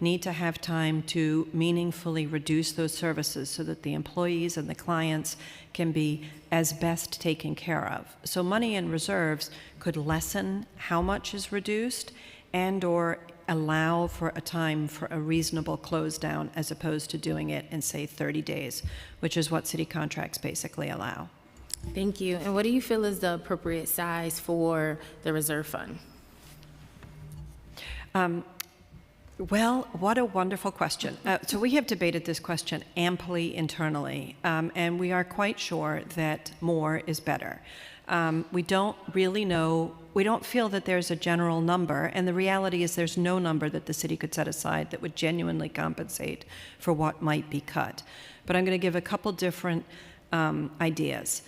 [SPEAKER 10] need to have time to meaningfully reduce those services so that the employees and the clients can be as best taken care of. So money in reserves could lessen how much is reduced and or allow for a time for a reasonable close down as opposed to doing it in, say, 30 days, which is what city contracts basically allow.
[SPEAKER 13] Thank you. And what do you feel is the appropriate size for the reserve fund?
[SPEAKER 10] Well, what a wonderful question. So we have debated this question amply internally, and we are quite sure that more is better. We don't really know, we don't feel that there's a general number, and the reality is there's no number that the city could set aside that would genuinely compensate for what might be cut. But I'm going to give a couple different ideas.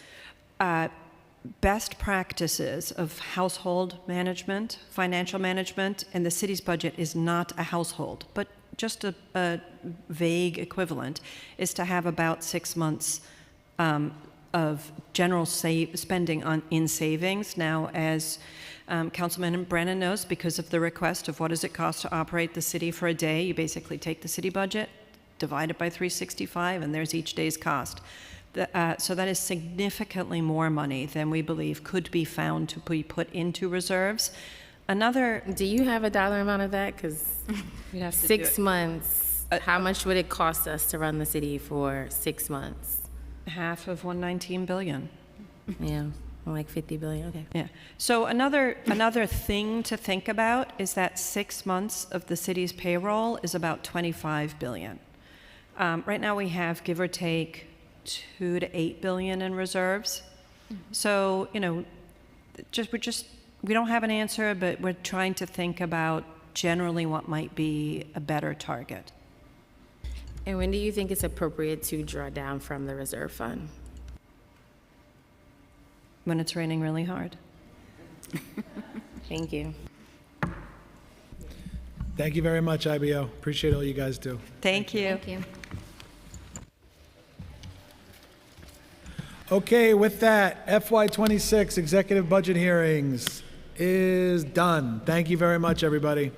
[SPEAKER 10] Best practices of household management, financial management, and the city's budget is not a household, but just a vague equivalent, is to have about 6 months of general spending in savings. Now, as Councilman Brannon knows, because of the request of what does it cost to operate the city for a day, you basically take the city budget, divide it by 365, and there's each day's cost. So that is significantly more money than we believe could be found to be put into reserves. Another...
[SPEAKER 13] Do you have a dollar amount of that? Because 6 months, how much would it cost us to run the city for 6 months?
[SPEAKER 10] Half of 119 billion.
[SPEAKER 13] Yeah, like 50 billion, okay.
[SPEAKER 10] Yeah. So another thing to think about is that 6 months of the city's payroll is about 25 billion. Right now we have, give or take, 2 to 8 billion in reserves. So, we don't have an answer, but we're trying to think about generally what might be a better target.
[SPEAKER 13] And when do you think it's appropriate to draw down from the reserve fund?
[SPEAKER 10] When it's raining really hard.
[SPEAKER 13] Thank you.
[SPEAKER 2] Thank you very much, IBO. Appreciate all you guys do.
[SPEAKER 10] Thank you.
[SPEAKER 11] Thank you.
[SPEAKER 2] Okay, with that, FY26 executive budget hearings is done. Thank you very much, everybody.